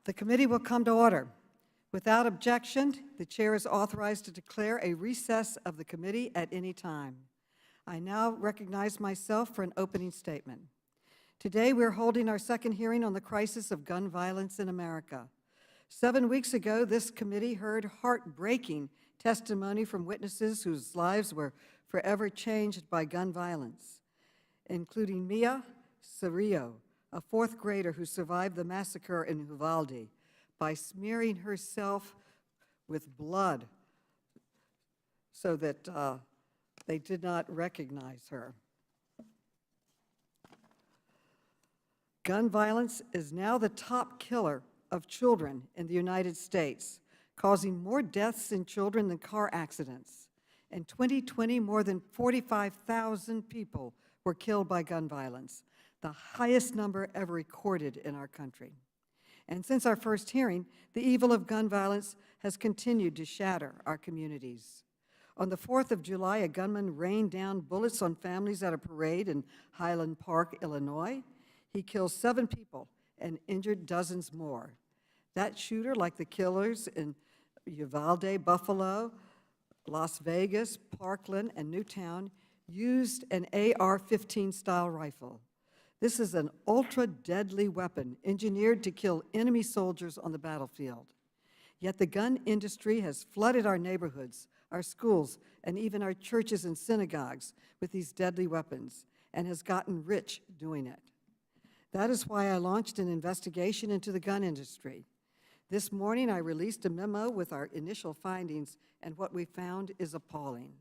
The committee will come to order. Without objection, the chair is authorized to declare a recess of the committee at any time. I now recognize myself for an opening statement. Today, we're holding our second hearing on the crisis of gun violence in America. 7 weeks ago, this committee heard heartbreaking testimony from witnesses whose lives were forever changed by gun violence, including Mia Cerrillo, a fourth grader who survived the massacre in Uvalde by smearing herself with blood so that they did not recognize her. Gun violence is now the top killer of children in the United States, causing more deaths in children than car accidents. In 2020, more than 45,000 people were killed by gun violence, the highest number ever recorded in our country. And since our first hearing, the evil of gun violence has continued to shatter our communities. On the 4th of July, a gunman rained down bullets on families at a parade in Highland Park, Illinois. He killed 7 people and injured dozens more. That shooter, like the killers in Uvalde, Buffalo, Las Vegas, Parkland, and Newtown, used an AR-15 style rifle. This is an ultra-deadly weapon engineered to kill enemy soldiers on the battlefield. Yet the gun industry has flooded our neighborhoods, our schools, and even our churches and synagogues with these deadly weapons, and has gotten rich doing it. That is why I launched an investigation into the gun industry. This morning, I released a memo with our initial findings, and what we found is appalling.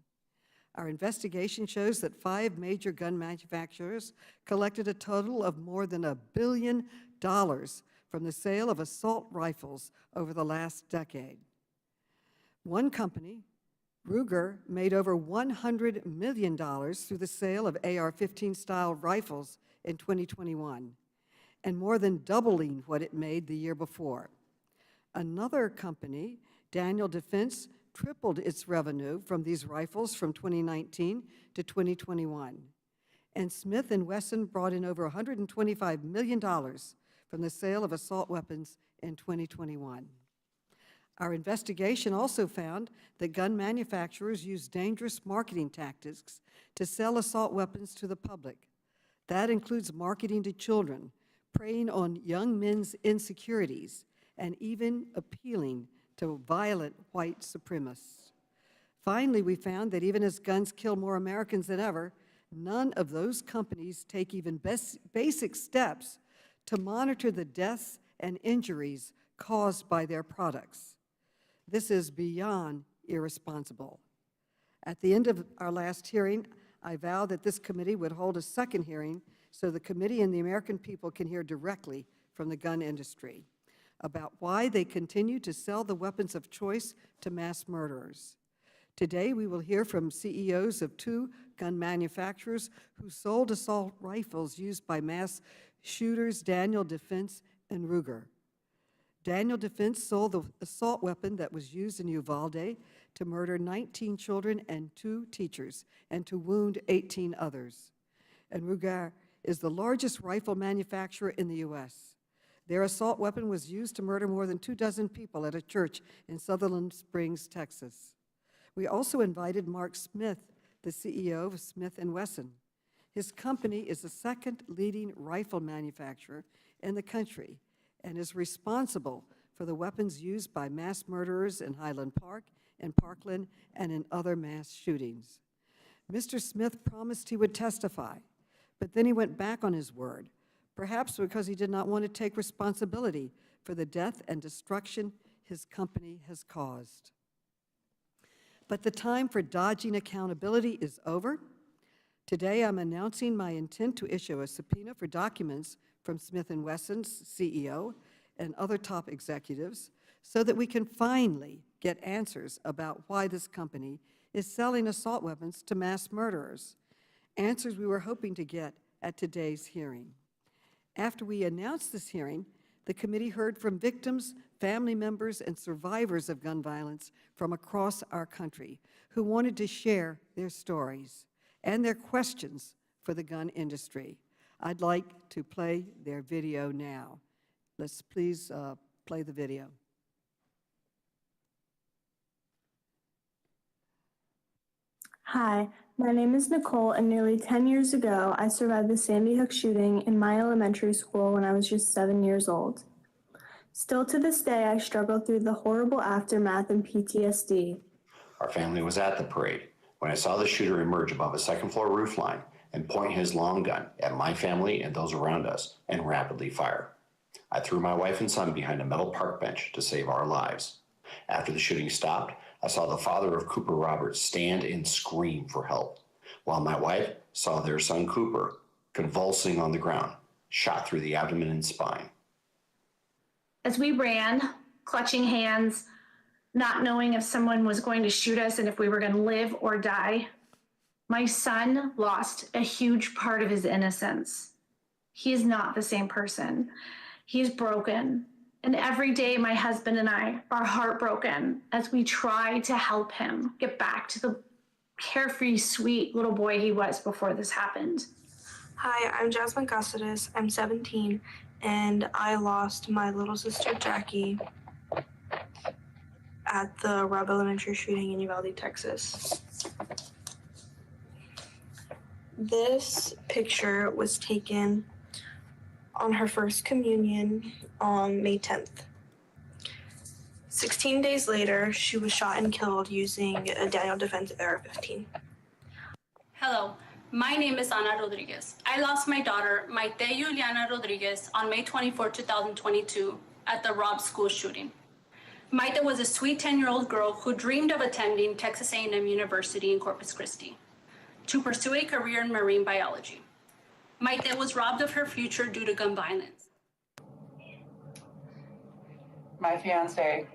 Our investigation shows that 5 major gun manufacturers collected a total of more than $1 billion from the sale of assault rifles over the last decade. One company, Ruger, made over $100 million through the sale of AR-15 style rifles in 2021, and more than doubling what it made the year before. Another company, Daniel Defense, tripled its revenue from these rifles from 2019 to 2021. And Smith & Wesson brought in over $125 million from the sale of assault weapons in 2021. Our investigation also found that gun manufacturers use dangerous marketing tactics to sell assault weapons to the public. That includes marketing to children, preying on young men's insecurities, and even appealing to violent white supremacists. Finally, we found that even as guns kill more Americans than ever, none of those companies take even basic steps to monitor the deaths and injuries caused by their products. This is beyond irresponsible. At the end of our last hearing, I vowed that this committee would hold a second hearing so the committee and the American people can hear directly from the gun industry about why they continue to sell the weapons of choice to mass murderers. Today, we will hear from CEOs of 2 gun manufacturers who sold assault rifles used by mass shooters, Daniel Defense and Ruger. Daniel Defense sold the assault weapon that was used in Uvalde to murder 19 children and 2 teachers, and to wound 18 others. And Ruger is the largest rifle manufacturer in the U.S. Their assault weapon was used to murder more than 24 people at a church in Sutherland Springs, Texas. We also invited Mark Smith, the CEO of Smith & Wesson. His company is the second leading rifle manufacturer in the country and is responsible for the weapons used by mass murderers in Highland Park, in Parkland, and in other mass shootings. Mr. Smith promised he would testify, but then he went back on his word, perhaps because he did not want to take responsibility for the death and destruction his company has caused. But the time for dodging accountability is over. Today, I'm announcing my intent to issue a subpoena for documents from Smith & Wesson's CEO and other top executives so that we can finally get answers about why this company is selling assault weapons to mass murderers, answers we were hoping to get at today's hearing. After we announced this hearing, the committee heard from victims, family members, and survivors of gun violence from across our country who wanted to share their stories and their questions for the gun industry. I'd like to play their video now. Let's please play the video. Hi, my name is Nicole, and nearly 10 years ago, I survived the Sandy Hook shooting in my elementary school when I was just 7 years old. Still to this day, I struggle through the horrible aftermath and PTSD. Our family was at the parade when I saw the shooter emerge above a second-floor roof line and point his long gun at my family and those around us and rapidly fire. I threw my wife and son behind a metal park bench to save our lives. After the shooting stopped, I saw the father of Cooper Roberts stand and scream for help, while my wife saw their son Cooper convulsing on the ground, shot through the abdomen and spine. As we ran, clutching hands, not knowing if someone was going to shoot us and if we were going to live or die, my son lost a huge part of his innocence. He is not the same person. He is broken. And every day, my husband and I are heartbroken as we try to help him get back to the carefree, sweet little boy he was before this happened. Hi, I'm Jasmine Caceres. I'm 17, and I lost my little sister Jackie at the Robb Elementary shooting in Uvalde, Texas. This picture was taken on her first communion on May 10th. 16 days later, she was shot and killed using a Daniel Defense AR-15. Hello, my name is Ana Rodriguez. I lost my daughter, Maite Juliana Rodriguez, on May 24, 2022 at the Robb school shooting. Maite was a sweet 10-year-old girl who dreamed of attending Texas A&M University in Corpus Christi to pursue a career in marine biology. Maite was robbed of her future due to gun violence. My fiance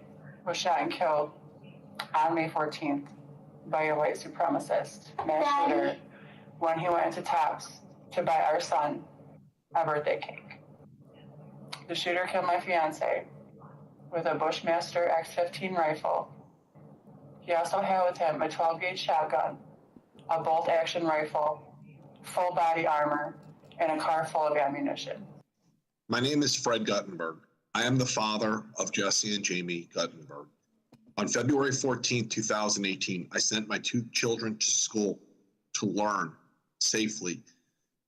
was shot and killed on May 14th by a white supremacist mass shooter when he went into Tops to buy our son a birthday cake. The shooter killed my fiance with a Bushmaster X-15 rifle. He also had with him a 12-gauge shotgun, a bolt-action rifle, full body armor, and a car full of ammunition. My name is Fred Guttenberg. I am the father of Jesse and Jamie Guttenberg. On February 14, 2018, I sent my 2 children to school to learn safely.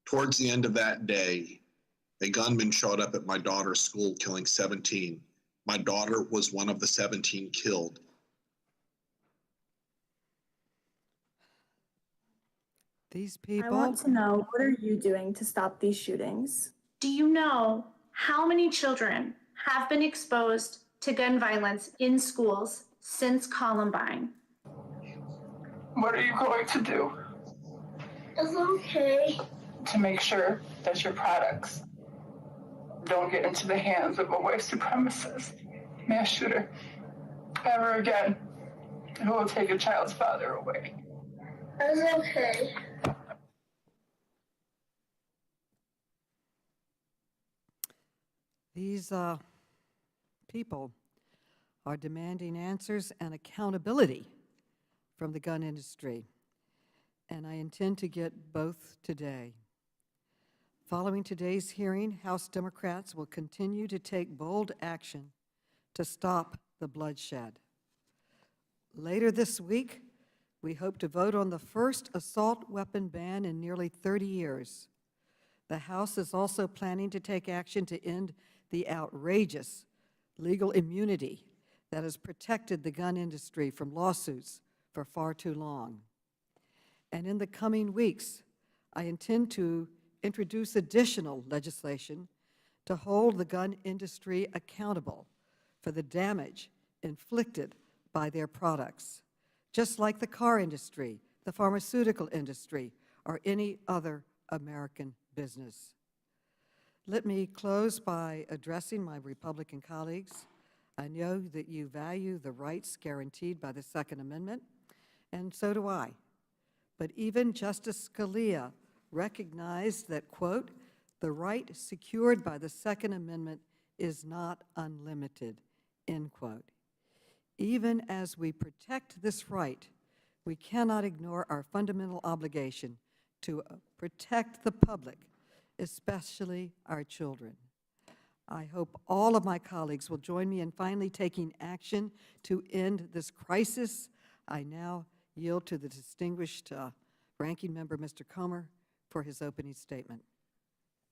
Towards the end of that day, a gunman showed up at my daughter's school, killing 17. My daughter was one of the 17 killed. These people. I want to know, what are you doing to stop these shootings? Do you know how many children have been exposed to gun violence in schools since Columbine? What are you going to do It's okay. to make sure that your products don't get into the hands of a white supremacist mass shooter ever again, who will take a child's father away? It's okay. These people are demanding answers and accountability from the gun industry, and I intend to get both today. Following today's hearing, House Democrats will continue to take bold action to stop the bloodshed. Later this week, we hope to vote on the first assault weapon ban in nearly 30 years. The House is also planning to take action to end the outrageous legal immunity that has protected the gun industry from lawsuits for far too long. And in the coming weeks, I intend to introduce additional legislation to hold the gun industry accountable for the damage inflicted by their products, just like the car industry, the pharmaceutical industry, or any other American business. Let me close by addressing my Republican colleagues. I know that you value the rights guaranteed by the Second Amendment, and so do I. But even Justice Scalia recognized that, quote, the right secured by the Second Amendment is not unlimited, end quote. Even as we protect this right, we cannot ignore our fundamental obligation to protect the public, especially our children. I hope all of my colleagues will join me in finally taking action to end this crisis. I now yield to the distinguished ranking member, Mr. Comer, for his opening statement.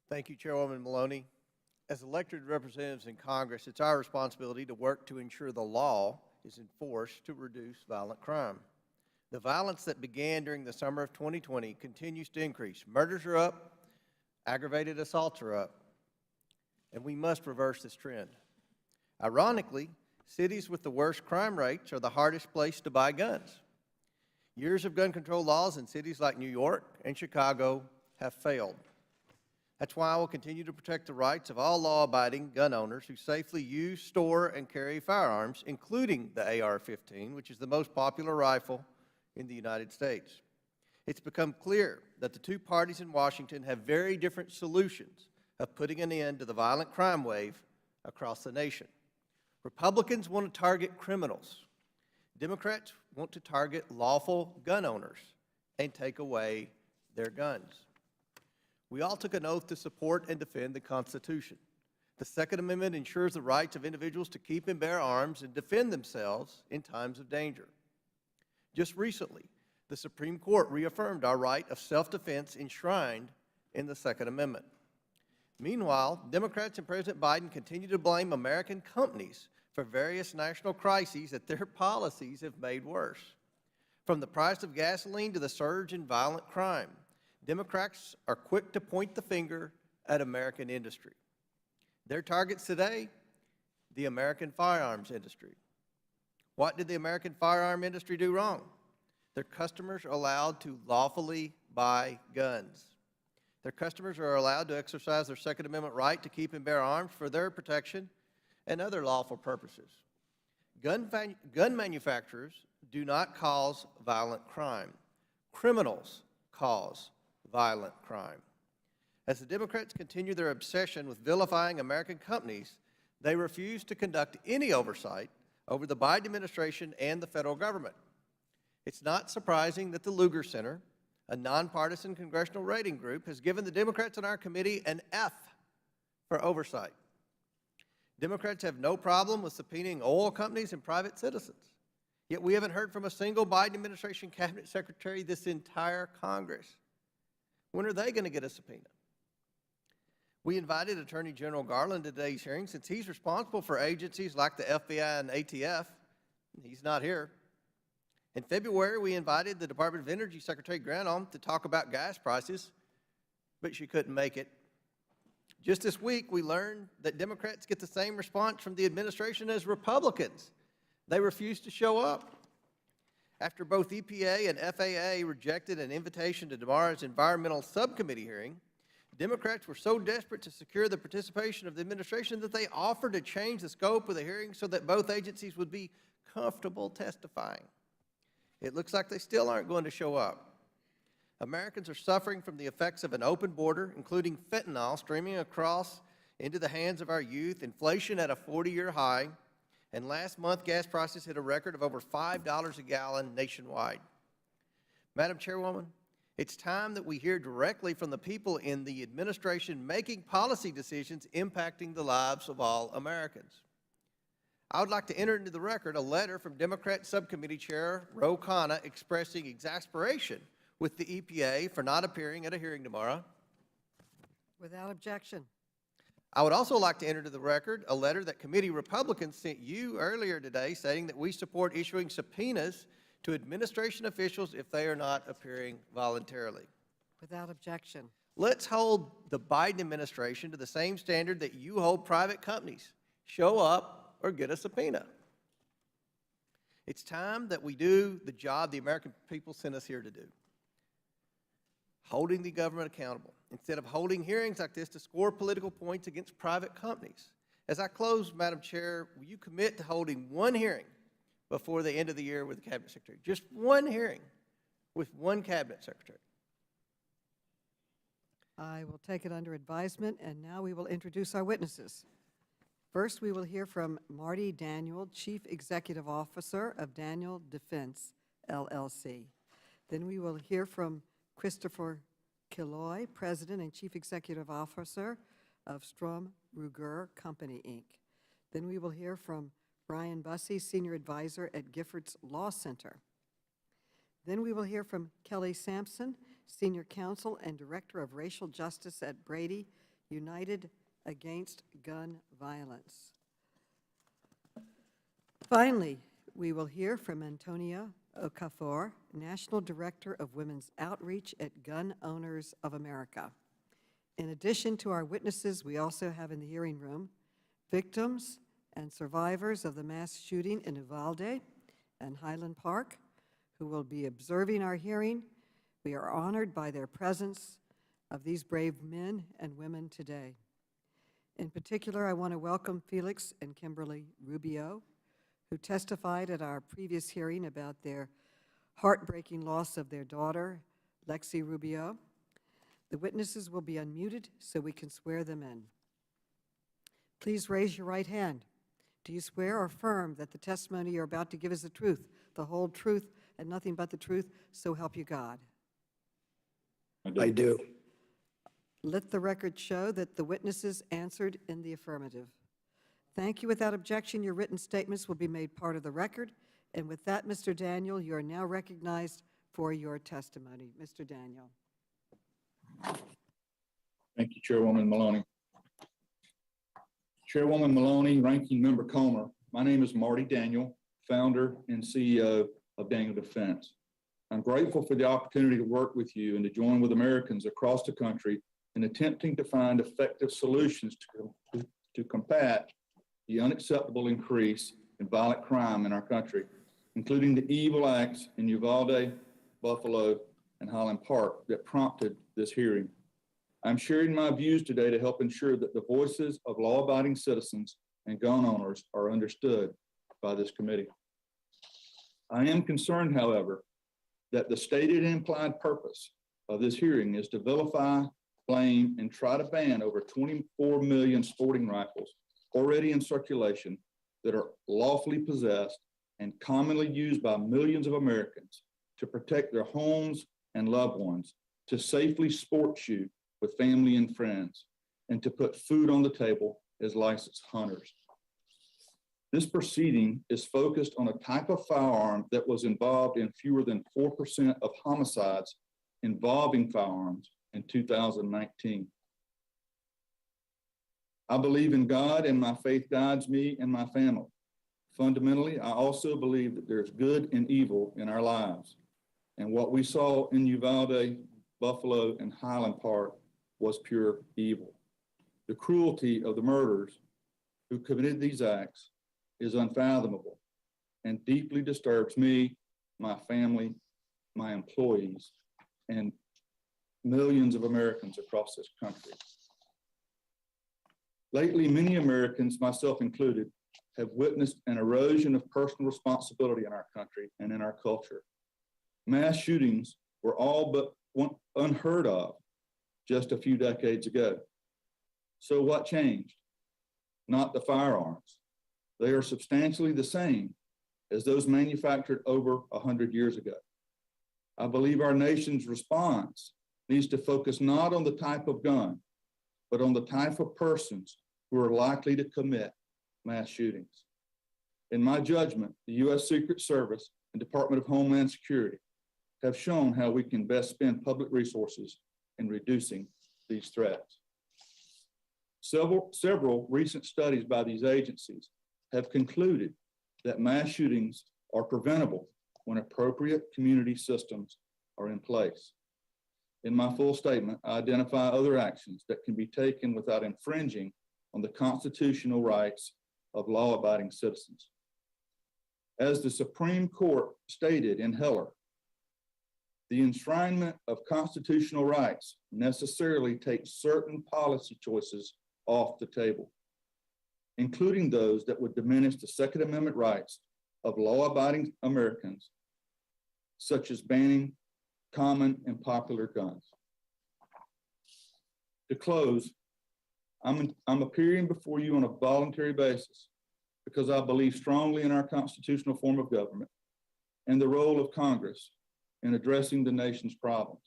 Thank you, Chairwoman Maloney. As elected representatives in Congress, it's our responsibility to work to ensure the law is enforced to reduce violent crime. The violence that began during the summer of 2020 continues to increase. Murders are up, aggravated assaults are up, and we must reverse this trend. Ironically, cities with the worst crime rates are the hardest place to buy guns. Years of gun control laws in cities like New York and Chicago have failed. That's why I will continue to protect the rights of all law-abiding gun owners who safely use, store, and carry firearms, including the AR-15, which is the most popular rifle in the United States. It's become clear that the two parties in Washington have very different solutions of putting an end to the violent crime wave across the nation. Republicans want to target criminals. Democrats want to target lawful gun owners and take away their guns. We all took an oath to support and defend the Constitution. The Second Amendment ensures the rights of individuals to keep and bear arms and defend themselves in times of danger. Just recently, the Supreme Court reaffirmed our right of self-defense enshrined in the Second Amendment. Meanwhile, Democrats and President Biden continue to blame American companies for various national crises that their policies have made worse. From the price of gasoline to the surge in violent crime, Democrats are quick to point the finger at American industry. Their targets today, the American firearms industry. What did the American firearm industry do wrong? Their customers are allowed to lawfully buy guns. Their customers are allowed to exercise their Second Amendment right to keep and bear arms for their protection and other lawful purposes. Gun manufacturers do not cause violent crime. Criminals cause violent crime. As the Democrats continue their obsession with vilifying American companies, they refuse to conduct any oversight over the Biden administration and the federal government. It's not surprising that the Lugar Center, a nonpartisan congressional rating group, has given the Democrats on our committee an F for oversight. Democrats have no problem with subpoenaing oil companies and private citizens, yet we haven't heard from a single Biden administration cabinet secretary this entire Congress. When are they going to get a subpoena? We invited Attorney General Garland to today's hearing since he's responsible for agencies like the FBI and ATF. He's not here. In February, we invited the Department of Energy Secretary Granholm to talk about gas prices, but she couldn't make it. Just this week, we learned that Democrats get the same response from the administration as Republicans. They refuse to show up. After both EPA and FAA rejected an invitation to tomorrow's environmental subcommittee hearing, Democrats were so desperate to secure the participation of the administration that they offered to change the scope of the hearing so that both agencies would be comfortable testifying. It looks like they still aren't going to show up. Americans are suffering from the effects of an open border, including fentanyl streaming across into the hands of our youth, inflation at a 40-year high, and last month gas prices hit a record of over $5 a gallon nationwide. Madam Chairwoman, it's time that we hear directly from the people in the administration making policy decisions impacting the lives of all Americans. I would like to enter into the record a letter from Democrat Subcommittee Chair Ro Khanna expressing exasperation with the EPA for not appearing at a hearing tomorrow. Without objection. I would also like to enter into the record a letter that committee Republicans sent you earlier today stating that we support issuing subpoenas to administration officials if they are not appearing voluntarily. Without objection. Let's hold the Biden administration to the same standard that you hold private companies. Show up or get a subpoena. It's time that we do the job the American people sent us here to do. Holding the government accountable, instead of holding hearings like this to score political points against private companies. As I close, Madam Chair, will you commit to holding one hearing before the end of the year with the Cabinet Secretary? Just one hearing with one Cabinet Secretary. I will take it under advisement, and now we will introduce our witnesses. First, we will hear from Marty Daniel, Chief Executive Officer of Daniel Defense, LLC. Then we will hear from Christopher Killoy, President and Chief Executive Officer of Strom Ruger Company, Inc. Then we will hear from Brian Bussey, Senior Advisor at Giffords Law Center. Then we will hear from Kelly Sampson, Senior Counsel and Director of Racial Justice at Brady, United Against Gun Violence. Finally, we will hear from Antonia Okafor, National Director of Women's Outreach at Gun Owners of America. In addition to our witnesses, we also have in the hearing room victims and survivors of the mass shooting in Uvalde and Highland Park, who will be observing our hearing. We are honored by their presence of these brave men and women today. In particular, I want to welcome Felix and Kimberly Rubio, who testified at our previous hearing about their heartbreaking loss of their daughter, Lexi Rubio. The witnesses will be unmuted so we can swear them in. Please raise your right hand. Do you swear or affirm that the testimony you're about to give is the truth, the whole truth, and nothing but the truth, so help you God? I do. Let the record show that the witnesses answered in the affirmative. Thank you. Without objection, your written statements will be made part of the record. And with that, Mr. Daniel, you are now recognized for your testimony. Mr. Daniel. Thank you, Chairwoman Maloney. Chairwoman Maloney, Ranking Member Comer, my name is Marty Daniel, founder and CEO of Daniel Defense. I'm grateful for the opportunity to work with you and to join with Americans across the country in attempting to find effective solutions to combat the unacceptable increase in violent crime in our country, including the evil acts in Uvalde, Buffalo, and Highland Park that prompted this hearing. I'm sharing my views today to help ensure that the voices of law-abiding citizens and gun owners are understood by this committee. I am concerned, however, that the stated and implied purpose of this hearing is to vilify, blame, and try to ban over 24 million sporting rifles already in circulation that are lawfully possessed and commonly used by millions of Americans to protect their homes and loved ones, to safely sport shoot with family and friends, and to put food on the table as licensed hunters. This proceeding is focused on a type of firearm that was involved in fewer than 4% of homicides involving firearms in 2019. I believe in God, and my faith guides me and my family. Fundamentally, I also believe that there's good and evil in our lives. And what we saw in Uvalde, Buffalo, and Highland Park was pure evil. The cruelty of the murderers who committed these acts is unfathomable and deeply disturbs me, my family, my employees, and millions of Americans across this country. Lately, many Americans, myself included, have witnessed an erosion of personal responsibility in our country and in our culture. Mass shootings were all but unheard of just a few decades ago. So what changed? Not the firearms. They are substantially the same as those manufactured over 100 years ago. I believe our nation's response needs to focus not on the type of gun, but on the type of persons who are likely to commit mass shootings. In my judgment, the U.S. Secret Service and Department of Homeland Security have shown how we can best spend public resources in reducing these threats. Several recent studies by these agencies have concluded that mass shootings are preventable when appropriate community systems are in place. In my full statement, I identify other actions that can be taken without infringing on the constitutional rights of law-abiding citizens. As the Supreme Court stated in Heller, the enshrinement of constitutional rights necessarily takes certain policy choices off the table, including those that would diminish the Second Amendment rights of law-abiding Americans, such as banning common and popular guns. To close, I'm appearing before you on a voluntary basis because I believe strongly in our constitutional form of government and the role of Congress in addressing the nation's problems.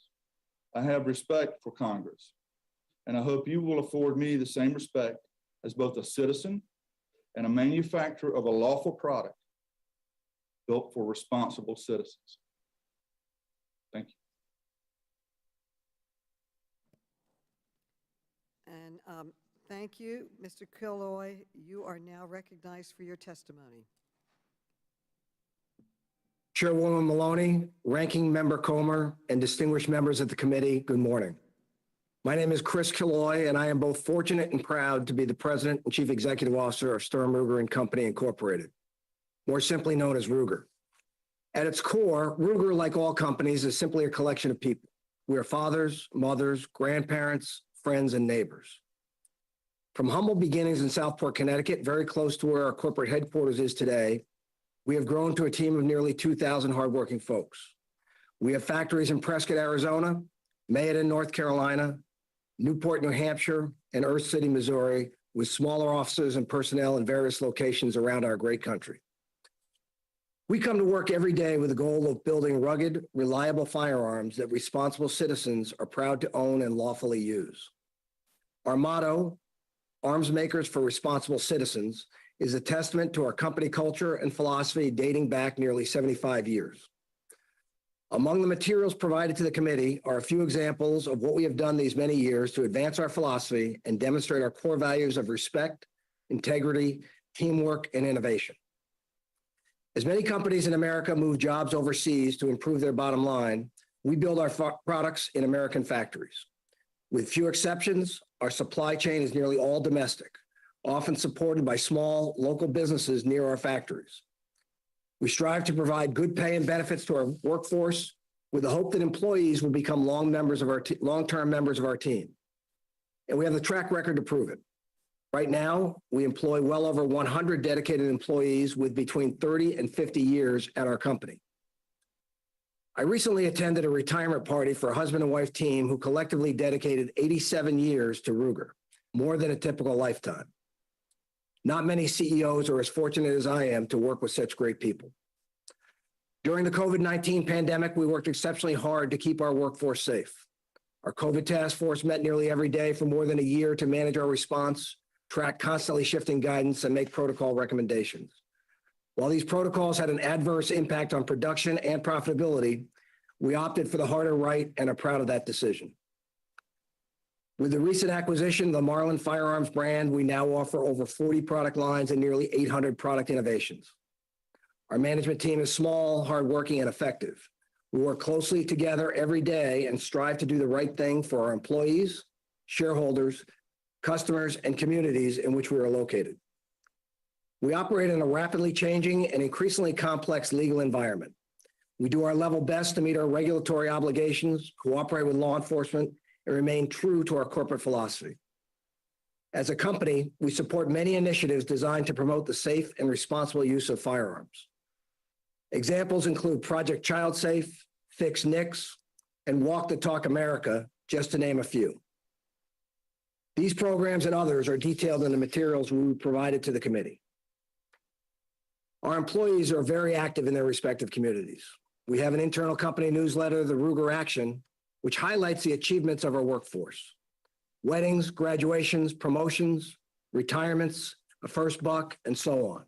I have respect for Congress, and I hope you will afford me the same respect as both a citizen and a manufacturer of a lawful product built for responsible citizens. Thank you. And thank you, Mr. Killoy. You are now recognized for your testimony. Chairwoman Maloney, Ranking Member Comer, and distinguished members of the committee, good morning. My name is Chris Killoy, and I am both fortunate and proud to be the President and Chief Executive Officer of Sturm, Ruger & Company, Incorporated, more simply known as Ruger. At its core, Ruger, like all companies, is simply a collection of people. We are fathers, mothers, grandparents, friends, and neighbors. From humble beginnings in Southport, Connecticut, very close to where our corporate headquarters is today, we have grown to a team of nearly 2,000 hardworking folks. We have factories in Prescott, Arizona, Mayodan, North Carolina, Newport, New Hampshire, and Earth City, Missouri, with smaller offices and personnel in various locations around our great country. We come to work every day with the goal of building rugged, reliable firearms that responsible citizens are proud to own and lawfully use. Our motto, Arms Makers for Responsible Citizens, is a testament to our company culture and philosophy dating back nearly 75 years. Among the materials provided to the committee are a few examples of what we have done these many years to advance our philosophy and demonstrate our core values of respect, integrity, teamwork, and innovation. As many companies in America move jobs overseas to improve their bottom line, we build our products in American factories. With few exceptions, our supply chain is nearly all domestic, often supported by small local businesses near our factories. We strive to provide good pay and benefits to our workforce with the hope that employees will become long-term members of our team. And we have the track record to prove it. Right now, we employ well over 100 dedicated employees with between 30 and 50 years at our company. I recently attended a retirement party for a husband and wife team who collectively dedicated 87 years to Ruger, more than a typical lifetime. Not many CEOs are as fortunate as I am to work with such great people. During the COVID-19 pandemic, we worked exceptionally hard to keep our workforce safe. Our COVID task force met nearly every day for more than a year to manage our response, track constantly shifting guidance, and make protocol recommendations. While these protocols had an adverse impact on production and profitability, we opted for the harder right and are proud of that decision. With the recent acquisition of the Marlin Firearms brand, we now offer over 40 product lines and nearly 800 product innovations. Our management team is small, hardworking, and effective. We work closely together every day and strive to do the right thing for our employees, shareholders, customers, and communities in which we are located. We operate in a rapidly changing and increasingly complex legal environment. We do our level best to meet our regulatory obligations, cooperate with law enforcement, and remain true to our corporate philosophy. As a company, we support many initiatives designed to promote the safe and responsible use of firearms. Examples include Project Child Safe, Fix NICS, and Walk the Talk America, just to name a few. These programs and others are detailed in the materials we provided to the committee. Our employees are very active in their respective communities. We have an internal company newsletter, the Ruger Action, which highlights the achievements of our workforce. Weddings, graduations, promotions, retirements, a first buck, and so on.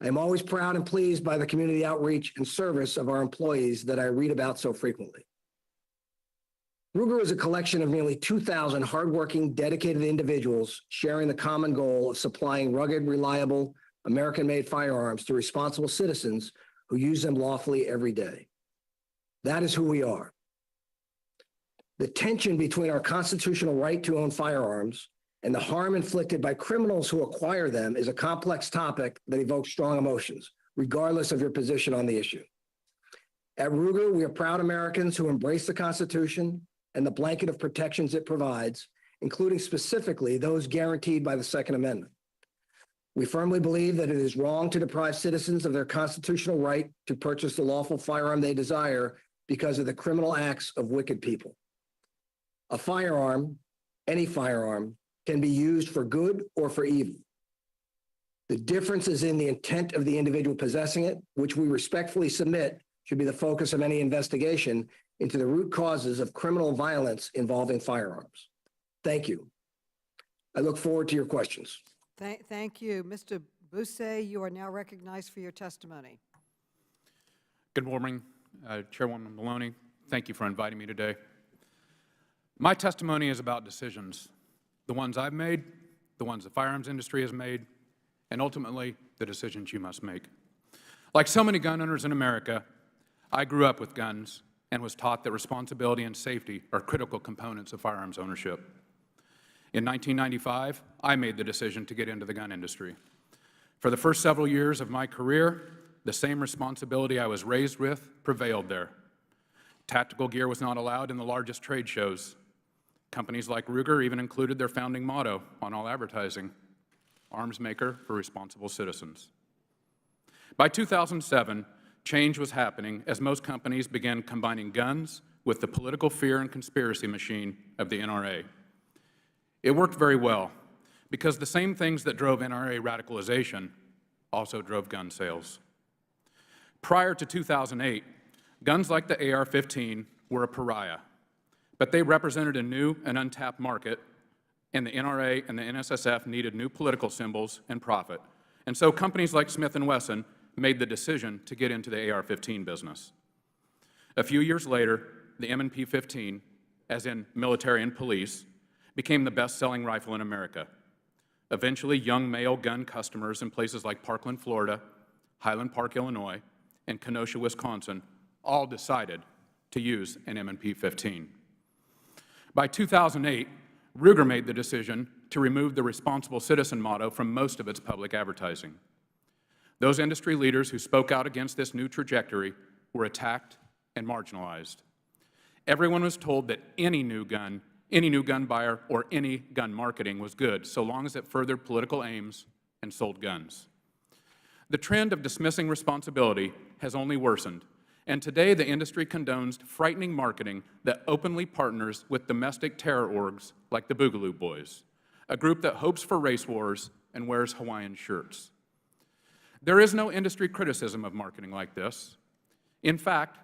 I am always proud and pleased by the community outreach and service of our employees that I read about so frequently. Ruger is a collection of nearly 2,000 hardworking, dedicated individuals sharing the common goal of supplying rugged, reliable, American-made firearms to responsible citizens who use them lawfully every day. That is who we are. The tension between our constitutional right to own firearms and the harm inflicted by criminals who acquire them is a complex topic that evokes strong emotions, regardless of your position on the issue. At Ruger, we are proud Americans who embrace the Constitution and the blanket of protections it provides, including specifically those guaranteed by the Second Amendment. We firmly believe that it is wrong to deprive citizens of their constitutional right to purchase the lawful firearm they desire because of the criminal acts of wicked people. A firearm, any firearm, can be used for good or for evil. The difference is in the intent of the individual possessing it, which we respectfully submit should be the focus of any investigation into the root causes of criminal violence involving firearms. Thank you. I look forward to your questions. Thank you. Mr. Bousset, you are now recognized for your testimony. Good morning, Chairwoman Maloney. Thank you for inviting me today. My testimony is about decisions, the ones I've made, the ones the firearms industry has made, and ultimately the decisions you must make. Like so many gun owners in America, I grew up with guns and was taught that responsibility and safety are critical components of firearms ownership. In 1995, I made the decision to get into the gun industry. For the first several years of my career, the same responsibility I was raised with prevailed there. Tactical gear was not allowed in the largest trade shows. Companies like Ruger even included their founding motto on all advertising, arms maker for responsible citizens. By 2007, change was happening as most companies began combining guns with the political fear and conspiracy machine of the NRA. It worked very well because the same things that drove NRA radicalization also drove gun sales. Prior to 2008, guns like the AR-15 were a pariah, but they represented a new and untapped market, and the NRA and the NSSF needed new political symbols and profit. And so companies like Smith & Wesson made the decision to get into the AR-15 business. A few years later, the M&P-15, as in military and police, became the best-selling rifle in America. Eventually, young male gun customers in places like Parkland, Florida, Highland Park, Illinois, and Kenosha, Wisconsin, all decided to use an M&P-15. By 2008, Ruger made the decision to remove the responsible citizen motto from most of its public advertising. Those industry leaders who spoke out against this new trajectory were attacked and marginalized. Everyone was told that any new gun buyer or any gun marketing was good, so long as it furthered political aims and sold guns. The trend of dismissing responsibility has only worsened, and today the industry condones frightening marketing that openly partners with domestic terror orgs like the Boogaloo Boys, a group that hopes for race wars and wears Hawaiian shirts. There is no industry criticism of marketing like this. In fact,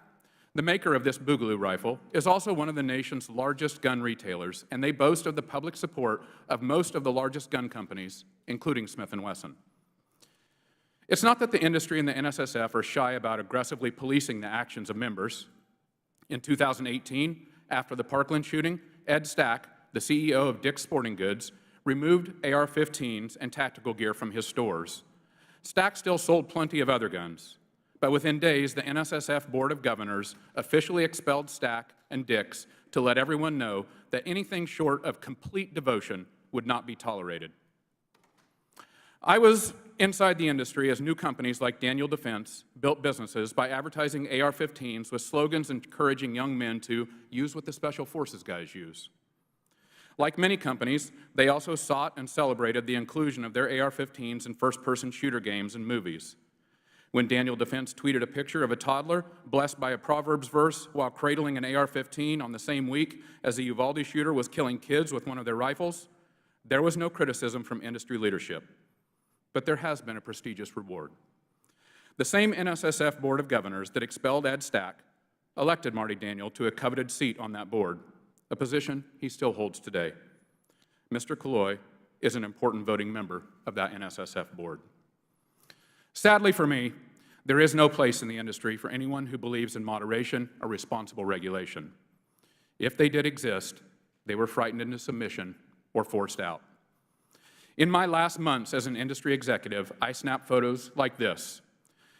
the maker of this Boogaloo rifle is also one of the nation's largest gun retailers, and they boast of the public support of most of the largest gun companies, including Smith & Wesson. It's not that the industry and the NSSF are shy about aggressively policing the actions of members. In 2018, after the Parkland shooting, Ed Stack, the CEO of Dick's Sporting Goods, removed AR-15s and tactical gear from his stores. Stack still sold plenty of other guns, but within days, the NSSF Board of Governors officially expelled Stack and Dick's to let everyone know that anything short of complete devotion would not be tolerated. I was inside the industry as new companies like Daniel Defense built businesses by advertising AR-15s with slogans encouraging young men to use what the Special Forces guys use. Like many companies, they also sought and celebrated the inclusion of their AR-15s in first-person shooter games and movies. When Daniel Defense tweeted a picture of a toddler blessed by a Proverbs verse while cradling an AR-15 on the same week as the Uvalde shooter was killing kids with one of their rifles, there was no criticism from industry leadership. But there has been a prestigious reward. The same NSSF Board of Governors that expelled Ed Stack elected Marty Daniel to a coveted seat on that board, a position he still holds today. Mr. Killoy is an important voting member of that NSSF board. Sadly for me, there is no place in the industry for anyone who believes in moderation or responsible regulation. If they did exist, they were frightened into submission or forced out. In my last months as an industry executive, I snapped photos like this.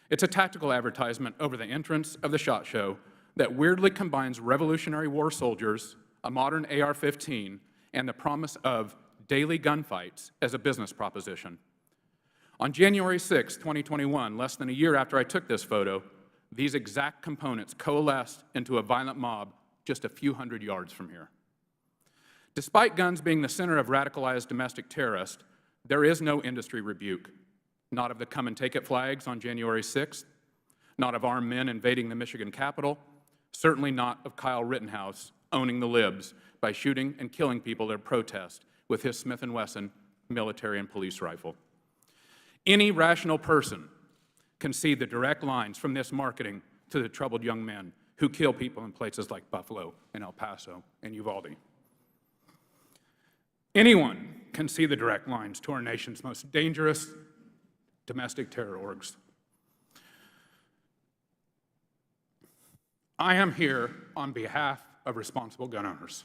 It's a tactical advertisement over the entrance of the SHOT Show that weirdly combines Revolutionary War soldiers, a modern AR-15, and the promise of daily gunfights as a business proposition. On January 6, 2021, less than a year after I took this photo, these exact components coalesced into a violent mob just a few hundred yards from here. Despite guns being the center of radicalized domestic terrorists, there is no industry rebuke, not of the come and take it flags on January 6th, not of armed men invading the Michigan Capitol, certainly not of Kyle Rittenhouse owning the libs by shooting and killing people at a protest with his Smith & Wesson military and police rifle. Any rational person can see the direct lines from this marketing to the troubled young men who kill people in places like Buffalo and El Paso and Uvalde. Anyone can see the direct lines to our nation's most dangerous domestic terror orgs. I am here on behalf of responsible gun owners,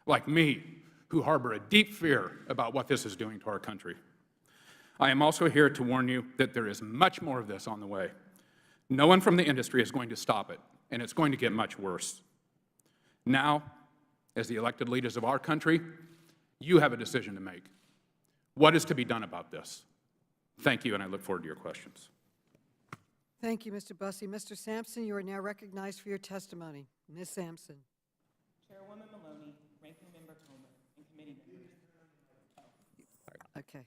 like me, who harbor a deep fear about what this is doing to our country. I am also here to warn you that there is much more of this on the way. No one from the industry is going to stop it, and it's going to get much worse. Now, as the elected leaders of our country, you have a decision to make. What is to be done about this? Thank you, and I look forward to your questions. Thank you, Mr. Bussey. Mr. Sampson, you are now recognized for your testimony. Ms. Sampson. Chairwoman Maloney, Ranking Member Comer, and committee members. Okay.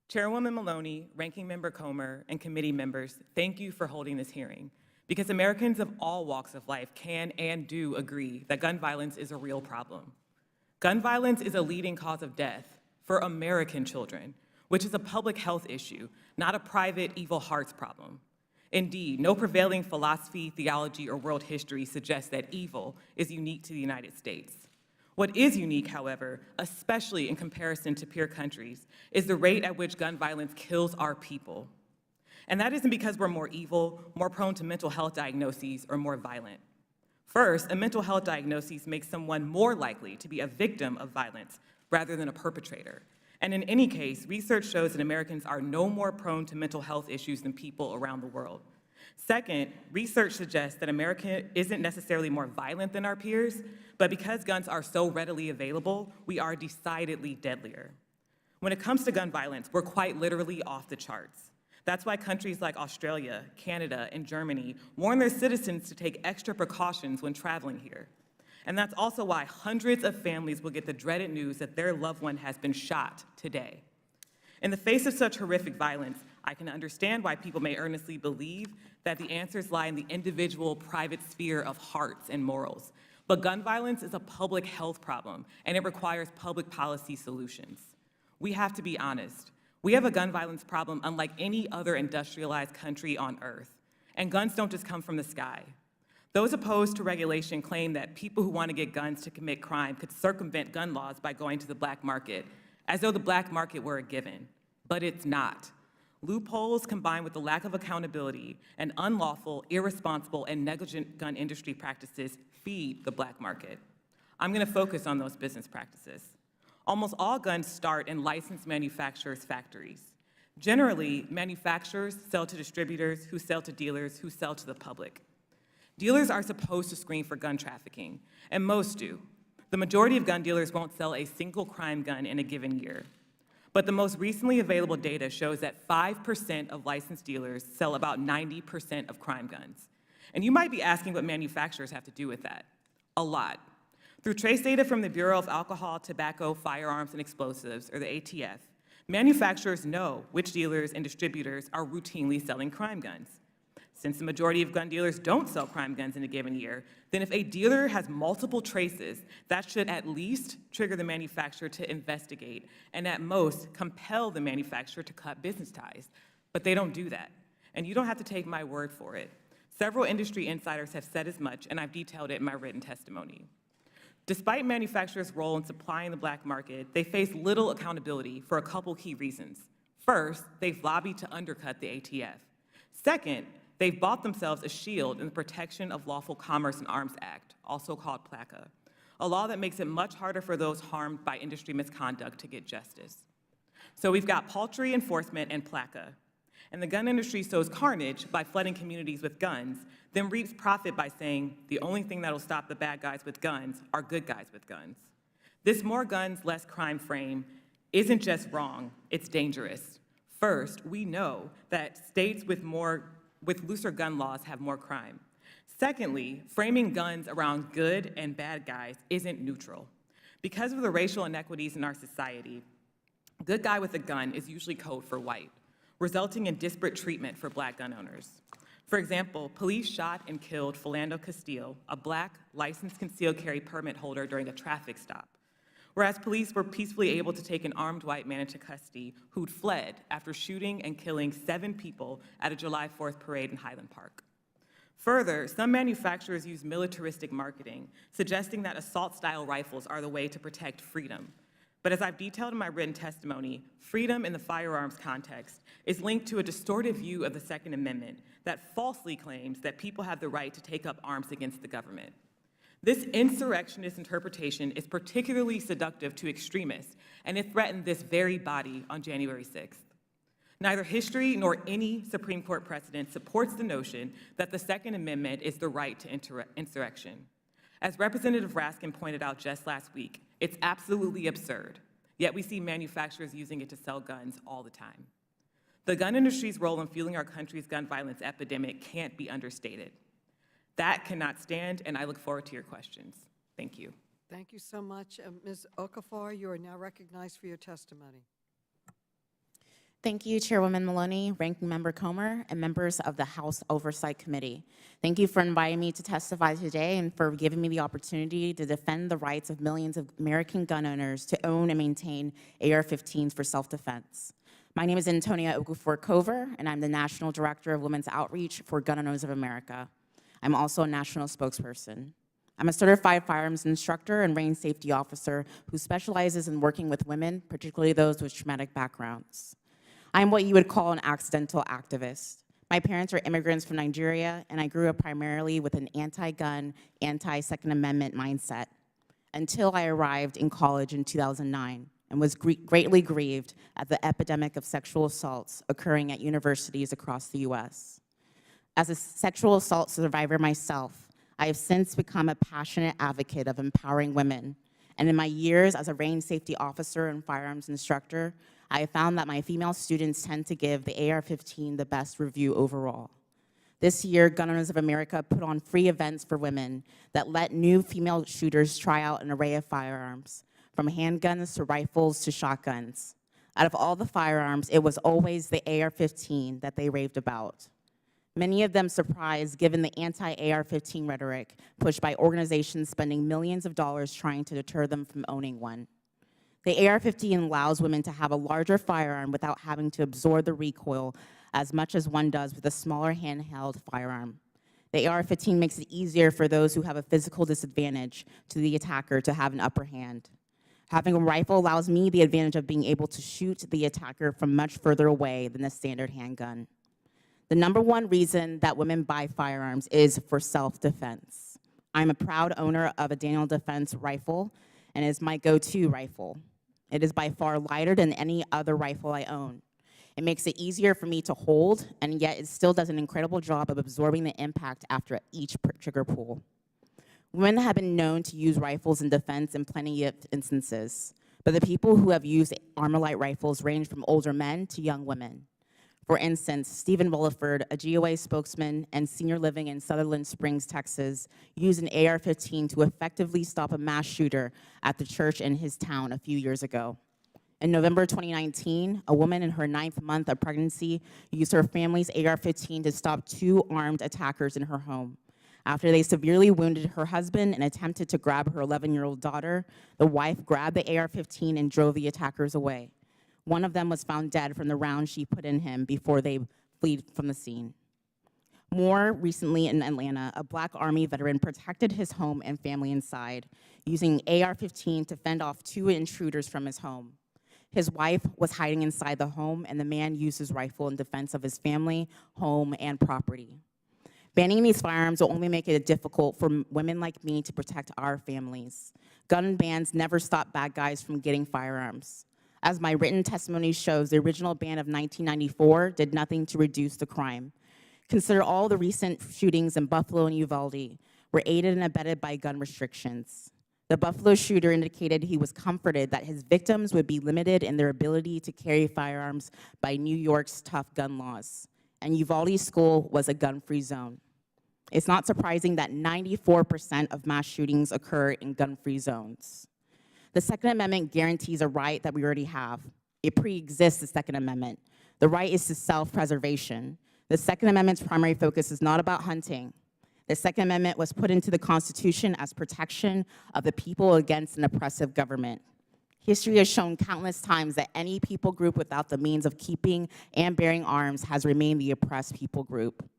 Chairwoman Maloney, Ranking Member Comer, and committee members, thank you for holding this hearing, because Americans of all walks of life can and do agree that gun violence is a real problem. Gun violence is a leading cause of death for American children, which is a public health issue, not a private evil hearts problem. Indeed, no prevailing philosophy, theology, or world history suggests that evil is unique to the United States. What is unique, however, especially in comparison to peer countries, is the rate at which gun violence kills our people. And that isn't because we're more evil, more prone to mental health diagnoses, or more violent. First, a mental health diagnosis makes someone more likely to be a victim of violence rather than a perpetrator. And in any case, research shows that Americans are no more prone to mental health issues than people around the world. Second, research suggests that America isn't necessarily more violent than our peers, but because guns are so readily available, we are decidedly deadlier. When it comes to gun violence, we're quite literally off the charts. That's why countries like Australia, Canada, and Germany warn their citizens to take extra precautions when traveling here. And that's also why hundreds of families will get the dreaded news that their loved one has been shot today. In the face of such horrific violence, I can understand why people may earnestly believe that the answers lie in the individual private sphere of hearts and morals. But gun violence is a public health problem, and it requires public policy solutions. We have to be honest. We have a gun violence problem unlike any other industrialized country on earth. And guns don't just come from the sky. Those opposed to regulation claim that people who want to get guns to commit crime could circumvent gun laws by going to the black market, as though the black market were a given. But it's not. Loopholes combined with the lack of accountability and unlawful, irresponsible, and negligent gun industry practices feed the black market. I'm going to focus on those business practices. Almost all guns start in licensed manufacturers' factories. Generally, manufacturers sell to distributors who sell to dealers who sell to the public. Dealers are supposed to screen for gun trafficking, and most do. The majority of gun dealers won't sell a single crime gun in a given year. But the most recently available data shows that 5% of licensed dealers sell about 90% of crime guns. And you might be asking what manufacturers have to do with that. A lot. Through trace data from the Bureau of Alcohol, Tobacco, Firearms, and Explosives, or the ATF, manufacturers know which dealers and distributors are routinely selling crime guns. Since the majority of gun dealers don't sell crime guns in a given year, then if a dealer has multiple traces, that should at least trigger the manufacturer to investigate and at most compel the manufacturer to cut business ties. But they don't do that. And you don't have to take my word for it. Several industry insiders have said as much, and I've detailed it in my written testimony. Despite manufacturers' role in supplying the black market, they face little accountability for a couple key reasons. First, they've lobbied to undercut the ATF. Second, they've bought themselves a shield in the Protection of Lawful Commerce in Arms Act, also called PLACA, a law that makes it much harder for those harmed by industry misconduct to get justice. So we've got paltry enforcement and PLACA, and the gun industry sows carnage by flooding communities with guns, then reaps profit by saying the only thing that'll stop the bad guys with guns are good guys with guns. This more guns, less crime frame isn't just wrong, it's dangerous. First, we know that states with looser gun laws have more crime. Secondly, framing guns around good and bad guys isn't neutral. Because of the racial inequities in our society, good guy with a gun is usually code for white, resulting in disparate treatment for black gun owners. For example, police shot and killed Philando Castile, a black licensed concealed carry permit holder during a traffic stop, whereas police were peacefully able to take an armed white man into custody who'd fled after shooting and killing 7 people at a July 4th parade in Highland Park. Further, some manufacturers use militaristic marketing, suggesting that assault-style rifles are the way to protect freedom. But as I've detailed in my written testimony, freedom in the firearms context is linked to a distorted view of the Second Amendment that falsely claims that people have the right to take up arms against the government. This insurrectionist interpretation is particularly seductive to extremists, and it threatened this very body on January 6th. Neither history nor any Supreme Court precedent supports the notion that the Second Amendment is the right to insurrection. As Representative Raskin pointed out just last week, it's absolutely absurd, yet we see manufacturers using it to sell guns all the time. The gun industry's role in fueling our country's gun violence epidemic can't be understated. That cannot stand, and I look forward to your questions. Thank you. Thank you so much. Ms. Okafor, you are now recognized for your testimony. Thank you, Chairwoman Maloney, Ranking Member Comer, and members of the House Oversight Committee. Thank you for inviting me to testify today and for giving me the opportunity to defend the rights of millions of American gun owners to own and maintain AR-15s for self-defense. My name is Antonia Okafor-Cover, and I'm the National Director of Women's Outreach for Gun Owners of America. I'm also a national spokesperson. I'm a certified firearms instructor and range safety officer who specializes in working with women, particularly those with traumatic backgrounds. I'm what you would call an accidental activist. My parents are immigrants from Nigeria, and I grew up primarily with an anti-gun, anti-Second Amendment mindset until I arrived in college in 2009 and was greatly grieved at the epidemic of sexual assaults occurring at universities across the U.S. As a sexual assault survivor myself, I have since become a passionate advocate of empowering women. And in my years as a range safety officer and firearms instructor, I have found that my female students tend to give the AR-15 the best review overall. This year, Gun Owners of America put on free events for women that let new female shooters try out an array of firearms, from handguns to rifles to shotguns. Out of all the firearms, it was always the AR-15 that they raved about. Many of them surprised given the anti-AR-15 rhetoric pushed by organizations spending millions of dollars trying to deter them from owning one. The AR-15 allows women to have a larger firearm without having to absorb the recoil as much as one does with a smaller handheld firearm. The AR-15 makes it easier for those who have a physical disadvantage to the attacker to have an upper hand. Having a rifle allows me the advantage of being able to shoot the attacker from much further away than a standard handgun. The #1 reason that women buy firearms is for self-defense. I'm a proud owner of a Daniel Defense rifle, and it is my go-to rifle. It is by far lighter than any other rifle I own. It makes it easier for me to hold, and yet it still does an incredible job of absorbing the impact after each trigger pull. Women have been known to use rifles in defense in plenty of instances, but the people who have used Armalite rifles range from older men to young women. For instance, Stephen Williford, a GOA spokesman and senior living in Sutherland Springs, Texas, used an AR-15 to effectively stop a mass shooter at the church in his town a few years ago. In November 2019, a woman in her 9th month of pregnancy used her family's AR-15 to stop 2 armed attackers in her home. After they severely wounded her husband and attempted to grab her 11-year-old daughter, the wife grabbed the AR-15 and drove the attackers away. One of them was found dead from the round she put in him before they fled from the scene. More recently in Atlanta, a Black Army veteran protected his home and family inside, using AR-15 to fend off 2 intruders from his home. His wife was hiding inside the home, and the man used his rifle in defense of his family, home, and property. Banning these firearms will only make it difficult for women like me to protect our families. Gun bans never stop bad guys from getting firearms. As my written testimony shows, the original ban of 1994 did nothing to reduce the crime. Consider all the recent shootings in Buffalo and Uvalde were aided and abetted by gun restrictions. The Buffalo shooter indicated he was comforted that his victims would be limited in their ability to carry firearms by New York's tough gun laws, and Uvalde school was a gun-free zone. It's not surprising that 94% of mass shootings occur in gun-free zones. The Second Amendment guarantees a right that we already have. It pre-exists the Second Amendment. The right is to self-preservation. The Second Amendment's primary focus is not about hunting. The Second Amendment was put into the Constitution as protection of the people against an oppressive government. History has shown countless times that any people group without the means of keeping and bearing arms has remained the oppressed people group.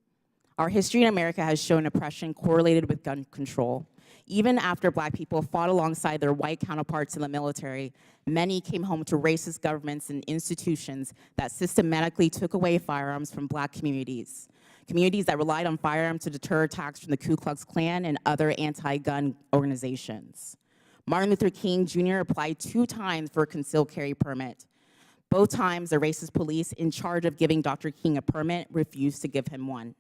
Our history in America has shown oppression correlated with gun control. Even after Black people fought alongside their white counterparts in the military, many came home to racist governments and institutions that systematically took away firearms from Black communities. Communities that relied on firearms to deter attacks from the Ku Klux Klan and other anti-gun organizations. Martin Luther King Jr. applied 2 times for a concealed carry permit. Both times, the racist police in charge of giving Dr. King a permit refused to give him one.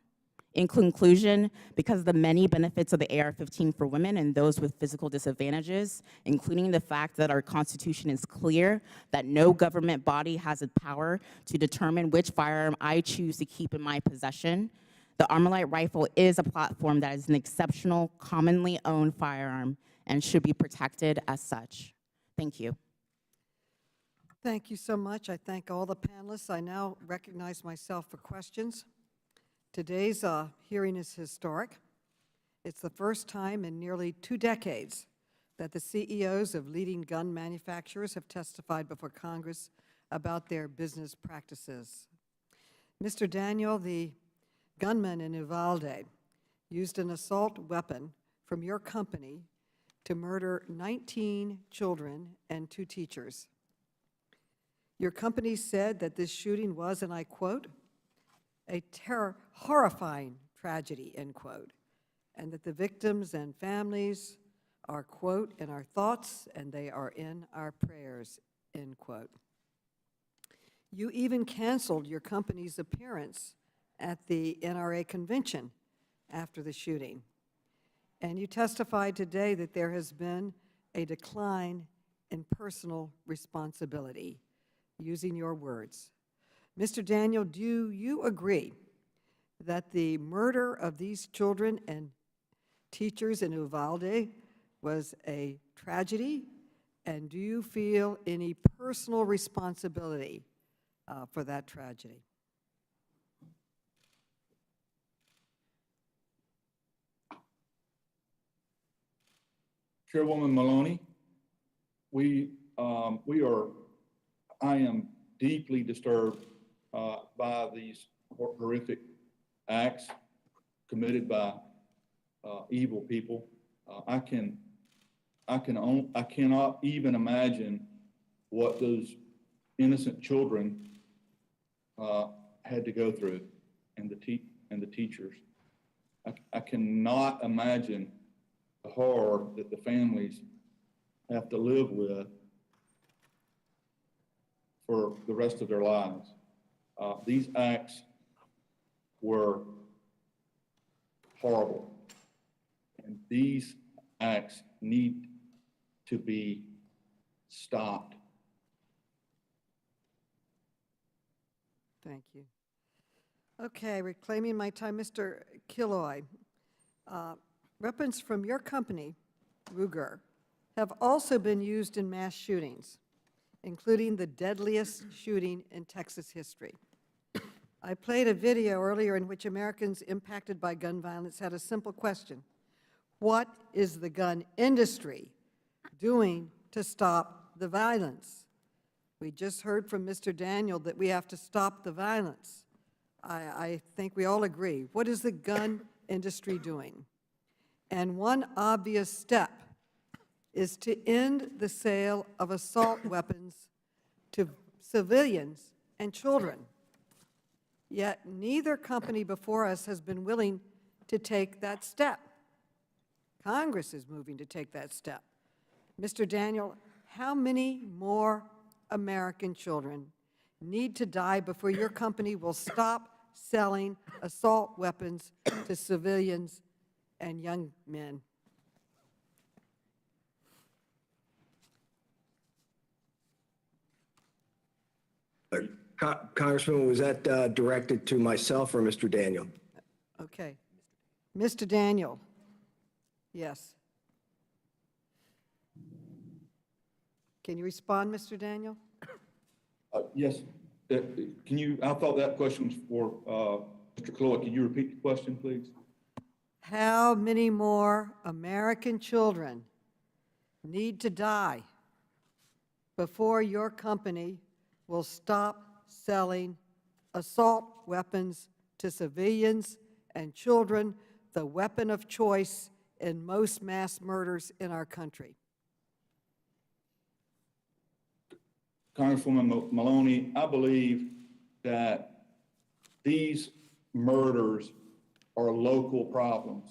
In conclusion, because of the many benefits of the AR-15 for women and those with physical disadvantages, including the fact that our Constitution is clear that no government body has the power to determine which firearm I choose to keep in my possession, the Armalite rifle is a platform that is an exceptional, commonly owned firearm and should be protected as such. Thank you. Thank you so much. I thank all the panelists. I now recognize myself for questions. Today's hearing is historic. It's the first time in nearly 2 decades that the CEOs of leading gun manufacturers have testified before Congress about their business practices. Mr. Daniel, the gunman in Uvalde, used an assault weapon from your company to murder 19 children and 2 teachers. Your company said that this shooting was, and I quote, a horrifying tragedy, end quote, and that the victims and families are, quote, in our thoughts and they are in our prayers, end quote. You even canceled your company's appearance at the NRA convention after the shooting. And you testified today that there has been a decline in personal responsibility, using your words. Mr. Daniel, do you agree that the murder of these children and teachers in Uvalde was a tragedy? And do you feel any personal responsibility for that tragedy? Chairwoman Maloney, I am deeply disturbed by these horrific acts committed by evil people. I cannot even imagine what those innocent children had to go through, and the teachers. I cannot imagine the horror that the families have to live with for the rest of their lives. These acts were horrible, and these acts need to be stopped. Thank you. Okay, reclaiming my time, Mr. Killoy. Weapons from your company, Ruger, have also been used in mass shootings, including the deadliest shooting in Texas history. I played a video earlier in which Americans impacted by gun violence had a simple question: what is the gun industry doing to stop the violence? We just heard from Mr. Daniel that we have to stop the violence. I think we all agree. What is the gun industry doing? And one obvious step is to end the sale of assault weapons to civilians and children. Yet neither company before us has been willing to take that step. Congress is moving to take that step. Mr. Daniel, how many more American children need to die before your company will stop selling assault weapons to civilians and young men? Congressman, was that directed to myself or Mr. Daniel? Okay. Mr. Daniel, yes. Can you respond, Mr. Daniel? Yes. Can you, I thought that question was for Mr. Cloyd. Can you repeat the question, please? How many more American children need to die before your company will stop selling assault weapons to civilians and children, the weapon of choice in most mass murders in our country. Congresswoman Maloney, I believe that these murders are local problems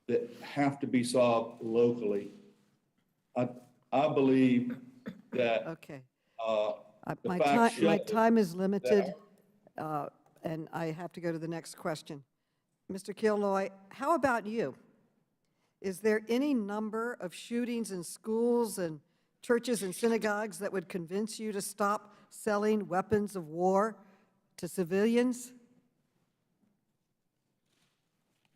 that have to be solved locally. I believe that Okay. the My facts show time is limited, that and I have to go to the next question. Mr. Killoy, how about you? Is there any number of shootings in schools and churches and synagogues that would convince you to stop selling weapons of war to civilians?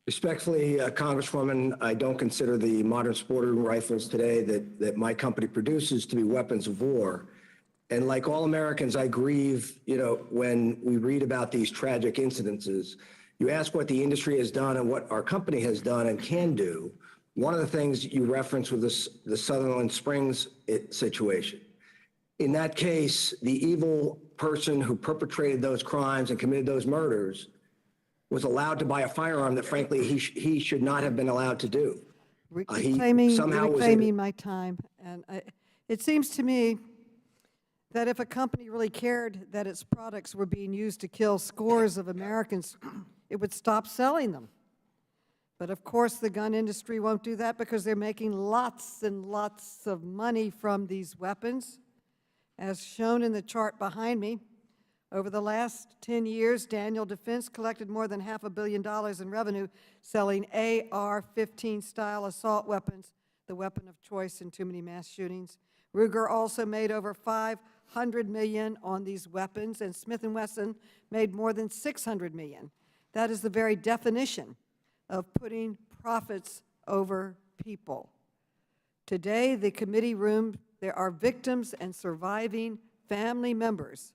Respectfully, Congresswoman, I don't consider the modern sporting rifles today that my company produces to be weapons of war. And like all Americans, I grieve, when we read about these tragic incidences. You ask what the industry has done and what our company has done and can do. One of the things you referenced was the Sutherland Springs situation. In that case, the evil person who perpetrated those crimes and committed those murders was allowed to buy a firearm that, frankly, he should not have been allowed to do. Reclaiming my time. And it seems to me that if a company really cared that its products were being used to kill scores of Americans, it would stop selling them. But of course, the gun industry won't do that because they're making lots and lots of money from these weapons. As shown in the chart behind me, over the last 10 years, Daniel Defense collected more than $500 million in revenue selling AR-15 style assault weapons, the weapon of choice in too many mass shootings. Ruger also made over $500 million on these weapons, and Smith & Wesson made more than $600 million. That is the very definition of putting profits over people. Today, the committee room, there are victims and surviving family members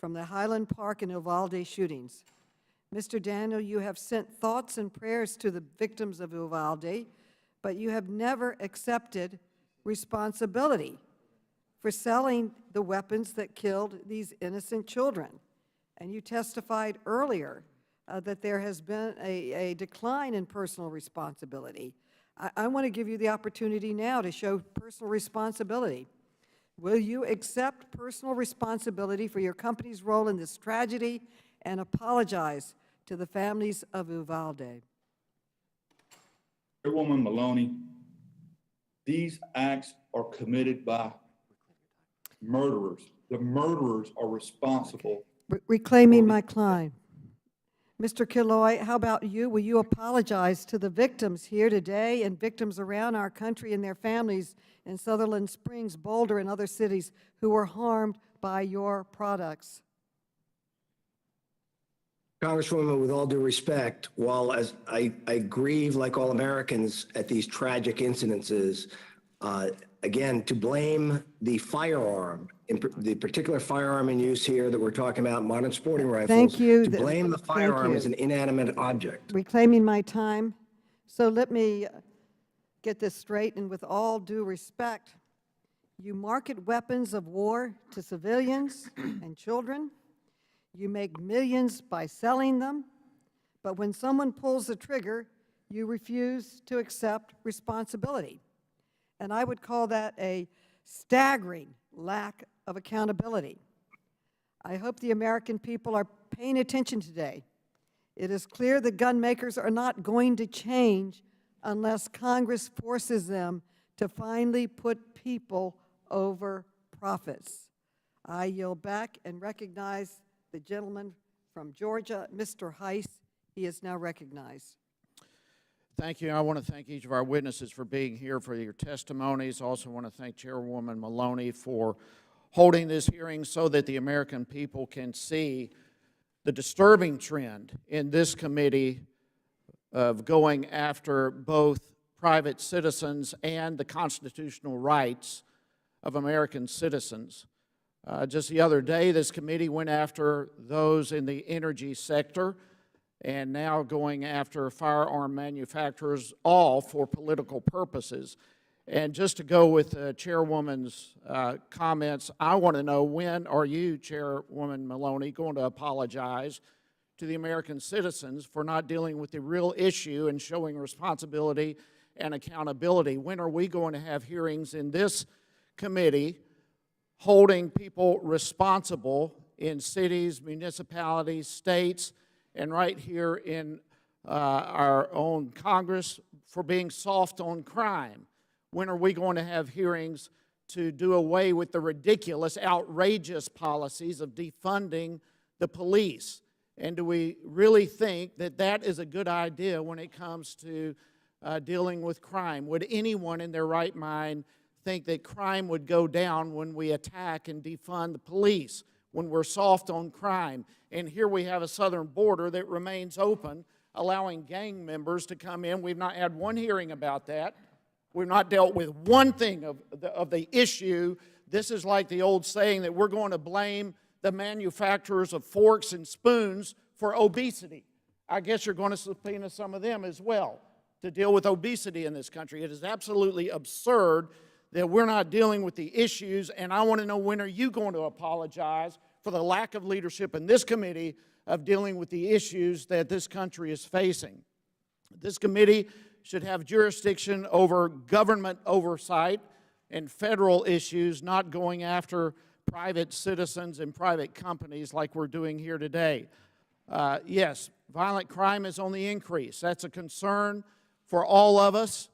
from the Highland Park and Uvalde shootings. Mr. Daniel, you have sent thoughts and prayers to the victims of Uvalde, but you have never accepted responsibility for selling the weapons that killed these innocent children. And you testified earlier that there has been a decline in personal responsibility. I want to give you the opportunity now to show personal responsibility. Will you accept personal responsibility for your company's role in this tragedy and apologize to the families of Uvalde? Chairwoman Maloney, these acts are committed by murderers. The murderers are responsible. Reclaiming my time. Mr. Killoy, how about you? Will you apologize to the victims here today and victims around our country and their families in Sutherland Springs, Boulder, and other cities who were harmed by your products? Congresswoman, with all due respect, while as I grieve like all Americans at these tragic incidences, again, to blame the firearm, the particular firearm in use here that we're talking about, modern sporting rifles. Thank you. To blame the firearm as an inanimate object. Reclaiming my time. So let me get this straight, and with all due respect, you market weapons of war to civilians and children. You make millions by selling them, but when someone pulls the trigger, you refuse to accept responsibility. And I would call that a staggering lack of accountability. I hope the American people are paying attention today. It is clear that gun makers are not going to change unless Congress forces them to finally put people over profits. I yield back and recognize the gentleman from Georgia, Mr. Heiss. He is now recognized. Thank you. I want to thank each of our witnesses for being here for your testimonies. I also want to thank Chairwoman Maloney for holding this hearing so that the American people can see the disturbing trend in this committee of going after both private citizens and the constitutional rights of American citizens. Just the other day, this committee went after those in the energy sector and now going after firearm manufacturers, all for political purposes. And just to go with the Chairwoman's comments, I want to know, when are you, Chairwoman Maloney, going to apologize to the American citizens for not dealing with the real issue and showing responsibility and accountability. When are we going to have hearings in this committee holding people responsible in cities, municipalities, states, and right here in our own Congress for being soft on crime? When are we going to have hearings to do away with the ridiculous, outrageous policies of defunding the police? And do we really think that that is a good idea when it comes to dealing with crime? Would anyone in their right mind think that crime would go down when we attack and defund the police, when we're soft on crime? And here we have a southern border that remains open, allowing gang members to come in. We've not had one hearing about that. We've not dealt with one thing of the issue. This is like the old saying that we're going to blame the manufacturers of forks and spoons for obesity. I guess you're going to subpoena some of them as well to deal with obesity in this country. It is absolutely absurd that we're not dealing with the issues, and I want to know, when are you going to apologize for the lack of leadership in this committee of dealing with the issues that this country is facing? This committee should have jurisdiction over government oversight and federal issues, not going after private citizens and private companies like we're doing here today. Yes, violent crime is on the increase. That's a concern for all of us.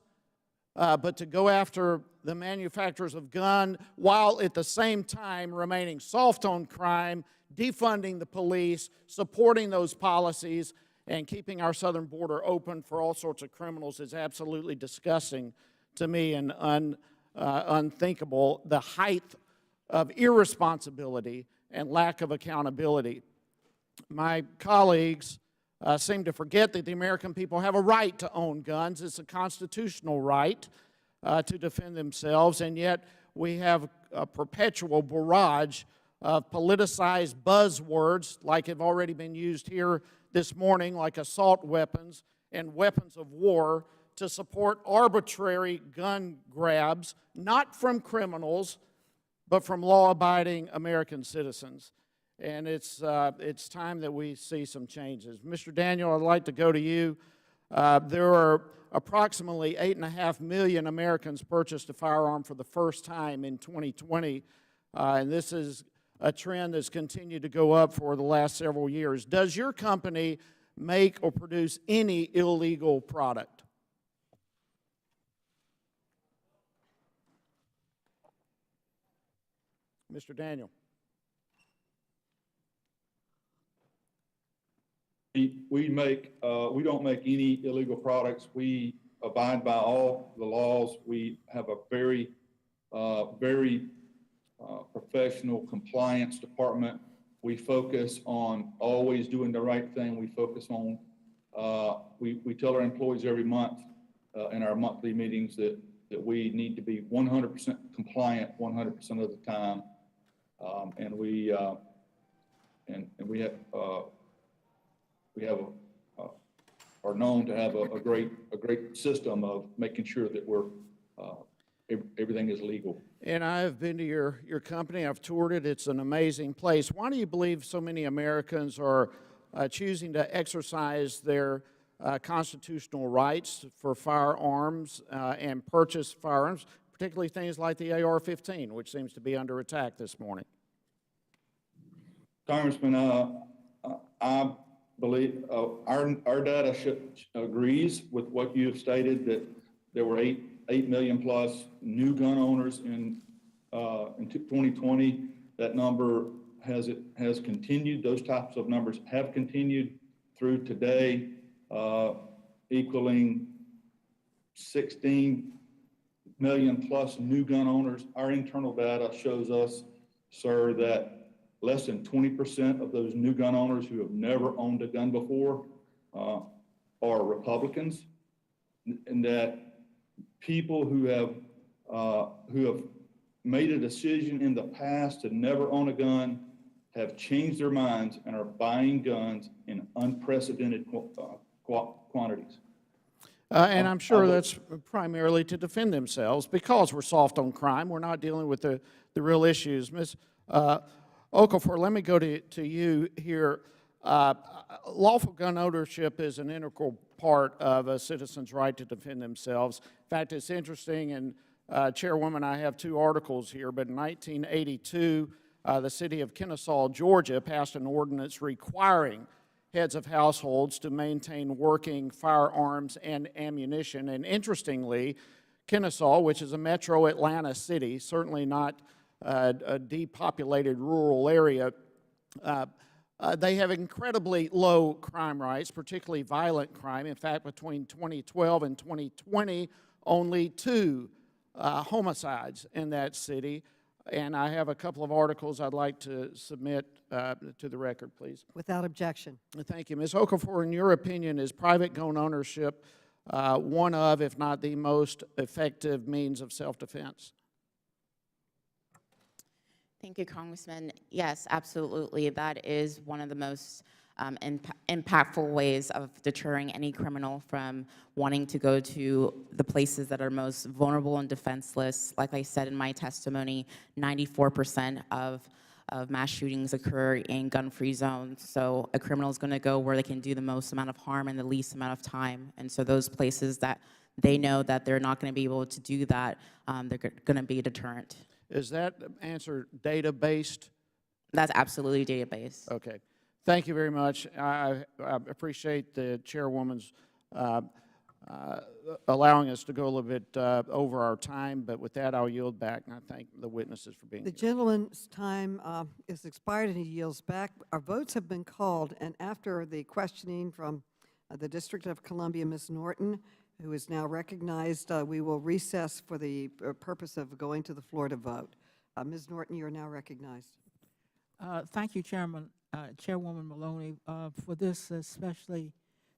But to go after the manufacturers of guns while at the same time remaining soft on crime, defunding the police, supporting those policies, and keeping our southern border open for all sorts of criminals is absolutely disgusting to me and unthinkable. The height of irresponsibility and lack of accountability. My colleagues seem to forget that the American people have a right to own guns. It's a constitutional right to defend themselves, and yet we have a perpetual barrage of politicized buzzwords like have already been used here this morning, like assault weapons and weapons of war, to support arbitrary gun grabs, not from criminals, but from law-abiding American citizens. And it's time that we see some changes. Mr. Daniel, I'd like to go to you. There are approximately 8.5 million Americans purchased a firearm for the first time in 2020, and this is a trend that's continued to go up for the last several years. Does your company make or produce any illegal product? Mr. Daniel. We don't make any illegal products. We abide by all the laws. We have a very professional compliance department. We focus on always doing the right thing. We focus on, we tell our employees every month in our monthly meetings that we need to be 100% compliant 100% of the time. And we are known to have a great system of making sure that we're everything is legal. And I have been to your company. I've toured it. It's an amazing place. Why do you believe so many Americans are choosing to exercise their constitutional rights for firearms and purchase firearms, particularly things like the AR-15, which seems to be under attack this morning? Congressman, I believe our data agrees with what you have stated, that there were 8 million plus new gun owners in 2020. That number has continued. Those types of numbers have continued through today, equaling 16 million plus new gun owners. Our internal data shows us, sir, that less than 20% of those new gun owners who have never owned a gun before are Republicans, and that people who have made a decision in the past to never own a gun have changed their minds and are buying guns in unprecedented quantities. And I'm sure that's primarily to defend themselves because we're soft on crime. We're not dealing with the real issues. Ms. Okafor, let me go to you here. Lawful gun ownership is an integral part of a citizen's right to defend themselves. In fact, it's interesting, and Chairwoman, I have two articles here, but in 1982, the city of Kennesaw, Georgia, passed an ordinance requiring heads of households to maintain working firearms and ammunition. And interestingly, Kennesaw, which is a metro Atlanta city, certainly not a depopulated rural area, they have incredibly low crime rates, particularly violent crime. In fact, between 2012 and 2020, only 2 homicides in that city. And I have a couple of articles I'd like to submit to the record, please. Without objection. Thank you. Ms. Okafor, in your opinion, is private gun ownership one of, if not the most effective means of self-defense? Thank you, Congressman. Yes, absolutely. That is one of the most impactful ways of deterring any criminal from wanting to go to the places that are most vulnerable and defenseless. Like I said in my testimony, 94% of mass shootings occur in gun-free zones. So a criminal is going to go where they can do the most amount of harm in the least amount of time. And so those places that they know that they're not going to be able to do that, they're going to be a deterrent. Is that answer data-based? That's absolutely data-based. Okay. Thank you very much. I appreciate the chairwoman's allowing us to go a little bit over our time, but with that, I'll yield back, and I thank the witnesses for being here. The gentleman's time is expired, and he yields back. Our votes have been called, and after the questioning from the District of Columbia, Ms. Norton, who is now recognized, we will recess for the purpose of going to the floor to vote. Ms. Norton, you are now recognized. Thank you, Chairwoman Maloney, for this especially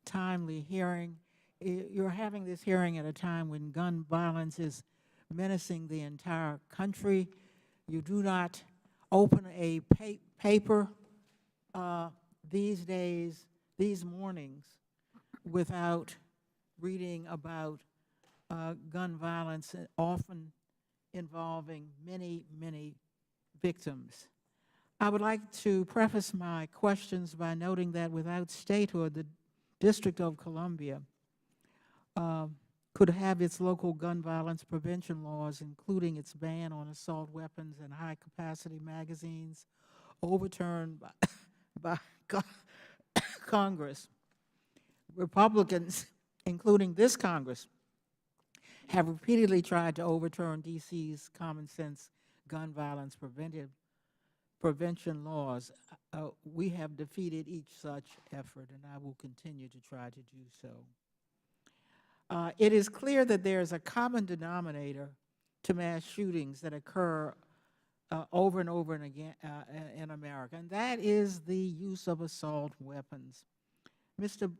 timely hearing. You're having this hearing at a time when gun violence is menacing the entire country. You do not open a paper these days, these mornings, without reading about gun violence, often involving many, many victims. I would like to preface my questions by noting that without statehood, the District of Columbia could have its local gun violence prevention laws, including its ban on assault weapons and high-capacity magazines, overturned by Congress. Republicans, including this Congress, have repeatedly tried to overturn D.C.'s common sense gun violence prevention laws. We have defeated each such effort, and I will continue to try to do so. It is clear that there is a common denominator to mass shootings that occur over and over and again in America, and that is the use of assault weapons. Mr.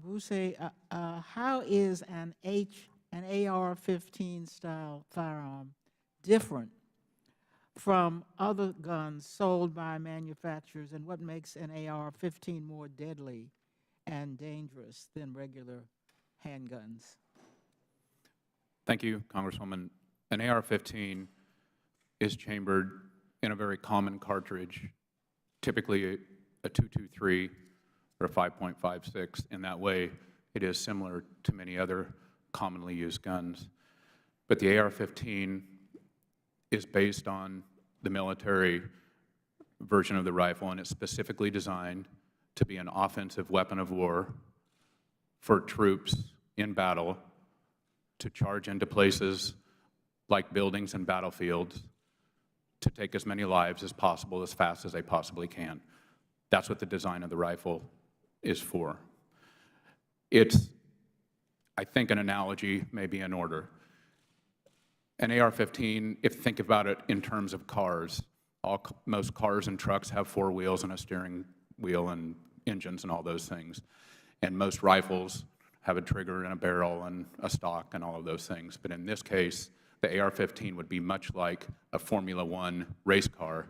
Bruce, how is an AR-15 style firearm different from other guns sold by manufacturers, and what makes an AR-15 more deadly and dangerous than regular handguns? Thank you, Congresswoman. An AR-15 is chambered in a very common cartridge, typically a .223 or a 5.56. In that way, it is similar to many other commonly used guns. But the AR-15 is based on the military version of the rifle, and it's specifically designed to be an offensive weapon of war for troops in battle to charge into places like buildings and battlefields to take as many lives as possible as fast as they possibly can. That's what the design of the rifle is for. It's, I think, an analogy may be in order. An AR-15, if you think about it in terms of cars, most cars and trucks have 4 wheels and a steering wheel and engines and all those things. And most rifles have a trigger and a barrel and a stock and all of those things. But in this case, the AR-15 would be much like a Formula One race car.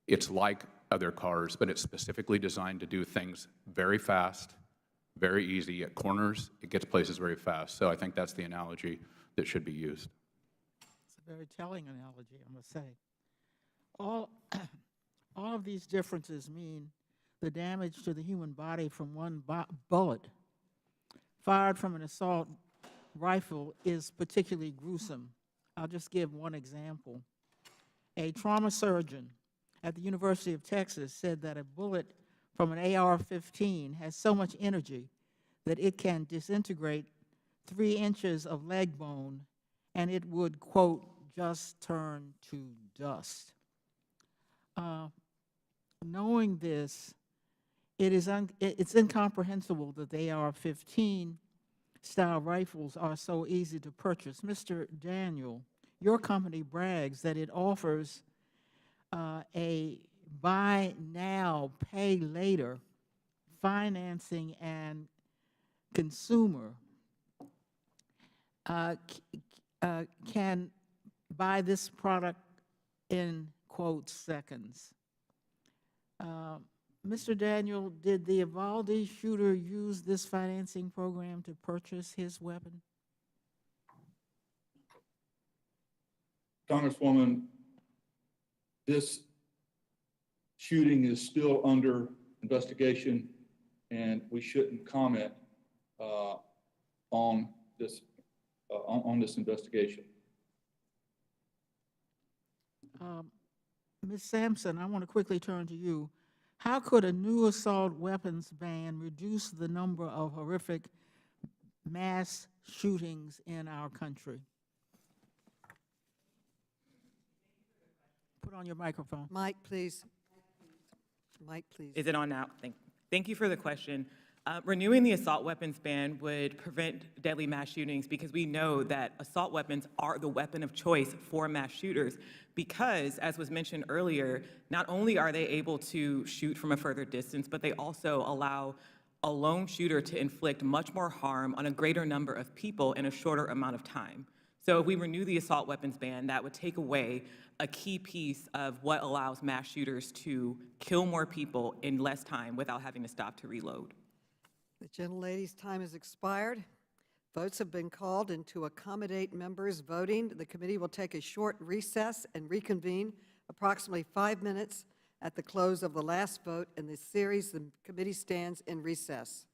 It's like other cars, but it's specifically designed to do things very fast, very easy. At corners, it gets places very fast. So I think that's the analogy that should be used. It's a very telling analogy, I must say. All of these differences mean the damage to the human body from one bullet fired from an assault rifle is particularly gruesome. I'll just give one example. A trauma surgeon at the University of Texas said that a bullet from an AR-15 has so much energy that it can disintegrate 3 inches of leg bone and it would, quote, just turn to dust. Knowing this, it's incomprehensible that the AR-15 style rifles are so easy to purchase. Mr. Daniel, your company brags that it offers a buy now, pay later financing and consumer can buy this product in, quote, seconds. Mr. Daniel, did the Uvalde shooter use this financing program to purchase his weapon? Congresswoman, this shooting is still under investigation, and we shouldn't comment on this investigation. Ms. Sampson, I want to quickly turn to you. How could a new assault weapons ban reduce the number of horrific mass shootings in our country? Put on your microphone. Mike, please. Mike, please. Is it on now? Thank you for the question. Renewing the assault weapons ban would prevent deadly mass shootings because we know that assault weapons are the weapon of choice for mass shooters because, as was mentioned earlier, not only are they able to shoot from a further distance, but they also allow a lone shooter to inflict much more harm on a greater number of people in a shorter amount of time. So if we renew the assault weapons ban, that would take away a key piece of what allows mass shooters to kill more people in less time without having to stop to reload. The gentlelady's time has expired. Votes have been called, and to accommodate members voting, the committee will take a short recess and reconvene approximately 5 minutes at the close of the last vote in this series. The committee stands in recess.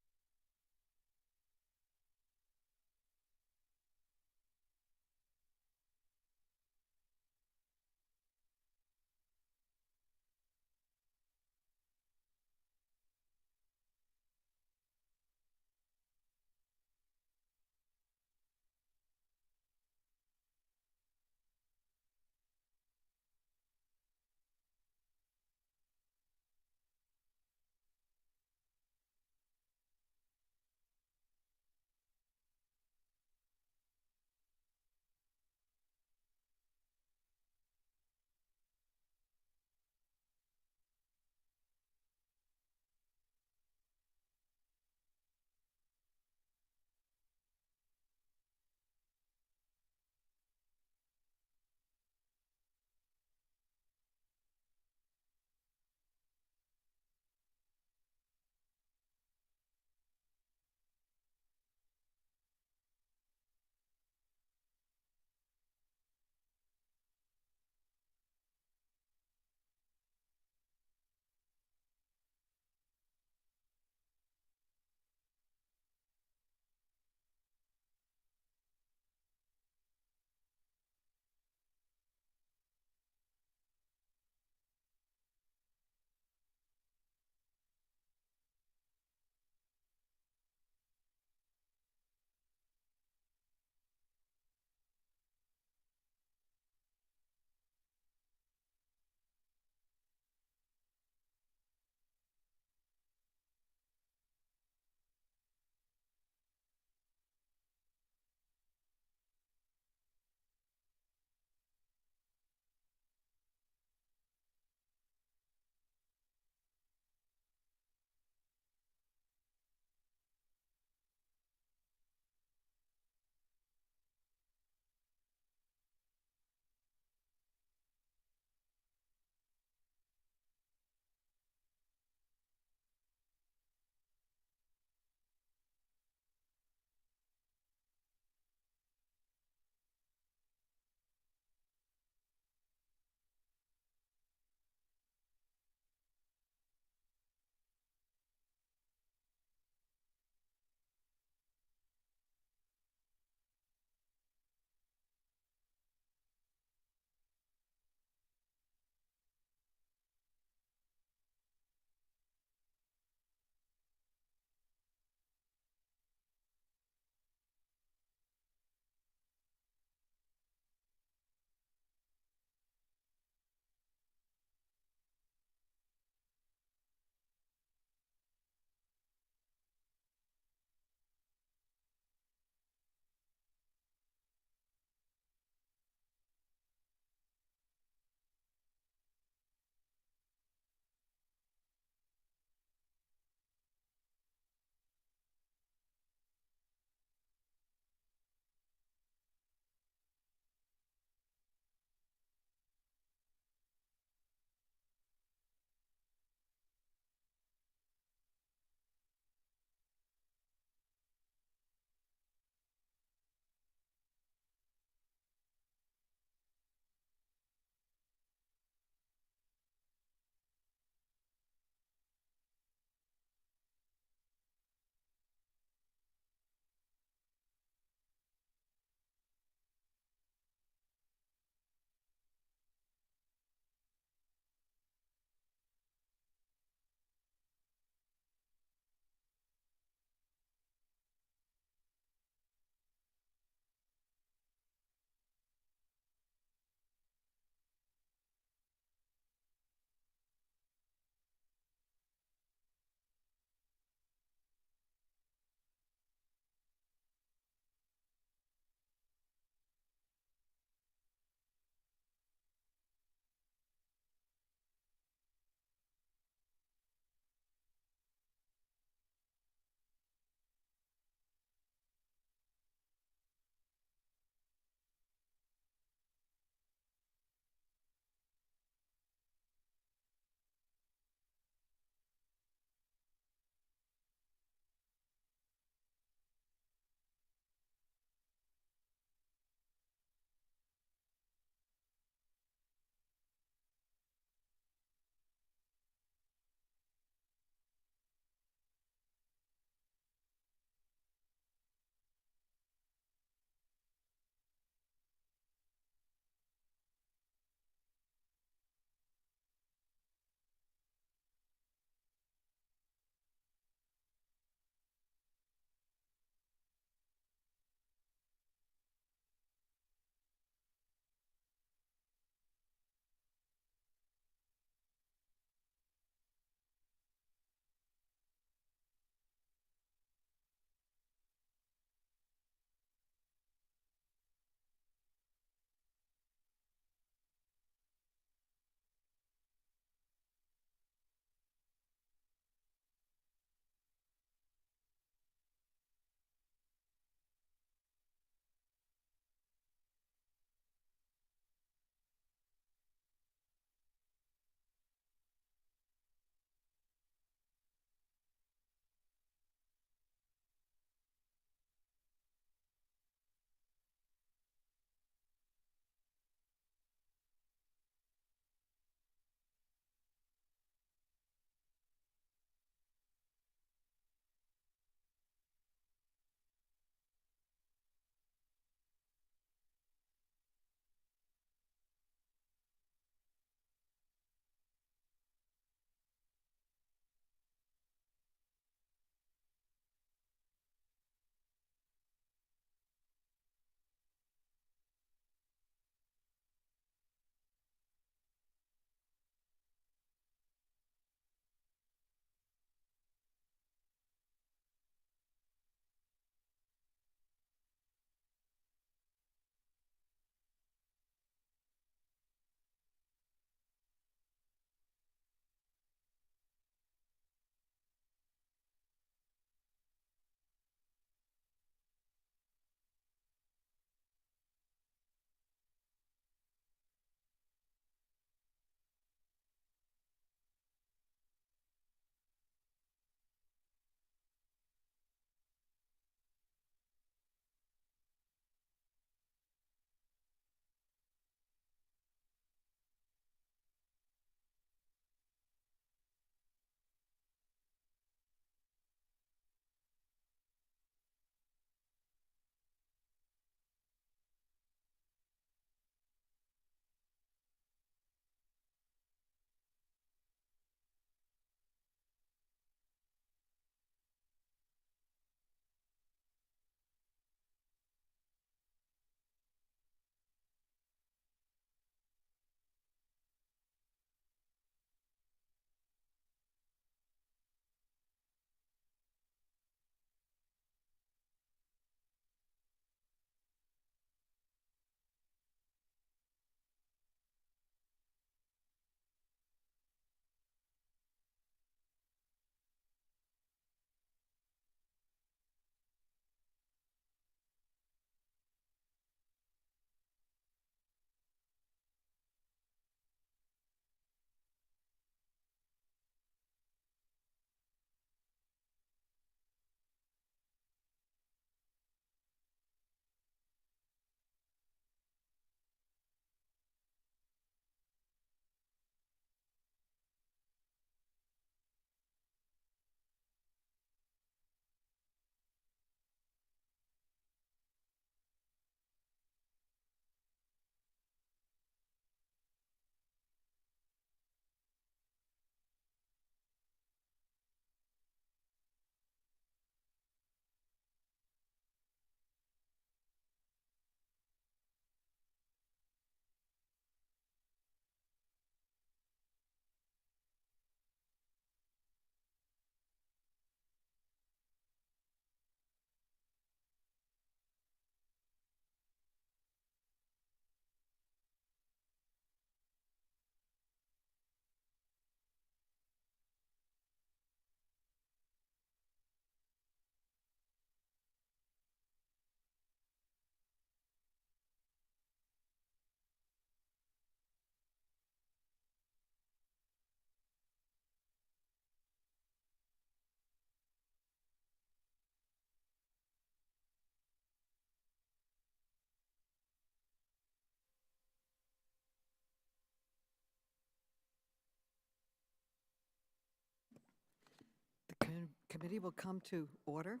Committee will come to order.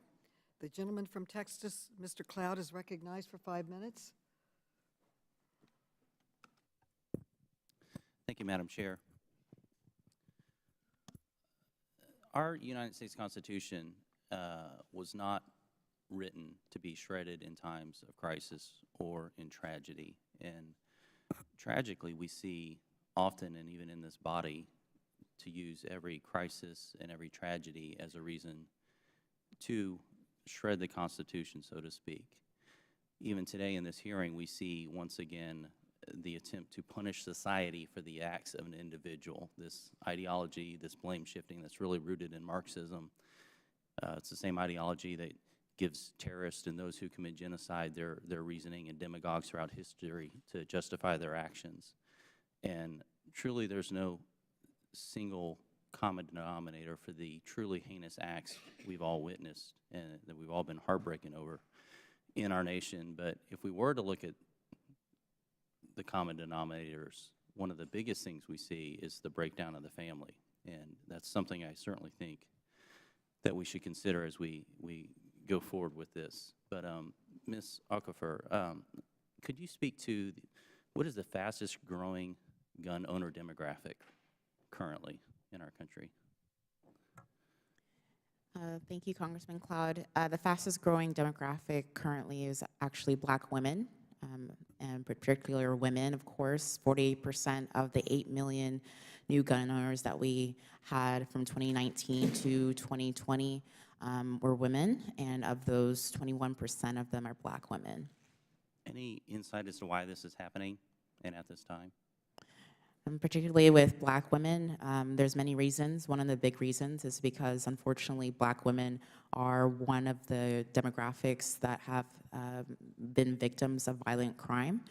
The gentleman from Texas, Mr. Cloud, is recognized for 5 minutes. Thank you, Madam Chair. Our United States Constitution was not written to be shredded in times of crisis or in tragedy. And tragically, we see often, and even in this body, to use every crisis and every tragedy as a reason to shred the Constitution, so to speak. Even today in this hearing, we see once again the attempt to punish society for the acts of an individual. This ideology, this blame shifting that's really rooted in Marxism. It's the same ideology that gives terrorists and those who commit genocide their reasoning, and demagogues throughout history to justify their actions. And truly there's no single common denominator for the truly heinous acts we've all witnessed and that we've all been heartbroken over in our nation. But if we were to look at the common denominators, one of the biggest things we see is the breakdown of the family. And that's something I certainly think that we should consider as we go forward with this. But Ms. Aquifer, could you speak to what is the fastest growing gun owner demographic currently in our country? Thank you, Congressman Cloud. The fastest growing demographic currently is actually Black women, and particular women, of course. 48% of the 8 million new gun owners that we had from 2019 to 2020 were women, and of those, 21% of them are Black women. Any insight as to why this is happening and at this time? Particularly with Black women, there's many reasons. One of the big reasons is because, unfortunately, Black women are one of the demographics that have been victims of violent crime.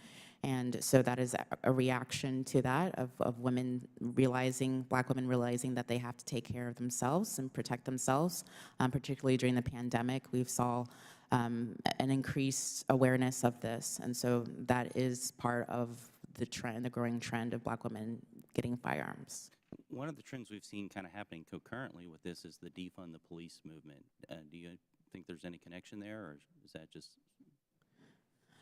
And so that is a reaction to that, of women realizing, Black women realizing that they have to take care of themselves and protect themselves. Particularly during the pandemic, we saw an increased awareness of this. And so that is part of the trend, the growing trend of Black women getting firearms. One of the trends we've seen kind of happening concurrently with this is the defund the police movement. Do you think there's any connection there, or is that just?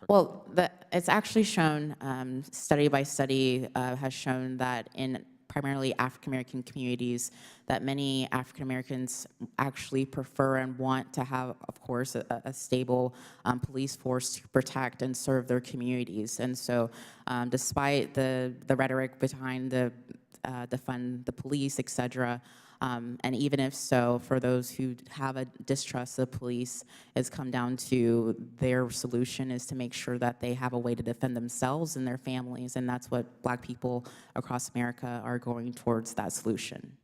Well, it's actually shown, study by study has shown that in primarily African-American communities, that many African-Americans actually prefer and want to have, of course, a stable police force to protect and serve their communities. And so despite the rhetoric behind the defund the police, et cetera, and even if so, for those who have a distrust of the police, it's come down to their solution is to make sure that they have a way to defend themselves and their families, and that's what Black people across America are going towards, that solution.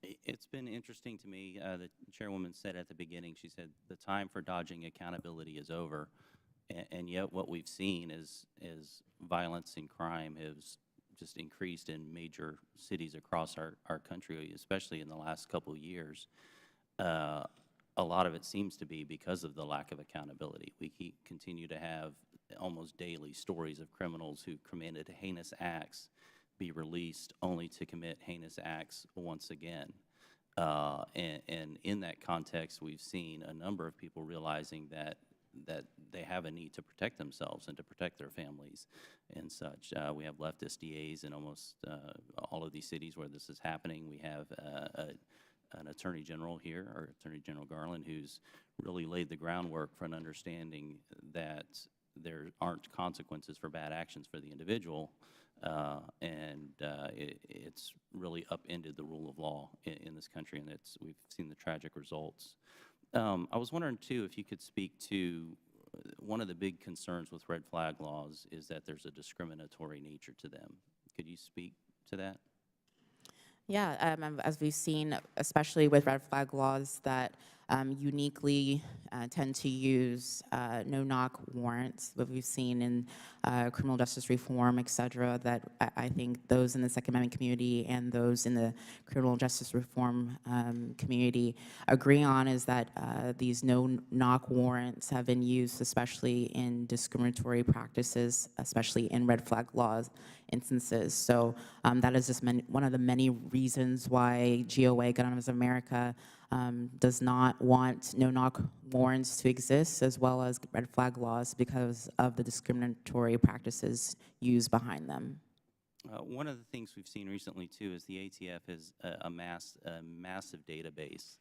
It's been interesting to me, the chairwoman said at the beginning, she said the time for dodging accountability is over, and yet what we've seen is violence and crime has just increased in major cities across our country, especially in the last couple of years. A lot of it seems to be because of the lack of accountability. We continue to have almost daily stories of criminals who committed heinous acts be released only to commit heinous acts once again. And in that context, we've seen a number of people realizing that they have a need to protect themselves and to protect their families and such. We have leftist DAs in almost all of these cities where this is happening. We have an Attorney General here, or Attorney General Garland, who's really laid the groundwork for an understanding that there aren't consequences for bad actions for the individual, and it's really upended the rule of law in this country, and we've seen the tragic results. I was wondering, too, if you could speak to one of the big concerns with red flag laws is that there's a discriminatory nature to them. Could you speak to that? Yeah, as we've seen, especially with red flag laws that uniquely tend to use no-knock warrants, what we've seen in criminal justice reform, et cetera, that I think those in the Second Amendment community and those in the criminal justice reform community agree on is that these no-knock warrants have been used especially in discriminatory practices, especially in red flag laws instances. So that is just one of the many reasons why GOA, Gun Owners of America, does not want no-knock warrants to exist, as well as red flag laws because of the discriminatory practices used behind them. One of the things we've seen recently, too, is the ATF has amassed a massive database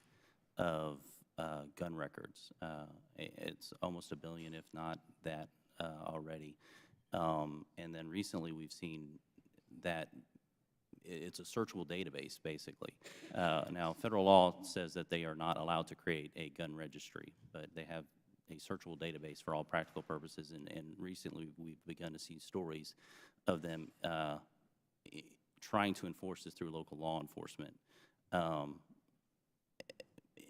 of gun records. It's almost 1 billion, if not that, already. And then recently we've seen that it's a searchable database, basically. Now, federal law says that they are not allowed to create a gun registry, but they have a searchable database for all practical purposes, and recently we've begun to see stories of them trying to enforce this through local law enforcement,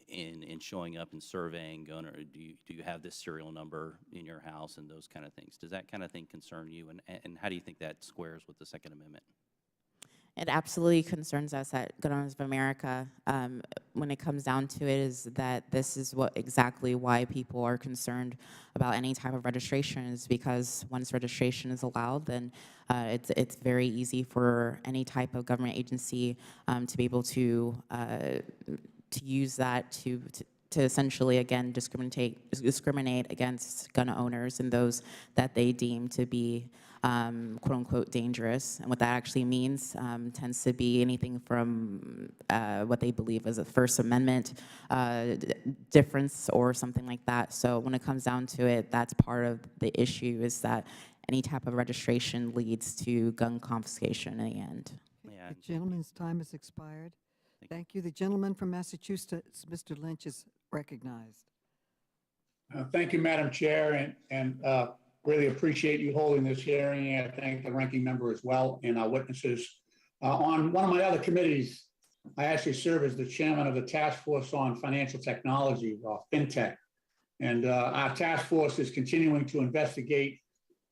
in showing up and surveying gun, or do you have this serial number in your house and those kind of things. Does that kind of thing concern you, and how do you think that squares with the Second Amendment? It absolutely concerns us at Gun Owners of America. When it comes down to it, is that this is exactly why people are concerned about any type of registration, is because once registration is allowed, then it's very easy for any type of government agency to be able to use that to essentially, again, discriminate against gun owners and those that they deem to be quote unquote dangerous. And what that actually means tends to be anything from what they believe is a First Amendment difference or something like that. So when it comes down to it, that's part of the issue, is that any type of registration leads to gun confiscation in the end. The gentleman's time has expired. Thank you. The gentleman from Massachusetts, Mr. Lynch, is recognized. Thank you, Madam Chair, and really appreciate you holding this hearing. I thank the ranking member as well and our witnesses. On one of my other committees, I actually serve as the chairman of the Task Force on Financial Technology, FinTech. And our task force is continuing to investigate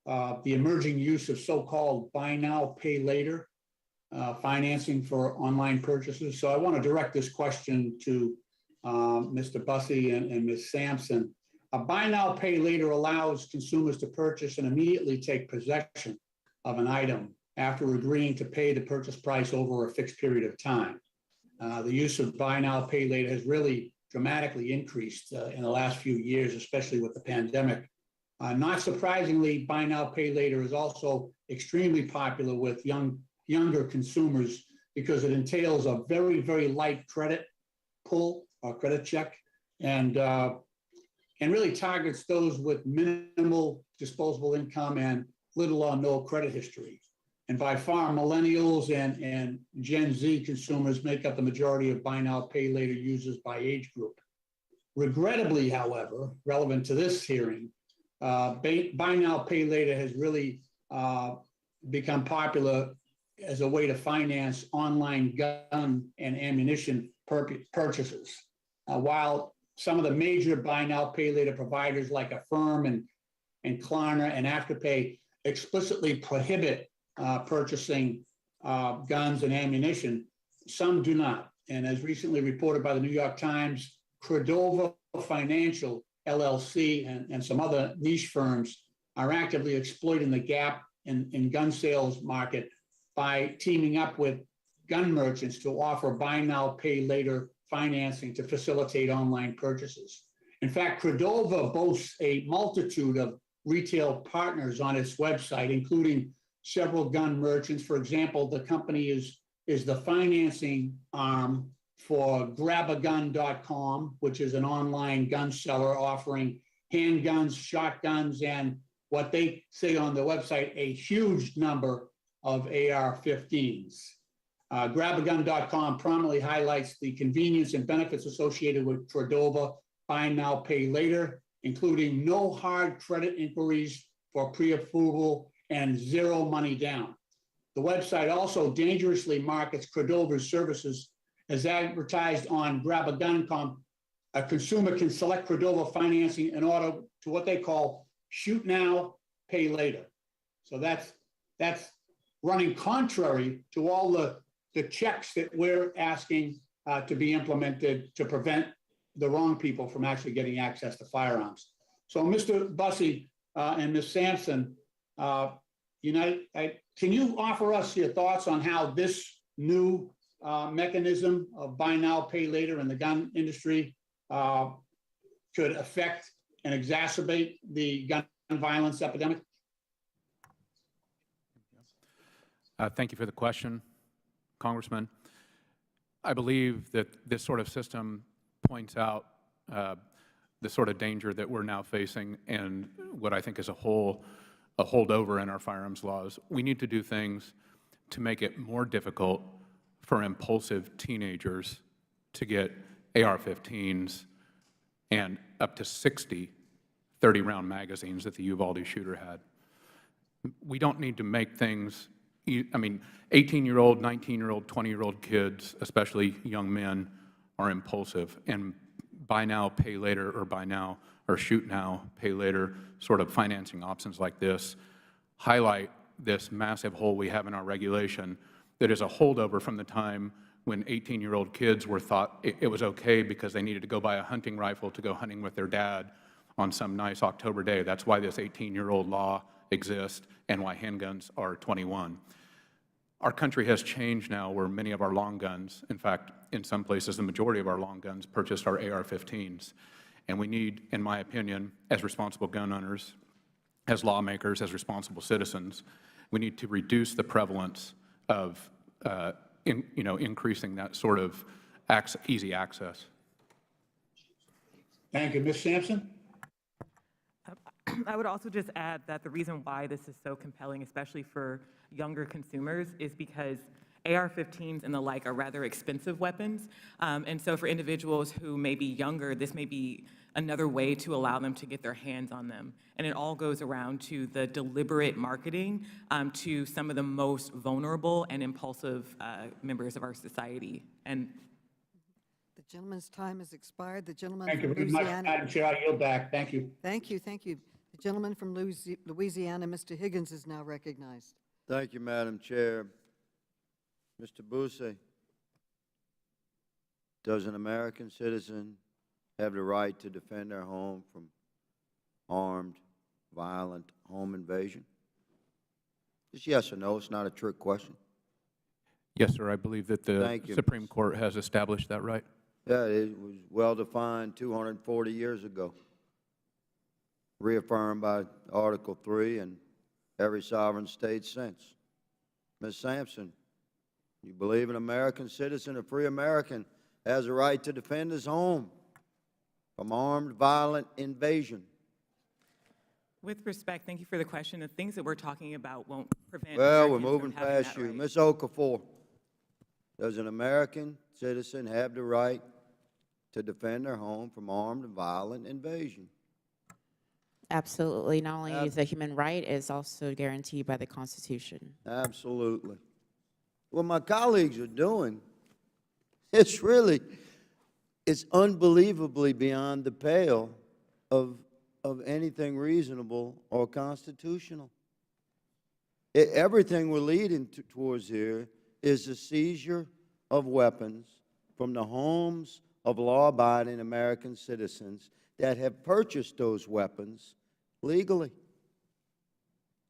the emerging use of so-called buy now, pay later financing for online purchases. So I want to direct this question to Mr. Bussey and Ms. Sampson. A buy now, pay later allows consumers to purchase and immediately take possession of an item after agreeing to pay the purchase price over a fixed period of time. The use of buy now, pay later has really dramatically increased in the last few years, especially with the pandemic. Not surprisingly, buy now, pay later is also extremely popular with younger consumers because it entails a very, very light credit pull or credit check, and really targets those with minimal disposable income and little or no credit history. And by far, millennials and Gen Z consumers make up the majority of buy now, pay later users by age group. Regrettably, however, relevant to this hearing, buy now, pay later has really become popular as a way to finance online gun and ammunition purchases. While some of the major buy now, pay later providers like Affirm and Klarna and Afterpay explicitly prohibit purchasing guns and ammunition, some do not. And as recently reported by the New York Times, Credova Financial LLC and some other niche firms are actively exploiting the gap in gun sales market by teaming up with gun merchants to offer buy now, pay later financing to facilitate online purchases. In fact, Credova boasts a multitude of retail partners on its website, including several gun merchants. For example, the company is the financing arm for grabagun.com, which is an online gun seller offering handguns, shotguns, and what they say on the website, a huge number of AR-15s. Grabagun.com prominently highlights the convenience and benefits associated with Credova buy now, pay later, including no hard credit inquiries for pre-approval and zero money down. The website also dangerously markets Credova's services as advertised on Grabagun.com. A consumer can select Credova financing in order to what they call shoot now, pay later. So that's running contrary to all the checks that we're asking to be implemented to prevent the wrong people from actually getting access to firearms. So Mr. Bussey and Ms. Sampson, can you offer us your thoughts on how this new mechanism of buy now, pay later in the gun industry could affect and exacerbate the gun violence epidemic? Thank you for the question, Congressman. I believe that this sort of system points out the sort of danger that we're now facing and what I think is a holdover in our firearms laws. We need to do things to make it more difficult for impulsive teenagers to get AR-15s and up to 60 30-round magazines that the Uvalde shooter had. We don't need to make things, I mean, 18-year-old, 19-year-old, 20-year-old kids, especially young men, are impulsive, and buy now, pay later, or buy now, or shoot now, pay later, sort of financing options like this highlight this massive hole we have in our regulation that is a holdover from the time when 18-year-old kids were thought it was okay because they needed to go buy a hunting rifle to go hunting with their dad on some nice October day. That's why this 18-year-old law exists and why handguns are 21. Our country has changed now where many of our long guns, in fact, in some places, the majority of our long guns purchased our AR-15s. And we need, in my opinion, as responsible gun owners, as lawmakers, as responsible citizens, we need to reduce the prevalence of increasing that sort of easy access. Thank you. Ms. Sampson? I would also just add that the reason why this is so compelling, especially for younger consumers, is because AR-15s and the like are rather expensive weapons. And so for individuals who may be younger, this may be another way to allow them to get their hands on them. And it all goes around to the deliberate marketing to some of the most vulnerable and impulsive members of our society. And the gentleman's time has expired. The gentleman Thank you from very much, Louisiana. Madam Chair. I yield back. Thank you. Thank you, thank you. The gentleman from Louisiana, Mr. Higgins, is now recognized. Thank you, Madam Chair. Mr. Bousse, does an American citizen have the right to defend their home from armed, violent home invasion? Just yes or no. It's not a trick question. Yes, sir. I believe that the Supreme Court has established that right. Yeah, it was well defined 240 years ago, reaffirmed by Article 3 and every sovereign state since. Ms. Sampson, you believe an American citizen, a free American, has a right to defend his home from armed, violent invasion? with respect, thank you for the question. The things that we're talking about won't prevent Well, we're Americans moving from having past that you. right. Ms. Okafor, does an American citizen have the right to defend their home from armed and violent invasion? Absolutely. Not only is it a human right, it's also guaranteed by the Constitution. Absolutely. What my colleagues are doing, it's unbelievably beyond the pale of anything reasonable or constitutional. Everything we're leading towards here is the seizure of weapons from the homes of law-abiding American citizens that have purchased those weapons legally.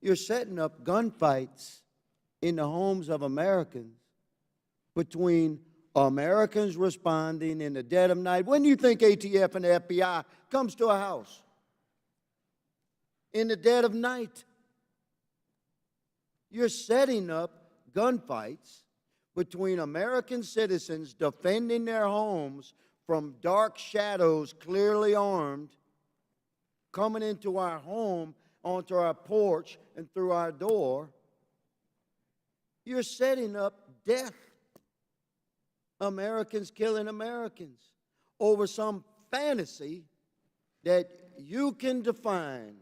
You're setting up gunfights in the homes of Americans between Americans responding in the dead of night. When do you think ATF and the FBI comes to a house? In the dead of night. You're setting up gunfights between American citizens defending their homes from dark shadows, clearly armed, coming into our home, onto our porch, and through our door. You're setting up death. Americans killing Americans over some fantasy that you can define.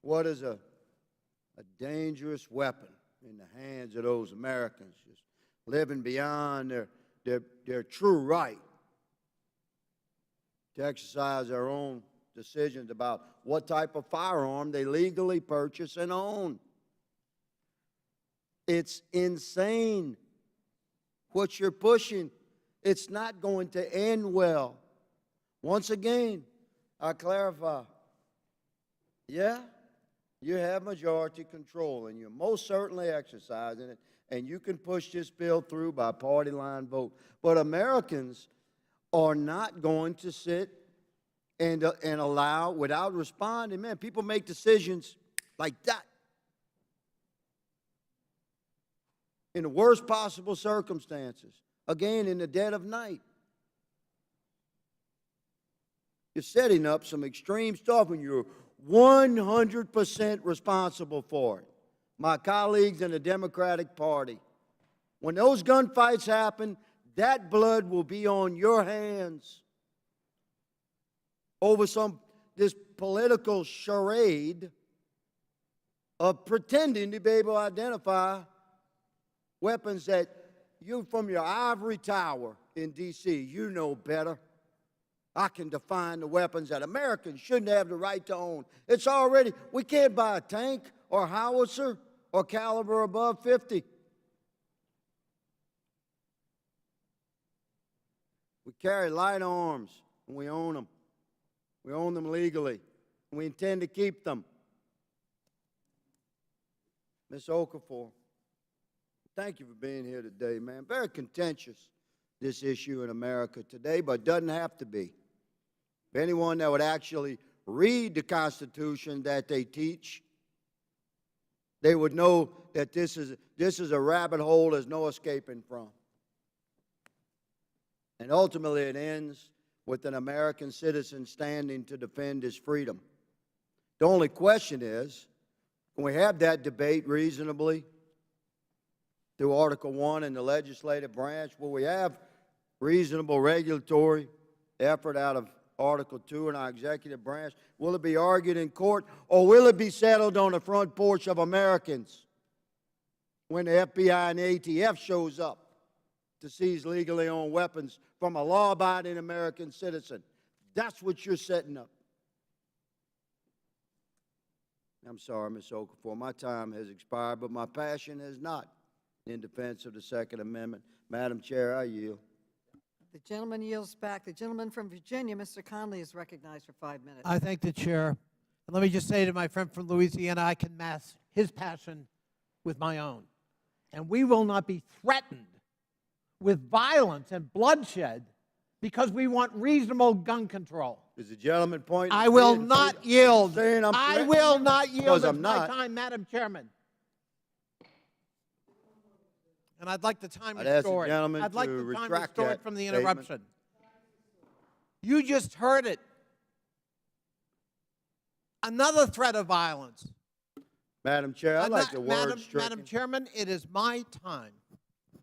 What is a dangerous weapon in the hands of those Americans just living beyond their true right to exercise their own decisions about what type of firearm they legally purchase and own. It's insane what you're pushing. It's not going to end well. Once again, I clarify. Yeah, you have majority control, and you're most certainly exercising it, and you can push this bill through by party line vote. But Americans are not going to sit and allow, without responding, man, people make decisions like that in the worst possible circumstances, again, in the dead of night. You're setting up some extreme stuff and you're 100% responsible for it. My colleagues in the Democratic Party, when those gunfights happen, that blood will be on your hands over this political charade of pretending to be able to identify weapons that you, from your ivory tower in D.C., you know better. I can define the weapons that Americans shouldn't have the right to own. It's already, we can't buy a tank or howitzer or caliber above 50. We carry light arms and we own them. We own them legally, and we intend to keep them. Ms. Okafor, thank you for being here today, man. Very contentious, this issue in America today, but doesn't have to be. If anyone that would actually read the Constitution that they teach, they would know that this is a rabbit hole there's no escaping from. And ultimately it ends with an American citizen standing to defend his freedom. The only question is, can we have that debate reasonably through Article 1 in the legislative branch? Will we have reasonable regulatory effort out of Article 2 in our executive branch? Will it be argued in court, or will it be settled on the front porch of Americans when the FBI and the ATF shows up to seize legally owned weapons from a law-abiding American citizen? That's what you're setting up. I'm sorry, Ms. Okafor, my time has expired, but my passion has not in defense of the Second Amendment. Madam Chair, I yield. The gentleman yields back. The gentleman from Virginia, Mr. Conley, is recognized for 5 minutes. I thank the chair. And let me just say to my friend from Louisiana, I can match his passion with my own. And we will not be threatened with violence and bloodshed because we want reasonable gun control. Is the gentleman pointing? I will not yield. I will not yield. It's I'm my not. time, Madam Chairman. And I'd like the time I'd ask the restored. gentleman I'd like to the time retract restored that from the statement. interruption. You just heard it. Another threat of violence. Madam Chair, I'd like the word stricken. Madam Chairman, it is my time.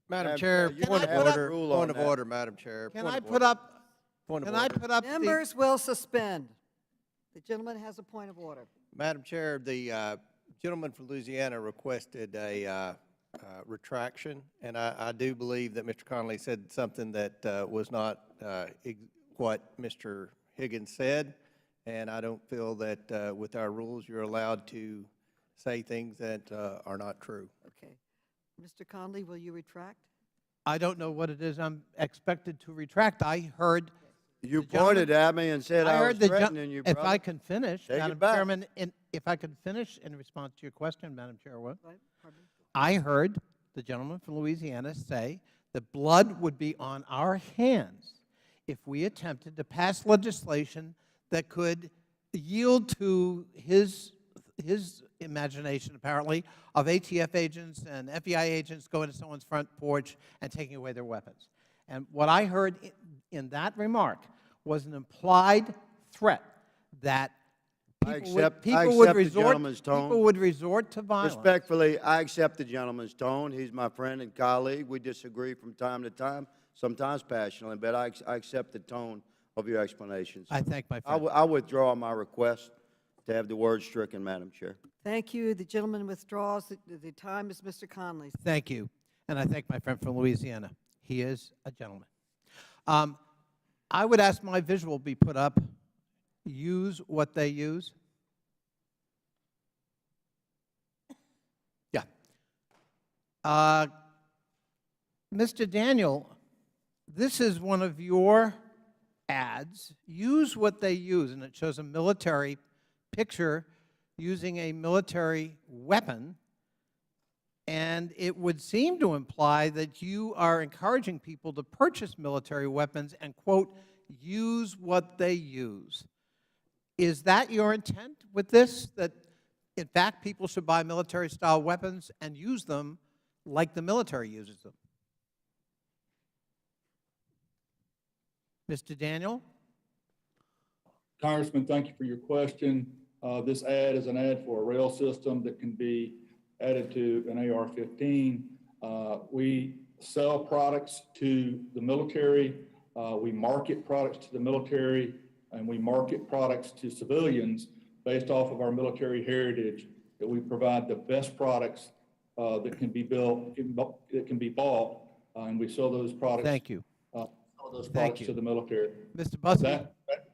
Madam Chair, point of order, Madam Chair. Can I put up? Members will suspend. The gentleman has a point of order. Madam Chair, the gentleman from Louisiana requested a retraction, and I do believe that Mr. Connolly said something that was not what Mr. Higgins said, and I don't feel that with our rules you're allowed to say things that are not true. Okay. Mr. Conley, will you retract? I don't know what it is I'm expected to retract. I heard you pointed at me and said I was threatening you, brother. If I can finish, Take Madam it back. Chairman, if I can finish in response to your question, Madam Chairwoman, Pardon? I heard the gentleman from Louisiana say that blood would be on our hands if we attempted to pass legislation that could yield to his imagination, apparently, of ATF agents and FBI agents going to someone's front porch and taking away their weapons. And what I heard in that remark was an implied threat that people would resort to violence. Respectfully, I accept the gentleman's tone. He's my friend and colleague. We disagree from time to time, sometimes passionately, but I accept the tone of your explanations. I thank my friend. I withdraw my request to have the word stricken, Madam Chair. Thank you. The gentleman withdraws. The time is Mr. Conley's. Thank you. And I thank my friend from Louisiana. He is a gentleman. I would ask my visual be put up. Use what they use. Yeah. Mr. Daniel, this is one of your ads. Use what they use, and it shows a military picture using a military weapon, And it would seem to imply that you are encouraging people to purchase military weapons and, quote, use what they use. Is that your intent with this, that in fact people should buy military-style weapons and use them like the military uses them? Mr. Daniel? Congressman, thank you for your question. This ad is an ad for a rail system that can be added to an AR-15. We sell products to the military. We market products to the military, and we market products to civilians based off of our military heritage, that we provide the best products that can be built, that can be bought, and we sell those products. Thank you. Sell those products to the military. Mr. Bussey,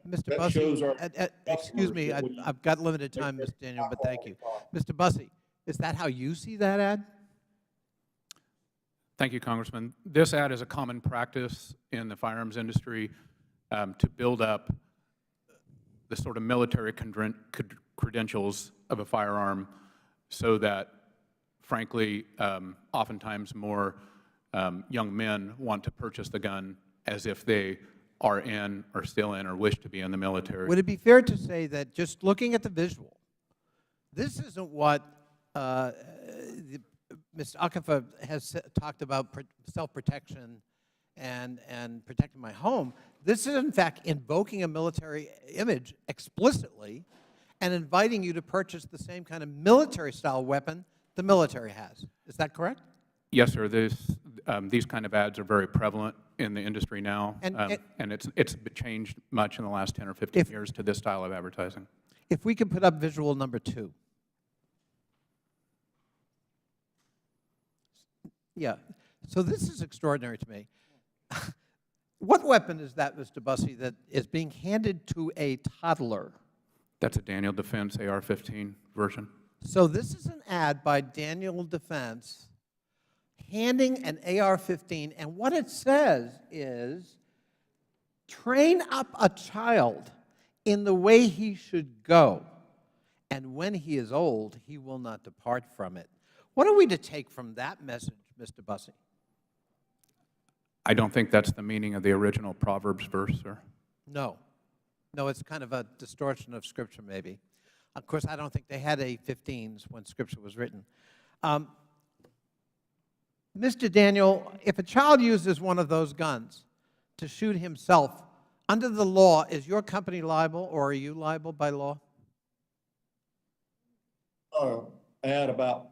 Mr. Bussey, excuse me, I've got limited time, Mr. Daniel, but thank you. Mr. Bussey, is that how you see that ad? Thank you, Congressman. This ad is a common practice in the firearms industry to build up the sort of military credentials of a firearm so that, frankly, oftentimes more young men want to purchase the gun as if they are in or still in or wish to be in the military. Would it be fair to say that just looking at the visual, this isn't what Mr. Akafa has talked about, self-protection and protecting my home. This is, in fact, invoking a military image explicitly and inviting you to purchase the same kind of military-style weapon the military has. Is that correct? Yes, sir. These kind of ads are very prevalent in the industry now, and it's changed much in the last 10 or 15 years to this style of advertising. If we could put up visual number 2. Yeah. So this is extraordinary to me. What weapon is that, Mr. Bussey, that is being handed to a toddler? That's a Daniel Defense AR-15 version. So this is an ad by Daniel Defense handing an AR-15, and what it says is, train up a child in the way he should go, and when he is old, he will not depart from it. What are we to take from that message, Mr. Bussey? I don't think that's the meaning of the original Proverbs verse, sir. No. No, it's kind of a distortion of Scripture, maybe. Of course, I don't think they had A-15s when Scripture was written. Mr. Daniel, if a child uses one of those guns to shoot himself, under the law, is your company liable, or are you liable by law? Ad about,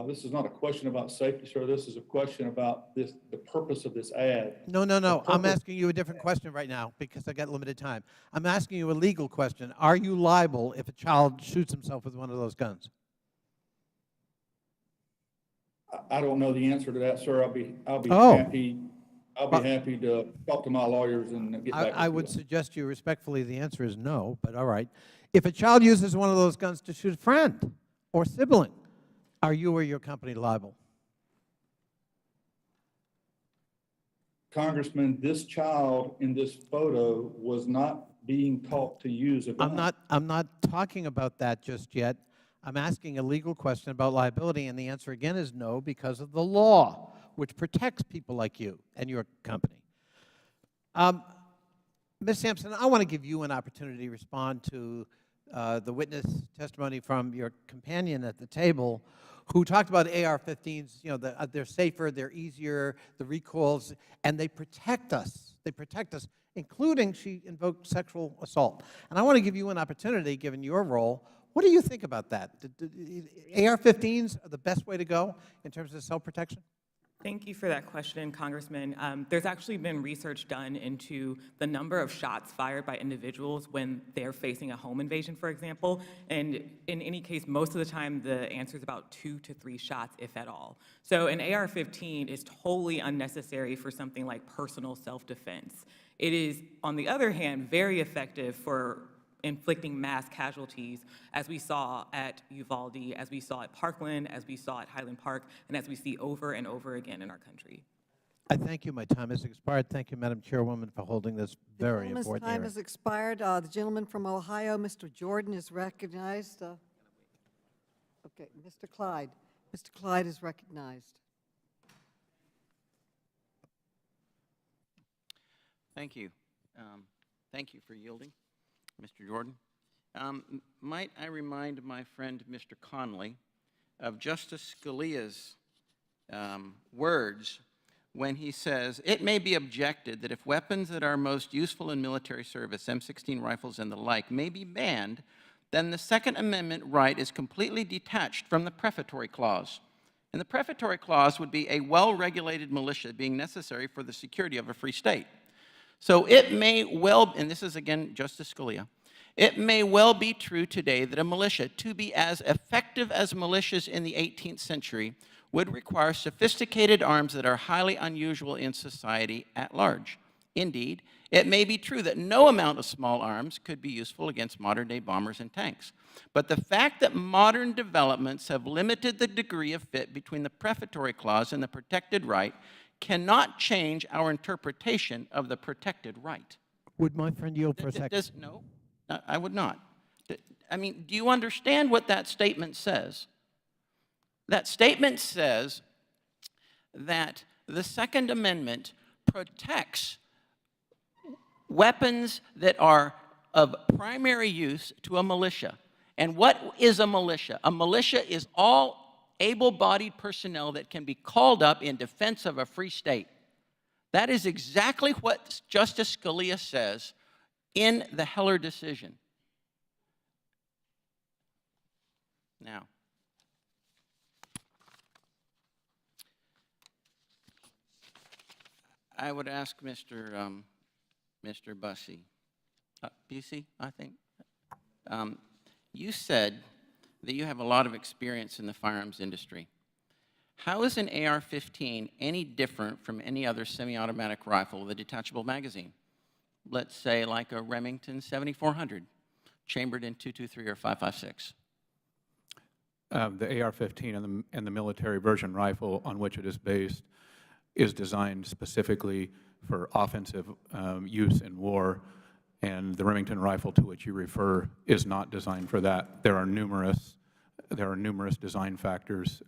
this is not a question about safety, sir. This is a question about the purpose of this ad. No, no, no. I'm asking you a different question right now because I got limited time. I'm asking you a legal question. Are you liable if a child shoots himself with one of those guns? I don't know the answer to that, sir. I'll be happy to talk to my lawyers and get back to you. I would suggest to you respectfully the answer is no, but all right. If a child uses one of those guns to shoot a friend or sibling, are you or your company liable? Congressman, this child in this photo was not being taught to use a gun. I'm not talking about that just yet. I'm asking a legal question about liability, and the answer again is no, because of the law, which protects people like you and your company. Ms. Sampson, I want to give you an opportunity to respond to the witness testimony from your companion at the table, who talked about AR-15s. You know, they're safer, they're easier, the recoils, and they protect us. They protect us, including she invoked sexual assault. And I want to give you an opportunity, given your role. What do you think about that? AR-15s are the best way to go in terms of self-protection? Thank you for that question, Congressman. There's actually been research done into the number of shots fired by individuals when they're facing a home invasion, for example. And in any case, most of the time, the answer is about 2 to 3 shots, if at all. So an AR-15 is totally unnecessary for something like personal self-defense. It is, on the other hand, very effective for inflicting mass casualties, as we saw at Uvalde, as we saw at Parkland, as we saw at Highland Park, and as we see over and over again in our country. I thank you. My time has expired. Thank you, Madam Chairwoman, for holding this very important hearing. The time has expired. The gentleman from Ohio, Mr. Jordan, is recognized. Okay, Mr. Clyde. Mr. Clyde is recognized. Thank you. Thank you for yielding, Mr. Jordan. Might I remind my friend, Mr. Conley, of Justice Scalia's words when he says, "It may be objected that if weapons that are most useful in military service, M16 rifles and the like, may be banned, then the Second Amendment right is completely detached from the prefatory clause. And the prefatory clause would be a well-regulated militia being necessary for the security of a free state. So it may well," and this is again Justice Scalia, "it may well be true today that a militia, to be as effective as militias in the 18th century, would require sophisticated arms that are highly unusual in society at large. Indeed, it may be true that no amount of small arms could be useful against modern-day bombers and tanks. But the fact that modern developments have limited the degree of fit between the prefatory clause and the protected right cannot change our interpretation of the protected right." Would my friend yield for a second? No, I would not. I mean, do you understand what that statement says? That statement says that the Second Amendment protects weapons that are of primary use to a militia. And what is a militia? A militia is all able-bodied personnel that can be called up in defense of a free state. That is exactly what Justice Scalia says in the Heller decision. Now, I would ask Mr. Bussey, Busey, I think. You said that you have a lot of experience in the firearms industry. How is an AR-15 any different from any other semi-automatic rifle with a detachable magazine? Let's say like a Remington 7400, chambered in .223 or .556. The AR-15 and the military version rifle on which it is based is designed specifically for offensive use in war, and the Remington rifle to which you refer is not designed for that. There are numerous design factors.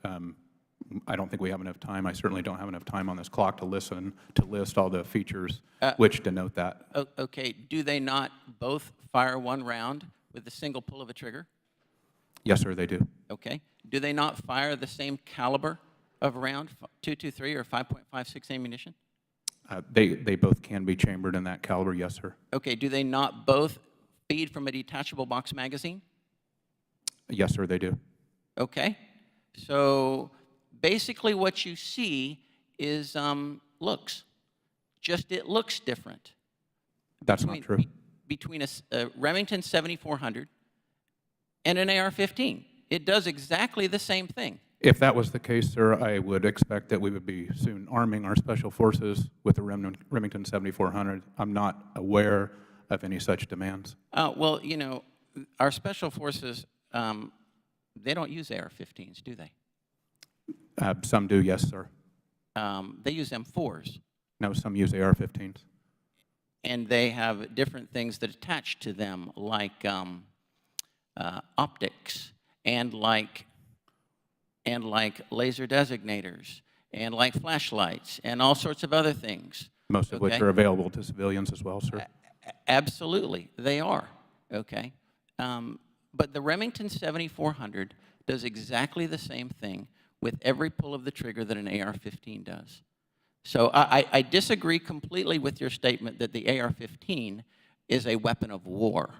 I don't think we have enough time. I certainly don't have enough time on this clock to list all the features which denote that. Okay, do they not both fire one round with a single pull of a trigger? Yes, sir, they do. Okay. Do they not fire the same caliber of round, .223 or 5.56 ammunition? They both can be chambered in that caliber, yes, sir. Okay, do they not both feed from a detachable box magazine? Yes, sir, they do. Okay, so basically what you see is looks. Just it looks different. That's not true. Between a Remington 7400 and an AR-15. It does exactly the same thing. If that was the case, sir, I would expect that we would be soon arming our special forces with the Remington 7400. I'm not aware of any such demands. Well, you know, our special forces, they don't use AR-15s, do they? Some do, yes, sir. They use M4s. No, some use AR-15s. And they have different things that attach to them, like optics and like laser designators and like flashlights and all sorts of other things. Most of which are available to civilians as well, sir. Absolutely, they are, okay? But the Remington 7400 does exactly the same thing with every pull of the trigger that an AR-15 does. So I disagree completely with your statement that the AR-15 is a weapon of war.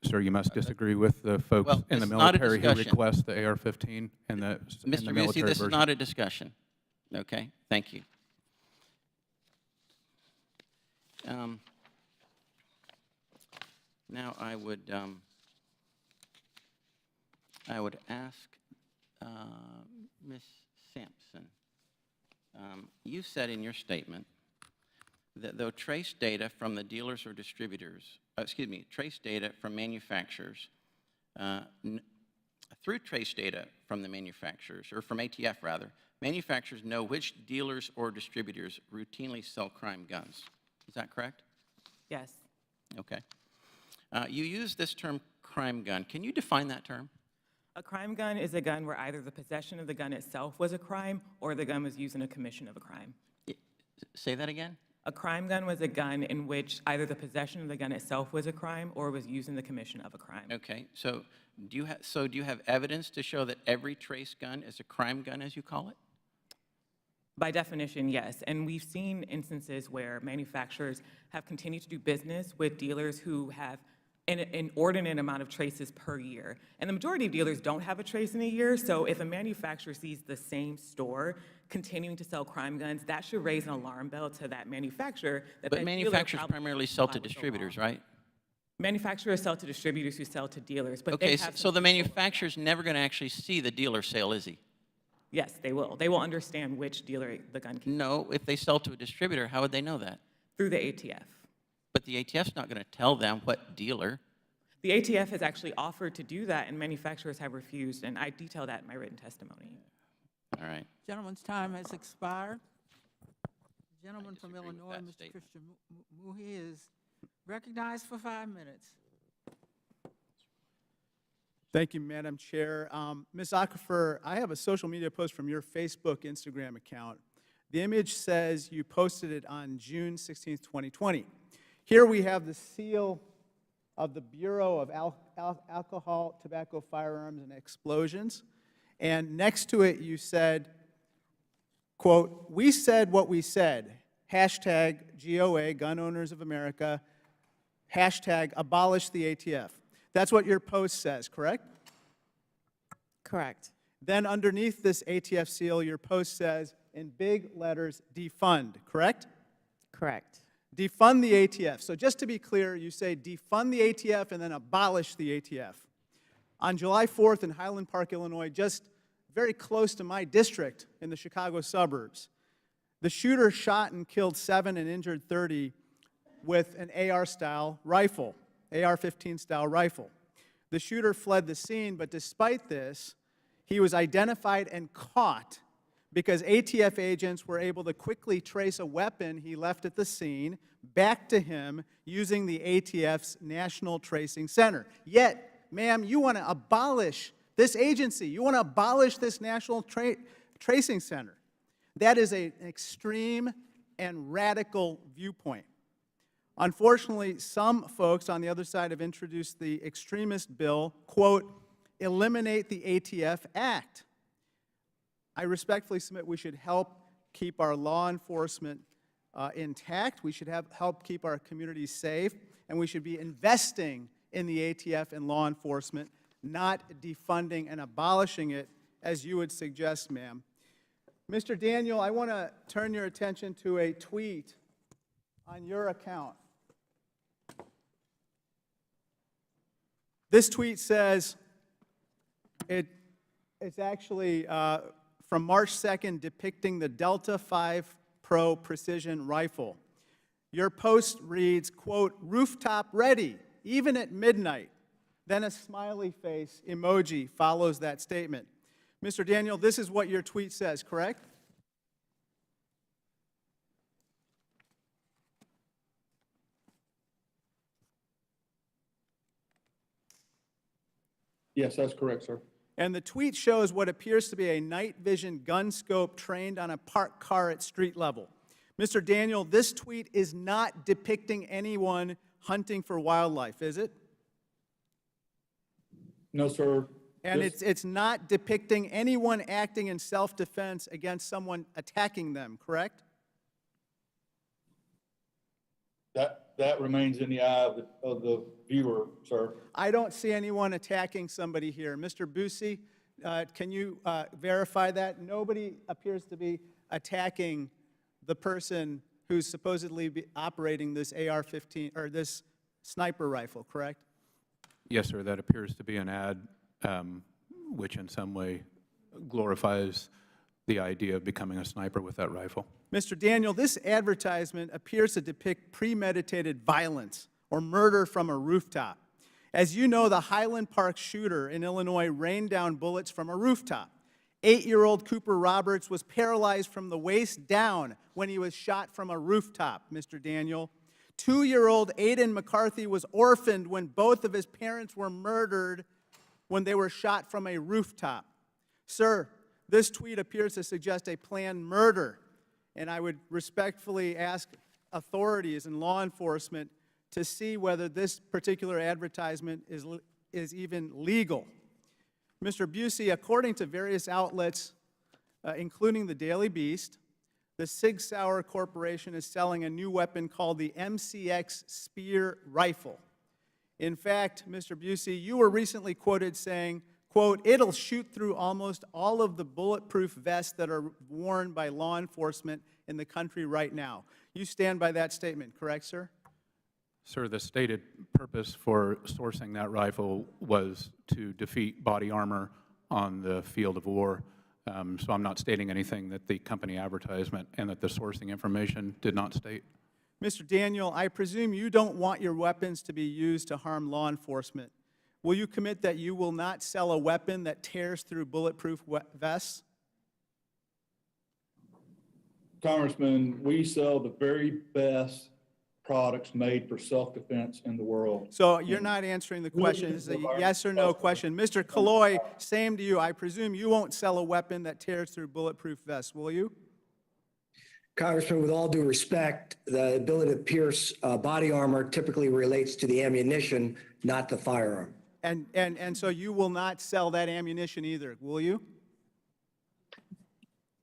Sir, you must disagree with the folks in the military who request the AR-15 and the Mr. Busey, this is not a discussion. Okay, thank you. Now I would ask Ms. Sampson. You said in your statement that though trace data from the dealers or distributors, trace data from manufacturers, through trace data from the manufacturers, or from ATF rather, manufacturers know which dealers or distributors routinely sell crime guns. Is that correct? Yes. Okay. You use this term crime gun. Can you define that term? A crime gun is a gun where either the possession of the gun itself was a crime or the gun was used in a commission of a crime. Say that again? A crime gun was a gun in which either the possession of the gun itself was a crime or was used in the commission of a crime. Okay, so do you have evidence to show that every trace gun is a crime gun, as you call it? By definition, yes. And we've seen instances where manufacturers have continued to do business with dealers who have an inordinate amount of traces per year. And the majority of dealers don't have a trace in a year, so if a manufacturer sees the same store continuing to sell crime guns, that should raise an alarm bell to that manufacturer. But manufacturers primarily sell to distributors, right? Manufacturers sell to distributors who sell to dealers, but Okay, they have so the manufacturer's never going to actually see the dealer sale, is he? Yes, they will. They will understand which dealer the gun came No, if they sell to a distributor, how would they know that? through the ATF. But the ATF's not going to tell them what dealer. The ATF has actually offered to do that, and manufacturers have refused, and I detail that in my written testimony. All right. Gentleman's time has expired. The gentleman from Illinois, Mr. statement. Christian Muhi, is recognized for 5 minutes. Thank you, Madam Chair. Ms. Aquifer, I have a social media post from your Facebook, Instagram account. The image says you posted it on June 16th, 2020. Here we have the seal of the Bureau of Alcohol, Tobacco, Firearms, and Explosions. And next to it, you said, quote, "We said what we said. Hashtag GOA, Gun Owners of America. Hashtag abolish the ATF." That's what your post says, correct? Correct. Then underneath this ATF seal, your post says, in big letters, defund, correct? Correct. Defund the ATF. So just to be clear, you say defund the ATF and then abolish the ATF. On July 4th in Highland Park, Illinois, just very close to my district in the Chicago suburbs, the shooter shot and killed 7 and injured 30 with an AR-style rifle, AR-15 style rifle. The shooter fled the scene, but despite this, he was identified and caught because ATF agents were able to quickly trace a weapon he left at the scene back to him using the ATF's National Tracing Center. Yet, ma'am, you want to abolish this agency. You want to abolish this National Tracing Center. That is an extreme and radical viewpoint. Unfortunately, some folks on the other side have introduced the extremist bill, quote, eliminate the ATF Act. I respectfully submit we should help keep our law enforcement intact. We should help keep our communities safe, and we should be investing in the ATF and law enforcement, not defunding and abolishing it, as you would suggest, ma'am. Mr. Daniel, I want to turn your attention to a tweet on your account. This tweet says, it's actually from March 2nd, depicting the Delta 5 Pro precision rifle. Your post reads, quote, rooftop ready, even at midnight. Then a smiley face emoji follows that statement. Mr. Daniel, this is what your tweet says, correct? Yes, that's correct, sir. And the tweet shows what appears to be a night vision gun scope trained on a parked car at street level. Mr. Daniel, this tweet is not depicting anyone hunting for wildlife, is it? No, sir. And it's not depicting anyone acting in self-defense against someone attacking them, correct? That remains in the eye of the viewer, sir. I don't see anyone attacking somebody here. Mr. Busey, can you verify that? Nobody appears to be attacking the person who's supposedly operating this AR-15 or this sniper rifle, correct? Yes, sir. That appears to be an ad which in some way glorifies the idea of becoming a sniper with that rifle. Mr. Daniel, this advertisement appears to depict premeditated violence or murder from a rooftop. As you know, the Highland Park shooter in Illinois rained down bullets from a rooftop. 8-year-old Cooper Roberts was paralyzed from the waist down when he was shot from a rooftop, Mr. Daniel. 2-year-old Aiden McCarthy was orphaned when both of his parents were murdered when they were shot from a rooftop. Sir, this tweet appears to suggest a planned murder, and I would respectfully ask authorities and law enforcement to see whether this particular advertisement is even legal. Mr. Busey, according to various outlets, including the Daily Beast, the Sig Sauer Corporation is selling a new weapon called the MCX Spear Rifle. In fact, Mr. Busey, you were recently quoted saying, quote, "It'll shoot through almost all of the bulletproof vests that are worn by law enforcement in the country right now." You stand by that statement, correct, sir? Sir, the stated purpose for sourcing that rifle was to defeat body armor on the field of war. So I'm not stating anything that the company advertisement and that the sourcing information did not state. Mr. Daniel, I presume you don't want your weapons to be used to harm law enforcement. Will you commit that you will not sell a weapon that tears through bulletproof vests? Congressman, we sell the very best products made for self-defense in the world. So you're not answering the question. This is a yes or no question. Mr. Killoy, same to you. I presume you won't sell a weapon that tears through bulletproof vests, will you? Congressman, with all due respect, the ability to pierce body armor typically relates to the ammunition, not the firearm. And so you will not sell that ammunition either, will you?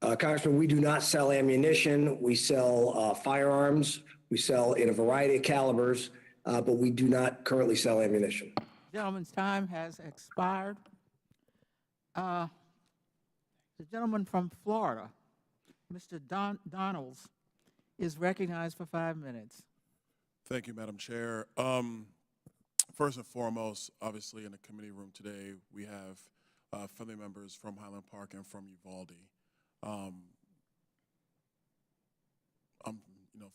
Congressman, we do not sell ammunition. We sell firearms. We sell in a variety of calibers, but we do not currently sell ammunition. Gentleman's time has expired. The gentleman from Florida, Mr. Donalds, is recognized for 5 minutes. Thank you, Madam Chair. First and foremost, obviously in the committee room today, we have family members from Highland Park and from Uvalde.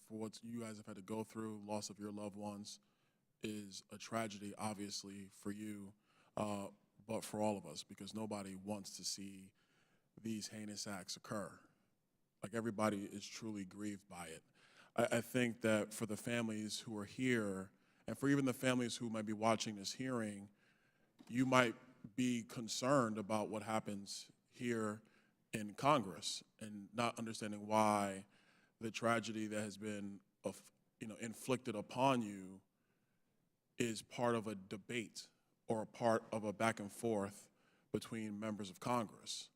For what you guys have had to go through, loss of your loved ones is a tragedy, obviously, for you, but for all of us, because nobody wants to see these heinous acts occur. Like, everybody is truly grieved by it. I think that for the families who are here, and for even the families who might be watching this hearing, you might be concerned about what happens here in Congress and not understanding why the tragedy that has been inflicted upon you is part of a debate or a part of a back and forth between members of Congress.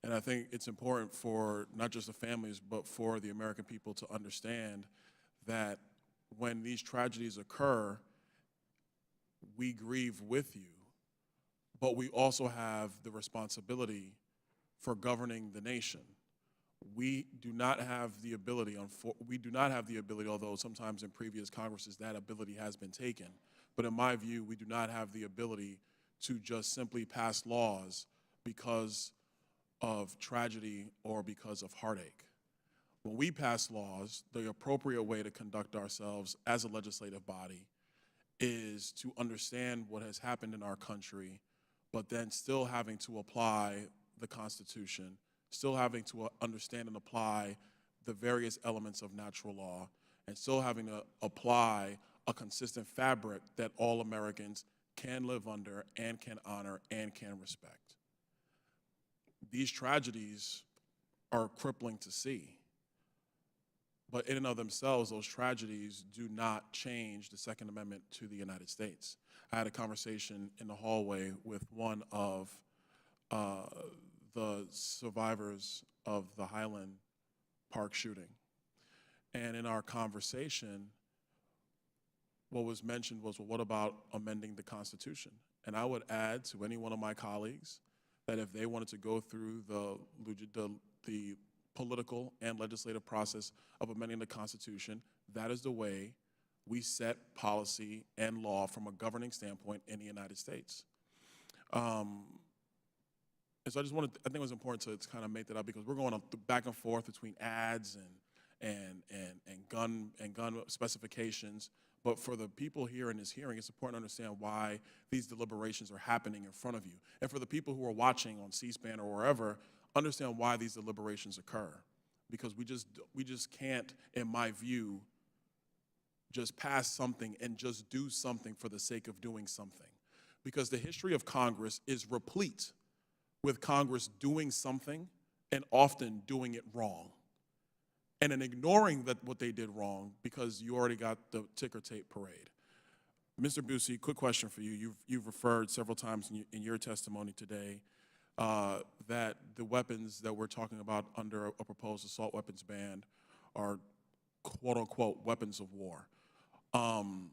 And I think it's important for not just the families, but for the American people to understand that when these tragedies occur, we grieve with you, but we also have the responsibility for governing the nation. We do not have the ability, although sometimes in previous Congresses that ability has been taken, but in my view, we do not have the ability to just simply pass laws because of tragedy or because of heartache. When we pass laws, the appropriate way to conduct ourselves as a legislative body is to understand what has happened in our country, but then still having to apply the Constitution, still having to understand and apply the various elements of natural law, and still having to apply a consistent fabric that all Americans can live under and can honor and can respect. These tragedies are crippling to see, but in and of themselves, those tragedies do not change the Second Amendment to the United States. I had a conversation in the hallway with one of the survivors of the Highland Park shooting. And in our conversation, what was mentioned was, well, what about amending the Constitution? And I would add to any one of my colleagues that if they wanted to go through the political and legislative process of amending the Constitution, that is the way we set policy and law from a governing standpoint in the United States. And so I think it was important to kind of make that up, because we're going back and forth between ads and gun specifications. But for the people here in this hearing, it's important to understand why these deliberations are happening in front of you. And for the people who are watching on C-SPAN or wherever, understand why these deliberations occur. Because we just can't, in my view, just pass something and just do something for the sake of doing something. because the history of Congress is replete with Congress doing something and often doing it wrong, and then ignoring what they did wrong because you already got the ticker tape parade. Mr. Busey, quick question for you. You've referred several times in your testimony today that the weapons that we're talking about under a proposed assault weapons ban are quote-unquote weapons of war. And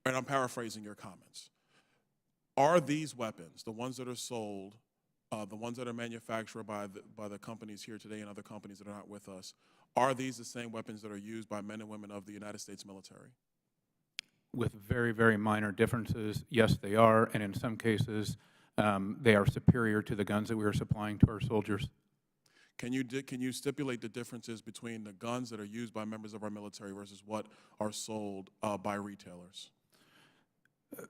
I'm paraphrasing your comments. Are these weapons, the ones that are sold, the ones that are manufactured by the companies here today and other companies that are not with us, are these the same weapons that are used by men and women of the United States military? With very, very minor differences, yes, they are, and in some cases, they are superior to the guns that we are supplying to our soldiers. Can you stipulate the differences between the guns that are used by members of our military versus what are sold by retailers?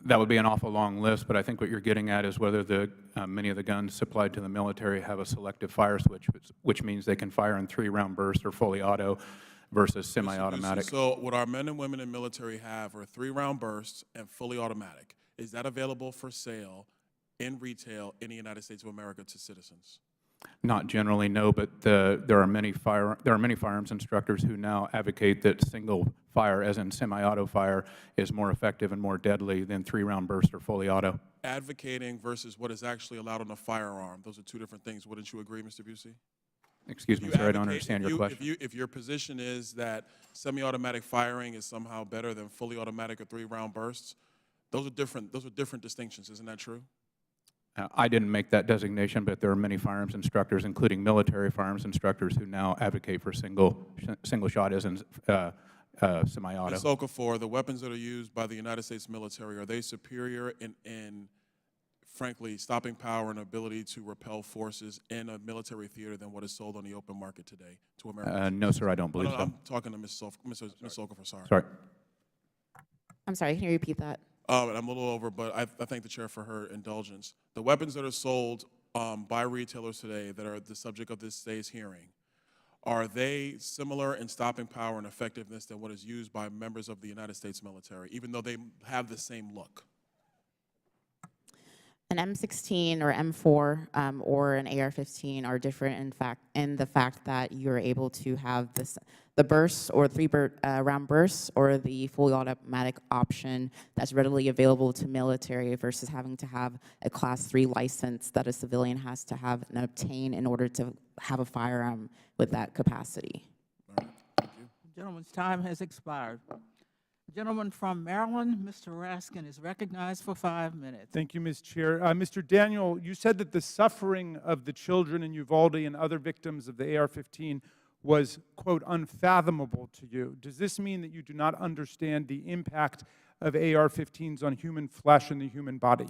That would be an awful long list, but I think what you're getting at is whether many of the guns supplied to the military have a selective fire switch, which means they can fire in 3-round bursts or fully auto versus semi-automatic. So what our men and women in military have are 3-round bursts and fully automatic. Is that available for sale in retail in the United States of America to citizens? Not generally, no, but there are many firearms instructors who now advocate that single fire, as in semi-auto fire, is more effective and more deadly than 3-round burst or fully auto. Advocating versus what is actually allowed on a firearm, those are two different things. Wouldn't you agree, Mr. Busey? Excuse me, sir, I don't understand your question. If your position is that semi-automatic firing is somehow better than fully automatic or 3-round bursts, those are different distinctions. Isn't that true? I didn't make that designation, but there are many firearms instructors, including military firearms instructors, who now advocate for single shot as in semi-auto. Ms. Okafor, the weapons that are used by the United States military, are they superior in frankly, stopping power and ability to repel forces in a military theater than what is sold on the open market today to Americans? No, sir, I don't believe so. I'm talking to Ms. Okafor, sorry. Sorry. I'm sorry, can you repeat that? I'm a little over, but I thank the chair for her indulgence. The weapons that are sold by retailers today that are the subject of this day's hearing, are they similar in stopping power and effectiveness than what is used by members of the United States military, even though they have the same look? An M16 or M4 or an AR-15 are different in the fact that you're able to have the bursts or 3-round bursts or the fully automatic option that's readily available to military versus having to have a Class 3 license that a civilian has to have and obtain in order to have a firearm with that capacity. All right, thank you. The gentleman's time has expired. Gentleman from Maryland, Mr. Raskin, is recognized for 5 minutes. Thank you, Ms. Chair. Mr. Daniel, you said that the suffering of the children in Uvalde and other victims of the AR-15 was, quote, unfathomable to you. Does this mean that you do not understand the impact of AR-15s on human flesh and the human body?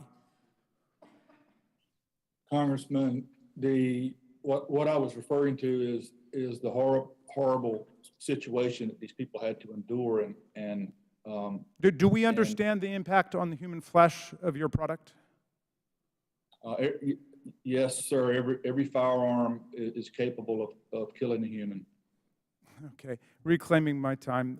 Congressman, what I was referring to is the horrible situation that these people had to endure and do we understand the impact on the human flesh of your product? Yes, sir. Every firearm is capable of killing a human. Okay, reclaiming my time.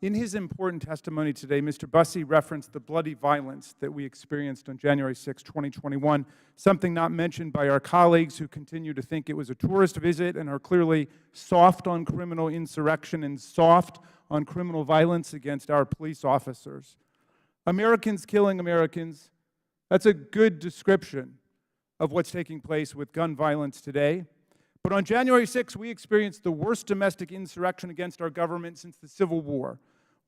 In his important testimony today, Mr. Bussey referenced the bloody violence that we experienced on January 6, 2021, something not mentioned by our colleagues who continue to think it was a tourist visit and are clearly soft on criminal insurrection and soft on criminal violence against our police officers. Americans killing Americans, that's a good description of what's taking place with gun violence today. But on January 6th, we experienced the worst domestic insurrection against our government since the Civil War.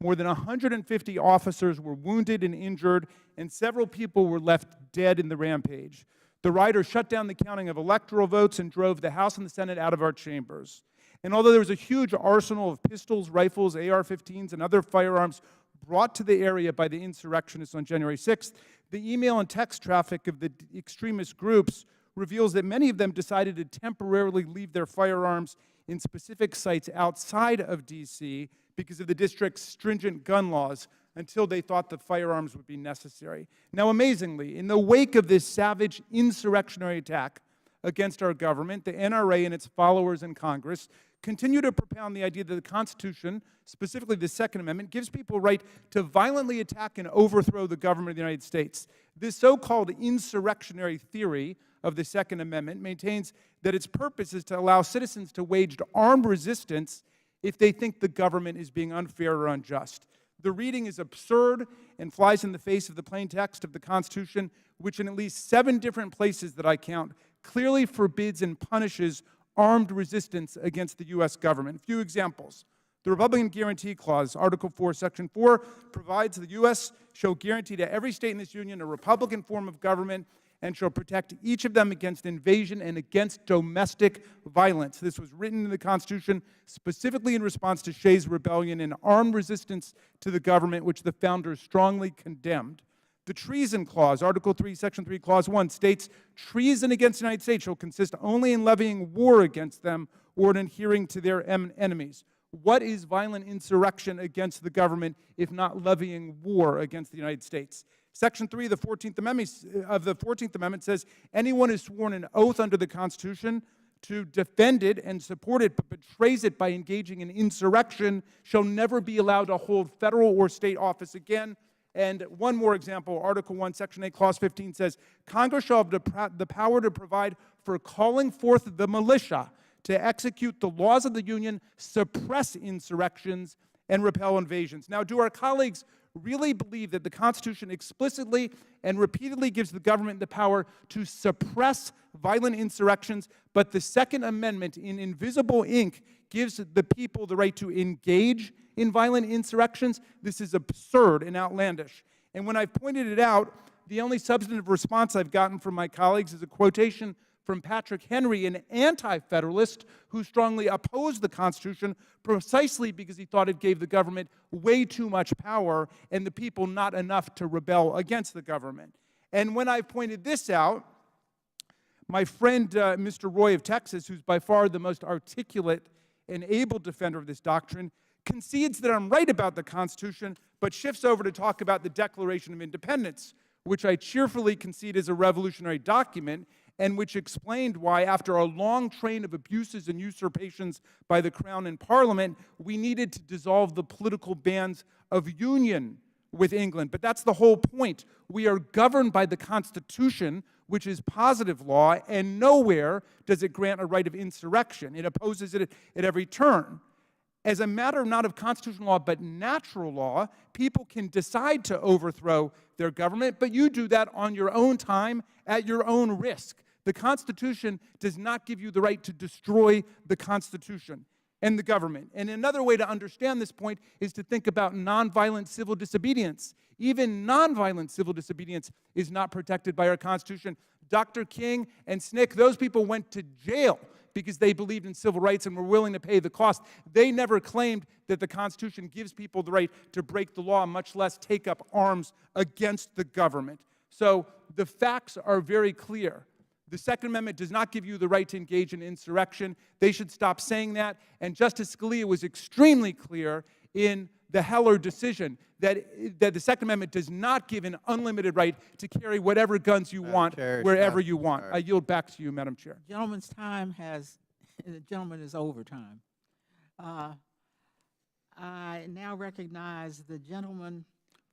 More than 150 officers were wounded and injured, and several people were left dead in the rampage. The rioters shut down the counting of electoral votes and drove the House and the Senate out of our chambers. And although there was a huge arsenal of pistols, rifles, AR-15s, and other firearms brought to the area by the insurrectionists on January 6th, the email and text traffic of the extremist groups reveals that many of them decided to temporarily leave their firearms in specific sites outside of D.C. because of the district's stringent gun laws until they thought the firearms would be necessary. Now, amazingly, in the wake of this savage insurrectionary attack against our government, the NRA and its followers in Congress continue to propound the idea that the Constitution, specifically the Second Amendment, gives people a right to violently attack and overthrow the government of the United States. This so-called insurrectionary theory of the Second Amendment maintains that its purpose is to allow citizens to wage armed resistance if they think the government is being unfair or unjust. The reading is absurd and flies in the face of the plain text of the Constitution, which in at least 7 different places that I count clearly forbids and punishes armed resistance against the U.S. government. A few examples. The Republican Guarantee Clause, Article 4, Section 4, provides the U.S. shall guarantee to every state in this union a Republican form of government and shall protect each of them against invasion and against domestic violence. This was written in the Constitution specifically in response to Shays' Rebellion and armed resistance to the government, which the founders strongly condemned. The Treason Clause, Article 3, Section 3, Clause 1, states, treason against the United States shall consist only in levying war against them or in adhering to their enemies. What is violent insurrection against the government if not levying war against the United States? Section 3 of the 14th Amendment says, anyone is sworn an oath under the Constitution to defend it and support it, but betrays it by engaging in insurrection shall never be allowed to hold federal or state office again. And one more example, Article 1, Section 8, Clause 15 says, Congress shall have the power to provide for calling forth the militia to execute the laws of the Union, suppress insurrections, and repel invasions. Now, do our colleagues really believe that the Constitution explicitly and repeatedly gives the government the power to suppress violent insurrections, but the Second Amendment in invisible ink gives the people the right to engage in violent insurrections? This is absurd and outlandish. And when I've pointed it out, the only substantive response I've gotten from my colleagues is a quotation from Patrick Henry, an anti-federalist who strongly opposed the Constitution precisely because he thought it gave the government way too much power and the people not enough to rebel against the government. And when I pointed this out, my friend Mr. Roy of Texas, who's by far the most articulate and able defender of this doctrine, concedes that I'm right about the Constitution, but shifts over to talk about the Declaration of Independence, which I cheerfully concede is a revolutionary document, and which explained why, after a long train of abuses and usurpations by the Crown and Parliament, we needed to dissolve the political bands of union with England. But that's the whole point. We are governed by the Constitution, which is positive law, and nowhere does it grant a right of insurrection. It opposes it at every turn. As a matter not of constitutional law, but natural law, people can decide to overthrow their government, but you do that on your own time, at your own risk. The Constitution does not give you the right to destroy the Constitution and the government. And another way to understand this point is to think about nonviolent civil disobedience. Even nonviolent civil disobedience is not protected by our Constitution. Dr. King and SNCC, those people went to jail because they believed in civil rights and were willing to pay the cost. They never claimed that the Constitution gives people the right to break the law, much less take up arms against the government. So the facts are very clear. The Second Amendment does not give you the right to engage in insurrection. They should stop saying that. And Justice Scalia was extremely clear in the Heller decision that the Second Amendment does not give an unlimited right to carry whatever guns you want, wherever you want. I yield back to you, Madam Chair. Gentleman's time the gentleman is over time. I now recognize the gentleman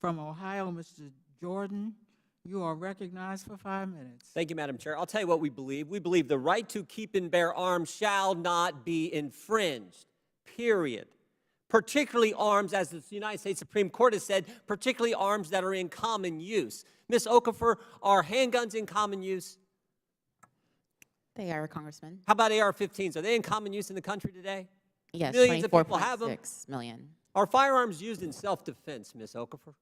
from Ohio, Mr. Jordan. You are recognized for 5 minutes. Thank you, Madam Chair. I'll tell you what we believe. We believe the right to keep and bear arms shall not be infringed, period. Particularly arms, as the United States Supreme Court has said, particularly arms that are in common use. Ms. Okafor, are handguns in common use? They are, Congressman. How about AR-15s? Are they in common use in the country today? Yes, Millions of people have them. 24.6 million. Are firearms used in self-defense, Ms. Okafor?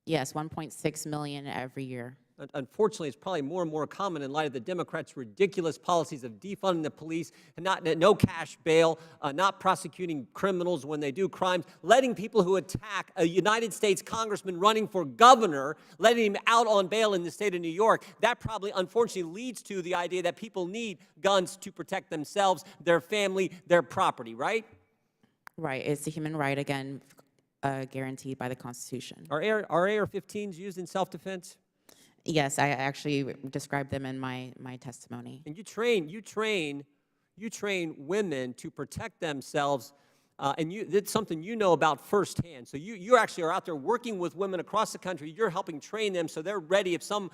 Yes, 1.6 million every year. Unfortunately, it's probably more and more common in light of the Democrats' ridiculous policies of defunding the police, and no cash bail, not prosecuting criminals when they do crimes, letting people who attack a United States congressman running for governor, letting him out on bail in the state of New York. That probably, unfortunately, leads to the idea that people need guns to protect themselves, their family, their property, right? Right. It's a human right, again, guaranteed by the Constitution. Are AR-15s used in self-defense? Yes, I actually described them in my testimony. And you train You train women to protect themselves, and it's something you know about firsthand. So you actually are out there working with women across the country. You're helping train them so they're ready if some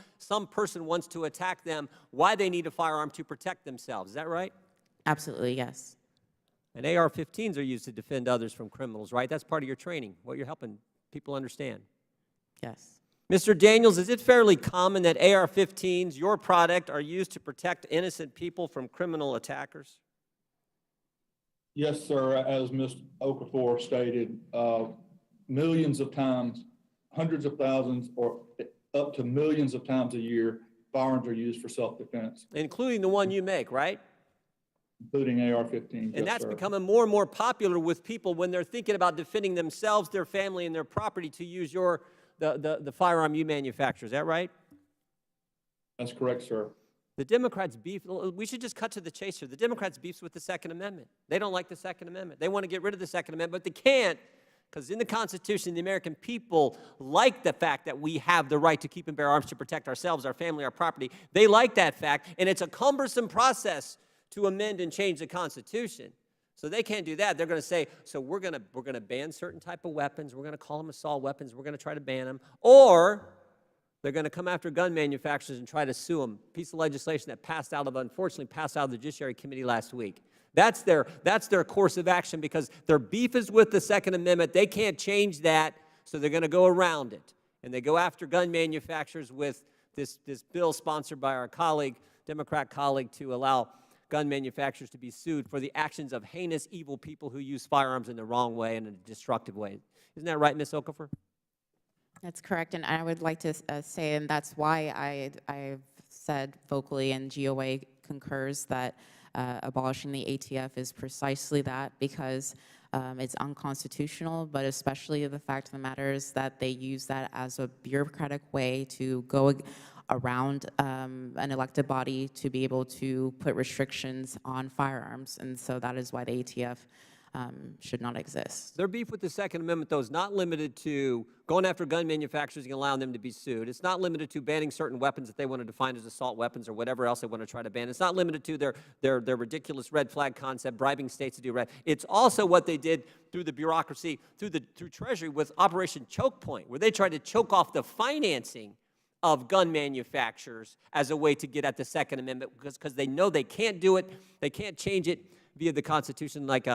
person wants to attack them, why they need a firearm to protect themselves. Is that right? Absolutely, yes. And AR-15s are used to defend others from criminals, right? That's part of your training, what you're helping people understand. Yes. Mr. Daniels, is it fairly common that AR-15s, your product, are used to protect innocent people from criminal attackers? Yes, sir. As Ms. Okafor stated, millions of times, hundreds of thousands, or up to millions of times a year, firearms are used for self-defense. Including the one you make, right? Including AR-15. And that's becoming more and more popular with people when they're thinking about defending themselves, their family, and their property to use the firearm you manufacture. Is that right? That's correct, sir. The Democrats beef, we should just cut to the chase here. The Democrats beefs with the Second Amendment. They don't like the Second Amendment. They want to get rid of the Second Amendment, but they can't because in the Constitution, the American people like the fact that we have the right to keep and bear arms to protect ourselves, our family, our property. They like that fact, and it's a cumbersome process to amend and change the Constitution. So they can't do that. They're going to say, so we're going to ban certain type of weapons. We're going to call them assault weapons. We're going to try to ban them. Or they're going to come after gun manufacturers and try to sue them. A piece of legislation that unfortunately passed out of the Judiciary Committee last week. That's their course of action because their beef is with the Second Amendment. They can't change that, so they're going to go around it. And they go after gun manufacturers with this bill sponsored by our colleague, Democrat colleague, to allow gun manufacturers to be sued for the actions of heinous, evil people who use firearms in the wrong way and in a destructive way. Isn't that right, Ms. Okafor? That's correct, and I would like to say, and that's why I've said vocally, and GOA concurs, that abolishing the ATF is precisely that, because it's unconstitutional, but especially the fact of the matter is that they use that as a bureaucratic way to go around an elected body to be able to put restrictions on firearms, and so that is why the ATF should not exist. Their beef with the Second Amendment, though, is not limited to going after gun manufacturers and allowing them to be sued. It's not limited to banning certain weapons that they want to define as assault weapons or whatever else they want to try to ban. It's not limited to their ridiculous red flag concept, bribing states to do red. It's also what they did through the bureaucracy, through Treasury with Operation Choke Point, where they tried to choke off the financing of gun manufacturers as a way to get at the Second Amendment because they know they can't do it, they can't change it via the Constitution like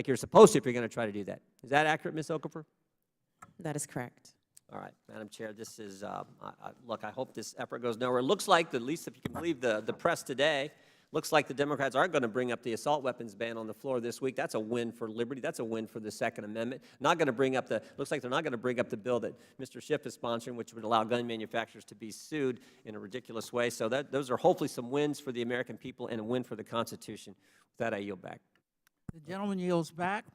you're supposed to if you're going to try to do that. Is that accurate, Ms. Okafor? That is correct. All right, Madam Chair, this is, look, I hope this effort goes nowhere. It looks like, at least if you can believe the press today, looks like the Democrats aren't going to bring up the assault weapons ban on the floor this week. That's a win for liberty. That's a win for the Second Amendment. Not going to bring up looks like they're not going to bring up the bill that Mr. Schiff is sponsoring, which would allow gun manufacturers to be sued in a ridiculous way. So those are hopefully some wins for the American people and a win for the Constitution. With that, I yield back. The gentleman yields back.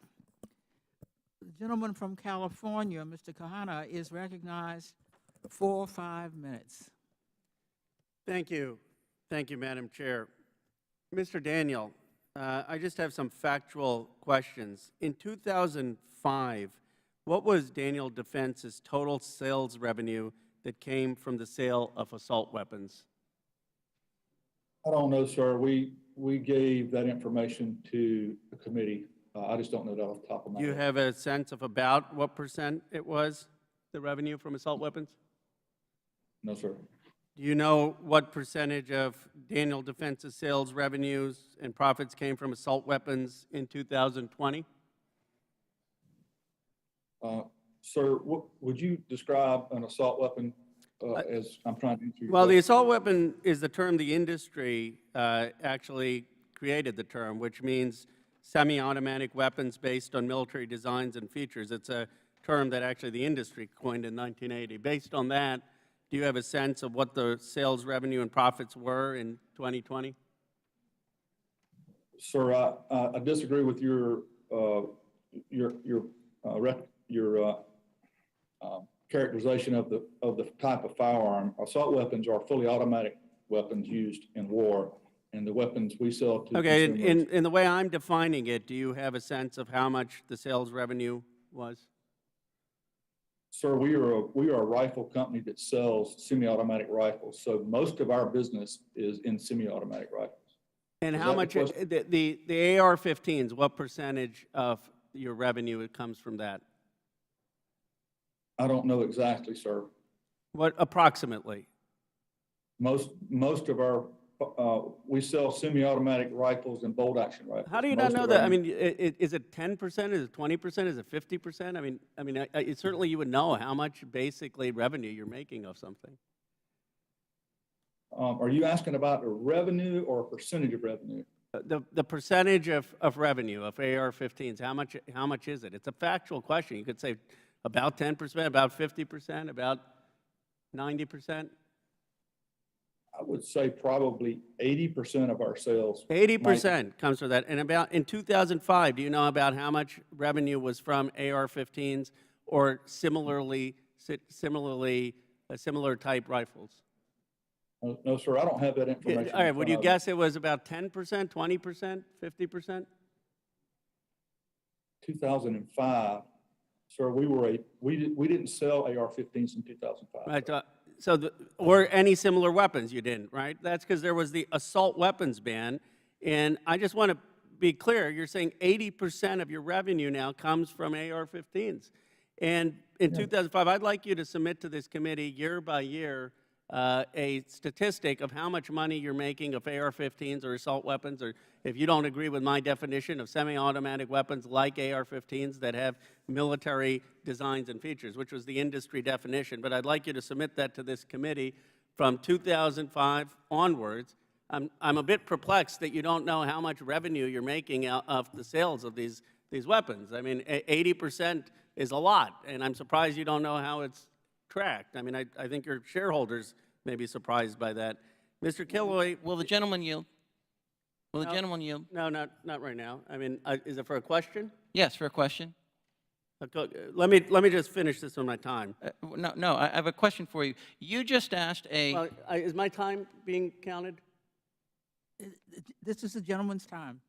The gentleman from California, Mr. Kahana, is recognized for 5 minutes. Thank you. Thank you, Madam Chair. Mr. Daniel, I just have some factual questions. In 2005, what was Daniel Defense's total sales revenue that came from the sale of assault weapons? I don't know, sir. We gave that information to the committee. I just don't know that off the top of my head. Do you have a sense of about what percent it was, the revenue from assault weapons? No, sir. Do you know what percentage of Daniel Defense's sales revenues and profits came from assault weapons in 2020? Sir, would you describe an assault weapon as I'm trying to answer your Well, the question? assault weapon is the term the industry actually created the term, which means semi-automatic weapons based on military designs and features. It's a term that actually the industry coined in 1980. Based on that, do you have a sense of what the sales revenue and profits were in 2020? Sir, I disagree with your characterization of the type of firearm. Assault weapons are fully automatic weapons used in war, and the weapons we sell to Okay, consumers. in the way I'm defining it, do you have a sense of how much the sales revenue was? Sir, we are a rifle company that sells semi-automatic rifles, so most of our business is in semi-automatic rifles. And Is how that the much, the AR-15s, what percentage of your revenue comes from that? I don't know exactly, sir. What, approximately? Most of our, we sell semi-automatic rifles and bolt-action rifles. How do you not know that? I mean, is it 10%? Is it 20%? Is it 50%? I mean, certainly you would know how much basically revenue you're making of something. Are you asking about a revenue or a percentage of revenue? The percentage of revenue of AR-15s, how much is it? It's a factual question. You could say about 10%, about 50%, about 90%. I would say probably 80% of our sales. 80% comes from that. And about in 2005, do you know about how much revenue was from AR-15s or similar type rifles? No, sir, I don't have that information. All right, would you guess it was about 10%, 20%, 50%? 2005, sir, we didn't sell AR-15s in 2005. Right. Or any similar weapons, you didn't, right? That's because there was the assault weapons ban. And I just want to be clear, you're saying 80% of your revenue now comes from AR-15s. And in 2005, I'd like you to submit to this committee year by year a statistic of how much money you're making of AR-15s or assault weapons, or if you don't agree with my definition of semi-automatic weapons like AR-15s that have military designs and features, which was the industry definition. But I'd like you to submit that to this committee from 2005 onwards. I'm a bit perplexed that you don't know how much revenue you're making out of the sales of these weapons. I mean, 80% is a lot, and I'm surprised you don't know how it's tracked. I mean, I think your shareholders may be surprised by that. Mr. Killoy. Will the gentleman yield? Will the gentleman yield? No, not right now. I mean, is it for a question? Yes, for a question. Let me just finish this on my time. No, I have a question for you. You just asked Well, is my time being counted? This is the gentleman's time.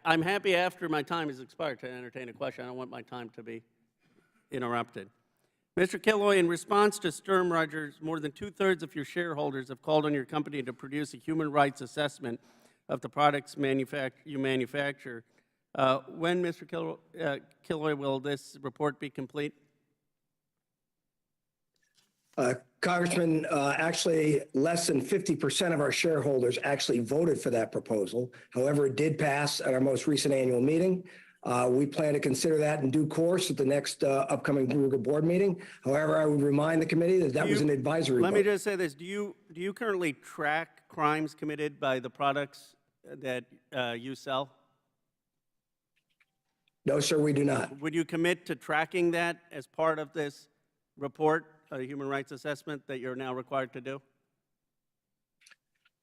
I'm happy after my time has expired to entertain a question. I don't want my time to be interrupted. Mr. Killoy, in response to Sturm Rogers, more than 2/3 of your shareholders have called on your company to produce a human rights assessment of the products you manufacture. When, Mr. Killoy, will this report be complete? Congressman, actually, less than 50% of our shareholders actually voted for that proposal. However, it did pass at our most recent annual meeting. We plan to consider that in due course at the next upcoming Ruger board meeting. However, I would remind the committee that that was an advisory vote. Let me just say this. Do you currently track crimes committed by the products that you sell? No, sir, we do not. Would you commit to tracking that as part of this report, a human rights assessment that you're now required to do?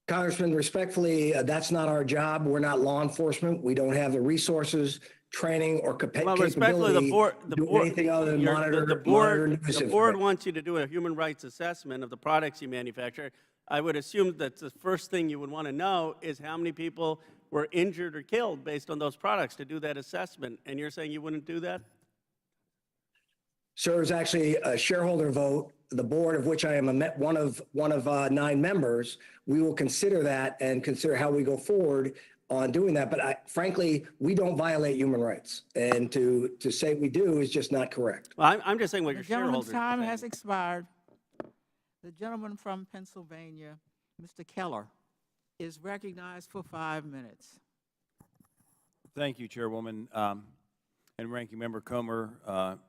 Congressman, respectfully, that's not our job. We're not law enforcement. We don't have the resources, training, or capability to do anything other than monitor news The board wants you to do a human rights assessment of the products you manufacture. I would assume that the first thing you would want to know is how many people were injured or killed based on those products to do that assessment. And you're saying you wouldn't do that? Sir, it's actually a shareholder vote. The board, of which I am one of 9 members, we will consider that and consider how we go forward on doing that. But frankly, we don't violate human rights. And to say we do is just not correct. Well, I'm just saying what your shareholders The gentleman's time has expired. The gentleman from Pennsylvania, Mr. Keller, is recognized for 5 minutes. Thank you, Chairwoman, and Ranking Member Comer,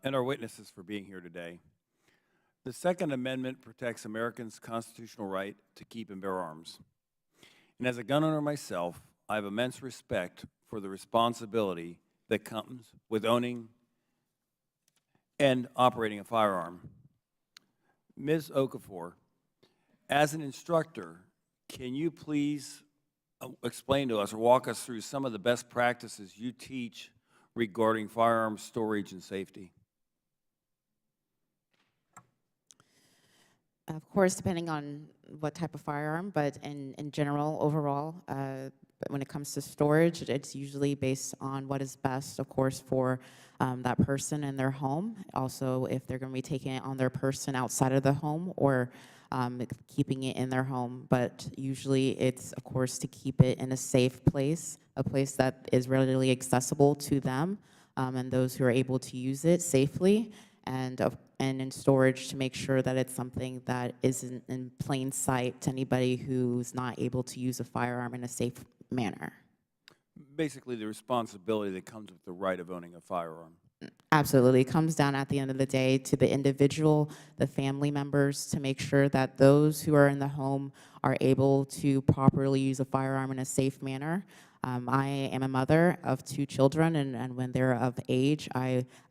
and our witnesses for being here today. The Second Amendment protects Americans' constitutional right to keep and bear arms. And as a gun owner myself, I have immense respect for the responsibility that comes with owning and operating a firearm. Ms. Okafor, as an instructor, can you please explain to us or walk us through some of the best practices you teach regarding firearm storage and safety? Of course, depending on what type of firearm, but in general, overall, when it comes to storage, it's usually based on what is best, of course, for that person in their home. Also, if they're going to be taking it on their person outside of the home, or keeping it in their home. But usually it's, of course, to keep it in a safe place, a place that is readily accessible to them and those who are able to use it safely, and in storage to make sure that it's something that isn't in plain sight to anybody who's not able to use a firearm in a safe manner. Basically, the responsibility that comes with the right of owning a firearm. Absolutely. It comes down at the end of the day to the individual, the family members, to make sure that those who are in the home are able to properly use a firearm in a safe manner. I am a mother of 2 children, and when they're of age,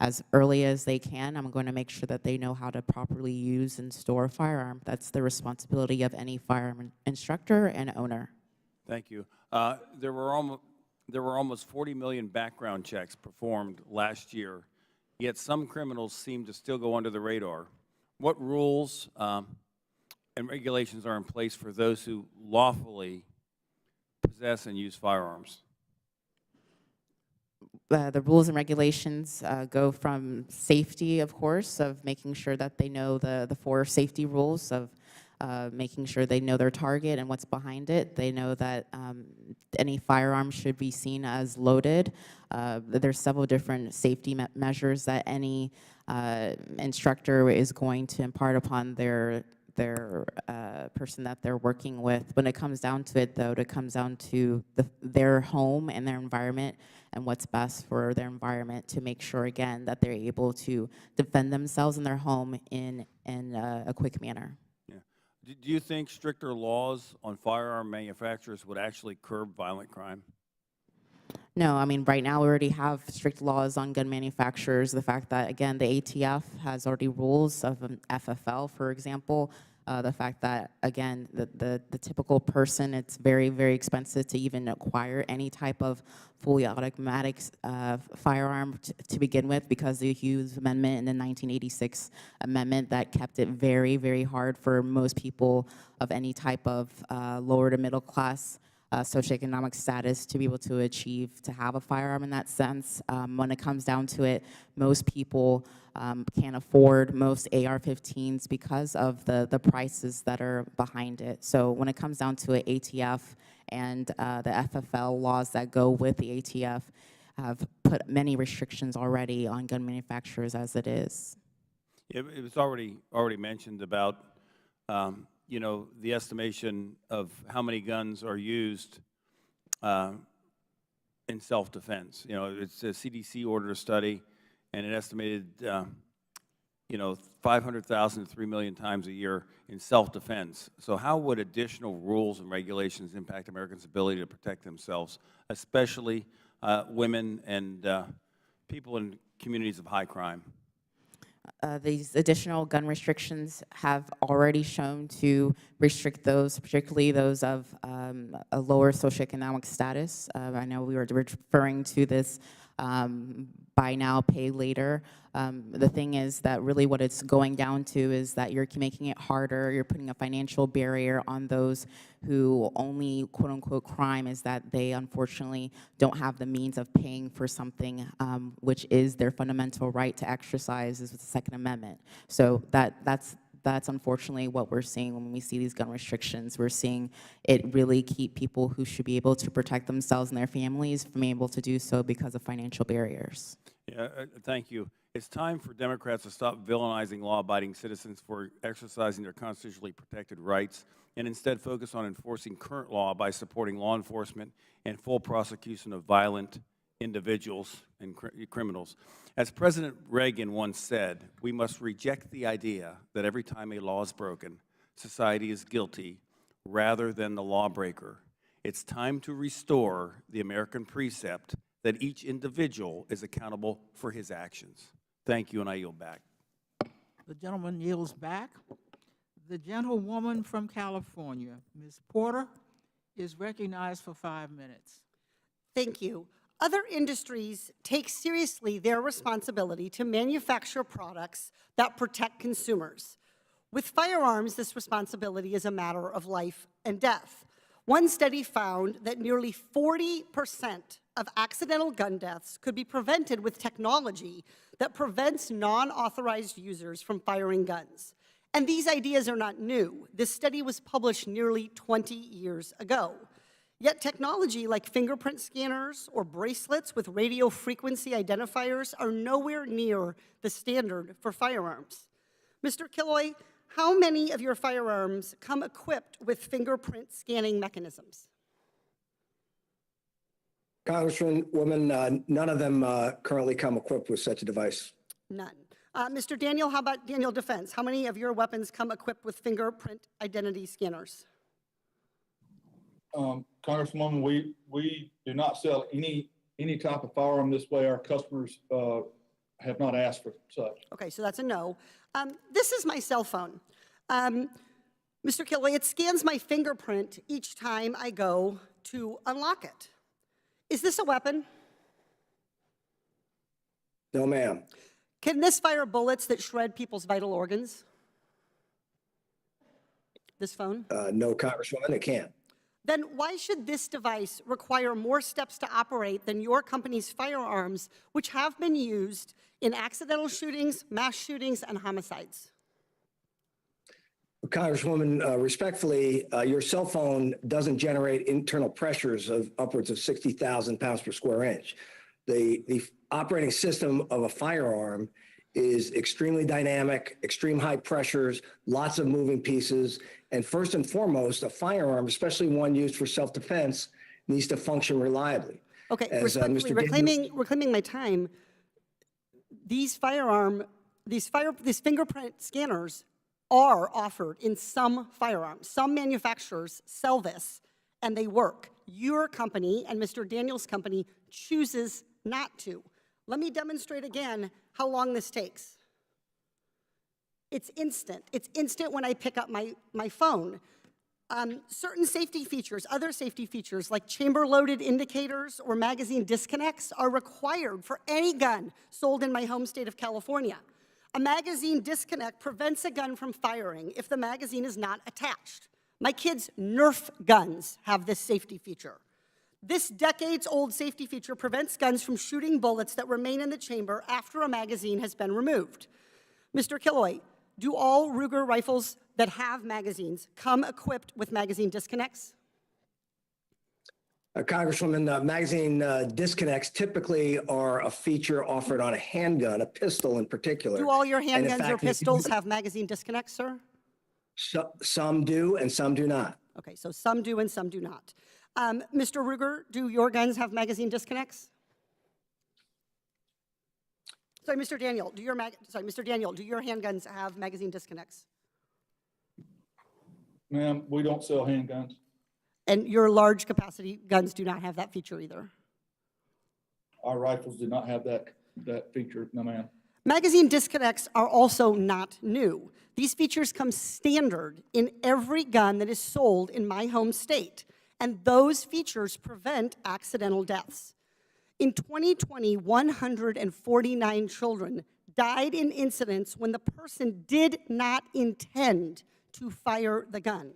as early as they can, I'm going to make sure that they know how to properly use and store a firearm. That's the responsibility of any firearm instructor and owner. Thank you. There were almost 40 million background checks performed last year, yet some criminals seem to still go under the radar. What rules and regulations are in place for those who lawfully possess and use firearms? The rules and regulations go from safety, of course, of making sure that they know the 4 safety rules of making sure they know their target and what's behind it. They know that any firearm should be seen as loaded. There's several different safety measures that any instructor is going to impart upon their person that they're working with. When it comes down to it, though, it comes down to their home and their environment and what's best for their environment to make sure, again, that they're able to defend themselves in their home in a quick manner. Do you think stricter laws on firearm manufacturers would actually curb violent crime? No, I mean, right now we already have strict laws on gun manufacturers. The fact that, again, the ATF has already rules of an FFL, for example. The fact that, again, the typical person, it's very, very expensive to even acquire any type of fully automatic firearm to begin with, because of the Hughes Amendment and the 1986 amendment that kept it very, very hard for most people of any type of lower to middle class socioeconomic status to be able to achieve to have a firearm in that sense. When it comes down to it, most people can't afford most AR-15s because of the prices that are behind it. So when it comes down to it, ATF and the FFL laws that go with the ATF have put many restrictions already on gun manufacturers as it is. It was already mentioned about you know, the estimation of how many guns are used in self-defense. You know, it's a CDC ordered a study, and it estimated, you know, 500,000 to 3 million times a year in self-defense. So how would additional rules and regulations impact Americans' ability to protect themselves, especially women and people in communities of high crime? These additional gun restrictions have already shown to restrict those, particularly those of a lower socioeconomic status. I know we were referring to this buy now, pay later. The thing is that really what it's going down to is that you're making it harder, you're putting a financial barrier on those who only quote-unquote crime is that they unfortunately don't have the means of paying for something which is their fundamental right to exercise is with the Second Amendment. So that's unfortunately what we're seeing when we see these gun restrictions. We're seeing it really keep people who should be able to protect themselves and their families from being able to do so because of financial barriers. Yeah, thank you. It's time for Democrats to stop villainizing law-abiding citizens for exercising their constitutionally protected rights and instead focus on enforcing current law by supporting law enforcement and full prosecution of violent individuals and criminals. As President Reagan once said, we must reject the idea that every time a law is broken, society is guilty rather than the lawbreaker. It's time to restore the American precept that each individual is accountable for his actions. Thank you, and I yield back. The gentleman yields back. The gentlewoman from California, Ms. Porter, is recognized for 5 minutes. Thank you. Other industries take seriously their responsibility to manufacture products that protect consumers. With firearms, this responsibility is a matter of life and death. One study found that nearly 40% of accidental gun deaths could be prevented with technology that prevents non-authorized users from firing guns. And these ideas are not new. This study was published nearly 20 years ago. Yet technology like fingerprint scanners or bracelets with radio frequency identifiers are nowhere near the standard for firearms. Mr. Killoy, how many of your firearms come equipped with fingerprint scanning mechanisms? Congresswoman, none of them currently come equipped with such a device. None. Mr. Daniel, how about Daniel Defense? How many of your weapons come equipped with fingerprint identity scanners? Congresswoman, we do not sell any type of firearm this way. Our customers have not asked for such. Okay, so that's a no. This is my cell phone. Mr. Killoy, it scans my fingerprint each time I go to unlock it. Is this a weapon? No, ma'am. Can this fire bullets that shred people's vital organs? This phone? No, Congresswoman, it can't. Then why should this device require more steps to operate than your company's firearms, which have been used in accidental shootings, mass shootings, and homicides? Congresswoman, respectfully, your cell phone doesn't generate internal pressures of upwards of 60,000 pounds per square inch. The operating system of a firearm is extremely dynamic, extreme high pressures, lots of moving pieces, and first and foremost, a firearm, especially one used for self-defense, needs to function reliably. Okay, As, respectfully, reclaiming my time, these fingerprint scanners are offered in some firearms. Some manufacturers sell this, and they work. Your company and Mr. Daniels' company chooses not to. Let me demonstrate again how long this takes. It's instant. It's instant when I pick up my phone. Certain safety features, other safety features like chamber-loaded indicators or magazine disconnects are required for any gun sold in my home state of California. A magazine disconnect prevents a gun from firing if the magazine is not attached. My kids' Nerf guns have this safety feature. This decades-old safety feature prevents guns from shooting bullets that remain in the chamber after a magazine has been removed. Mr. Killoy, do all Ruger rifles that have magazines come equipped with magazine disconnects? Congresswoman, magazine disconnects typically are a feature offered on a handgun, a pistol in particular. Do all your And in handguns or fact, pistols have magazine disconnects, sir? Some do and some do not. Okay, so some do and some do not. Mr. Ruger, do your guns have magazine disconnects? Sorry, Mr. Daniel, do your handguns have magazine disconnects? Ma'am, we don't sell handguns. And your large capacity guns do not have that feature either? Our rifles do not have that feature, no ma'am. Magazine disconnects are also not new. These features come standard in every gun that is sold in my home state, and those features prevent accidental deaths. In 2020, 149 children died in incidents when the person did not intend to fire the gun.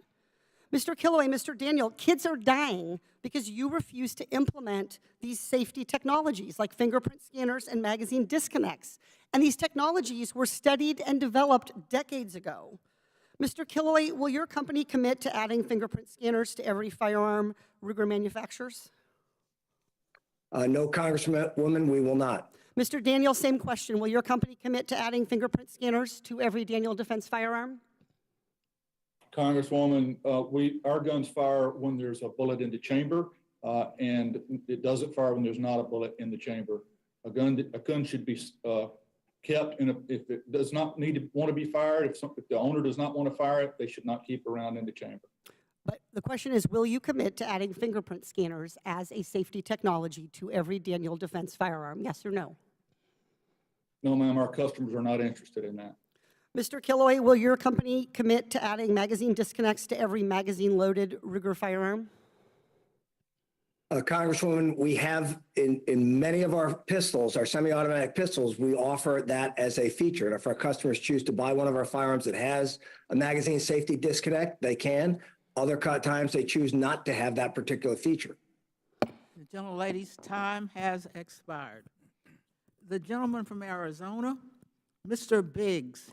Mr. Killoy, Mr. Daniel, kids are dying because you refuse to implement these safety technologies like fingerprint scanners and magazine disconnects. And these technologies were studied and developed decades ago. Mr. Killoy, will your company commit to adding fingerprint scanners to every firearm Ruger manufactures? No, Congresswoman, we will not. Mr. Daniel, same question. Will your company commit to adding fingerprint scanners to every Daniel Defense firearm? Congresswoman, our guns fire when there's a bullet in the chamber, and it doesn't fire when there's not a bullet in the chamber. A gun should be kept, and if it does not want to be fired, if the owner does not want to fire it, they should not keep around in the chamber. But the question is, will you commit to adding fingerprint scanners as a safety technology to every Daniel Defense firearm? Yes or no? No, ma'am, our customers are not interested in that. Mr. Killoy, will your company commit to adding magazine disconnects to every magazine-loaded Ruger firearm? Congresswoman, we have in many of our pistols, our semi-automatic pistols, we offer that as a feature. And if our customers choose to buy one of our firearms that has a magazine safety disconnect, they can. Other times they choose not to have that particular feature. The gentlelady's time has expired. The gentleman from Arizona, Mr. Biggs.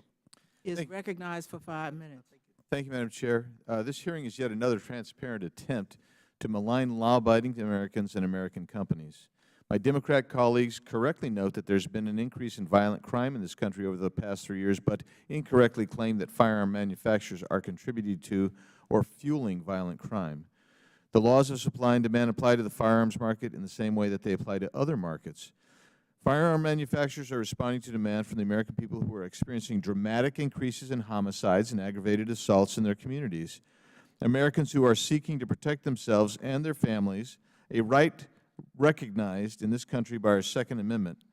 is recognized for 5 minutes. Thank you, Madam Chair. This hearing is yet another transparent attempt to malign law-abiding Americans and American companies. My Democrat colleagues correctly note that there's been an increase in violent crime in this country over the past 3 years, but incorrectly claim that firearm manufacturers are contributing to or fueling violent crime. The laws of supply and demand apply to the firearms market in the same way that they apply to other markets. Firearm manufacturers are responding to demand from the American people who are experiencing dramatic increases in homicides and aggravated assaults in their communities. Americans who are seeking to protect themselves and their families, a right recognized in this country by our Second Amendment.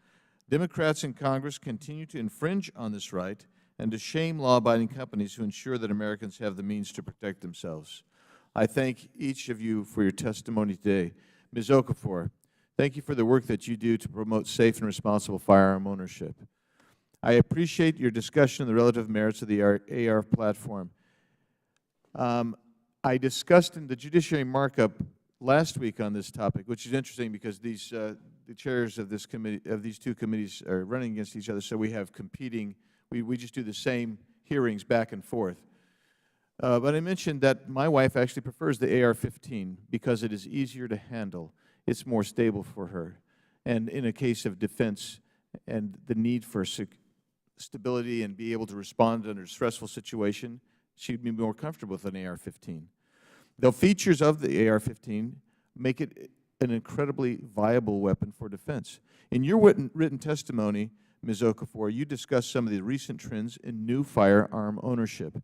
Democrats in Congress continue to infringe on this right and to shame law-abiding companies who ensure that Americans have the means to protect themselves. I thank each of you for your testimony today. Ms. Okafor, thank you for the work that you do to promote safe and responsible firearm ownership. I appreciate your discussion of the relative merits of the AR platform. I discussed in the judiciary markup last week on this topic, which is interesting because these the chairs of this committee, of these two committees, are running against each other, so we have competing. We just do the same hearings back and forth. But I mentioned that my wife actually prefers the AR-15 because it is easier to handle. It's more stable for her. And in a case of defense and the need for stability and be able to respond under a stressful situation, she'd be more comfortable with an AR-15. The features of the AR-15 make it an incredibly viable weapon for defense. In your written testimony, Ms. Okafor, you discussed some of the recent trends in new firearm ownership.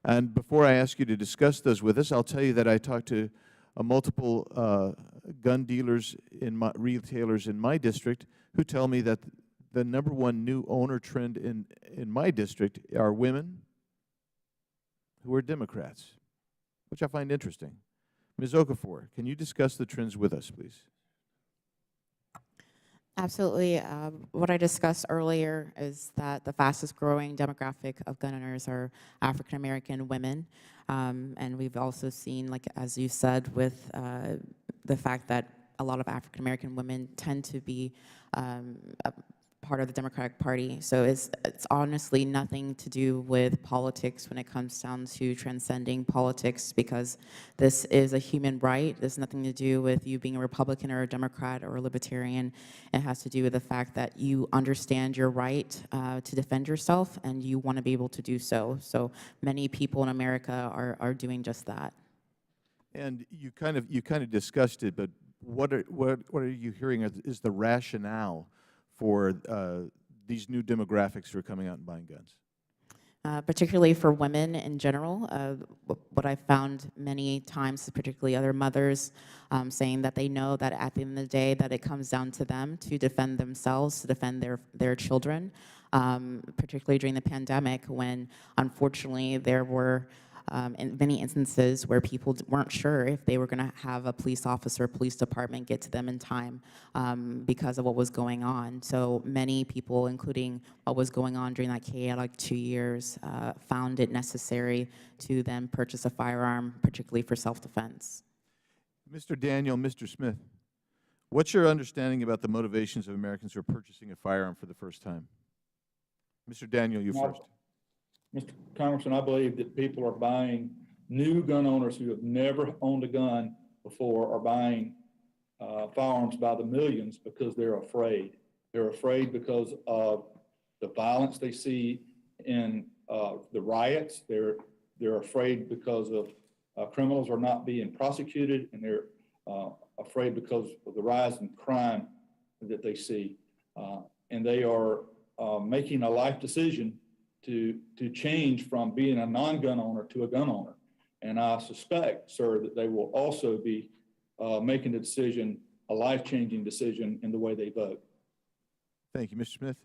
And before I ask you to discuss those with us, I'll tell you that I talked to multiple gun dealers, retailers in my district who tell me that the #1 new owner trend in my district are women who are Democrats, which I find interesting. Ms. Okafor, can you discuss the trends with us, please? Absolutely. What I discussed earlier is that the fastest growing demographic of gun owners are African American women. And we've also seen, like as you said, with the fact that a lot of African American women tend to be a part of the Democratic Party. So it's honestly nothing to do with politics when it comes down to transcending politics, because this is a human right. There's nothing to do with you being a Republican or a Democrat or a Libertarian. It has to do with the fact that you understand your right to defend yourself, and you want to be able to do so. So many people in America are doing just that. And you kind of discussed it, but what are you hearing is the rationale for these new demographics who are coming out and buying guns? Particularly for women in general, what I've found many times, particularly other mothers, saying that they know that at the end of the day that it comes down to them to defend themselves, to defend their children, particularly during the pandemic when unfortunately there were in many instances where people weren't sure if they were going to have a police officer, police department get to them in time because of what was going on. So many people, including what was going on during that chaotic 2 years, found it necessary to then purchase a firearm, particularly for self-defense. Mr. Daniel, Mr. Smith, what's your understanding about the motivations of Americans who are purchasing a firearm for the first time? Mr. Daniel, you first. Mr. Congressman, I believe that people are buying, new gun owners who have never owned a gun before are buying firearms by the millions because they're afraid. They're afraid because of the violence they see in the riots. They're afraid because of criminals are not being prosecuted, and they're afraid because of the rise in crime that they see. And they are making a life decision to change from being a non-gun owner to a gun owner. And I suspect, sir, that they will also be making a decision, a life-changing decision in the way they vote. Thank you. Mr. Smith?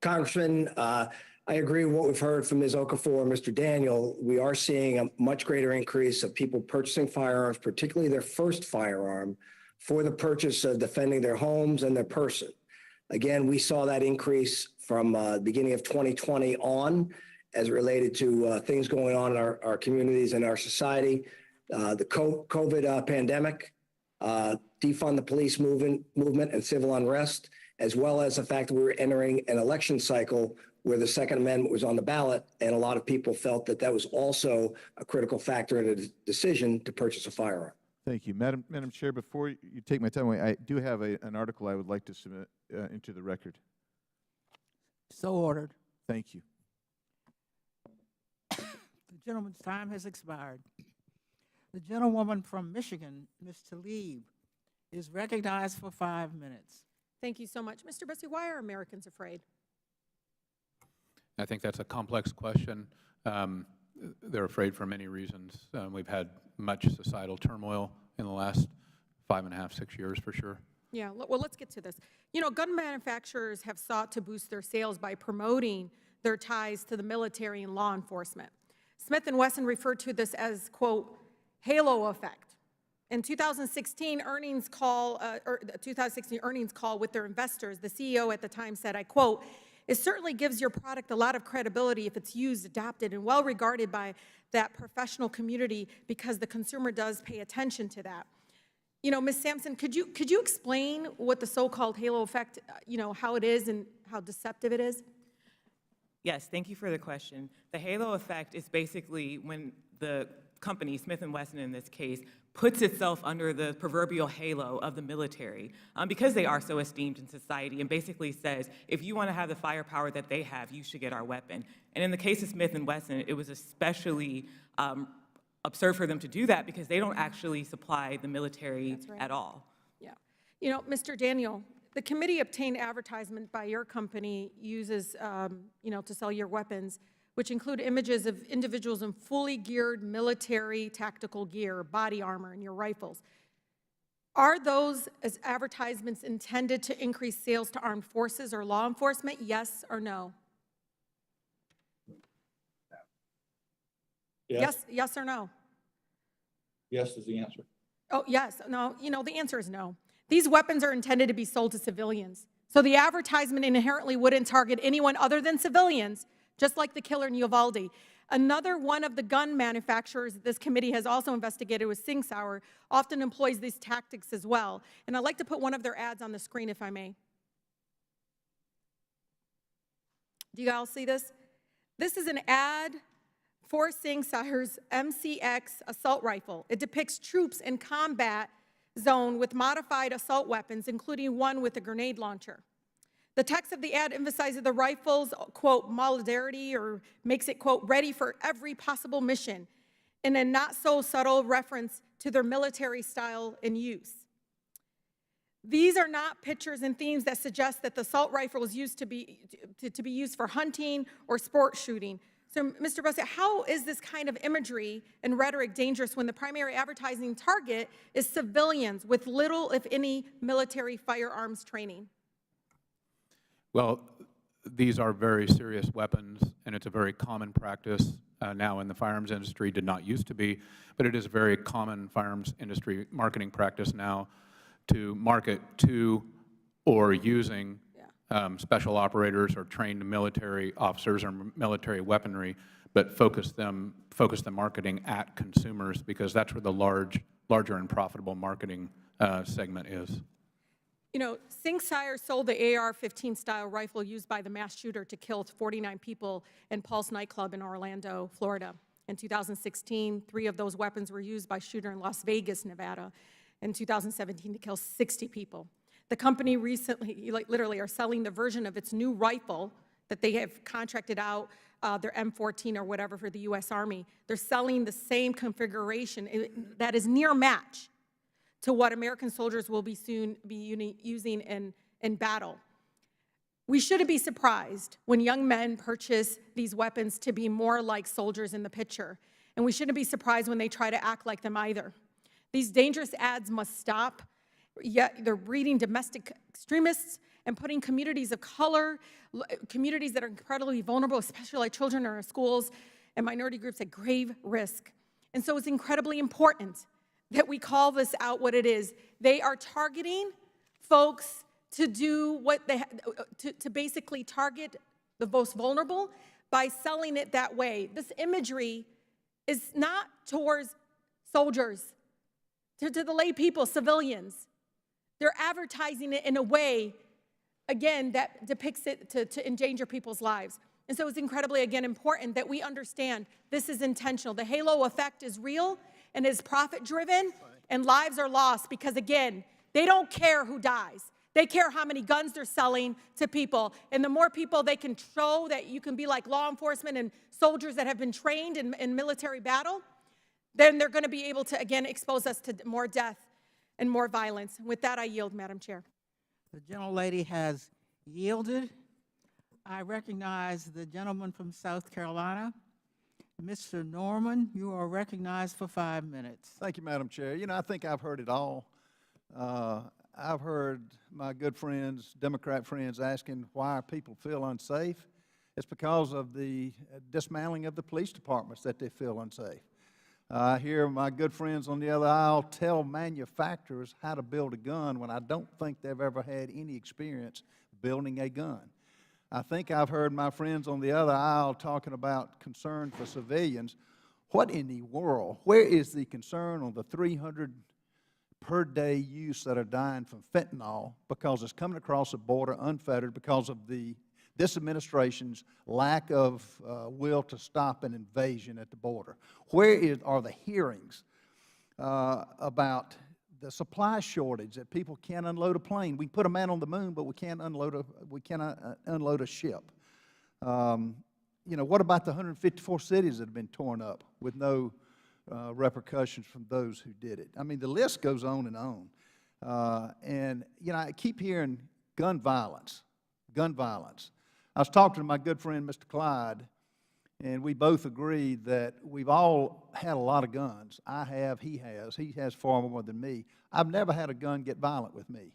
Congressman, I agree with what we've heard from Ms. Okafor and Mr. Daniel. We are seeing a much greater increase of people purchasing firearms, particularly their first firearm, for the purchase of defending their homes and their person. Again, we saw that increase from the beginning of 2020 on as related to things going on in our communities and our society, the COVID pandemic, defund the police movement and civil unrest, as well as the fact that we were entering an election cycle where the Second Amendment was on the ballot, and a lot of people felt that that was also a critical factor in a decision to purchase a firearm. Thank you. Madam Chair, before you take my time away, I do have an article I would like to submit into the record. So ordered. Thank you. The gentleman's time has expired. The gentlewoman from Michigan, Ms. Tlaib, is recognized for 5 minutes. Thank you so much. Mr. Bussey, why are Americans afraid? I think that's a complex question. They're afraid for many reasons. We've had much societal turmoil in the last 5.5, 6 years for sure. Yeah, well, let's get to this. You know, gun manufacturers have sought to boost their sales by promoting their ties to the military and law enforcement. Smith & Wesson referred to this as, quote, halo effect. In 2016 earnings call with their investors, the CEO at the time said, I quote, it certainly gives your product a lot of credibility if it's used, adopted, and well regarded by that professional community because the consumer does pay attention to that. You know, Ms. Sampson, could you explain what the so-called halo effect, how it is and how deceptive it is? Yes, thank you for the question. The halo effect is basically when the company, Smith & Wesson in this case, puts itself under the proverbial halo of the military because they are so esteemed in society, and basically says, if you want to have the firepower that they have, you should get our weapon. And in the case of Smith & Wesson, it was especially absurd for them to do that because they don't actually supply the military at all. Yeah. You know, Mr. Daniel, the committee obtained advertisement by your company uses, to sell your weapons, which include images of individuals in fully geared military tactical gear, body armor, and your rifles. Are those as advertisements intended to increase sales to armed forces or law enforcement, yes or no? Yes or no? Yes is the answer. Oh, yes. No, the answer is no. These weapons are intended to be sold to civilians. So the advertisement inherently wouldn't target anyone other than civilians, just like the killer in Uvalde. Another one of the gun manufacturers that this committee has also investigated was Sing Sauer, often employs these tactics as well. And I'd like to put one of their ads on the screen, if I may. Do you all see this? This is an ad for Sing Sauer's MCX assault rifle. It depicts troops in combat zone with modified assault weapons, including one with a grenade launcher. The text of the ad emphasizes the rifle's, quote, modularity, or makes it, quote, ready for every possible mission, in a not so subtle reference to their military style and use. These are not pictures and themes that suggest that the assault rifle is used to be used for hunting or sport shooting. So, Mr. Bussey, how is this kind of imagery and rhetoric dangerous when the primary advertising target is civilians with little, if any, military firearms training? Well, these are very serious weapons, and it's a very common practice now in the firearms industry. Did not used to be, but it is a very common firearms industry marketing practice now to market to or using special operators or trained military officers or military weaponry, but focus the marketing at consumers because that's where the larger and profitable marketing segment is. You know, Sing Sauer sold the AR-15 style rifle used by the mass shooter to kill 49 people in Pulse nightclub in Orlando, Florida. In 2016, 3 of those weapons were used by shooter in Las Vegas, Nevada. In 2017, to kill 60 people. The company recently, literally, are selling the version of its new rifle that they have contracted out, their M14 or whatever, for the U.S. Army. They're selling the same configuration that is near match to what American soldiers will soon be using in battle. We shouldn't be surprised when young men purchase these weapons to be more like soldiers in the picture. And we shouldn't be surprised when they try to act like them either. These dangerous ads must stop. Yet they're breeding domestic extremists and putting communities of color, communities that are incredibly vulnerable, especially like children in our schools and minority groups, at grave risk. And so it's incredibly important that we call this out what it is. They are targeting folks to do what they to basically target the most vulnerable by selling it that way. This imagery is not towards soldiers, to the lay people, civilians. They're advertising it in a way again, that depicts it to endanger people's lives. And so it's incredibly, again, important that we understand this is intentional. The halo effect is real and is profit-driven, and lives are lost because, again, they don't care who dies. They care how many guns they're selling to people. And the more people they can show that you can be like law enforcement and soldiers that have been trained in military battle, then they're going to be able to, again, expose us to more death and more violence. With that, I yield, Madam Chair. The gentlelady has yielded. I recognize the gentleman from South Carolina. Mr. Norman, you are recognized for 5 minutes. Thank you, Madam Chair. You know, I think I've heard it all. I've heard my good friends, Democrat friends, asking why people feel unsafe. It's because of the dismantling of the police departments that they feel unsafe. I hear my good friends on the other aisle tell manufacturers how to build a gun when I don't think they've ever had any experience building a gun. I think I've heard my friends on the other aisle talking about concern for civilians. What in the world? Where is the concern on the 300 per day use that are dying from fentanyl because it's coming across the border unfettered because of this administration's lack of will to stop an invasion at the border? Where are the hearings about the supply shortage that people can't unload a plane? We put a man on the moon, but we cannot unload a ship. You know, what about the 154 cities that have been torn up with no repercussions from those who did it? I mean, the list goes on and on. And, you know, I keep hearing gun violence, gun violence. I was talking to my good friend, Mr. Clyde, and we both agreed that we've all had a lot of guns. I have, he has. He has far more than me. I've never had a gun get violent with me.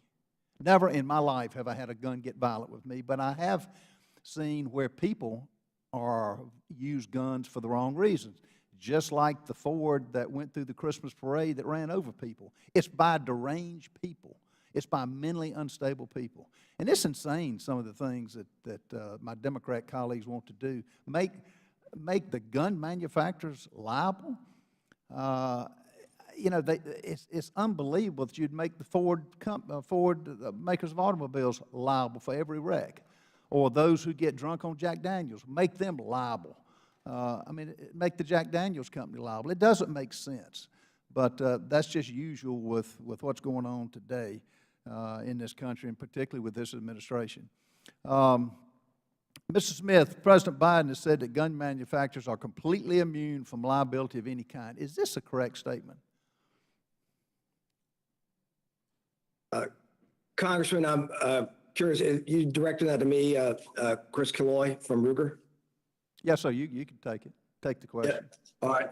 Never in my life have I had a gun get violent with me, but I have seen where people use guns for the wrong reasons, just like the Ford that went through the Christmas parade that ran over people. It's by deranged people. It's by mentally unstable people. And it's insane, some of the things that my Democrat colleagues want to do. Make the gun manufacturers liable. You know, it's unbelievable that you'd make the Ford makers of automobiles liable for every wreck, or those who get drunk on Jack Daniels, make them liable. I mean, make the Jack Daniels company liable. It doesn't make sense, but that's just usual with what's going on today in this country, and particularly with this administration. Mr. Smith, President Biden has said that gun manufacturers are completely immune from liability of any kind. Is this a correct statement? Congressman, I'm curious, you directed that to me, Chris Killoy from Ruger? Yes, sir, you can take it. Take the question. Yeah. All right.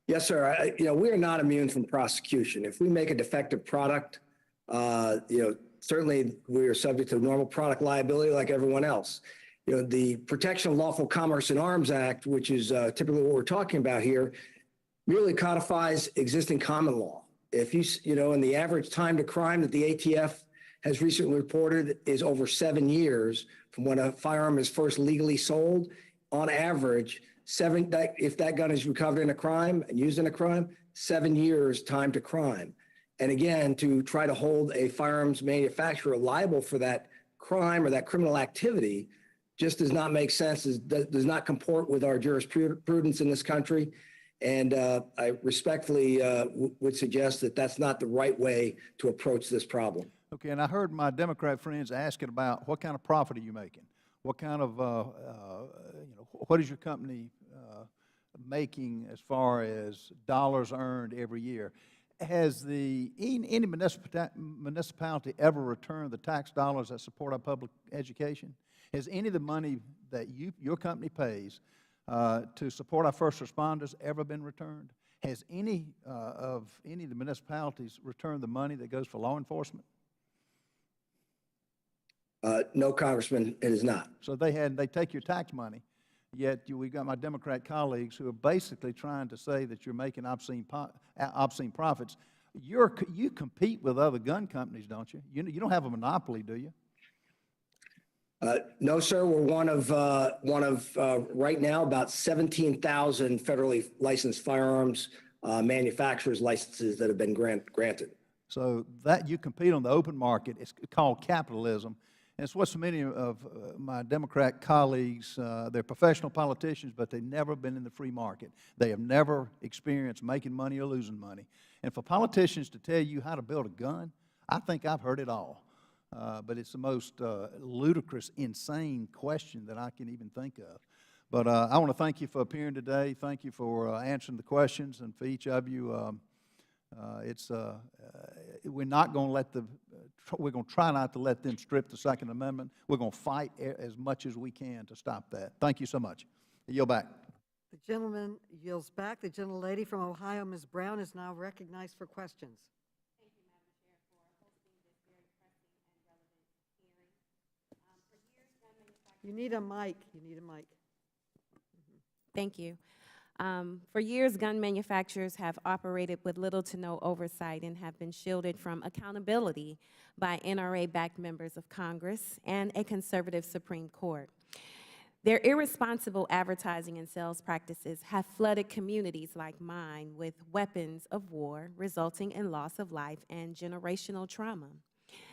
Yes, sir. You know, we are not immune from prosecution. If we make a defective product, you know, certainly we are subject to normal product liability like everyone else. You know, the Protection of Lawful Commerce in Arms Act, which is typically what we're talking about here, really codifies existing common law. If you know, and the average time to crime that the ATF has recently reported is over 7 years from when a firearm is first legally sold. On average, if that gun is recovered in a crime and used in a crime, 7 years time to crime. And again, to try to hold a firearms manufacturer liable for that crime or that criminal activity just does not make sense, does not comport with our jurisprudence in this country. And I respectfully would suggest that that's not the right way to approach this problem. Okay, and I heard my Democrat friends asking about what kind of profit are you making? What kind of, you know, what is your company making as far as dollars earned every year? Has any municipality ever returned the tax dollars that support our public education? Has any of the money that your company pays to support our first responders ever been returned? Has any of the municipalities returned the money that goes for law enforcement? No, Congressman, it is not. So they take your tax money, yet we've got my Democrat colleagues who are basically trying to say that you're making obscene profits. You compete with other gun companies, don't you? You don't have a monopoly, do you? No, sir. We're one of right now about 17,000 federally licensed firearms manufacturers licenses that have been granted. So that you compete on the open market. It's called capitalism. And it's what so many of my Democrat colleagues, they're professional politicians, but they've never been in the free market. They have never experienced making money or losing money. And for politicians to tell you how to build a gun, I think I've heard it all. But it's the most ludicrous, insane question that I can even think of. But I want to thank you for appearing today. Thank you for answering the questions. And for each of you, we're not going to let we're going to try not to let them strip the Second Amendment. We're going to fight as much as we can to stop that. Thank you so much. I yield back. The gentleman yields back. The gentlelady from Ohio, Ms. Brown, is now recognized for questions. Thank you, Madam Chair, for hosting this very pressing and relevant hearing. You need a mic. You need a mic. Thank you. For years, gun manufacturers have operated with little to no oversight and have been shielded from accountability by NRA-backed members of Congress and a conservative Supreme Court. Their irresponsible advertising and sales practices have flooded communities like mine with weapons of war, resulting in loss of life and generational trauma.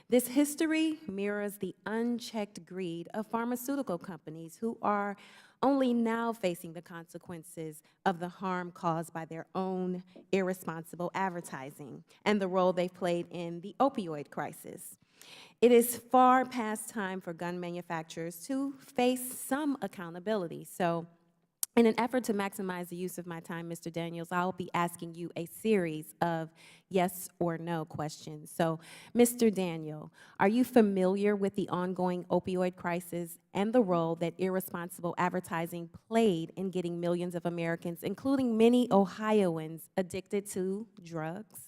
This history mirrors the unchecked greed of pharmaceutical companies who are only now facing the consequences of the harm caused by their own irresponsible advertising and the role they've played in the opioid crisis. It is far past time for gun manufacturers to face some accountability. So, in an effort to maximize the use of my time, Mr. Daniels, I'll be asking you a series of yes or no questions. So, Mr. Daniel, are you familiar with the ongoing opioid crisis and the role that irresponsible advertising played in getting millions of Americans, including many Ohioans, addicted to drugs?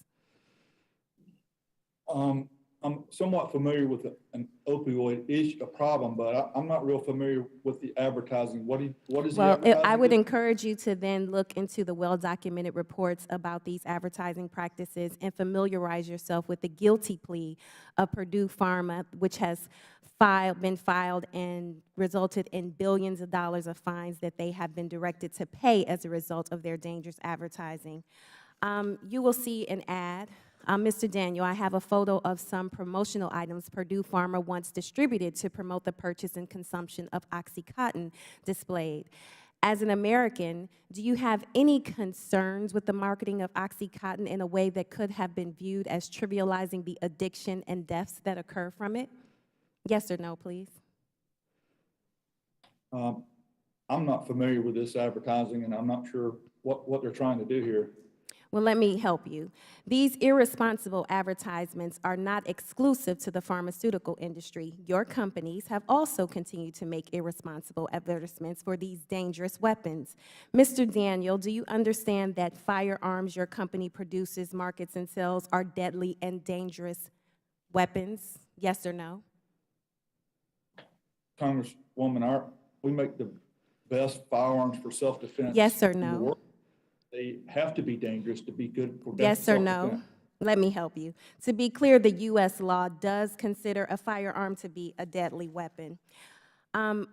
I'm somewhat familiar with an opioid issue, a problem, but I'm not real familiar with the advertising. What is the advertising? I would encourage you to then look into the well-documented reports about these advertising practices and familiarize yourself with the guilty plea of Purdue Pharma, which has been filed and resulted in billions of dollars of fines that they have been directed to pay as a result of their dangerous advertising. You will see an ad. Mr. Daniel, I have a photo of some promotional items Purdue Pharma once distributed to promote the purchase and consumption of OxyContin displayed. As an American, do you have any concerns with the marketing of OxyContin in a way that could have been viewed as trivializing the addiction and deaths that occur from it? Yes or no, please. I'm not familiar with this advertising, and I'm not sure what they're trying to do here. Well, let me help you. These irresponsible advertisements are not exclusive to the pharmaceutical industry. Your companies have also continued to make irresponsible advertisements for these dangerous weapons. Mr. Daniel, do you understand that firearms your company produces, markets, and sells are deadly and dangerous weapons? Yes or no? Congresswoman, we make the best firearms for self-defense. Yes or in the no? world. They have to be dangerous to be good for Yes or no? Let me help you. To be clear, the U.S. law does consider a firearm to be a deadly weapon.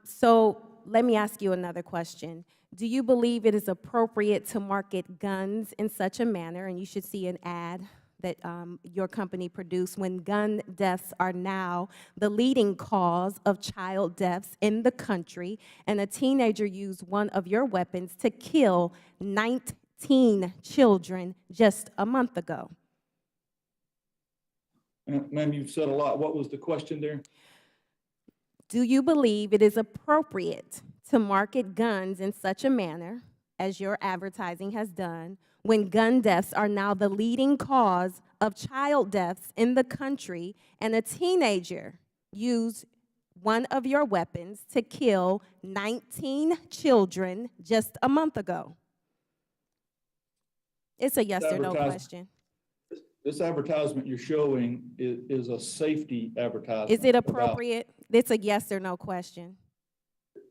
So let me ask you another question. Do you believe it is appropriate to market guns in such a manner, and you should see an ad that your company produced, when gun deaths are now the leading cause of child deaths in the country, and a teenager used one of your weapons to kill 19 children just a month ago? Ma'am, you've said a lot. What was the question there? Do you believe it is appropriate to market guns in such a manner, as your advertising has done, when gun deaths are now the leading cause of child deaths in the country, and a teenager used one of your weapons to kill 19 children just a month ago? It's a yes or no question. This advertisement you're showing is a safety advertisement. Is it appropriate? It's a yes or no question.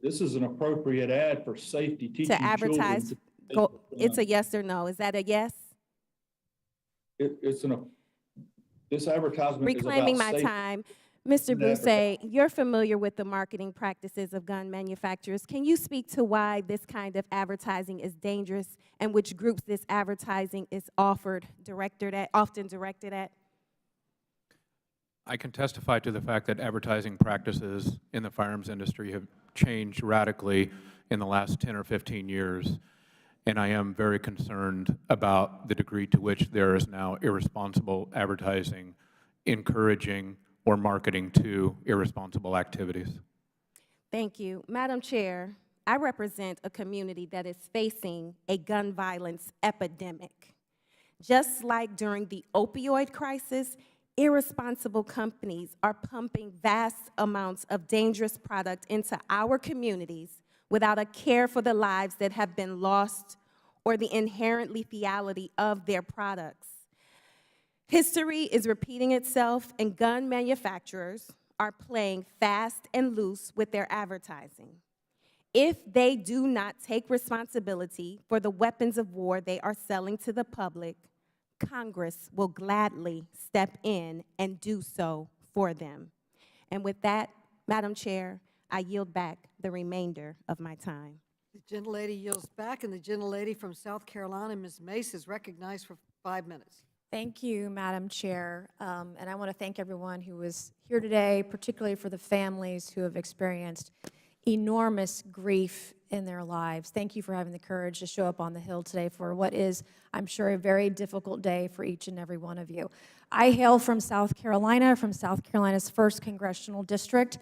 This is an appropriate ad for safety, teaching To advertise, children. it's a yes or no. Is that a yes? This advertisement Reclaiming is about my safety. time. Mr. Bousse, you're familiar with the marketing practices of gun manufacturers. Can you speak to why this kind of advertising is dangerous and which groups this advertising is often directed at? I can testify to the fact that advertising practices in the firearms industry have changed radically in the last 10 or 15 years, and I am very concerned about the degree to which there is now irresponsible advertising encouraging or marketing to irresponsible activities. Thank you. Madam Chair, I represent a community that is facing a gun violence epidemic. Just like during the opioid crisis, irresponsible companies are pumping vast amounts of dangerous product into our communities without a care for the lives that have been lost or the inherent lethality of their products. History is repeating itself, and gun manufacturers are playing fast and loose with their advertising. If they do not take responsibility for the weapons of war they are selling to the public, Congress will gladly step in and do so for them. And with that, Madam Chair, I yield back the remainder of my time. The gentlelady yields back, and the gentlelady from South Carolina, Ms. Mace, is recognized for 5 minutes. Thank you, Madam Chair. And I want to thank everyone who was here today, particularly for the families who have experienced enormous grief in their lives. Thank you for having the courage to show up on the Hill today for what is, I'm sure, a very difficult day for each and every one of you. I hail from South Carolina's 1st Congressional District,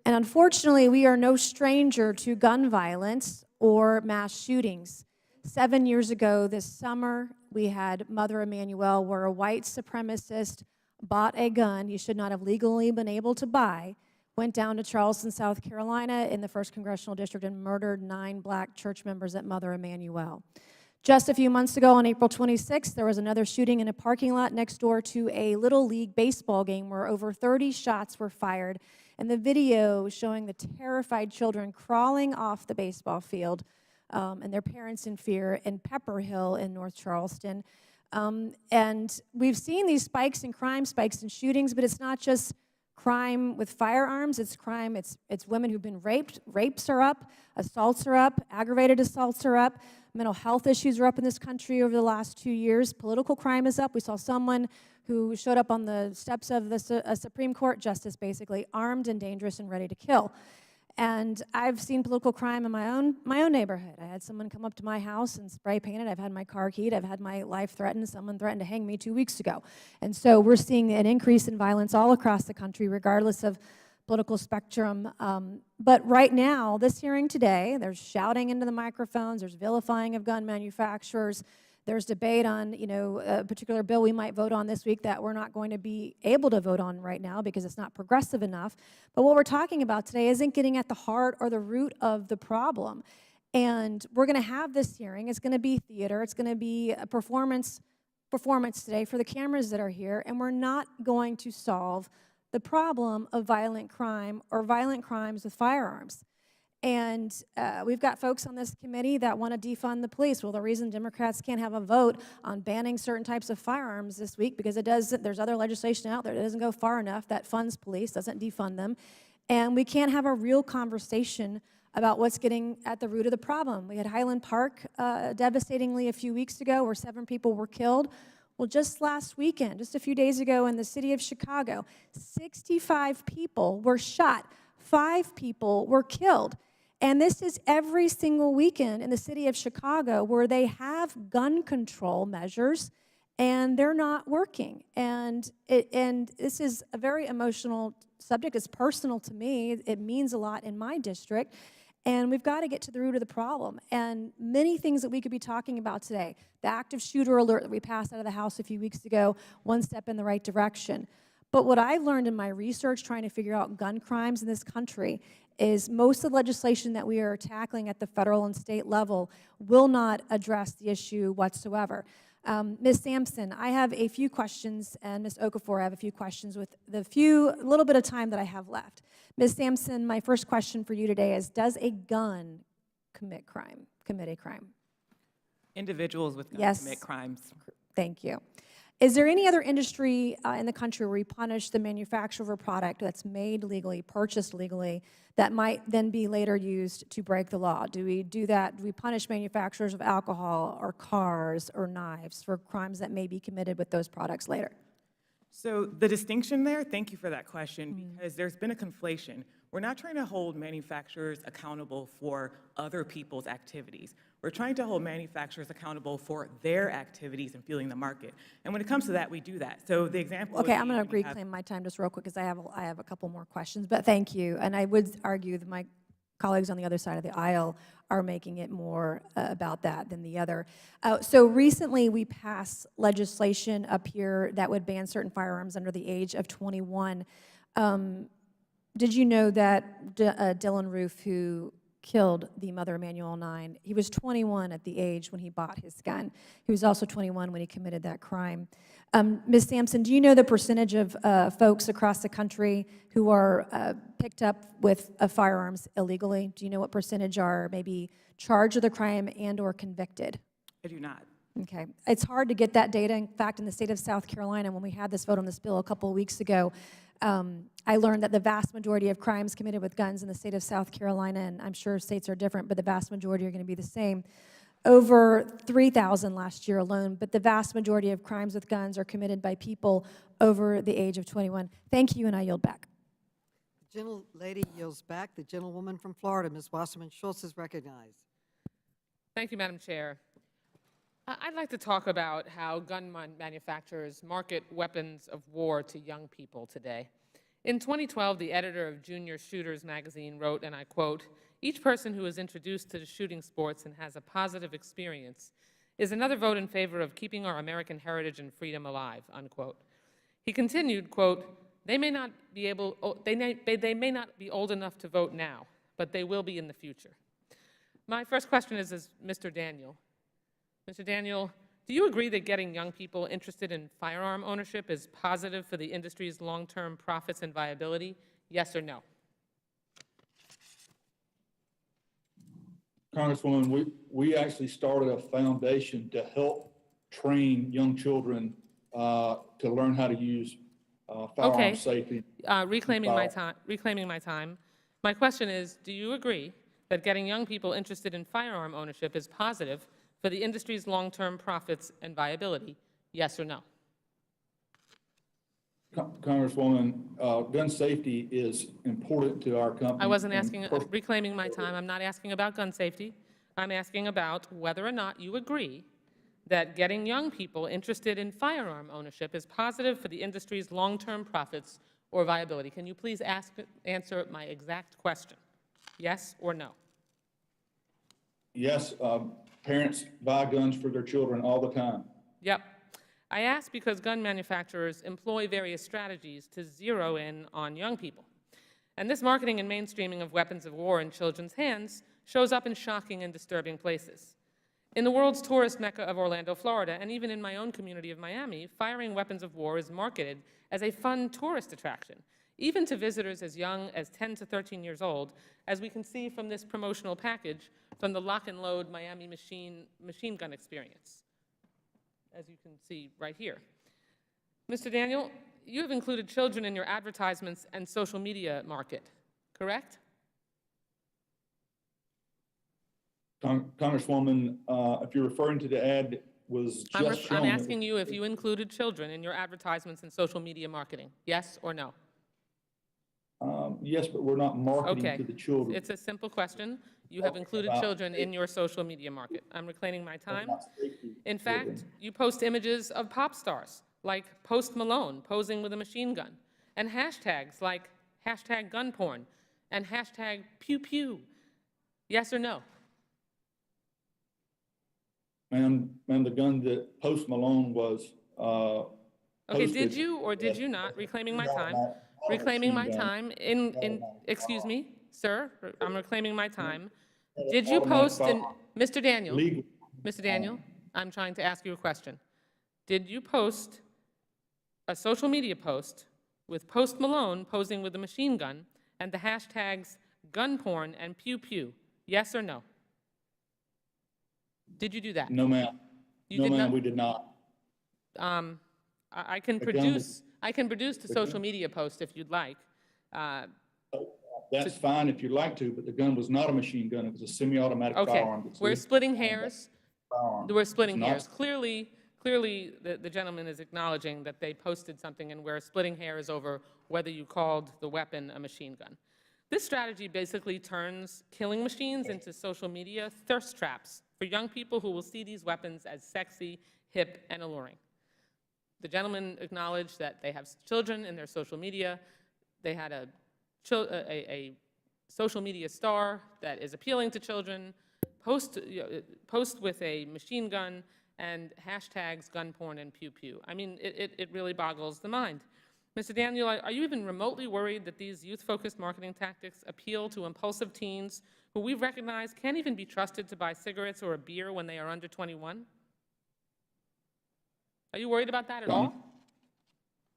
and unfortunately, we are no stranger to gun violence or mass shootings. 7 years ago this summer, we had Mother Emanuel, where a white supremacist bought a gun he should not have legally been able to buy, went down to Charleston, South Carolina in the 1st Congressional District and murdered 9 black church members at Mother Emanuel. Just a few months ago, on April 26th, there was another shooting in a parking lot next door to a Little League baseball game where over 30 shots were fired, and the video showing the terrified children crawling off the baseball field and their parents in fear in Pepper Hill in North Charleston. And we've seen these spikes in crime, spikes in shootings, but it's not just crime with firearms, it's crime, it's women who've been raped. Rapes are up, assaults are up, aggravated assaults are up, mental health issues are up in this country over the last 2 years. Political crime is up. We saw someone who showed up on the steps of the Supreme Court justice, basically, armed and dangerous and ready to kill. And I've seen political crime in my own neighborhood. I had someone come up to my house and spray paint it. I've had my car keyed. I've had my life threatened. Someone threatened to hang me 2 weeks ago. And so we're seeing an increase in violence all across the country, regardless of political spectrum. But right now, this hearing today, there's shouting into the microphones. There's vilifying of gun manufacturers. There's debate on, a particular bill we might vote on this week that we're not going to be able to vote on right now because it's not progressive enough. But what we're talking about today isn't getting at the heart or the root of the problem. And we're going to have this hearing. It's going to be theater. It's going to be a performance today for the cameras that are here. And we're not going to solve the problem of violent crime or violent crimes with firearms. And we've got folks on this committee that want to defund the police. Well, the reason Democrats can't have a vote on banning certain types of firearms this week because there's other legislation out there that doesn't go far enough, that funds police, doesn't defund them. And we can't have a real conversation about what's getting at the root of the problem. We had Highland Park devastatingly a few weeks ago where 7 people were killed. Well, just last weekend, just a few days ago in the city of Chicago, 65 people were shot, 5 people were killed. And this is every single weekend in the city of Chicago where they have gun control measures and they're not working. And this is a very emotional subject. It's personal to me. It means a lot in my district. And we've got to get to the root of the problem. And many things that we could be talking about today. The active shooter alert that we passed out of the House a few weeks ago, one step in the right direction. But what I've learned in my research trying to figure out gun crimes in this country is most of the legislation that we are tackling at the federal and state level will not address the issue whatsoever. Ms. Sampson, I have a few questions, and Ms. Okafor, I have a few questions with the little bit of time that I have left. Ms. Sampson, my first question for you today is, does a gun commit a crime? Individuals with guns commit crimes. Thank you. Is there any other industry in the country where we punish the manufacturer of a product that's made legally, purchased legally, that might then be later used to break the law? Do we do that? Do we punish manufacturers of alcohol or cars or knives for crimes that may be committed with those products later? So the distinction there, thank you for that question, because there's been a conflation. We're not trying to hold manufacturers accountable for other people's activities. We're trying to hold manufacturers accountable for their activities and fueling the market. And when it comes to that, we do that. So the example Okay, would I'm be going to when you have- reclaim my time just real quick because I have a couple more questions, but thank you. And I would argue that my colleagues on the other side of the aisle are making it more about that than the other. So recently we passed legislation up here that would ban certain firearms under the age of 21. Did you know that Dylan Roof, who killed the mother of Emanuel 9, he was 21 at the age when he bought his gun. He was also 21 when he committed that crime. Ms. Sampson, do you know the percentage of folks across the country who are picked up with firearms illegally? Do you know what percentage are maybe charged with the crime and or convicted? I do not. Okay. It's hard to get that data. In fact, in the state of South Carolina, when we had this vote on this bill a couple of weeks ago, I learned that the vast majority of crimes committed with guns in the state of South Carolina, and I'm sure states are different, but the vast majority are going to be the same, over 3,000 last year alone, but the vast majority of crimes with guns are committed by people over the age of 21. Thank you, and I yield back. The gentlelady yields back. The gentlewoman from Florida, Ms. Wasserman Schultz, is recognized. Thank you, Madam Chair. I'd like to talk about how gun manufacturers market weapons of war to young people today. In 2012, the editor of Junior Shooters magazine wrote, and I quote, "Each person who is introduced to the shooting sports and has a positive experience is another vote in favor of keeping our American heritage and freedom alive," unquote. He continued, quote, they may not be old enough to vote now, but they will be in the future." My first question is Mr. Daniel. Mr. Daniel, do you agree that getting young people interested in firearm ownership is positive for the industry's long-term profits and viability? Yes or no? Congresswoman, we actually started a foundation to help train young children to learn how to use firearm safety. Reclaiming my time. My question is, do you agree that getting young people interested in firearm ownership is positive for the industry's long-term profits and viability? Yes or no? Congresswoman, gun safety is important to our company. I wasn't asking, reclaiming my time, I'm not asking about gun safety. I'm asking about whether or not you agree that getting young people interested in firearm ownership is positive for the industry's long-term profits or viability. Can you please answer my exact question? Yes or no? Yes, parents buy guns for their children all the time. Yep. I ask because gun manufacturers employ various strategies to zero in on young people. And this marketing and mainstreaming of weapons of war in children's hands shows up in shocking and disturbing places. In the world's tourist mecca of Orlando, Florida, and even in my own community of Miami, firing weapons of war is marketed as a fun tourist attraction, even to visitors as young as 10 to 13 years old, as we can see from this promotional package from the Lock and Load Miami machine gun experience, as you can see right here. Mr. Daniel, you have included children in your advertisements and social media market, correct? Congresswoman, if you're referring to the ad that was just shown. I'm asking you if you included children in your advertisements and social media marketing, yes or no? Yes, but we're not marketing to the children. It's a simple question. You have included children in your social media market. I'm reclaiming my time. In fact, you post images of pop stars like Post Malone posing with a machine gun, and hashtags like hashtag gun porn and hashtag pew pew. Yes or no? Ma'am, the gun that Post Malone was Okay, did you or did you not, reclaiming my time, excuse me, sir, I'm reclaiming my time. Did you post, Mr. Daniel, I'm trying to ask you a question. Did you post a social media post with Post Malone posing with a machine gun and the hashtags gun porn and pew pew? Yes or no? Did you do that? No, ma'am. No, ma'am, we did not. I can produce the social media post if you'd like. That's fine if you'd like to, but the gun was not a machine gun. It was a semi-automatic firearm. We're splitting hairs. We're splitting hairs. Clearly, Clearly, the gentleman is acknowledging that they posted something and we're splitting hairs over whether you called the weapon a machine gun. This strategy basically turns killing machines into social media thirst traps for young people who will see these weapons as sexy, hip, and alluring. The gentleman acknowledged that they have children in their social media. They had a social media star that is appealing to children, post with a machine gun, and hashtags gun porn and pew pew. I mean, it really boggles the mind. Mr. Daniel, are you even remotely worried that these youth-focused marketing tactics appeal to impulsive teens who we've recognized can't even be trusted to buy cigarettes or a beer when they are under 21? Are you worried about that at all?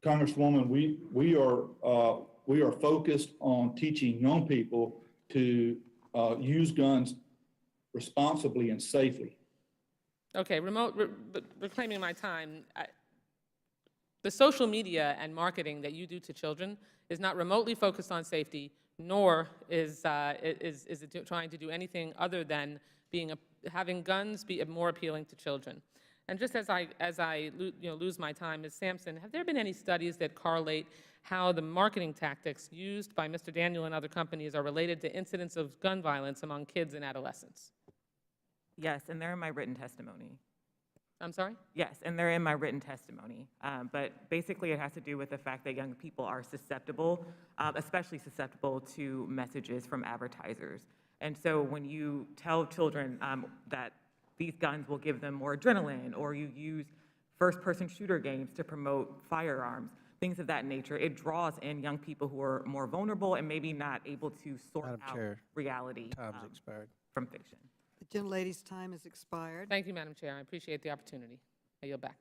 Congresswoman, we are focused on teaching young people to use guns responsibly and safely. Okay, reclaiming my time. The social media and marketing that you do to children is not remotely focused on safety, nor is it trying to do anything other than having guns be more appealing to children. And just as I lose my time, Ms. Sampson, have there been any studies that correlate how the marketing tactics used by Mr. Daniel and other companies are related to incidents of gun violence among kids and adolescents? Yes, and they're in my written testimony. I'm sorry? Yes, and they're in my written testimony. But basically it has to do with the fact that young people are susceptible, especially susceptible to messages from advertisers. And so when you tell children that these guns will give them more adrenaline, or you use first-person shooter games to promote firearms, things of that nature, it draws in young people who are more vulnerable and maybe not able to sort out reality from fiction. The gentlelady's time has expired. Thank you, Madam Chair. I appreciate the opportunity. I yield back.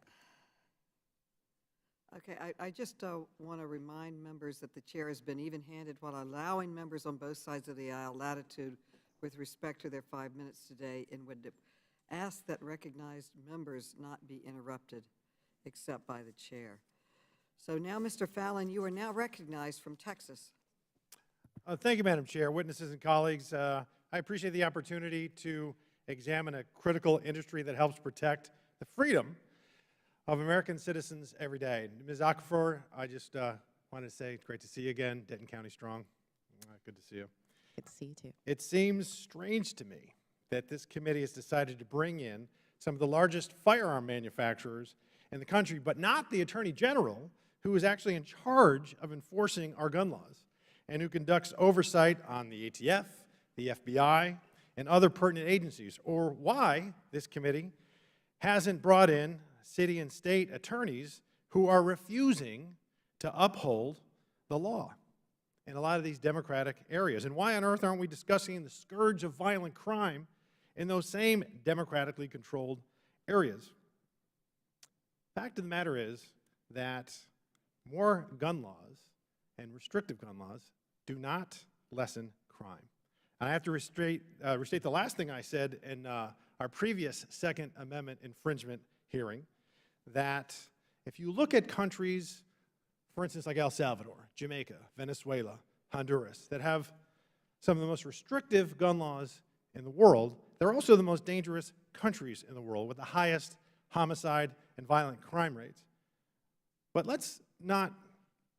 Okay, I just want to remind members that the chair has been even-handed while allowing members on both sides of the aisle latitude with respect to their 5 minutes today, and would ask that recognized members not be interrupted except by the chair. So now, Mr. Fallon, you are now recognized from Texas. Thank you, Madam Chair, witnesses and colleagues. I appreciate the opportunity to examine a critical industry that helps protect the freedom of American citizens every day. Ms. Aquifer, I just wanted to say it's great to see you again. Denton County strong. Good to see you. Good to see you, too. It seems strange to me that this committee has decided to bring in some of the largest firearm manufacturers in the country, but not the Attorney General, who is actually in charge of enforcing our gun laws and who conducts oversight on the ATF, the FBI, and other pertinent agencies, or why this committee hasn't brought in city and state attorneys who are refusing to uphold the law in a lot of these democratic areas. And why on earth aren't we discussing the scourge of violent crime in those same democratically controlled areas? Fact of the matter is that more gun laws and restrictive gun laws do not lessen crime. And I have to restate the last thing I said in our previous Second Amendment infringement hearing, that if you look at countries, for instance, like El Salvador, Jamaica, Venezuela, Honduras, that have some of the most restrictive gun laws in the world, they're also the most dangerous countries in the world with the highest homicide and violent crime rates. But let's not,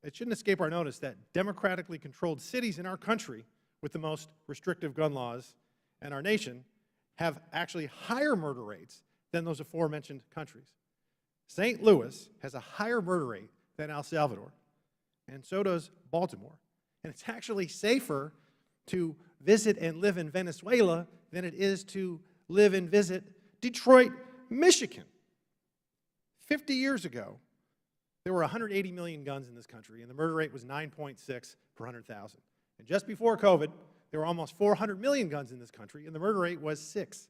it shouldn't escape our notice that democratically controlled cities in our country with the most restrictive gun laws in our nation have actually higher murder rates than those aforementioned countries. St. Louis has a higher murder rate than El Salvador, and so does Baltimore. And it's actually safer to visit and live in Venezuela than it is to live and visit Detroit, Michigan. 50 years ago, there were 180 million guns in this country, and the murder rate was 9.6 per 100,000. And just before COVID, there were almost 400 million guns in this country, and the murder rate was 6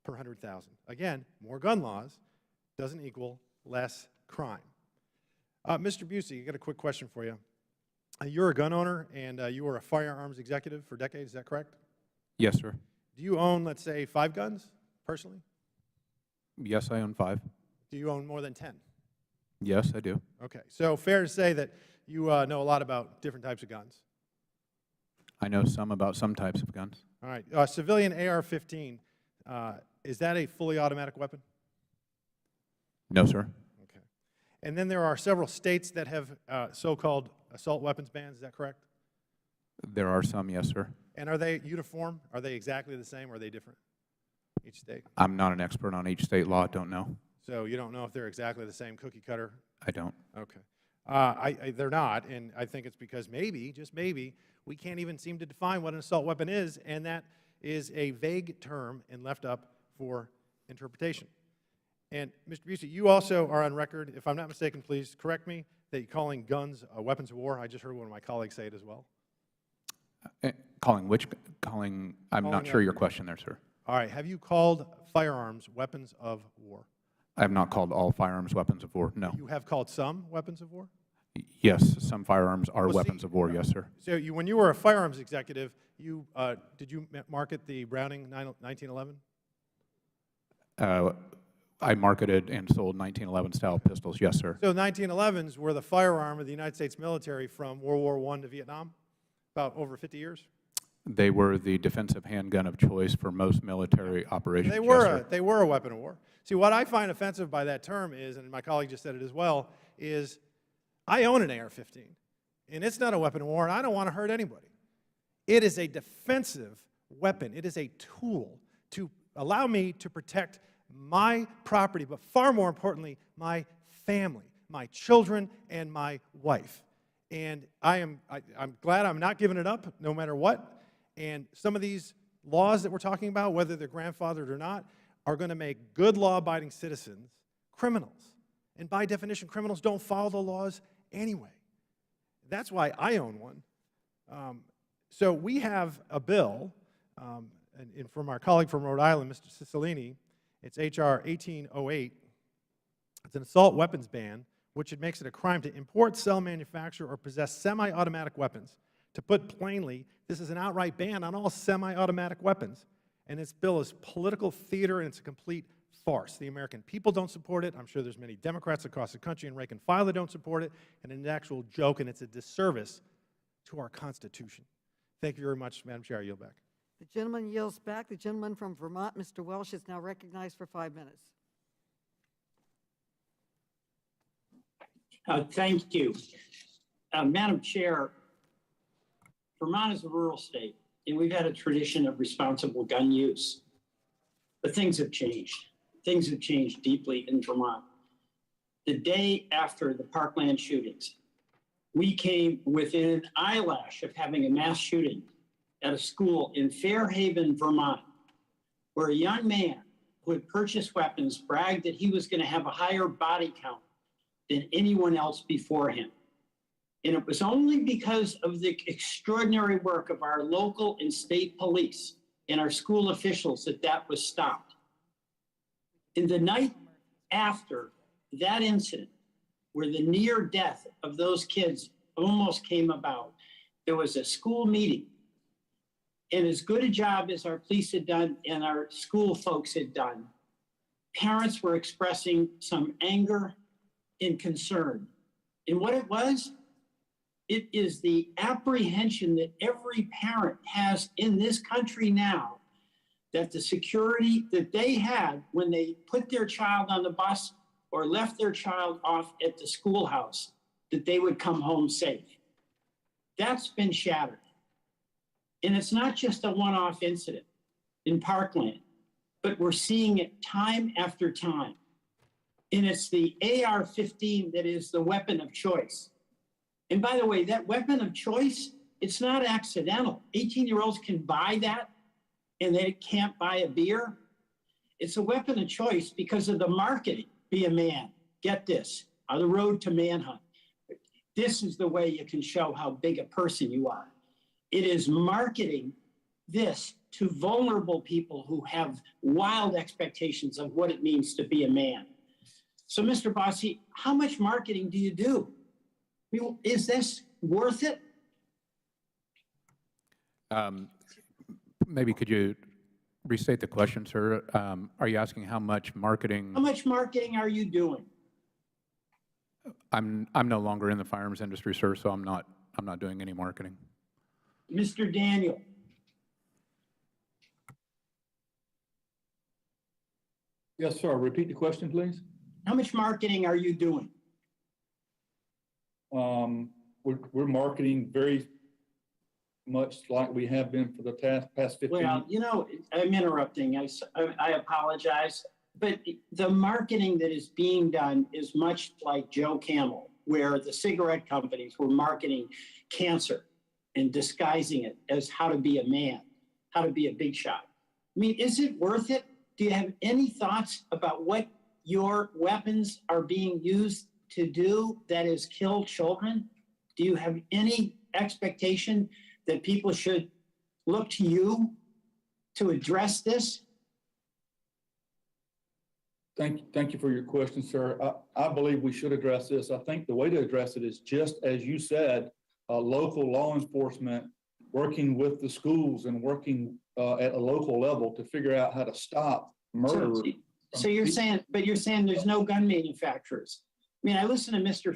per 100,000. Again, more gun laws doesn't equal less crime. Mr. Busey, I got a quick question for you. You're a gun owner, and you were a firearms executive for decades, is that correct? Yes, sir. Do you own, let's say, 5 guns, personally? Yes, I own 5. Do you own more than 10? Yes, I do. Okay, so fair to say that you know a lot about different types of guns. I know some about some types of guns. All right, civilian AR-15, is that a fully automatic weapon? No, sir. Okay. And then there are several states that have so-called assault weapons bans, is that correct? There are some, yes, sir. And are they uniform? Are they exactly the same, or are they different, each state? I'm not an expert on each state law, don't know. So you don't know if they're exactly the same cookie cutter? I don't. Okay. They're not, and I think it's because maybe, just maybe, we can't even seem to define what an assault weapon is, and that is a vague term and left up for interpretation. And Mr. Busey, you also are on record, if I'm not mistaken, please correct me, that you're calling guns weapons of war. I just heard one of my colleagues say it as well. I'm not sure your question there, sir. All right. Have you called firearms weapons of war? I have not called all firearms weapons of war, no. You have called some weapons of war? Yes, some firearms are weapons of war, yes, sir. So when you were a firearms executive, did you market the Browning 1911? I marketed and sold 1911 style pistols, yes, sir. So 1911s were the firearm of the United States military from World War I to Vietnam, about over 50 years? They were the defensive handgun of choice for most military operations, They yes, were a weapon of war. See, what I find offensive by that term is, and my colleague just said it as well, is I own an AR-15, and it's not a weapon of war, and I don't want to hurt anybody. It is a defensive weapon. It is a tool to allow me to protect my property, but far more importantly, my family, my children, and my wife. And I'm glad I'm not giving it up no matter what. And some of these laws that we're talking about, whether they're grandfathered or not, are going to make good law-abiding citizens criminals. And by definition, criminals don't follow the laws anyway. That's why I own one. So we have a bill, and from our colleague from Rhode Island, Mr. Cicilline. It's H.R. 1808. It's an assault weapons ban, which it makes it a crime to import, sell, manufacture, or possess semi-automatic weapons. To put plainly, this is an outright ban on all semi-automatic weapons. And this bill is political theater, and it's a complete farce. The American people don't support it. I'm sure there's many Democrats across the country and rank and file that don't support it. And it's an actual joke, and it's a disservice to our Constitution. Thank you very much, Madam Chair. I yield back. The gentleman yields back. The gentleman from Vermont, Mr. Welsh, is now recognized for 5 minutes. Thank you. Madam Chair, Vermont is a rural state, and we've had a tradition of responsible gun use. But things have changed. Things have changed deeply in Vermont. The day after the Parkland shootings, we came within an eyelash of having a mass shooting at a school in Fairhaven, Vermont, where a young man who had purchased weapons bragged that he was going to have a higher body count than anyone else before him. And it was only because of the extraordinary work of our local and state police and our school officials that that was stopped. In the night after that incident, where the near death of those kids almost came about, there was a school meeting. And as good a job as our police had done and our school folks had done, parents were expressing some anger and concern. And what it was, it is the apprehension that every parent has in this country now that the security that they had when they put their child on the bus or left their child off at the schoolhouse, that they would come home safe. That's been shattered. And it's not just a one-off incident in Parkland, but we're seeing it time after time. And it's the AR-15 that is the weapon of choice. And by the way, that weapon of choice, it's not accidental. 18-year-olds can buy that and they can't buy a beer. It's a weapon of choice because of the marketing. Be a man. Get this. On the road to manhunt. This is the way you can show how big a person you are. It is marketing this to vulnerable people who have wild expectations of what it means to be a man. So, Mr. Bossy, how much marketing do you do? I mean, is this worth it? Maybe could you restate the question, sir? Are you asking how much marketing? How much marketing are you doing? I'm no longer in the firearms industry, sir, so I'm not doing any marketing. Mr. Daniel. Yes, sir. Repeat the question, please. How much marketing are you doing? We're marketing very much like we have been for the past 15 Well, years. you know, I'm interrupting. I apologize. But the marketing that is being done is much like Joe Camel, where the cigarette companies were marketing cancer and disguising it as how to be a man, how to be a big shot. I mean, is it worth it? Do you have any thoughts about what your weapons are being used to do, that is kill children? Do you have any expectation that people should look to you to address this? Thank you for your question, sir. I believe we should address this. I think the way to address it is just as you said, local law enforcement working with the schools and working at a local level to figure out how to stop murder. So you're saying, but you're saying there's no gun manufacturers. I mean, I listen to Mr.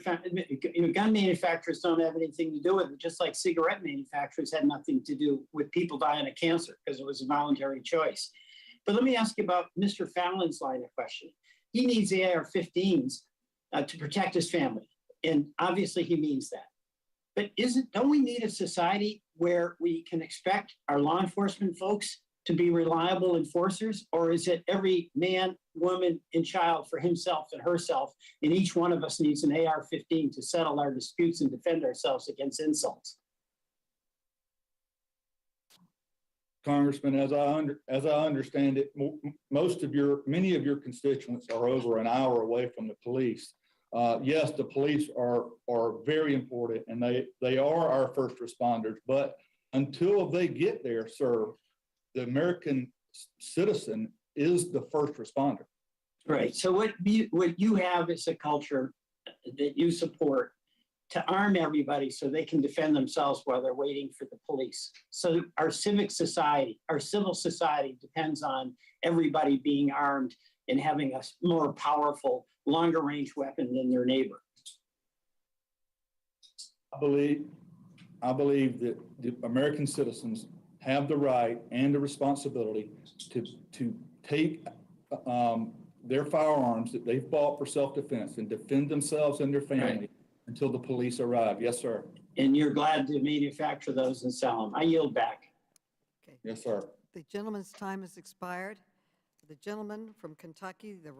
Gun manufacturers don't have anything to do with it, just like cigarette manufacturers had nothing to do with people dying of cancer because it was a voluntary choice. But let me ask you about Mr. Fallon's line of questioning. He needs the AR-15s to protect his family, and obviously he means that. But don't we need a society where we can expect our law enforcement folks to be reliable enforcers, or is it every man, woman, and child for himself and herself, and each one of us needs an AR-15 to settle our disputes and defend ourselves against insults? Congressman, as I understand it, many of your constituents are over an hour away from the police. Yes, the police are very important, and they are our first responders. But until they get there, sir, the American citizen is the first responder. Right. So what you have is a culture that you support to arm everybody so they can defend themselves while they're waiting for the police. So our civic society, our civil society depends on everybody being armed and having a more powerful, longer range weapon than their neighbor. I believe that the American citizens have the right and the responsibility to take their firearms that they've bought for self-defense and defend themselves and their family. Right. Until the police arrive. Yes, sir. And you're glad to manufacture those and sell them. I yield back. Okay. Yes, sir. The gentleman's time has expired. The gentleman from Kentucky, the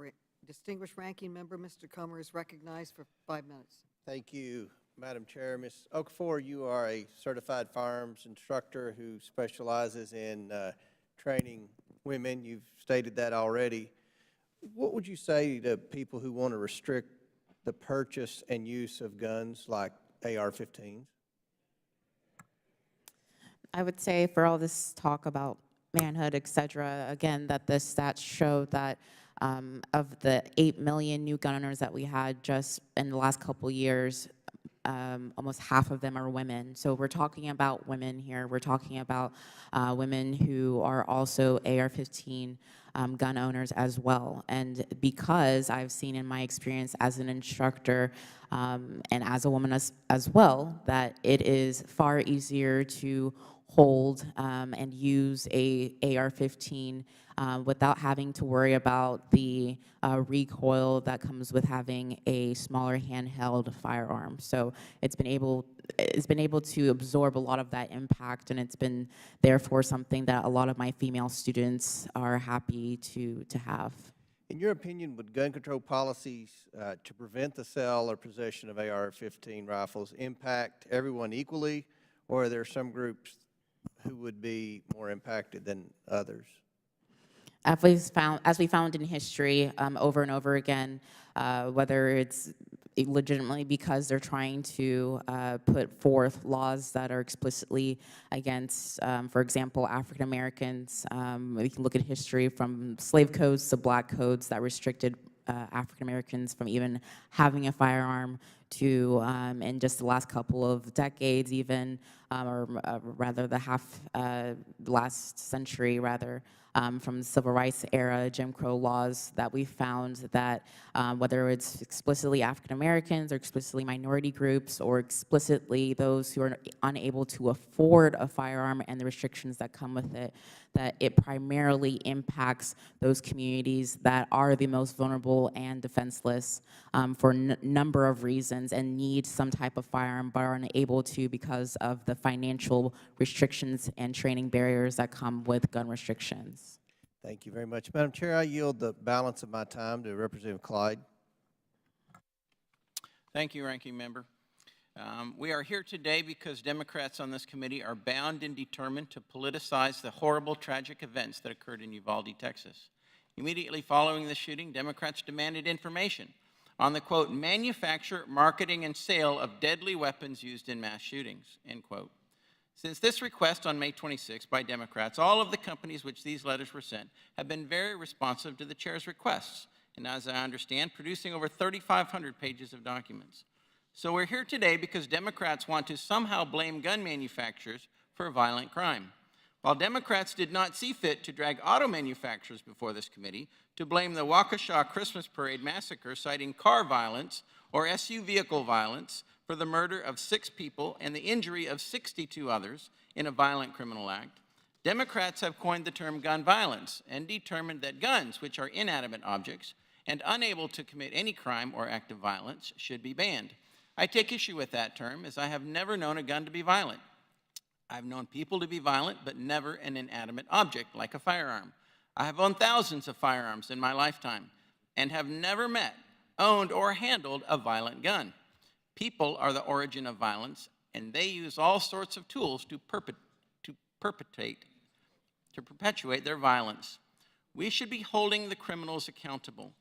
distinguished ranking member, Mr. Comer, is recognized for 5 minutes. Thank you, Madam Chair. Ms. Okafor, you are a certified firearms instructor who specializes in training women. You've stated that already. What would you say to people who want to restrict the purchase and use of guns like AR-15s? I would say for all this talk about manhood, et cetera, again, that the stats show that of the 8 million new gun owners that we had just in the last couple years, almost half of them are women. So we're talking about women here. We're talking about women who are also AR-15 gun owners as well. And because I've seen in my experience as an instructor and as a woman as well, that it is far easier to hold and use a AR-15 without having to worry about the recoil that comes with having a smaller handheld firearm. So it's been able to absorb a lot of that impact, and it's been therefore something that a lot of my female students are happy to have. In your opinion, would gun control policies to prevent the sale or possession of AR-15 rifles impact everyone equally, or are there some groups who would be more impacted than others? As we found in history over and over again, whether it's legitimately because they're trying to put forth laws that are explicitly against, for example, African Americans. We can look at history from slave codes to black codes that restricted African Americans from even having a firearm, to, in just the last couple of decades even, or rather the last century rather, from the civil rights era, Jim Crow laws, that we found that whether it's explicitly African Americans or explicitly minority groups or explicitly those who are unable to afford a firearm and the restrictions that come with it, that it primarily impacts those communities that are the most vulnerable and defenseless for a number of reasons and need some type of firearm but are unable to because of the financial restrictions and training barriers that come with gun restrictions. Thank you very much. Madam Chair, I yield the balance of my time to Representative Clyde. Thank you, Ranking Member. We are here today because Democrats on this committee are bound and determined to politicize the horrible, tragic events that occurred in Uvalde, Texas. Immediately following the shooting, Democrats demanded information on the, quote, manufacture, marketing, and sale of deadly weapons used in mass shootings, end quote. Since this request on May 26 by Democrats, all of the companies which these letters were sent have been very responsive to the chair's requests, and as I understand, producing over 3,500 pages of documents. So we're here today because Democrats want to somehow blame gun manufacturers for violent crime. While Democrats did not see fit to drag auto manufacturers before this committee to blame the Waukesha Christmas Parade massacre, citing car violence or SU vehicle violence for the murder of 6 people and the injury of 62 others in a violent criminal act, Democrats have coined the term gun violence and determined that guns, which are inanimate objects and unable to commit any crime or act of violence, should be banned. I take issue with that term, as I have never known a gun to be violent. I've known people to be violent, but never an inanimate object like a firearm. I have owned thousands of firearms in my lifetime and have never met, owned, or handled a violent gun. People are the origin of violence, and they use all sorts of tools to perpetuate their violence. We should be holding the criminals accountable.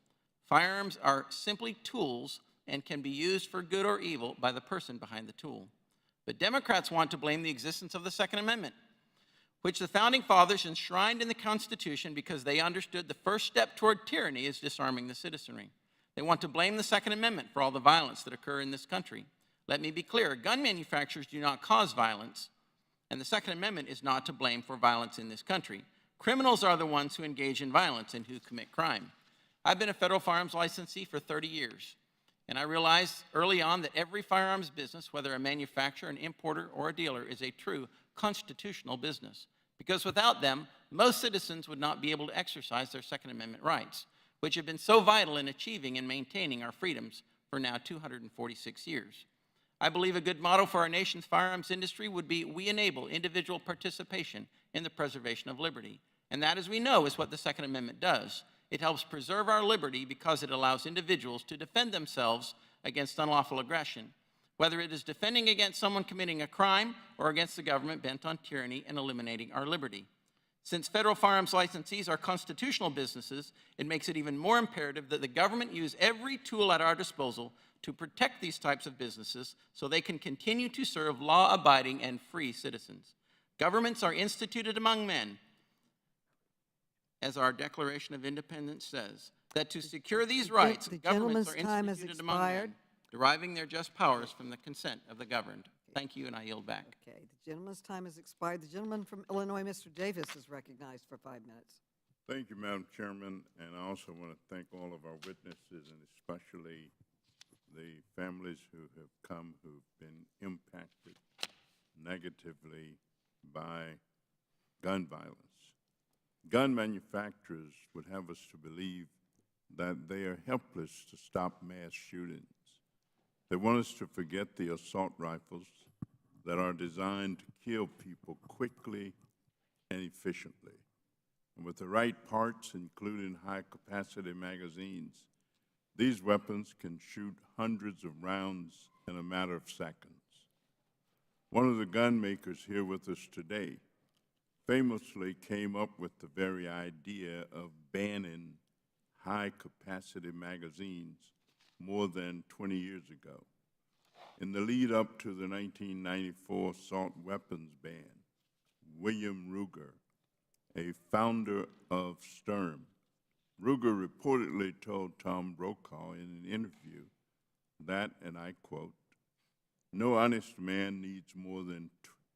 Firearms are simply tools and can be used for good or evil by the person behind the tool. But Democrats want to blame the existence of the Second Amendment, which the Founding Fathers enshrined in the Constitution because they understood the first step toward tyranny is disarming the citizenry. They want to blame the Second Amendment for all the violence that occurs in this country. Let me be clear, gun manufacturers do not cause violence, and the Second Amendment is not to blame for violence in this country. Criminals are the ones who engage in violence and who commit crime. I've been a federal firearms licensee for 30 years. And I realized early on that every firearms business, whether a manufacturer, an importer, or a dealer, is a true constitutional business. Because without them, most citizens would not be able to exercise their Second Amendment rights, which have been so vital in achieving and maintaining our freedoms for now 246 years. I believe a good motto for our nation's firearms industry would be, we enable individual participation in the preservation of liberty. And that, as we know, is what the Second Amendment does. It helps preserve our liberty because it allows individuals to defend themselves against unlawful aggression, whether it is defending against someone committing a crime or against the government bent on tyranny and eliminating our liberty. Since federal firearms licensees are constitutional businesses, it makes it even more imperative that the government use every tool at our disposal to protect these types of businesses so they can continue to serve law-abiding and free citizens. Governments are instituted among men, as our Declaration of Independence says, that to secure these rights, governments are instituted among men, deriving their just powers from the consent of the governed. Thank you, and I yield back. Okay, the gentleman's time has expired. The gentleman from Illinois, Mr. Davis, is recognized for 5 minutes. Thank you, Madam Chairman, and I also want to thank all of our witnesses and especially the families who have come who've been impacted negatively by gun violence. Gun manufacturers would have us to believe that they are helpless to stop mass shootings. They want us to forget the assault rifles that are designed to kill people quickly and efficiently. And with the right parts, including high-capacity magazines, these weapons can shoot hundreds of rounds in a matter of seconds. One of the gun makers here with us today famously came up with the very idea of banning high-capacity magazines more than 20 years ago. In the lead up to the 1994 assault weapons ban, William Ruger, a founder of Sturm, Ruger reportedly told Tom Brokaw in an interview that, and I quote, "No honest man needs more than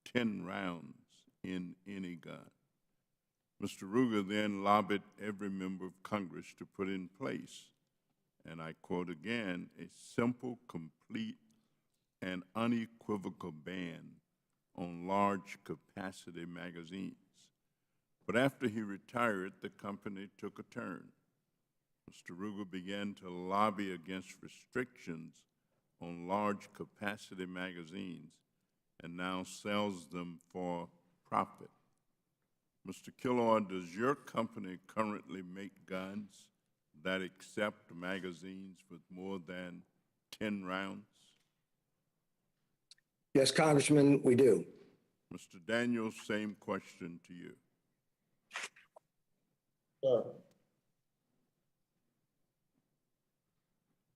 10 rounds in any gun." Mr. Ruger then lobbied every member of Congress to put in place, and I quote again, "a simple, complete, and unequivocal ban on large capacity magazines." But after he retired, the company took a turn. Mr. Ruger began to lobby against restrictions on large capacity magazines and now sells them for profit. Mr. Killoy, does your company currently make guns that accept magazines with more than 10 rounds? Yes, Congressman, we do. Mr. Daniels, same question to you. Sir.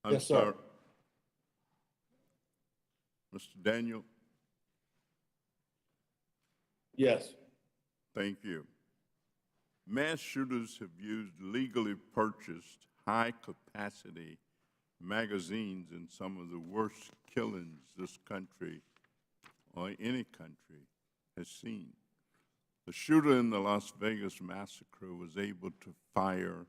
I'm Yes, sir. sorry. Mr. Daniel? Yes. Thank you. Mass shooters have used legally purchased high-capacity magazines in some of the worst killings this country or any country has seen. The shooter in the Las Vegas massacre was able to fire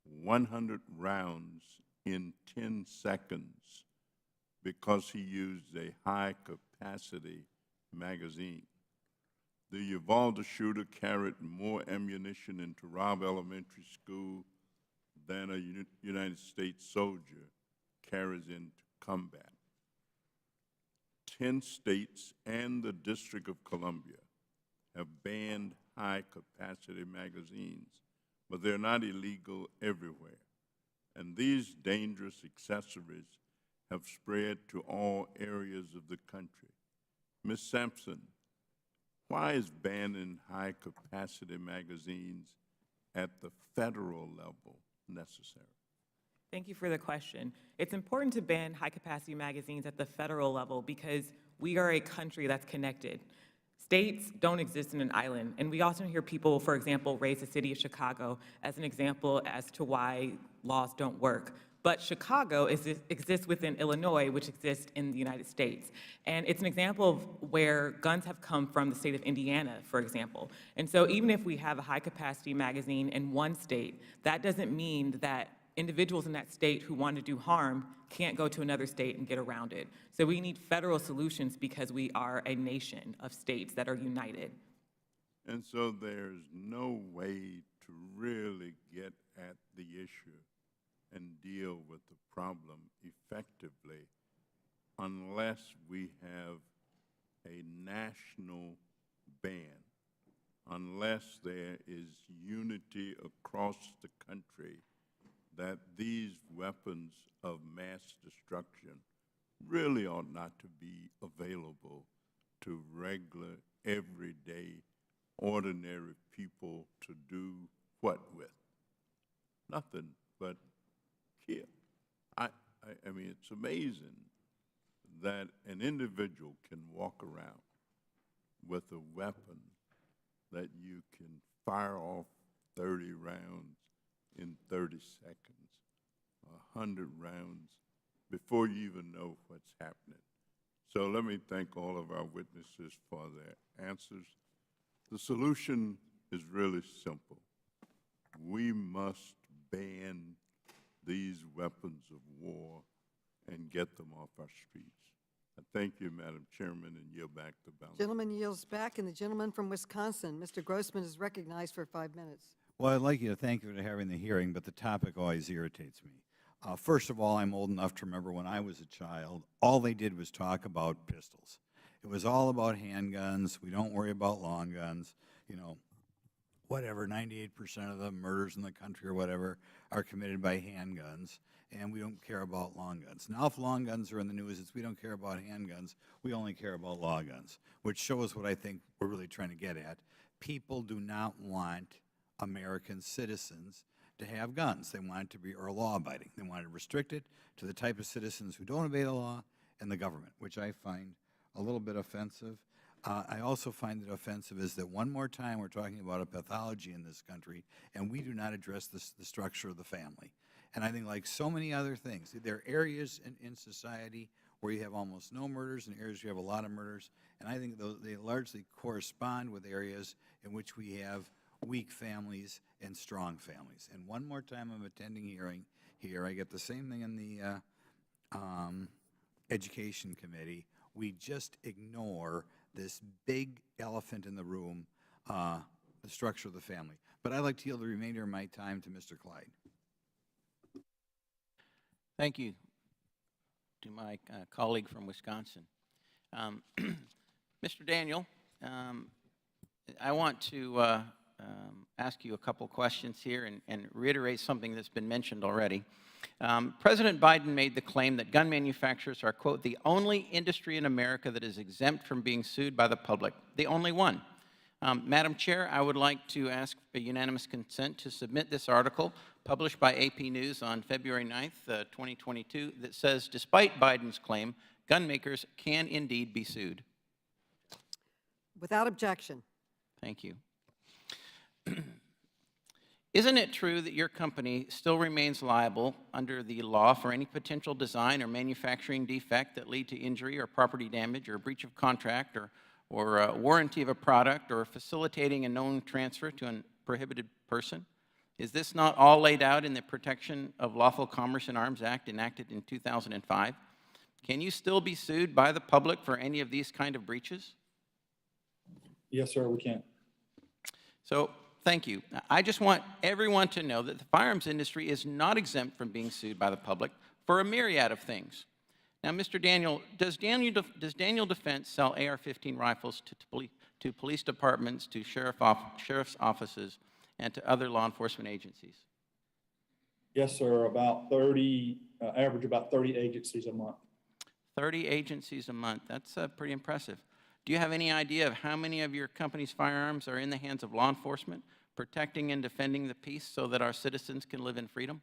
100 rounds in 10 seconds because he used a high-capacity magazine. The Uvalde shooter carried more ammunition into Robb Elementary School than a United States soldier carries into combat. 10 states and the District of Columbia have banned high-capacity magazines, but they're not illegal everywhere. And these dangerous accessories have spread to all areas of the country. Ms. Sampson, why is banning high-capacity magazines at the federal level necessary? Thank you for the question. It's important to ban high-capacity magazines at the federal level because we are a country that's connected. States don't exist in an island, and we often hear people, for example, raise the city of Chicago as an example as to why laws don't work. But Chicago exists within Illinois, which exists in the United States. And it's an example of where guns have come from the state of Indiana, for example. And so even if we have a high-capacity magazine in one state, that doesn't mean that individuals in that state who want to do harm can't go to another state and get around it. So we need federal solutions because we are a nation of states that are united. And so there's no way to really get at the issue and deal with the problem effectively unless we have a national ban, unless there is unity across the country that these weapons of mass destruction really ought not to be available to regular, everyday, ordinary people to do what with? Nothing but kill. I mean, it's amazing that an individual can walk around with a weapon that you can fire off 30 rounds in 30 seconds, 100 rounds before you even know what's happening. So let me thank all of our witnesses for their answers. The solution is really simple. We must ban these weapons of war and get them off our streets. I thank you, Madam Chairman, and yield back the balance. Gentleman yields back, and the gentleman from Wisconsin, Mr. Grossman, is recognized for 5 minutes. Well, I'd like you to thank you for having the hearing, but the topic always irritates me. First of all, I'm old enough to remember when I was a child, all they did was talk about pistols. It was all about handguns. We don't worry about long guns. You know, whatever, 98% of the murders in the country or whatever are committed by handguns, and we don't care about long guns. Now, if long guns are in the news, it's we don't care about handguns, we only care about law guns, which shows what I think we're really trying to get at. People do not want American citizens to have guns. They want it to be law-abiding. They want to restrict it to the type of citizens who don't obey the law and the government, which I find a little bit offensive. I also find it offensive is that one more time we're talking about a pathology in this country, and we do not address the structure of the family. And I think like so many other things, there are areas in society where you have almost no murders and areas where you have a lot of murders. And I think they largely correspond with areas in which we have weak families and strong families. And one more time I'm attending hearing here, I get the same thing in the Education Committee. We just ignore this big elephant in the room, the structure of the family. But I'd like to yield the remainder of my time to Mr. Clyde. Thank you to my colleague from Wisconsin. Mr. Daniel, I want to ask you a couple questions here and reiterate something that's been mentioned already. President Biden made the claim that gun manufacturers are, quote, the only industry in America that is exempt from being sued by the public, the only one. Madam Chair, I would like to ask a unanimous consent to submit this article published by AP News on February 9th, 2022, that says, despite Biden's claim, gun makers can indeed be sued. Without objection. Thank you. Isn't it true that your company still remains liable under the law for any potential design or manufacturing defect that lead to injury or property damage or breach of contract or warranty of a product or facilitating a known transfer to a prohibited person? Is this not all laid out in the Protection of Lawful Commerce in Arms Act enacted in 2005? Can you still be sued by the public for any of these kind of breaches? Yes, sir, we can. So, thank you. I just want everyone to know that the firearms industry is not exempt from being sued by the public for a myriad of things. Now, Mr. Daniel, does Daniel Defense sell AR-15 rifles to police departments, to sheriff's offices, and to other law enforcement agencies? Yes, sir, about 30, average about 30 agencies a month. 30 agencies a month. That's pretty impressive. Do you have any idea of how many of your company's firearms are in the hands of law enforcement, protecting and defending the peace so that our citizens can live in freedom?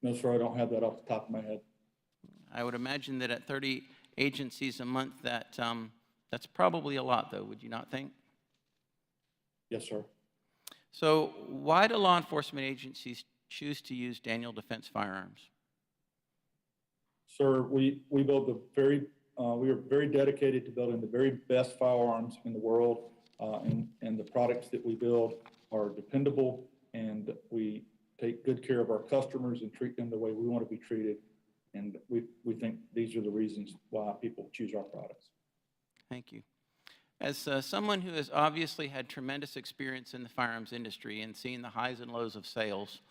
No, sir, I don't have that off the top of my head. I would imagine that at 30 agencies a month, that's probably a lot, though, would you not think? Yes, sir. So why do law enforcement agencies choose to use Daniel Defense firearms? Sir, we build we are very dedicated to building the very best firearms in the world, and the products that we build are dependable, and we take good care of our customers and treat them the way we want to be treated. And we think these are the reasons why people choose our products. Thank you. As someone who has obviously had tremendous experience in the firearms industry and seen the highs and lows of sales,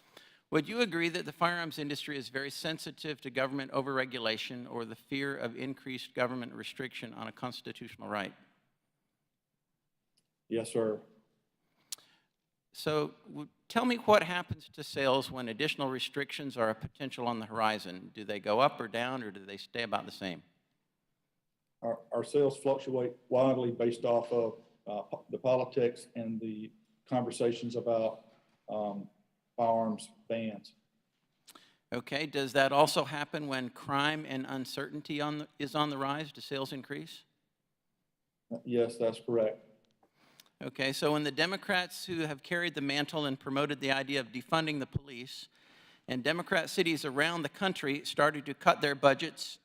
would you agree that the firearms industry is very sensitive to government overregulation or the fear of increased government restriction on a constitutional right? Yes, sir. So tell me what happens to sales when additional restrictions are a potential on the horizon. Do they go up or down, or do they stay about the same? Our sales fluctuate wildly based off of the politics and the conversations about firearms bans. Okay, does that also happen when crime and uncertainty is on the rise? Do sales increase? Yes, that's correct. Okay, so when the Democrats who have carried the mantle and promoted the idea of defunding the police, and Democrat cities around the country started to cut their budgets,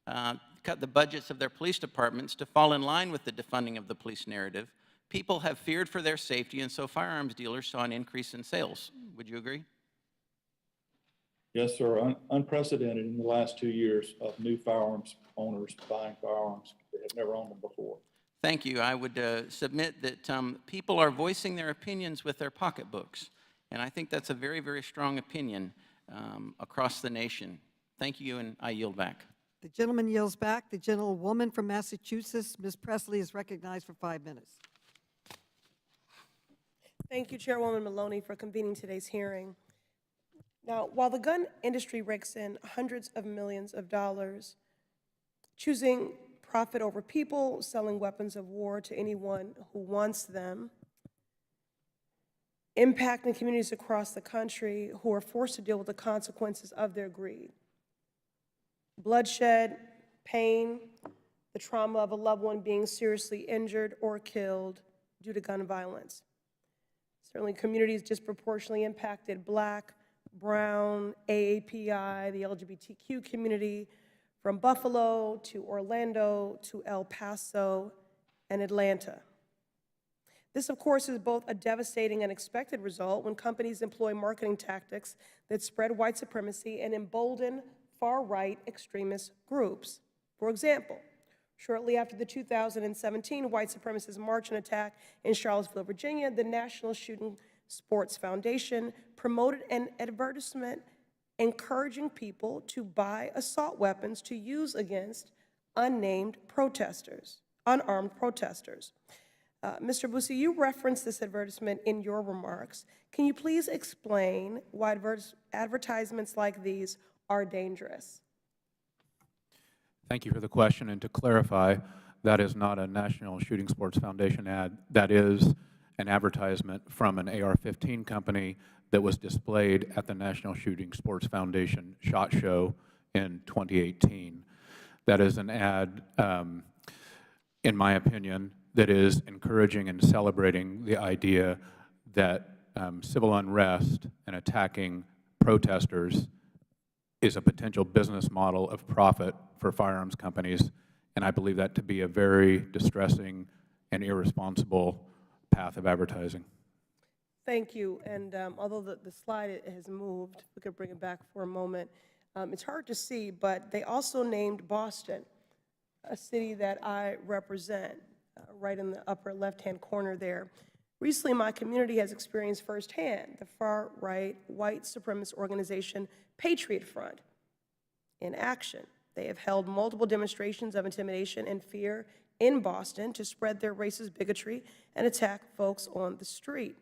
cut the budgets of their police departments to fall in line with the defunding of the police narrative, people have feared for their safety, and so firearms dealers saw an increase in sales. Would you agree? Yes, sir. Unprecedented in the last 2 years of new firearms owners buying firearms that have never owned them before. Thank you. I would submit that people are voicing their opinions with their pocketbooks, and I think that's a very, very strong opinion across the nation. Thank you, and I yield back. The gentleman yields back. The gentlewoman from Massachusetts, Ms. Presley, is recognized for 5 minutes. Thank you, Chairwoman Maloney, for convening today's hearing. Now, while the gun industry rakes in hundreds of millions of dollars, choosing profit over people, selling weapons of war to anyone who wants them, impacting communities across the country who are forced to deal with the consequences of their greed. Bloodshed, pain, the trauma of a loved one being seriously injured or killed due to gun violence. Certainly communities disproportionately impacted Black, Brown, AAPI, the LGBTQ community, from Buffalo to Orlando to El Paso and Atlanta. This, of course, is both a devastating and expected result when companies employ marketing tactics that spread white supremacy and embolden far-right extremist groups. For example, shortly after the 2017 white supremacist march and attack in Charlottesville, Virginia, the National Shooting Sports Foundation promoted an advertisement encouraging people to buy assault weapons to use against unnamed protesters, unarmed protesters. Mr. Boussy, you referenced this advertisement in your remarks. Can you please explain why advertisements like these are dangerous? Thank you for the question. And to clarify, that is not a National Shooting Sports Foundation ad. That is an advertisement from an AR-15 company that was displayed at the National Shooting Sports Foundation SHOT Show in 2018. That is an ad, in my opinion, that is encouraging and celebrating the idea that civil unrest and attacking protesters is a potential business model of profit for firearms companies, and I believe that to be a very distressing and irresponsible path of advertising. Thank you. And although the slide has moved, we could bring it back for a moment. It's hard to see, but they also named Boston, a city that I represent, right in the upper left-hand corner there. Recently, my community has experienced firsthand the far-right white supremacist organization Patriot Front in action. They have held multiple demonstrations of intimidation and fear in Boston to spread their racist bigotry and attack folks on the street.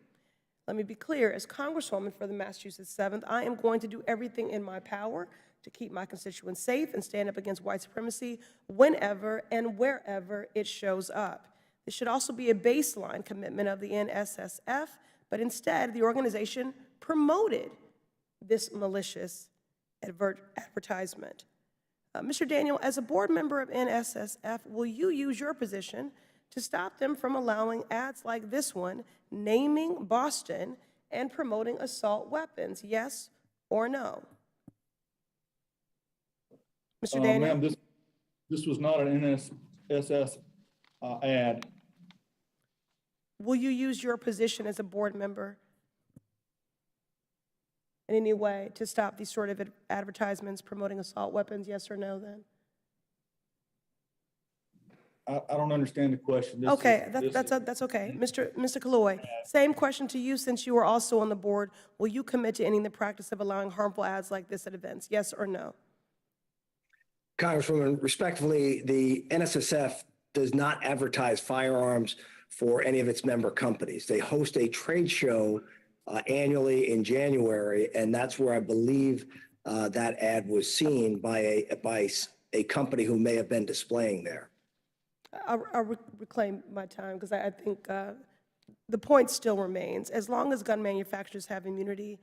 Let me be clear, as Congresswoman for the Massachusetts 7th, I am going to do everything in my power to keep my constituents safe and stand up against white supremacy whenever and wherever it shows up. This should also be a baseline commitment of the NSSF, but instead the organization promoted this malicious advertisement. Mr. Daniel, as a board member of NSSF, will you use your position to stop them from allowing ads like this one, naming Boston and promoting assault weapons, yes or no? Mr. Daniel? Ma'am, this was not an NSSF ad. Will you use your position as a board member in any way to stop these sort of advertisements promoting assault weapons, yes or no then? I don't understand the question. Okay, that's okay. Mr. Kaloy, same question to you since you are also on the board. Will you commit to ending the practice of allowing harmful ads like this at events, yes or no? Congresswoman, respectfully, the NSSF does not advertise firearms for any of its member companies. They host a trade show annually in January, and that's where I believe that ad was seen by a company who may have been displaying there. I'll reclaim my time because I think the point still remains. As long as gun manufacturers have immunity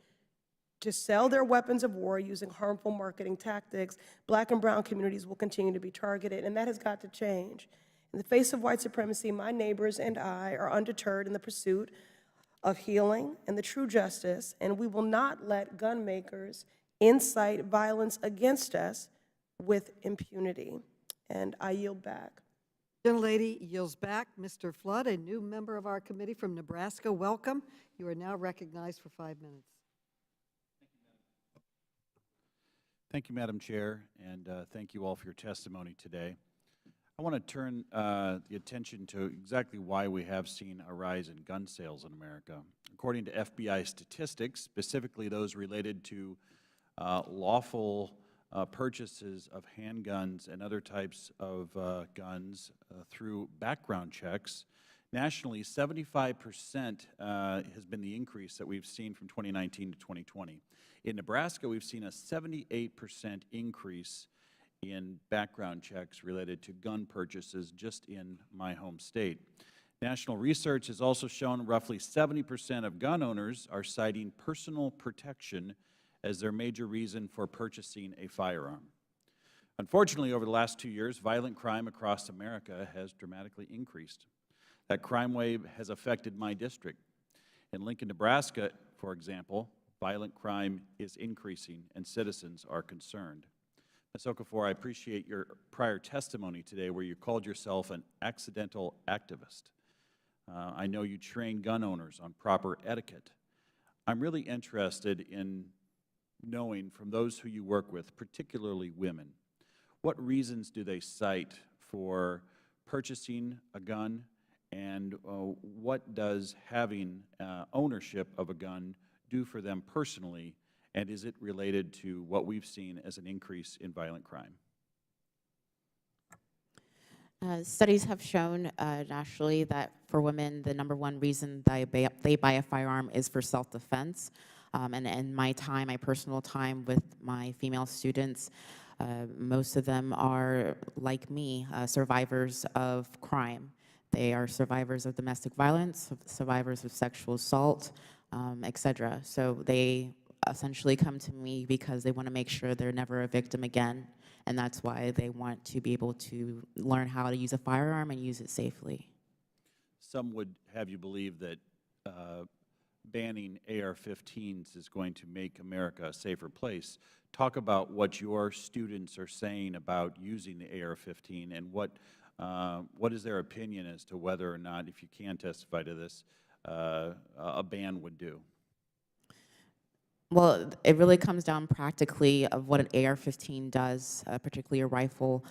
to sell their weapons of war using harmful marketing tactics, Black and brown communities will continue to be targeted, and that has got to change. In the face of white supremacy, my neighbors and I are undeterred in the pursuit of healing and the true justice, and we will not let gun makers incite violence against us with impunity. And I yield back. Gentlelady yields back. Mr. Flood, a new member of our committee from Nebraska, welcome. You are now recognized for 5 minutes. Thank you, Madam Chair, and thank you all for your testimony today. I want to turn the attention to exactly why we have seen a rise in gun sales in America. According to FBI statistics, specifically those related to lawful purchases of handguns and other types of guns through background checks, nationally 75% has been the increase that we've seen from 2019 to 2020. In Nebraska, we've seen a 78% increase in background checks related to gun purchases just in my home state. National research has also shown roughly 70% of gun owners are citing personal protection as their major reason for purchasing a firearm. Unfortunately, over the last 2 years, violent crime across America has dramatically increased. That crime wave has affected my district. In Lincoln, Nebraska, for example, violent crime is increasing and citizens are concerned. Ms. Okafor, I appreciate your prior testimony today where you called yourself an accidental activist. I know you train gun owners on proper etiquette. I'm really interested in knowing from those who you work with, particularly women, what reasons do they cite for purchasing a gun, and what does having ownership of a gun do for them personally, and is it related to what we've seen as an increase in violent crime? Studies have shown nationally that for women, the #1 reason they buy a firearm is for self-defense. And in my time, my personal time with my female students, most of them are, like me, survivors of crime. They are survivors of domestic violence, survivors of sexual assault, et cetera. So they essentially come to me because they want to make sure they're never a victim again. And that's why they want to be able to learn how to use a firearm and use it safely. Some would have you believe that banning AR-15s is going to make America a safer place. Talk about what your students are saying about using the AR-15 and what is their opinion as to whether or not, if you can testify to this, a ban would do. Well, it really comes down practically of what an AR-15 does, particularly a rifle,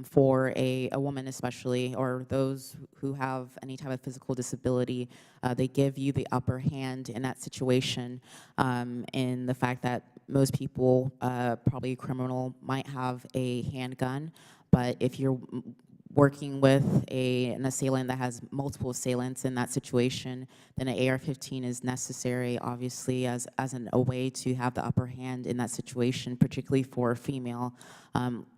for a woman especially, or those who have any type of physical disability. They give you the upper hand in that situation, in the fact that most people, probably a criminal, might have a handgun, but if you're working with an assailant that has multiple assailants in that situation, then an AR-15 is necessary, obviously, as a way to have the upper hand in that situation, particularly for a female.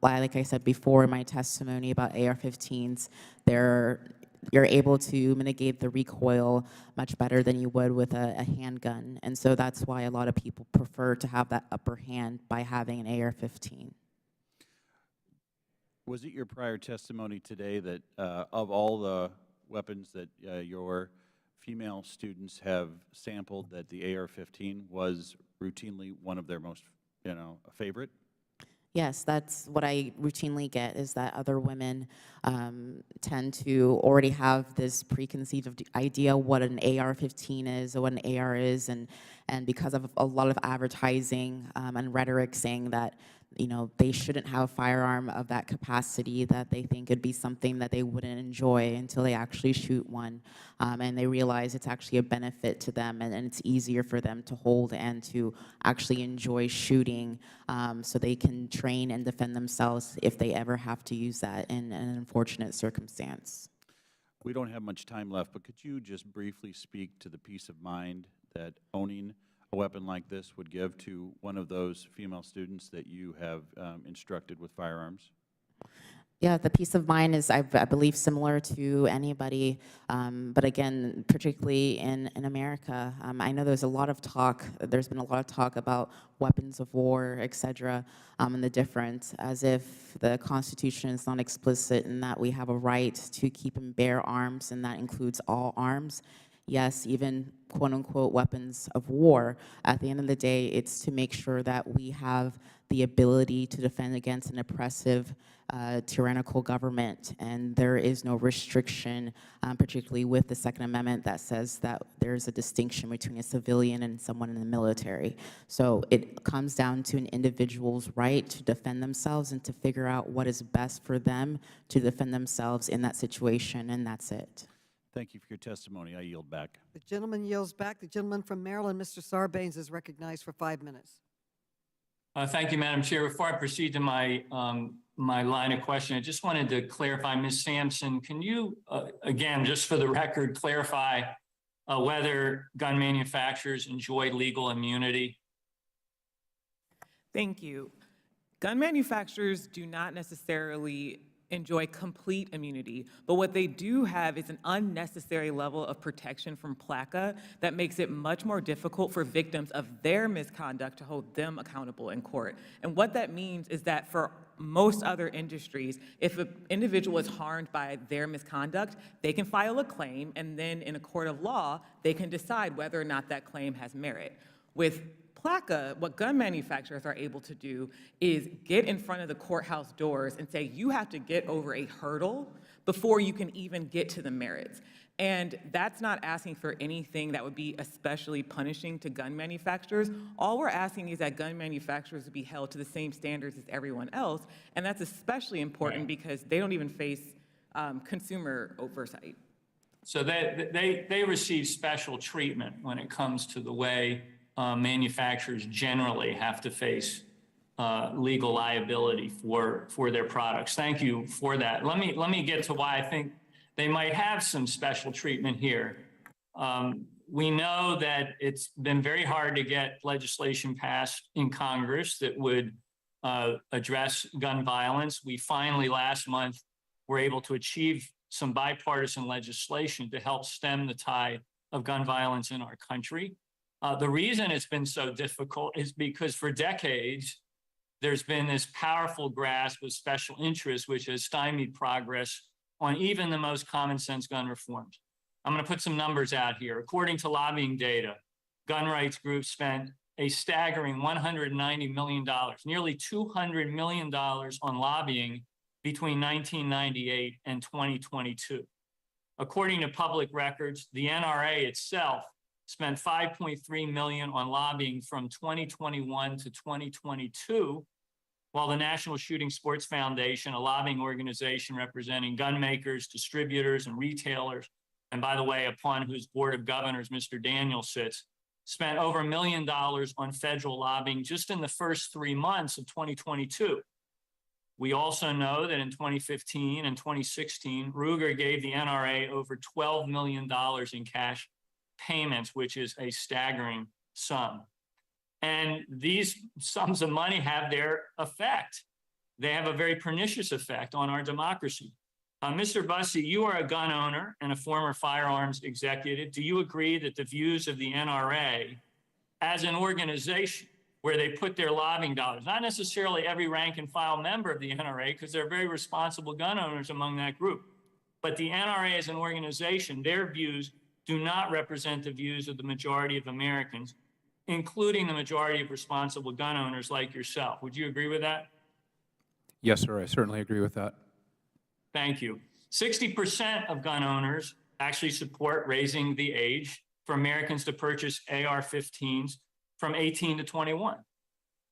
Like I said before in my testimony about AR-15s, you're able to mitigate the recoil much better than you would with a handgun. And so that's why a lot of people prefer to have that upper hand by having an AR-15. Was it your prior testimony today that of all the weapons that your female students have sampled, that the AR-15 was routinely one of their most, favorite? Yes, that's what I routinely get, is that other women tend to already have this preconceived idea what an AR-15 is or what an AR is, and because of a lot of advertising and rhetoric saying that they shouldn't have a firearm of that capacity, that they think it'd be something that they wouldn't enjoy until they actually shoot one, and they realize it's actually a benefit to them, and it's easier for them to hold and to actually enjoy shooting, so they can train and defend themselves if they ever have to use that in an unfortunate circumstance. We don't have much time left, but could you just briefly speak to the peace of mind that owning a weapon like this would give to one of those female students that you have instructed with firearms? Yeah, the peace of mind is, I believe, similar to anybody, but again, particularly in America. I know there's been a lot of talk about weapons of war, et cetera, and the difference, as if the Constitution is not explicit in that we have a right to keep and bear arms, and that includes all arms. Yes, even quote-unquote weapons of war. At the end of the day, it's to make sure that we have the ability to defend against an oppressive, tyrannical government, and there is no restriction, particularly with the Second Amendment, that says that there's a distinction between a civilian and someone in the military. So it comes down to an individual's right to defend themselves and to figure out what is best for them to defend themselves in that situation, and that's it. Thank you for your testimony. I yield back. The gentleman yields back. The gentleman from Maryland, Mr. Sarbanes, is recognized for 5 minutes. Thank you, Madam Chair. Before I proceed to my line of question, I just wanted to clarify, Ms. Sampson, can you, again, just for the record, clarify whether gun manufacturers enjoy legal immunity? Thank you. Gun manufacturers do not necessarily enjoy complete immunity, but what they do have is an unnecessary level of protection from PLACA that makes it much more difficult for victims of their misconduct to hold them accountable in court. And what that means is that for most other industries, if an individual is harmed by their misconduct, they can file a claim, and then in a court of law, they can decide whether or not that claim has merit. With PLACA, what gun manufacturers are able to do is get in front of the courthouse doors and say, you have to get over a hurdle before you can even get to the merits. And that's not asking for anything that would be especially punishing to gun manufacturers. All we're asking is that gun manufacturers be held to the same standards as everyone else. And that's especially important because they don't even face consumer oversight. So they receive special treatment when it comes to the way manufacturers generally have to face legal liability for their products. Thank you for that. Let me get to why I think they might have some special treatment here. We know that it's been very hard to get legislation passed in Congress that would address gun violence. We finally last month were able to achieve some bipartisan legislation to help stem the tide of gun violence in our country. The reason it's been so difficult is because for decades, there's been this powerful grasp of special interests which has stymied progress on even the most common sense gun reforms. I'm going to put some numbers out here. According to lobbying data, gun rights groups spent a staggering $190 million, nearly $200 million on lobbying between 1998 and 2022. According to public records, the NRA itself spent $5.3 million on lobbying from 2021 to 2022, while the National Shooting Sports Foundation, a lobbying organization representing gun makers, distributors, and retailers, and by the way, upon whose board of governors Mr. Daniel sits, spent over $1 million on federal lobbying just in the first 3 months of 2022. We also know that in 2015 and 2016, Ruger gave the NRA over $12 million in cash payments, which is a staggering sum. And these sums of money have their effect. They have a very pernicious effect on our democracy. Mr. Bussey, you are a gun owner and a former firearms executive. Do you agree that the views of the NRA as an organization where they put their lobbying dollars, not necessarily every rank and file member of the NRA, because they're very responsible gun owners among that group, but the NRA as an organization, their views do not represent the views of the majority of Americans, including the majority of responsible gun owners like yourself. Would you agree with that? Yes, sir, I certainly agree with that. Thank you. 60% of gun owners actually support raising the age for Americans to purchase AR-15s from 18 to 21.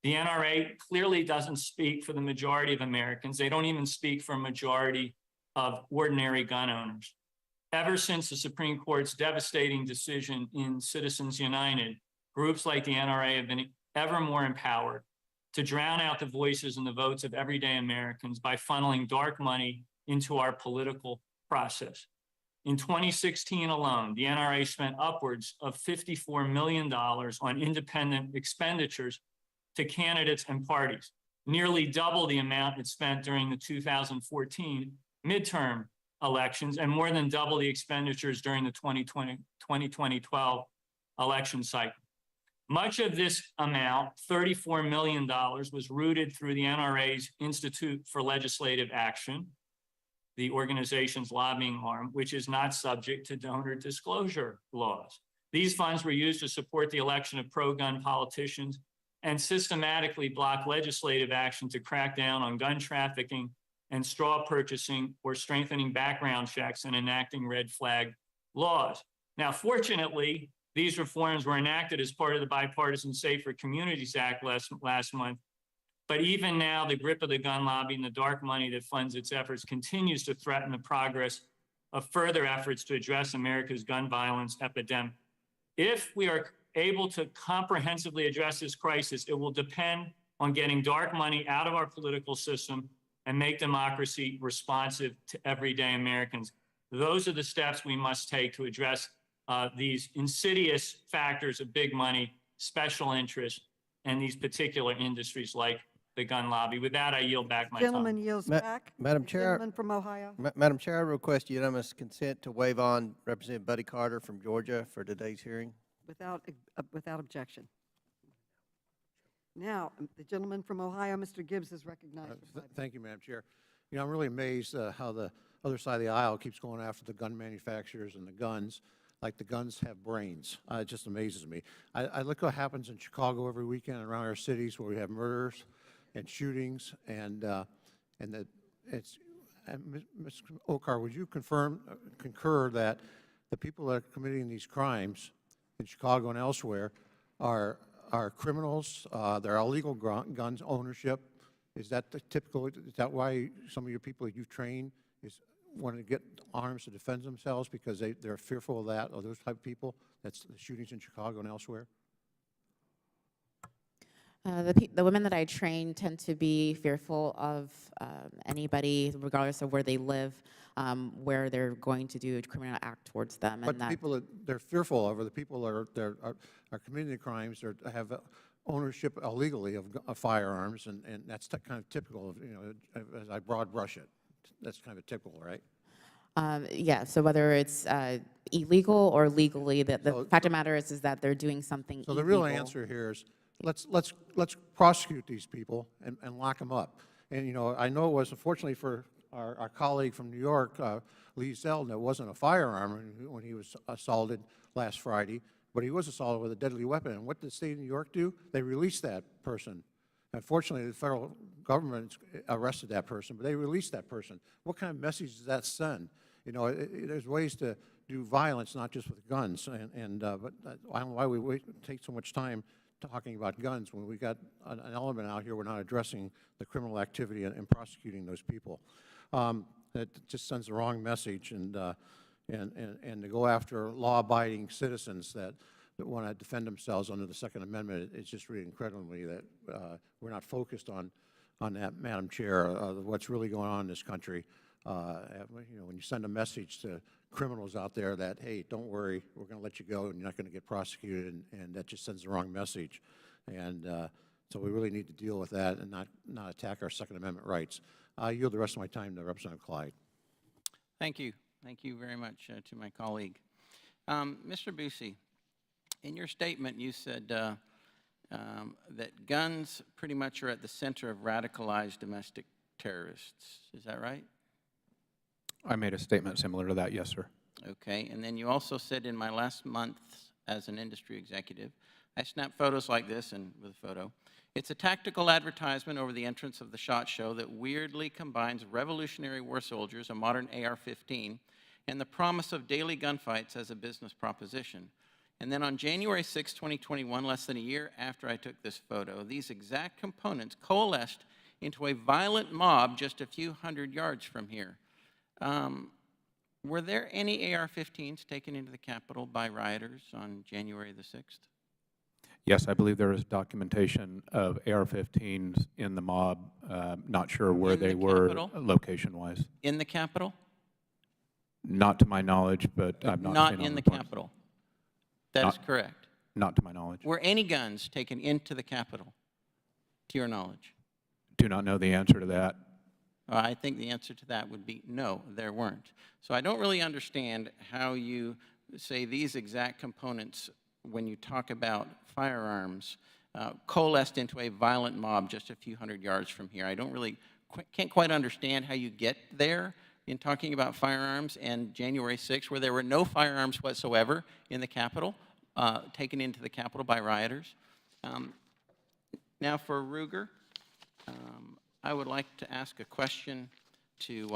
The NRA clearly doesn't speak for the majority of Americans. They don't even speak for a majority of ordinary gun owners. Ever since the Supreme Court's devastating decision in Citizens United, groups like the NRA have been ever more empowered to drown out the voices and the votes of everyday Americans by funneling dark money into our political process. In 2016 alone, the NRA spent upwards of $54 million on independent expenditures to candidates and parties, nearly double the amount it spent during the 2014 midterm elections, and more than double the expenditures during the 2012 election cycle. Much of this amount, $34 million, was routed through the NRA's Institute for Legislative Action, the organization's lobbying arm, which is not subject to donor disclosure laws. These funds were used to support the election of pro-gun politicians and systematically block legislative action to crack down on gun trafficking and straw purchasing, or strengthening background checks and enacting red flag laws. Now, fortunately, these reforms were enacted as part of the Bipartisan Safer Communities Act last month. But even now, the grip of the gun lobby and the dark money that funds its efforts continues to threaten the progress of further efforts to address America's gun violence epidemic. If we are able to comprehensively address this crisis, it will depend on getting dark money out of our political system and make democracy responsive to everyday Americans. Those are the steps we must take to address these insidious factors of big money, special interest, and these particular industries like the gun lobby. With that, I yield back my Gentleman time. yields back. Madam The Chair, gentleman from Ohio. Madam Chair, I request unanimous consent to waive on Representative Buddy Carter from Georgia for today's hearing. Without objection. Now, the gentleman from Ohio, Mr. Gibbs, is recognized. For 5 minutes. Thank you, Madam Chair. You know, I'm really amazed how the other side of the aisle keeps going after the gun manufacturers and the guns. like the guns have brains. It just amazes me. I look what happens in Chicago every weekend around our cities where we have murders and shootings, and that it's. And Ms. Okar, would you concur that the people that are committing these crimes in Chicago and elsewhere are criminals? They're illegal guns ownership. Is that the typical? Is that why some of your people that you've trained want to get arms to defend themselves because they're fearful of that, or those type of people? That's the shootings in Chicago and elsewhere. The women that I train tend to be fearful of anybody, regardless of where they live, where they're going to do a criminal act towards them. But the people that they're fearful of are the people that are committing the crimes or have ownership illegally of firearms, and that's kind of typical of, as I broad brush it. That's kind of typical, right? Yeah, so whether it's illegal or legally, the fact of the matter is that they're doing something illegal. So the real answer here is let's prosecute these people and lock them up. And, I know it was, unfortunately for our colleague from New York, Lee Zeldin, it wasn't a firearm when he was assaulted last Friday, but he was assaulted with a deadly weapon. And what did the state of New York do? They released that person. Unfortunately, the federal government arrested that person, but they released that person. What kind of message does that send? There's ways to do violence, not just with guns. But I don't know why we take so much time talking about guns when we got an element out here we're not addressing the criminal activity and prosecuting those people. That just sends the wrong message, and to go after law-abiding citizens that want to defend themselves under the Second Amendment, it's just really incredibly that we're not focused on that, Madam Chair, what's really going on in this country. When you send a message to criminals out there that, hey, don't worry, we're going to let you go and you're not going to get prosecuted, and that just sends the wrong message. And so we really need to deal with that and not attack our Second Amendment rights. I yield the rest of my time to Representative Clyde. Thank you. Thank you very much to my colleague. Mr. Busey, in your statement you said that guns pretty much are at the center of radicalized domestic terrorists. Is that right? I made a statement similar to that, yes, sir. Okay, and then you also said in my last month as an industry executive, I snapped photos like this and with a photo. It's a tactical advertisement over the entrance of the SHOT Show that weirdly combines Revolutionary War soldiers, a modern AR-15, and the promise of daily gunfights as a business proposition. And then on January 6, 2021, less than a year after I took this photo, these exact components coalesced into a violent mob just a few hundred yards from here. Were there any AR-15s taken into the Capitol by rioters on January the 6th? Yes, I believe there is documentation of AR-15s in the mob. Not sure where they were location-wise. In the Capitol? Not to my knowledge, but I'm not in the Capitol. That is correct. Not to my knowledge. Were any guns taken into the Capitol, to your knowledge? Do not know the answer to that. I think the answer to that would be no, there weren't. So I don't really understand how you say these exact components, when you talk about firearms, coalesced into a violent mob just a few hundred yards from here. I don't really, can't quite understand how you get there in talking about firearms and January 6th, where there were no firearms whatsoever in the Capitol, taken into the Capitol by rioters. Now for Ruger. I would like to ask a question to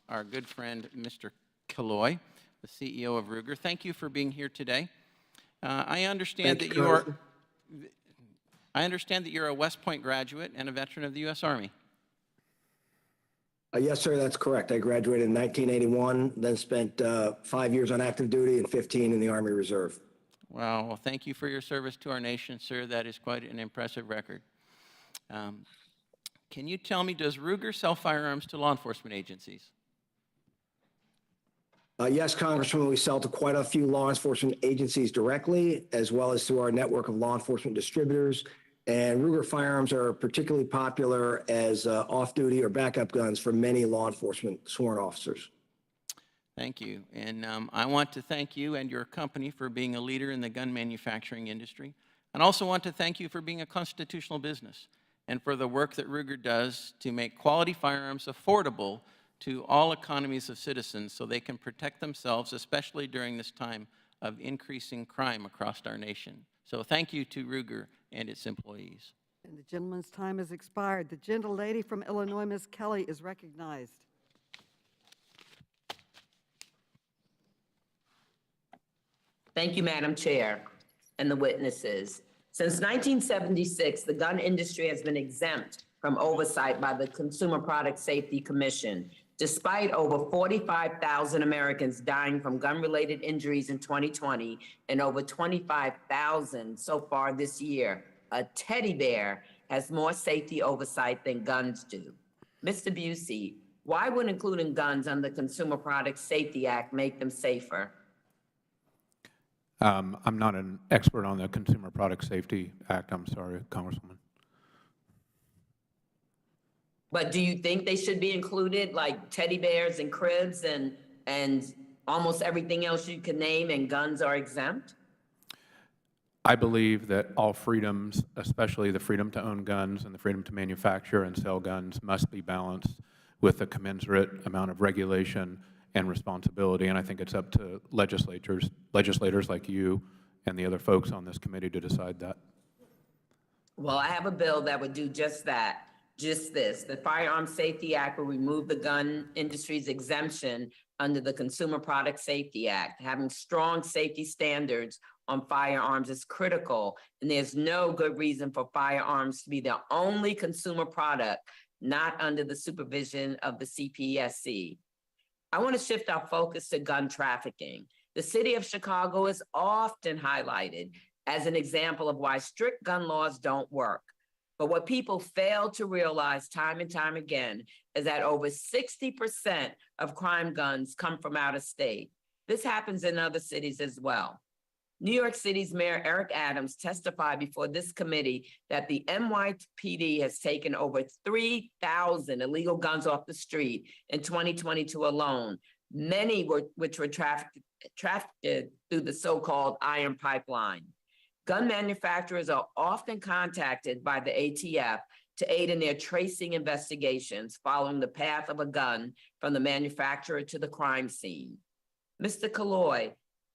our good friend, Mr. Killoy, the CEO of Ruger. Thank you for being here today. I understand that you are. I understand that you're a West Point graduate and a veteran of the U.S. Army. Yes, sir, that's correct. I graduated in 1981, then spent 5 years on active duty and 15 in the Army Reserve. Wow. Well, thank you for your service to our nation, sir. That is quite an impressive record. Can you tell me, does Ruger sell firearms to law enforcement agencies? Yes, Congressman, we sell to quite a few law enforcement agencies directly, as well as through our network of law enforcement distributors. And Ruger firearms are particularly popular as off-duty or backup guns for many law enforcement sworn officers. Thank you. And I want to thank you and your company for being a leader in the gun manufacturing industry. And also want to thank you for being a constitutional business and for the work that Ruger does to make quality firearms affordable to all economies of citizens so they can protect themselves, especially during this time of increasing crime across our nation. So thank you to Ruger and its employees. And the gentleman's time has expired. The gentlelady from Illinois, Ms. Kelly, is recognized. Thank you, Madam Chair, and the witnesses. Since 1976, the gun industry has been exempt from oversight by the Consumer Product Safety Commission, despite over 45,000 Americans dying from gun-related injuries in 2020 and over 25,000 so far this year. A teddy bear has more safety oversight than guns do. Mr. Busey, why would including guns under the Consumer Product Safety Act make them safer? I'm not an expert on the Consumer Product Safety Act. I'm sorry, Congresswoman. But do you think they should be included, like teddy bears and cribs and almost everything else you can name, and guns are exempt? I believe that all freedoms, especially the freedom to own guns and the freedom to manufacture and sell guns, must be balanced with a commensurate amount of regulation and responsibility. And I think it's up to legislators like you and the other folks on this committee to decide that. Well, I have a bill that would do just that, just this. The Firearms Safety Act will remove the gun industry's exemption under the Consumer Product Safety Act. Having strong safety standards on firearms is critical, and there's no good reason for firearms to be the only consumer product not under the supervision of the CPSC. I want to shift our focus to gun trafficking. The city of Chicago is often highlighted as an example of why strict gun laws don't work. But what people fail to realize time and time again is that over 60% of crime guns come from out of state. This happens in other cities as well. New York City's Mayor Eric Adams testified before this committee that the NYPD has taken over 3,000 illegal guns off the street in 2022 alone, many which were trafficked through the so-called iron pipeline. Gun manufacturers are often contacted by the ATF to aid in their tracing investigations following the path of a gun from the manufacturer to the crime scene. Mr. Kalloy,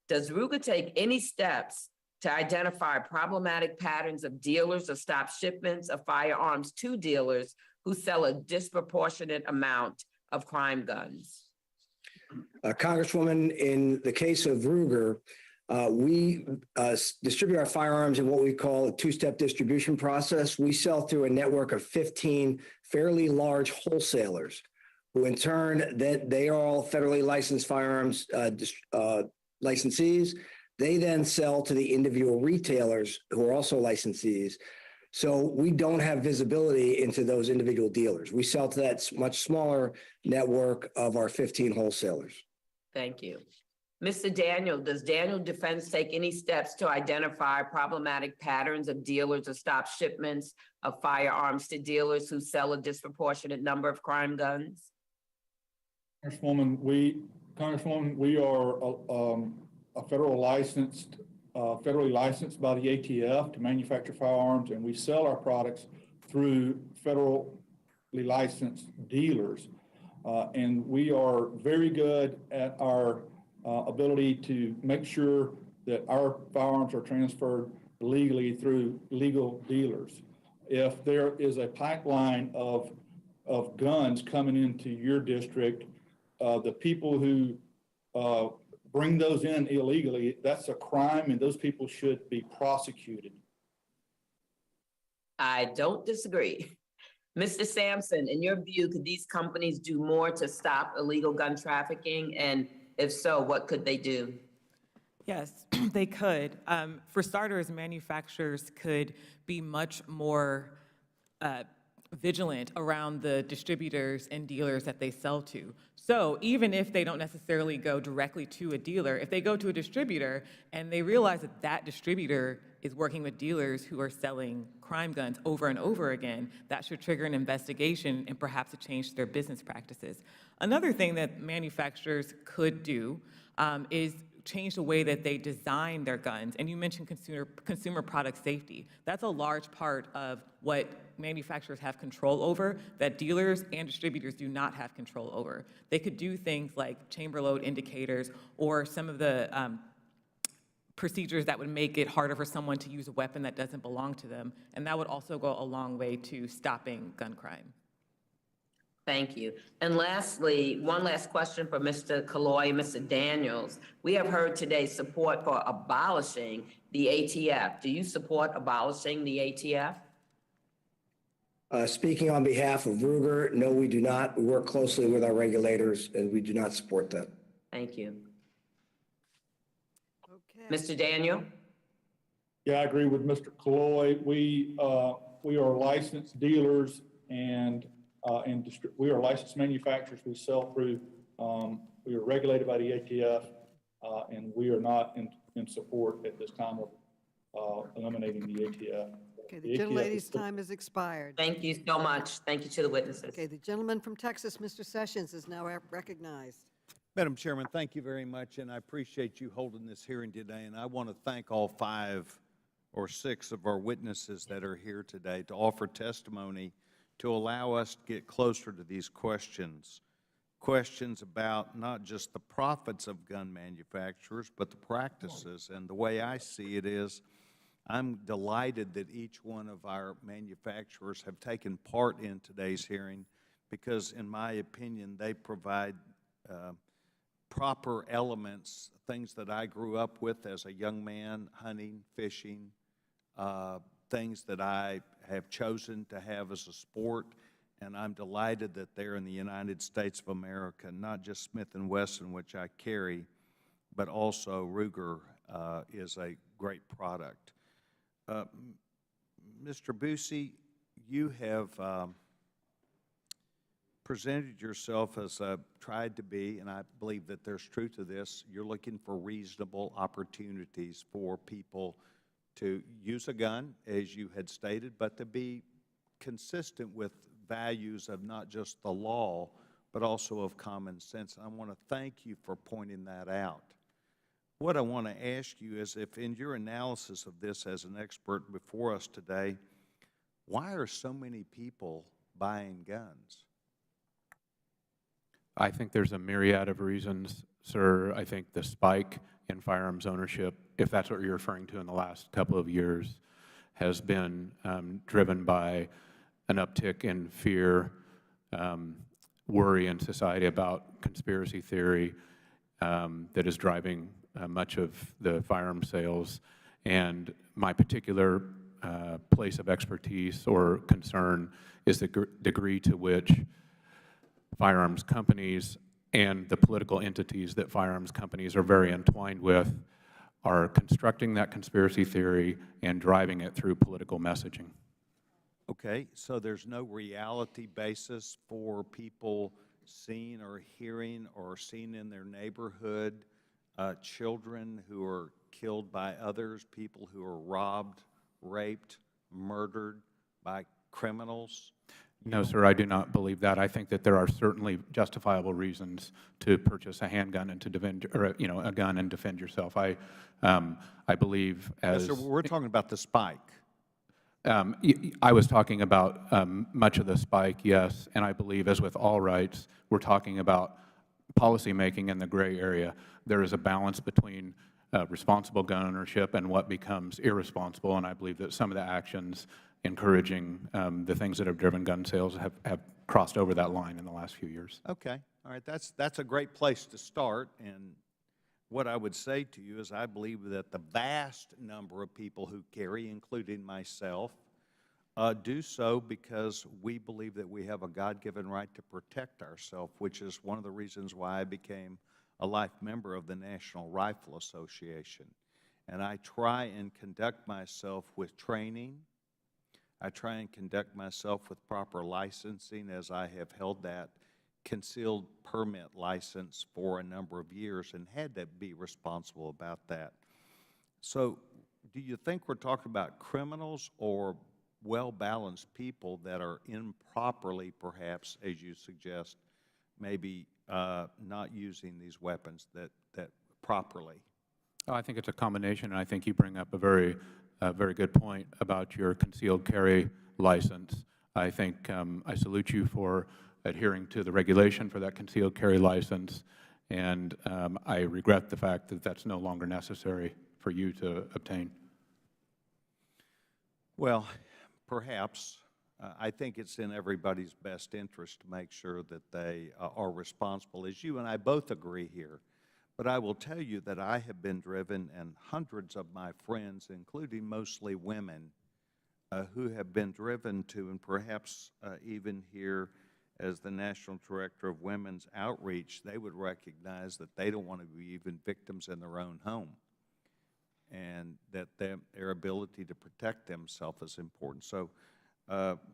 does Ruger take any steps to identify problematic patterns of dealers or stop shipments of firearms to dealers who sell a disproportionate amount of crime guns? Congresswoman, in the case of Ruger, we distribute our firearms in what we call a two-step distribution process. We sell through a network of 15 fairly large wholesalers, who in turn, they are all federally licensed firearms licensees. They then sell to the individual retailers who are also licensees. So we don't have visibility into those individual dealers. We sell to that much smaller network of our 15 wholesalers. Thank you. Mr. Daniel, does Daniel Defense take any steps to identify problematic patterns of dealers or stop shipments of firearms to dealers who sell a disproportionate number of crime guns? Congresswoman, we are a federally licensed by the ATF to manufacture firearms, and we sell our products through federally licensed dealers. And we are very good at our ability to make sure that our firearms are transferred legally through legal dealers. If there is a pipeline of guns coming into your district, the people who bring those in illegally, that's a crime, and those people should be prosecuted. I don't disagree. Mr. Sampson, in your view, could these companies do more to stop illegal gun trafficking? And if so, what could they do? Yes, they could. For starters, manufacturers could be much more vigilant around the distributors and dealers that they sell to. So even if they don't necessarily go directly to a dealer, if they go to a distributor and they realize that that distributor is working with dealers who are selling crime guns over and over again, that should trigger an investigation and perhaps a change to their business practices. Another thing that manufacturers could do is change the way that they design their guns. And you mentioned consumer product safety. That's a large part of what manufacturers have control over that dealers and distributors do not have control over. They could do things like chamber load indicators or some of the procedures that would make it harder for someone to use a weapon that doesn't belong to them. And that would also go a long way to stopping gun crime. Thank you. And lastly, one last question for Mr. Kaloy and Mr. Daniels. We have heard today support for abolishing the ATF. Do you support abolishing the ATF? Speaking on behalf of Ruger, no, we do not. We work closely with our regulators, and we do not support that. Thank you. Okay. Mr. Daniel? Yeah, I agree with Mr. Kaloy. We are licensed dealers and we are licensed manufacturers. We sell through, we are regulated by the ATF, and we are not in support at this time of eliminating the ATF. Okay, the gentlelady's time has expired. Thank you so much. Thank you to the witnesses. Okay, the gentleman from Texas, Mr. Sessions, is now recognized. Madam Chairman, thank you very much, and I appreciate you holding this hearing today. And I want to thank all 5 or 6 of our witnesses that are here today to offer testimony to allow us to get closer to these questions about not just the profits of gun manufacturers, but the practices. And the way I see it is, I'm delighted that each one of our manufacturers have taken part in today's hearing because, in my opinion, they provide proper elements, things that I grew up with as a young man, hunting, fishing, things that I have chosen to have as a sport, and I'm delighted that they're in the United States of America, not just Smith & Wesson, which I carry, but also Ruger is a great product. Mr. Busey, you have presented yourself as tried to be, and I believe that there's truth to this, you're looking for reasonable opportunities for people to use a gun, as you had stated, but to be consistent with values of not just the law, but also of common sense. I want to thank you for pointing that out. What I want to ask you is, if in your analysis of this as an expert before us today, why are so many people buying guns? I think there's a myriad of reasons, sir. I think the spike in firearms ownership, if that's what you're referring to in the last couple of years, has been driven by an uptick in fear, worry in society about conspiracy theory that is driving much of the firearm sales. And my particular place of expertise or concern is the degree to which firearms companies and the political entities that firearms companies are very entwined with are constructing that conspiracy theory and driving it through political messaging. Okay, so there's no reality basis for people seeing or hearing or seeing in their neighborhood children who are killed by others, people who are robbed, raped, murdered by criminals? No, sir, I do not believe that. I think that there are certainly justifiable reasons to purchase a handgun and to defend, or a gun and defend yourself. I believe as Yes, sir, we're talking about the spike. I was talking about much of the spike, yes, and I believe, as with all rights, we're talking about policymaking in the gray area. There is a balance between responsible gun ownership and what becomes irresponsible, and I believe that some of the actions encouraging the things that have driven gun sales have crossed over that line in the last few years. Okay, all right, that's a great place to start, and what I would say to you is I believe that the vast number of people who carry, including myself, do so because we believe that we have a God-given right to protect ourselves, which is one of the reasons why I became a life member of the National Rifle Association. And I try and conduct myself with training. I try and conduct myself with proper licensing, as I have held that concealed permit license for a number of years and had to be responsible about that. So do you think we're talking about criminals or well-balanced people that are improperly, perhaps, as you suggest, maybe not using these weapons that properly? Oh, I think it's a combination, and I think you bring up a very good point about your concealed carry license. I think I salute you for adhering to the regulation for that concealed carry license, and I regret the fact that that's no longer necessary for you to obtain? Well, perhaps. I think it's in everybody's best interest to make sure that they are responsible, as you and I both agree here. But I will tell you that I have been driven, and hundreds of my friends, including mostly women, who have been driven to, and perhaps even here as the National Director of Women's Outreach, they would recognize that they don't want to be even victims in their own home, and that their ability to protect themselves is important. So,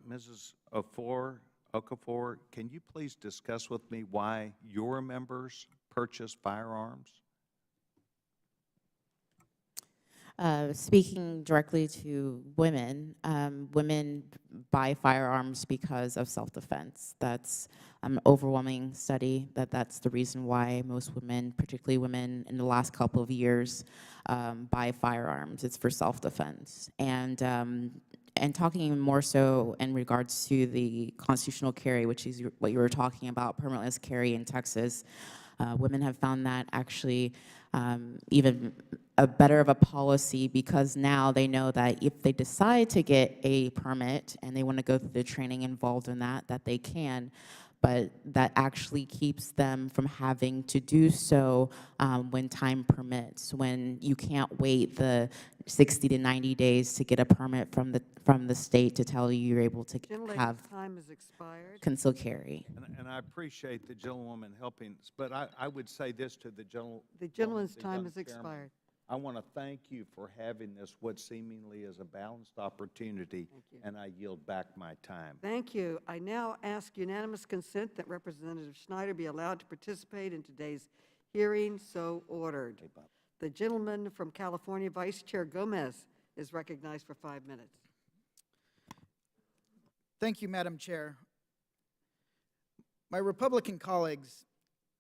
Mrs. Okafor, can you please discuss with me why your members purchase firearms? Speaking directly to women, women buy firearms because of self-defense. That's an overwhelming study that's the reason why most women, particularly women in the last couple of years, buy firearms. It's for self-defense. And talking more so in regards to the constitutional carry, which is what you were talking about, permitless carry in Texas, women have found that actually even a better of a policy, because now they know that if they decide to get a permit and they want to go through the training involved in that they can, but that actually keeps them from having to do so when time permits, when you can't wait the 60 to 90 days to get a permit from the state to tell you you're able to have time has expired. concealed carry. And I appreciate the gentlewoman helping, but I would say this to the The gentleman's time young has chairman. expired. I want to thank you for having this, what seemingly is a balanced opportunity, and I yield back my time. Thank you. I now ask unanimous consent that Representative Schneider be allowed to participate in today's hearing, so ordered. The gentleman from California, Vice Chair Gomez, is recognized for 5 minutes. Thank you, Madam Chair. My Republican colleagues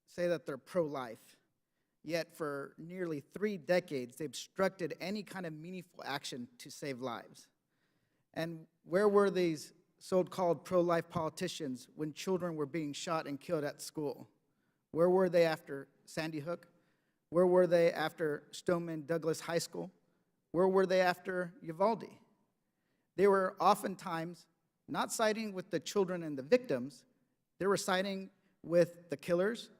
say that they're pro-life, yet for nearly 3 decades, they've obstructed any kind of meaningful action to save lives. And where were these so-called pro-life politicians when children were being shot and killed at school? Where were they after Sandy Hook? Where were they after Stoneman Douglas High School? Where were they after Uvalde? They were oftentimes not siding with the children and the victims, they were siding with the killers,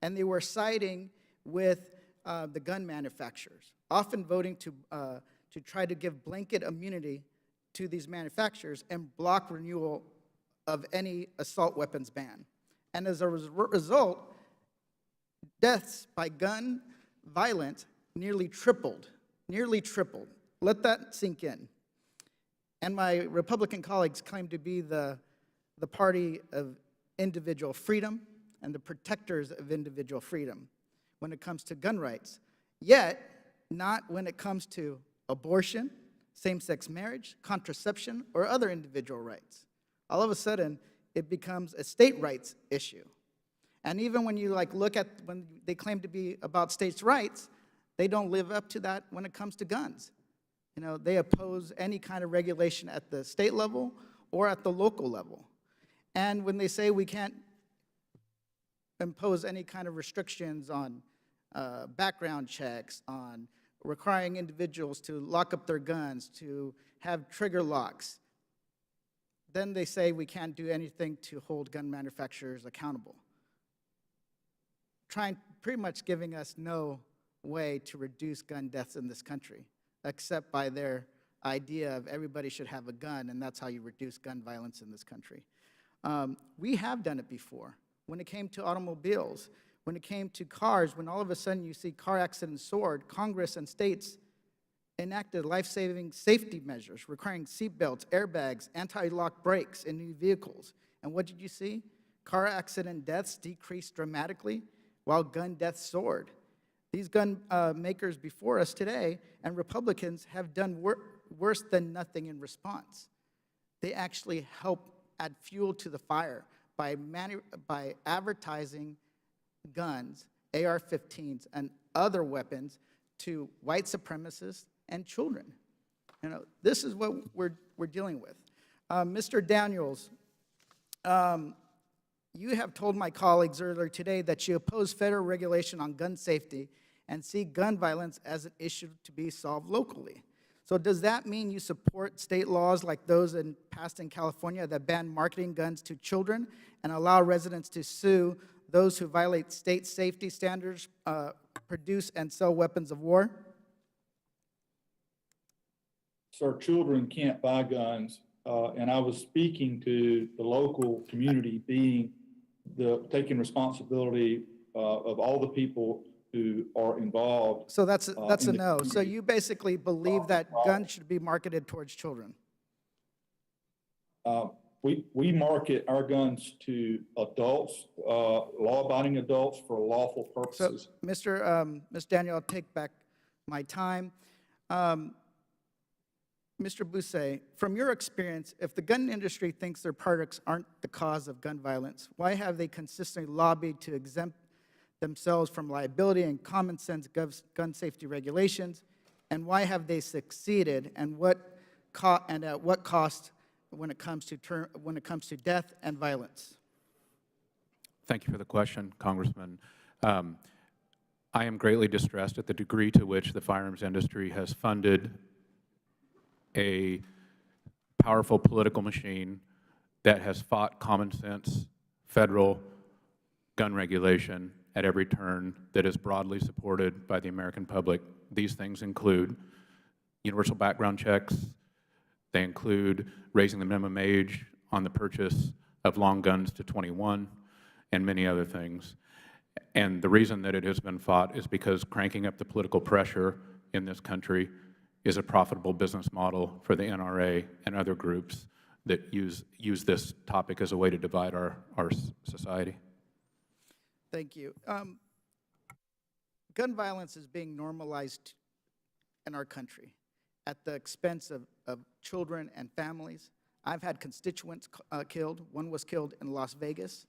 and they were siding with the gun manufacturers, often voting to try to give blanket immunity to these manufacturers and block renewal of any assault weapons ban. And as a result, deaths by gun violence nearly tripled. Let that sink in. And my Republican colleagues claim to be the party of individual freedom and the protectors of individual freedom when it comes to gun rights, yet not when it comes to abortion, same-sex marriage, contraception, or other individual rights. All of a sudden, it becomes a state rights issue. And even when you look at when they claim to be about states' rights, they don't live up to that when it comes to guns. You know, they oppose any kind of regulation at the state level or at the local level. And when they say we can't impose any kind of restrictions on background checks, on requiring individuals to lock up their guns, to have trigger locks, then they say we can't do anything to hold gun manufacturers accountable. Pretty much giving us no way to reduce gun deaths in this country, except by their idea of everybody should have a gun, and that's how you reduce gun violence in this country. We have done it before. When it came to automobiles, when it came to cars, when all of a sudden you see car accidents soared, Congress and states enacted life-saving safety measures requiring seatbelts, airbags, anti-lock brakes in new vehicles. And what did you see? Car accident deaths decreased dramatically while gun deaths soared. These gun makers before us today and Republicans have done worse than nothing in response. They actually help add fuel to the fire by advertising guns, AR-15s, and other weapons to white supremacists and children. You know, this is what we're dealing with. Mr. Daniels, you have told my colleagues earlier today that you oppose federal regulation on gun safety and see gun violence as an issue to be solved locally. So does that mean you support state laws like those passed in California that ban marketing guns to children and allow residents to sue those who violate state safety standards, produce and sell weapons of war? Sir, children can't buy guns, and I was speaking to the local community being taking responsibility of all the people who are involved. So that's a in the no. So community. you basically believe that guns should be marketed towards children? We market our guns to adults, law-abiding adults for lawful purposes. So, Ms. Daniel, I'll take back my time. Mr. Bousset, from your experience, if the gun industry thinks their products aren't the cause of gun violence, why have they consistently lobbied to exempt themselves from liability and common sense gun safety regulations? And why have they succeeded? And at what cost when it comes to death and violence? Thank you for the question, Congressman. I am greatly distressed at the degree to which the firearms industry has funded a powerful political machine that has fought common sense federal gun regulation at every turn that is broadly supported by the American public. These things include universal background checks. They include raising the minimum age on the purchase of long guns to 21 and many other things. And the reason that it has been fought is because cranking up the political pressure in this country is a profitable business model for the NRA and other groups that use this topic as a way to divide our society. Thank you. Gun violence is being normalized in our country at the expense of children and families. I've had constituents killed. One was killed in Las Vegas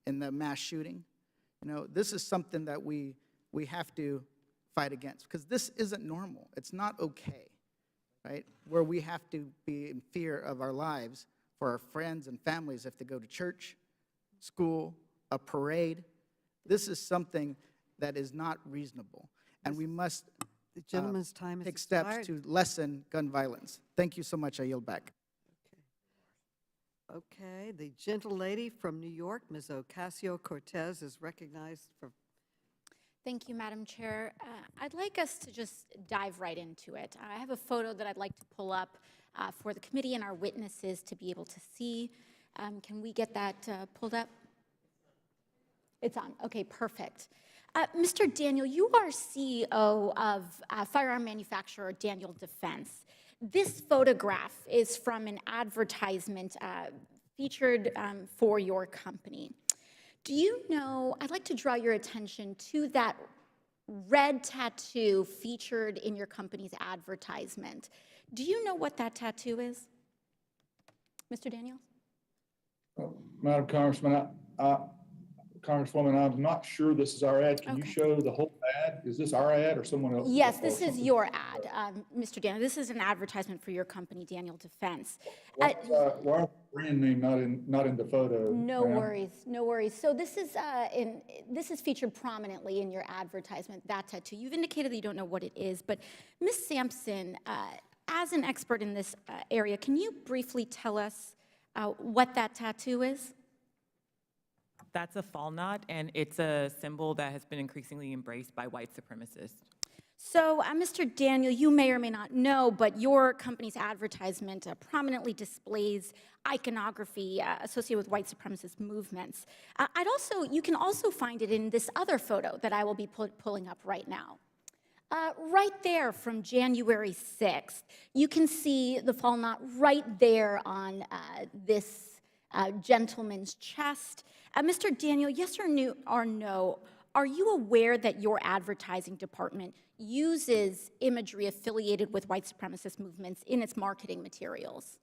in the mass shooting. You know, this is something that we have to fight against, because this isn't normal. It's not okay, right? Where we have to be in fear of our lives for our friends and families if they go to church, school, a parade. This is something that is not reasonable, and we must The gentleman's time is take steps expired. to lessen gun violence. Thank you so much. I yield back. Okay, the gentle lady from New York, Ms. Ocasio-Cortez, is recognized for. Thank you, Madam Chair. I'd like us to just dive right into it. I have a photo that I'd like to pull up for the committee and our witnesses to be able to see. Can we get that pulled up? It's on. Okay, perfect. Mr. Daniel, you are CEO of firearm manufacturer Daniel Defense. This photograph is from an advertisement featured for your company. Do you know, I'd like to draw your attention to that red tattoo featured in your company's advertisement. Do you know what that tattoo is? Mr. Daniels? Madam Congresswoman, I'm not sure this is our ad. Can you show the whole ad? Is this our ad or someone else's? Yes, this is your ad, Mr. Daniel. This is an advertisement for your company, Daniel Defense. Why is the brand name not in the photo? No worries, no worries. So this is featured prominently in your advertisement, that tattoo. You've indicated that you don't know what it is, but Ms. Sampson, as an expert in this area, can you briefly tell us what that tattoo is? That's a fall knot, and it's a symbol that has been increasingly embraced by white supremacists. So, Mr. Daniel, you may or may not know, but your company's advertisement prominently displays iconography associated with white supremacist movements. You can also find it in this other photo that I will be pulling up right now. Right there from January 6th, you can see the fall knot right there on this gentleman's chest. Mr. Daniel, yes or no, are you aware that your advertising department uses imagery affiliated with white supremacist movements in its marketing materials?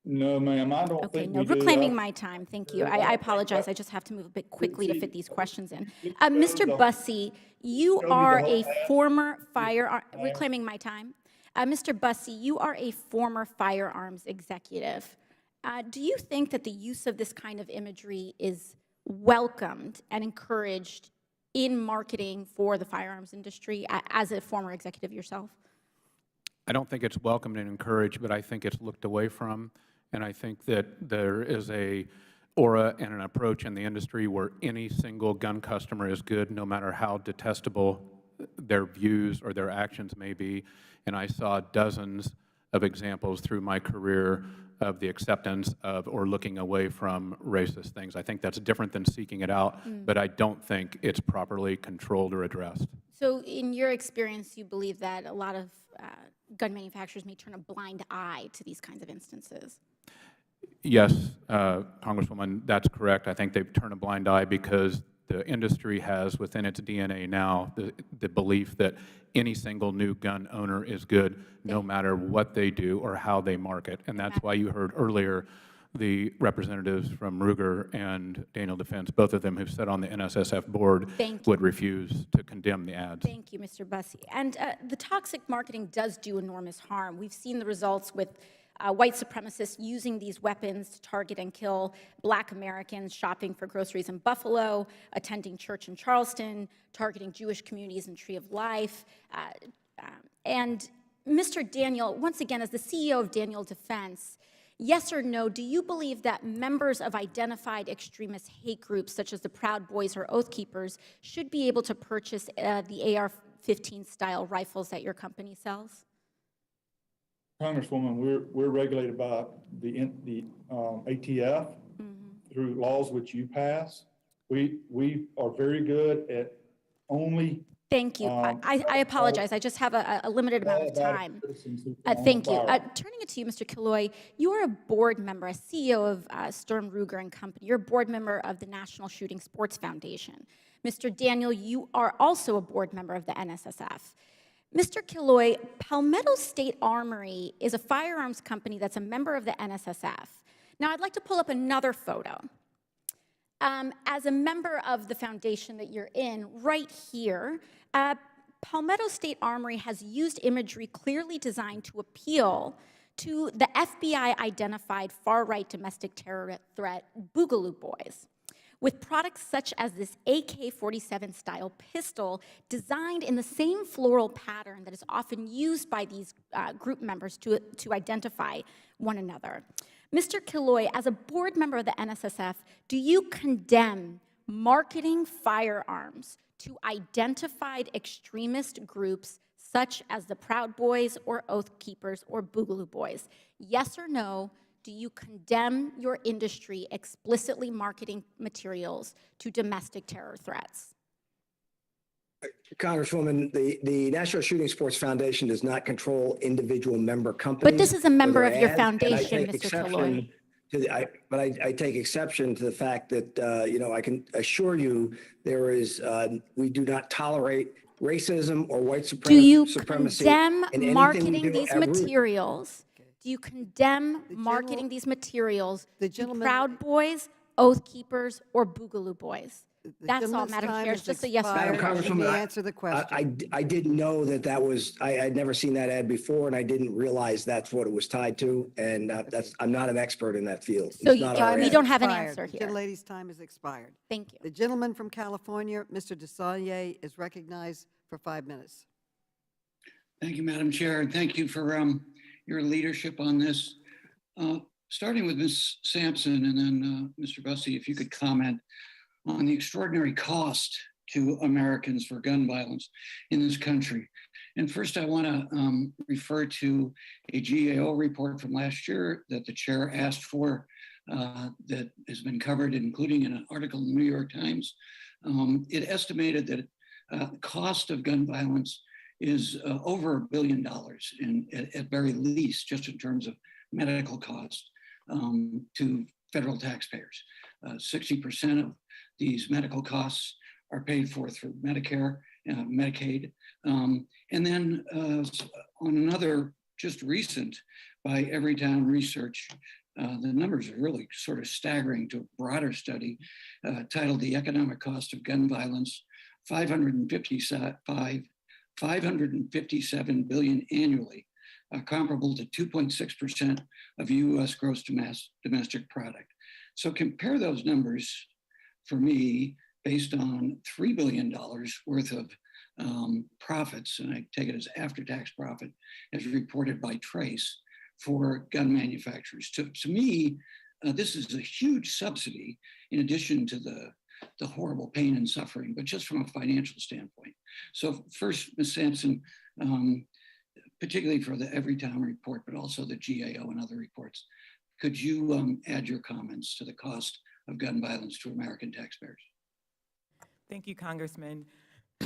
No, ma'am, I don't Okay, think no, we do. reclaiming my time, thank you. I apologize, I just have to move a bit quickly to fit these questions in. Mr. Bussey, you are a former firearm, reclaiming my time. Mr. Bussey, you are a former firearms executive. Do you think that the use of this kind of imagery is welcomed and encouraged in marketing for the firearms industry as a former executive yourself? I don't think it's welcomed and encouraged, but I think it's looked away from. And I think that there is a aura and an approach in the industry where any single gun customer is good, no matter how detestable their views or their actions may be. And I saw dozens of examples through my career of the acceptance of or looking away from racist things. I think that's different than seeking it out, but I don't think it's properly controlled or addressed. So in your experience, you believe that a lot of gun manufacturers may turn a blind eye to these kinds of instances? Yes, Congresswoman, that's correct. I think they've turned a blind eye because the industry has within its DNA now the belief that any single new gun owner is good no matter what they do or how they market. And that's why you heard earlier the representatives from Ruger and Daniel Defense, both of them who've sat on the NSSF board, would refuse to condemn the ads. Thank you, Mr. Bussey. And the toxic marketing does do enormous harm. We've seen the results with white supremacists using these weapons to target and kill Black Americans shopping for groceries in Buffalo, attending church in Charleston, targeting Jewish communities in Tree of Life. And Mr. Daniel, once again, as the CEO of Daniel Defense, yes or no, do you believe that members of identified extremist hate groups, such as the Proud Boys or Oath Keepers, should be able to purchase the AR-15 style rifles that your company sells? Congresswoman, we're regulated by the ATF through laws which you pass. We are very good at only. Thank you. I apologize. I just have a limited amount of time. Thank you. Turning it to you, Mr. Killoy, you are a board member, a CEO of Sturm, Ruger and Company. You're a board member of the National Shooting Sports Foundation. Mr. Daniel, you are also a board member of the NSSF. Mr. Killoy, Palmetto State Armory is a firearms company that's a member of the NSSF. Now, I'd like to pull up another photo. As a member of the foundation that you're in, right here, Palmetto State Armory has used imagery clearly designed to appeal to the FBI-identified far-right domestic terror threat, Boogaloo Boys, with products such as this AK-47 style pistol designed in the same floral pattern that is often used by these group members to identify one another. Mr. Killoy, as a board member of the NSSF, do you condemn marketing firearms to identified extremist groups such as the Proud Boys or Oath Keepers or Boogaloo Boys? Yes or no, do you condemn your industry explicitly marketing materials to domestic terror threats? Congresswoman, the National Shooting Sports Foundation does not control individual member companies. But this is a member of your foundation, Mr. Killoy. But I take exception to the fact that, you know, I can assure you there is, we do not tolerate racism or white supremacy. Do you condemn marketing these materials? Do you condemn marketing these materials to Proud Boys, Oath Keepers, or Boogaloo Boys? That's all, Madam Chair. It's just a yes or no. Madam Congresswoman, answer the question. I didn't know that was, I'd never seen that ad before, and I didn't realize that's what it was tied to, and I'm not an expert in that field. So you don't have an answer here. The lady's time has expired. Thank you. The gentleman from California, Mr. Desailly, is recognized for 5 minutes. Thank you, Madam Chair, and thank you for your leadership on this. Starting with Ms. Sampson and then Mr. Bussey, if you could comment on the extraordinary cost to Americans for gun violence in this country. And first, I want to refer to a GAO report from last year that the chair asked for that has been covered, including in an article in the New York Times. It estimated that the cost of gun violence is over $1 billion at very least, just in terms of medical costs to federal taxpayers. 60% of these medical costs are paid for through Medicare, Medicaid. And then on another just recent by Everytown Research, the numbers are really sort of staggering to a broader study titled The Economic Cost of Gun Violence, $557 billion annually, comparable to 2.6% of US gross domestic product. So compare those numbers for me based on $3 billion worth of profits, and I take it as after-tax profit, as reported by Trace for gun manufacturers. To me, this is a huge subsidy in addition to the horrible pain and suffering, but just from a financial standpoint. So first, Ms. Sampson, particularly for the Everytown report, but also the GAO and other reports, could you add your comments to the cost of gun violence to American taxpayers? Thank you, Congressman.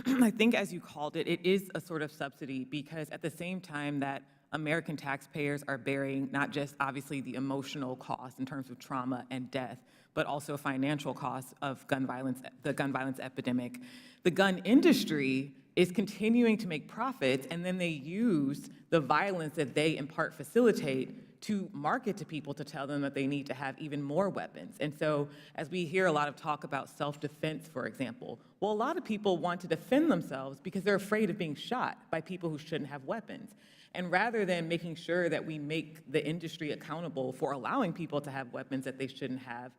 I think, as you called it, it is a sort of subsidy because at the same time that American taxpayers are bearing not just obviously the emotional cost in terms of trauma and death, but also financial costs of gun violence, the gun violence epidemic, the gun industry is continuing to make profits, and then they use the violence that they in part facilitate to market to people to tell them that they need to have even more weapons. And so as we hear a lot of talk about self-defense, for example, well, a lot of people want to defend themselves because they're afraid of being shot by people who shouldn't have weapons. And rather than making sure that we make the industry accountable for allowing people to have weapons that they shouldn't have,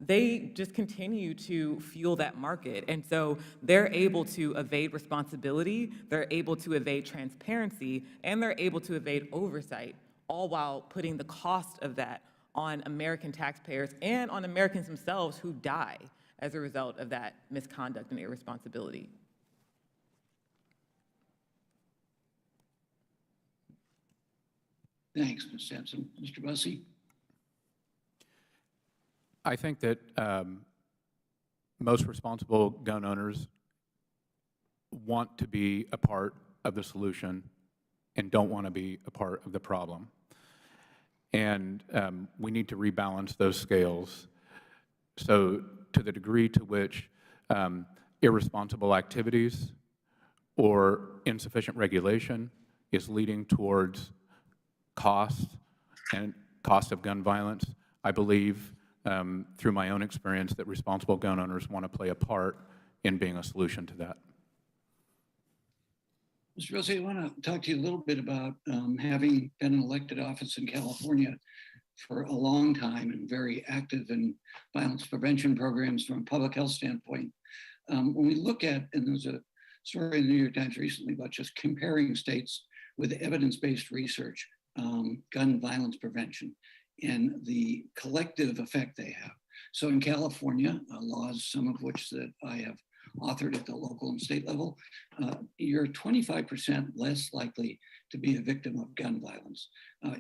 they just continue to fuel that market. And so they're able to evade responsibility, they're able to evade transparency, and they're able to evade oversight, all while putting the cost of that on American taxpayers and on Americans themselves who die as a result of that misconduct and irresponsibility. Thanks, Ms. Sampson. Mr. Bussey? I think that most responsible gun owners want to be a part of the solution and don't want to be a part of the problem. And we need to rebalance those scales. So to the degree to which irresponsible activities or insufficient regulation is leading towards cost and cost of gun violence, I believe through my own experience that responsible gun owners want to play a part in being a solution to that. Mr. Bussey, I want to talk to you a little bit about having been in elected office in California for a long time and very active in violence prevention programs from a public health standpoint. When we look at, and there's a story in the New York Times recently about just comparing states with evidence-based research, gun violence prevention, and the collective effect they have. So in California, laws, some of which that I have authored at the local and state level, you're 25% less likely to be a victim of gun violence.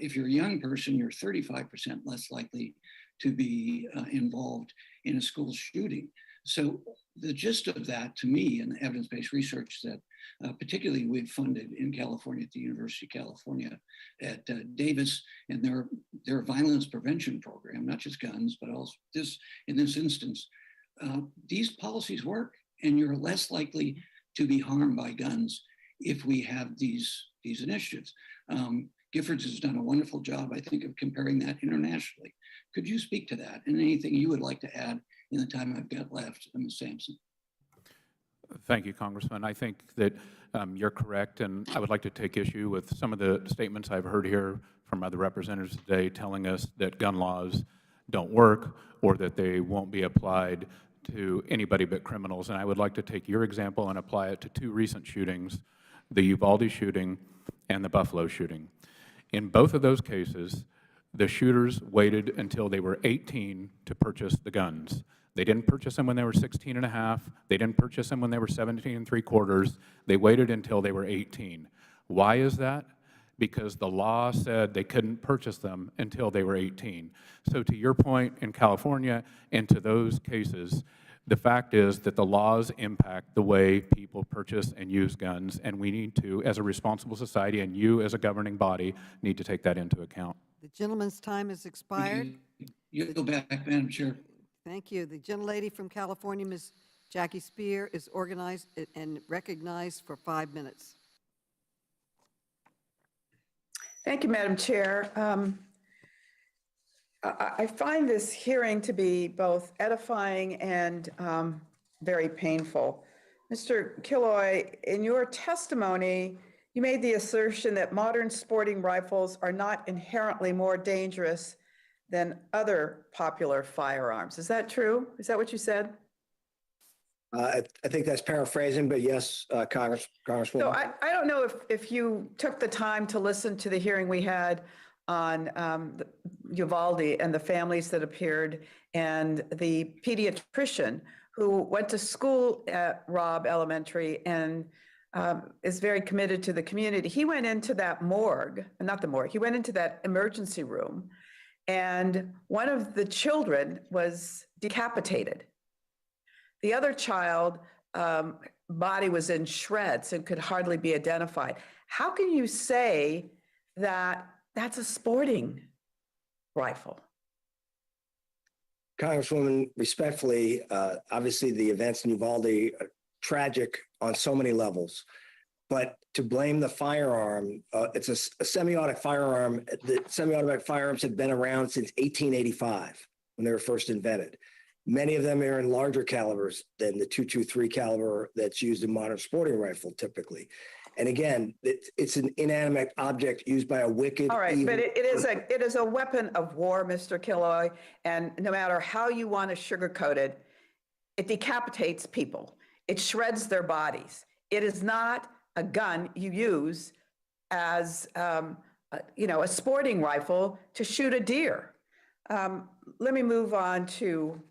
If you're a young person, you're 35% less likely to be involved in a school shooting. So the gist of that, to me, and the evidence-based research that particularly we've funded in California at the University of California at Davis and their violence prevention program, not just guns, but also in this instance, these policies work, and you're less likely to be harmed by guns if we have these initiatives. Giffords has done a wonderful job, I think, of comparing that internationally. Could you speak to that and anything you would like to add in the time I've got left, Ms. Sampson? Thank you, Congressman. I think that you're correct, and I would like to take issue with some of the statements I've heard here from other representatives today telling us that gun laws don't work or that they won't be applied to anybody but criminals. And I would like to take your example and apply it to two recent shootings, the Uvalde shooting and the Buffalo shooting. In both of those cases, the shooters waited until they were 18 to purchase the guns. They didn't purchase them when they were 16 and a half. They didn't purchase them when they were 17 3/4. They waited until they were 18. Why is that? Because the law said they couldn't purchase them until they were 18. So to your point, in California and to those cases, the fact is that the laws impact the way people purchase and use guns, and we need to, as a responsible society, and you as a governing body, need to take that into account. The gentleman's time has expired. You go back, Madam Chair. Thank you. The gentlelady from California, Ms. Jackie Spear, is organized and recognized for 5 minutes. Thank you, Madam Chair. I find this hearing to be both edifying and very painful. Mr. Killoy, in your testimony, you made the assertion that modern sporting rifles are not inherently more dangerous than other popular firearms. Is that true? Is that what you said? I think that's paraphrasing, but yes, Congresswoman. So I don't know if you took the time to listen to the hearing we had on Uvalde and the families that appeared, and the pediatrician who went to school at Robb Elementary and is very committed to the community. He went into that morgue, not the morgue, he went into that emergency room, and one of the children was decapitated. The other child body was in shreds and could hardly be identified. How can you say that that's a sporting rifle? Congresswoman, respectfully, obviously the events in Uvalde are tragic on so many levels, but to blame the firearm, it's a semi-automatic firearm. The semi-automatic firearms have been around since 1885 when they were first invented. Many of them are in larger calibers than the .223 caliber that's used in modern sporting rifle typically. And again, it's an inanimate object used by a wicked. All right, but it is a weapon of war, Mr. Killoy, and no matter how you want to sugarcoat it, it decapitates people. It shreds their bodies. It is not a gun you use as a sporting rifle to shoot a deer. Let me move on to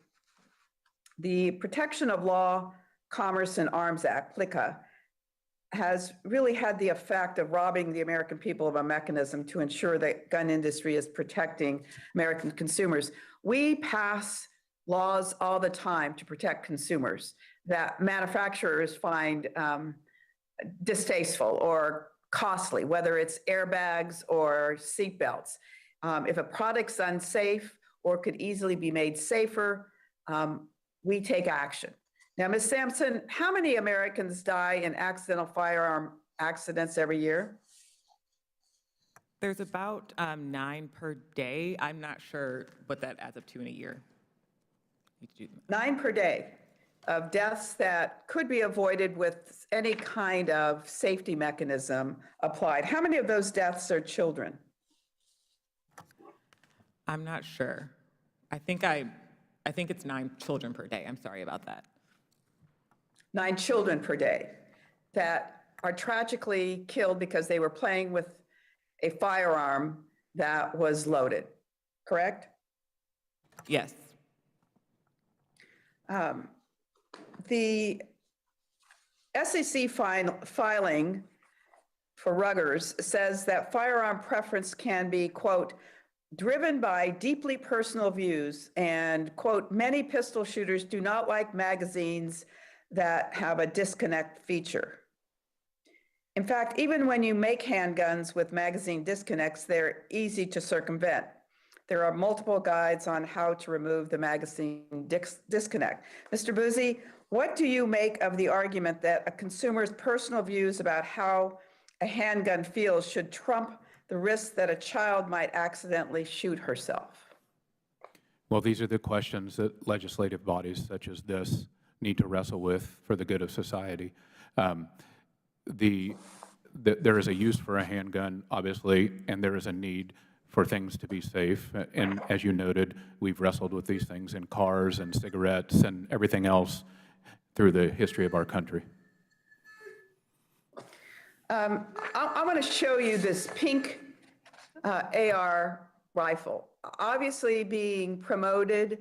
the Protection of Law, Commerce, and Arms Act, PLCA, has really had the effect of robbing the American people of a mechanism to ensure that gun industry is protecting American consumers. We pass laws all the time to protect consumers that manufacturers find distasteful or costly, whether it's airbags or seatbelts. If a product's unsafe or could easily be made safer, we take action. Now, Ms. Sampson, how many Americans die in accidental firearm accidents every year? There's about 9 per day. I'm not sure what that adds up to in a year. 9 per day of deaths that could be avoided with any kind of safety mechanism applied. How many of those deaths are children? I'm not sure. I think it's 9 children per day. I'm sorry about that. 9 children per day that are tragically killed because they were playing with a firearm that was loaded, correct? Yes. The SEC filing for Ruggers says that firearm preference can be, quote, driven by deeply personal views, and, quote, many pistol shooters do not like magazines that have a disconnect feature. In fact, even when you make handguns with magazine disconnects, they're easy to circumvent. There are multiple guides on how to remove the magazine disconnect. Mr. Buzzi, what do you make of the argument that a consumer's personal views about how a handgun feels should trump the risk that a child might accidentally shoot herself? Well, these are the questions that legislative bodies such as this need to wrestle with for the good of society. There is a use for a handgun, obviously, and there is a need for things to be safe. And as you noted, we've wrestled with these things in cars and cigarettes and everything else through the history of our country. I'm going to show you this pink AR rifle, obviously being promoted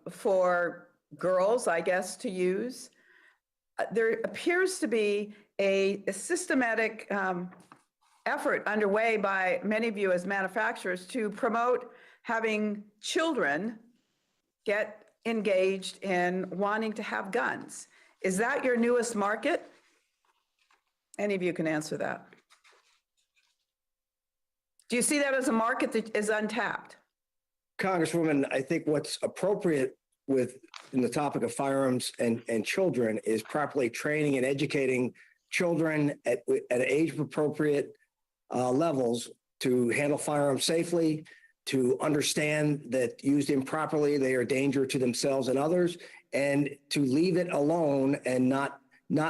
for girls, I guess, to use. There appears to be a systematic effort underway by many of you as manufacturers to promote having children get engaged in wanting to have guns. Is that your newest market? Any of you can answer that. Do you see that as a market that is untapped? Congresswoman, I think what's appropriate in the topic of firearms and children is properly training and educating children at age-appropriate levels to handle firearms safely, to understand that used improperly, they are a danger to themselves and others, and to leave it alone and not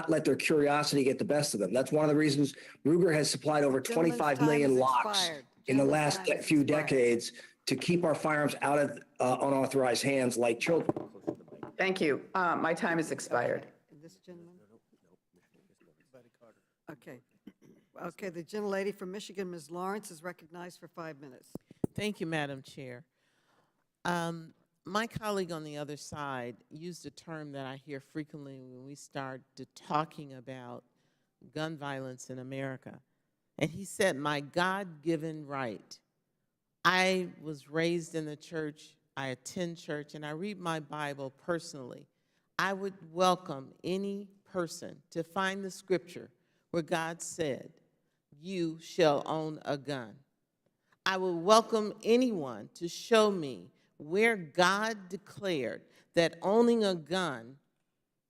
let their curiosity get the best of them. That's one of the reasons Ruger has supplied over 25 million locks in the last few decades to keep our firearms out of unauthorized hands like children. Thank you. My time has expired. And this gentleman? Okay. Okay, the gentlelady from Michigan, Ms. Lawrence, is recognized for 5 minutes. Thank you, Madam Chair. My colleague on the other side used a term that I hear frequently when we start talking about gun violence in America. And he said, my God-given right. I was raised in the church, I attend church, and I read my Bible personally. I would welcome any person to find the scripture where God said, you shall own a gun. I would welcome anyone to show me where God declared that owning a gun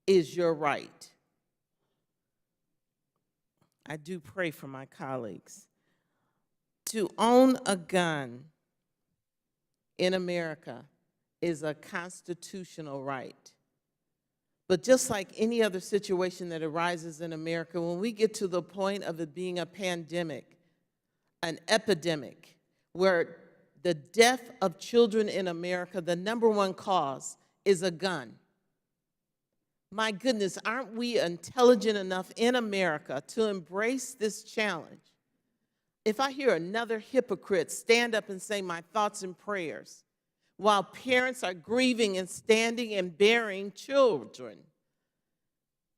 is your right. I do pray for my colleagues. To own a gun in America is a constitutional right. But just like any other situation that arises in America, when we get to the point of it being a pandemic, an epidemic, where the death of children in America, the #1 cause is a gun. My goodness, aren't we intelligent enough in America to embrace this challenge? If I hear another hypocrite stand up and say my thoughts and prayers while parents are grieving and standing and burying children,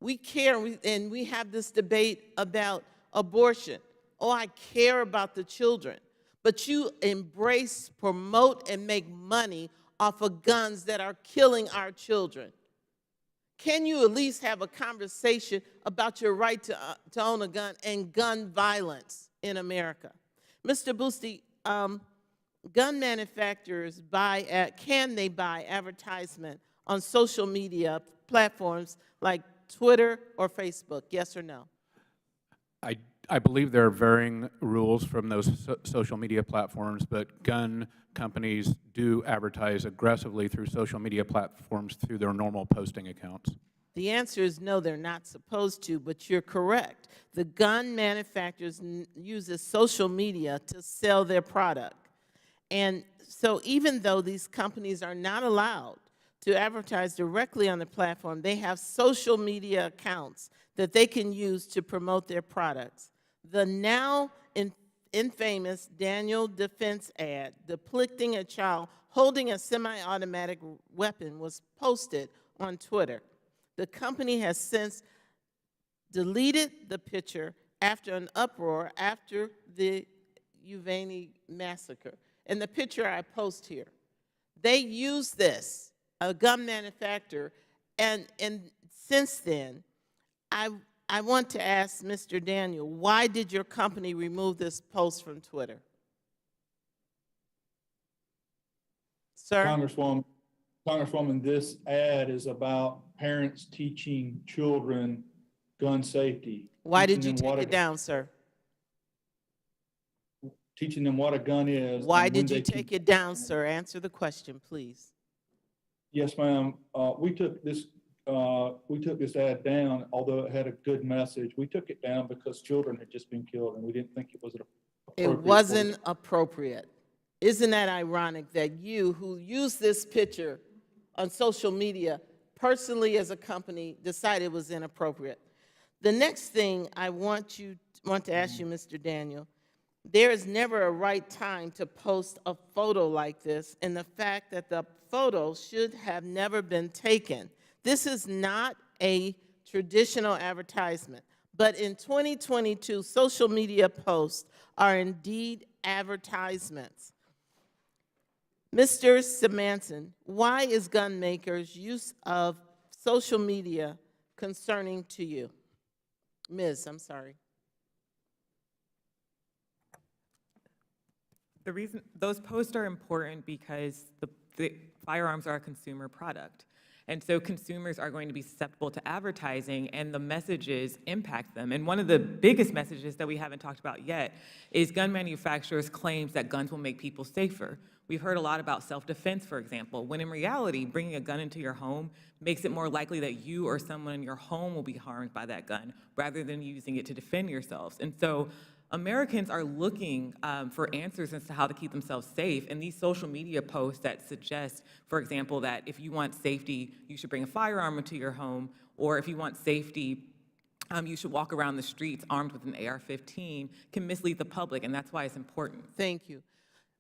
we care, and we have this debate about abortion. Oh, I care about the children. But you embrace, promote, and make money off of guns that are killing our children. Can you at least have a conversation about your right to own a gun and gun violence in America? Mr. Boosty, gun manufacturers can they buy advertisement on social media platforms like Twitter or Facebook, yes or no? I believe there are varying rules from those social media platforms, but gun companies do advertise aggressively through social media platforms through their normal posting accounts. The answer is no, they're not supposed to, but you're correct. The gun manufacturers use social media to sell their product. And so even though these companies are not allowed to advertise directly on the platform, they have social media accounts that they can use to promote their products. The now infamous Daniel Defense ad depicting a child holding a semi-automatic weapon was posted on Twitter. The company has since deleted the picture after an uproar after the Uvalde massacre. And the picture I post here, they use this, a gun manufacturer, and since then, I want to ask Mr. Daniel, why did your company remove this post from Twitter? Sir? Congresswoman, this ad is about parents teaching children gun safety. Why did you take it down, sir? Teaching them what a gun is. Why did you take it down, sir? Answer the question, please. Yes, ma'am. We took this ad down, although it had a good message. We took it down because children had just been killed, and we didn't think it was appropriate. It wasn't appropriate. Isn't that ironic that you, who used this picture on social media, personally as a company, decided it was inappropriate? The next thing I want to ask you, Mr. Daniel, there is never a right time to post a photo like this, and the fact that the photo should have never been taken. This is not a traditional advertisement, but in 2022, social media posts are indeed advertisements. Mr. Simanson, why is gun makers' use of social media concerning to you? Ms., I'm sorry. The reason those posts are important because the firearms are a consumer product. And so consumers are going to be susceptible to advertising, and the messages impact them. And one of the biggest messages that we haven't talked about yet is gun manufacturers' claims that guns will make people safer. We've heard a lot about self-defense, for example, when in reality, bringing a gun into your home makes it more likely that you or someone in your home will be harmed by that gun rather than using it to defend yourselves. And so Americans are looking for answers as to how to keep themselves safe, and these social media posts that suggest, for example, that if you want safety, you should bring a firearm into your home, or if you want safety, you should walk around the streets armed with an AR-15, can mislead the public, and that's why it's important. Thank you.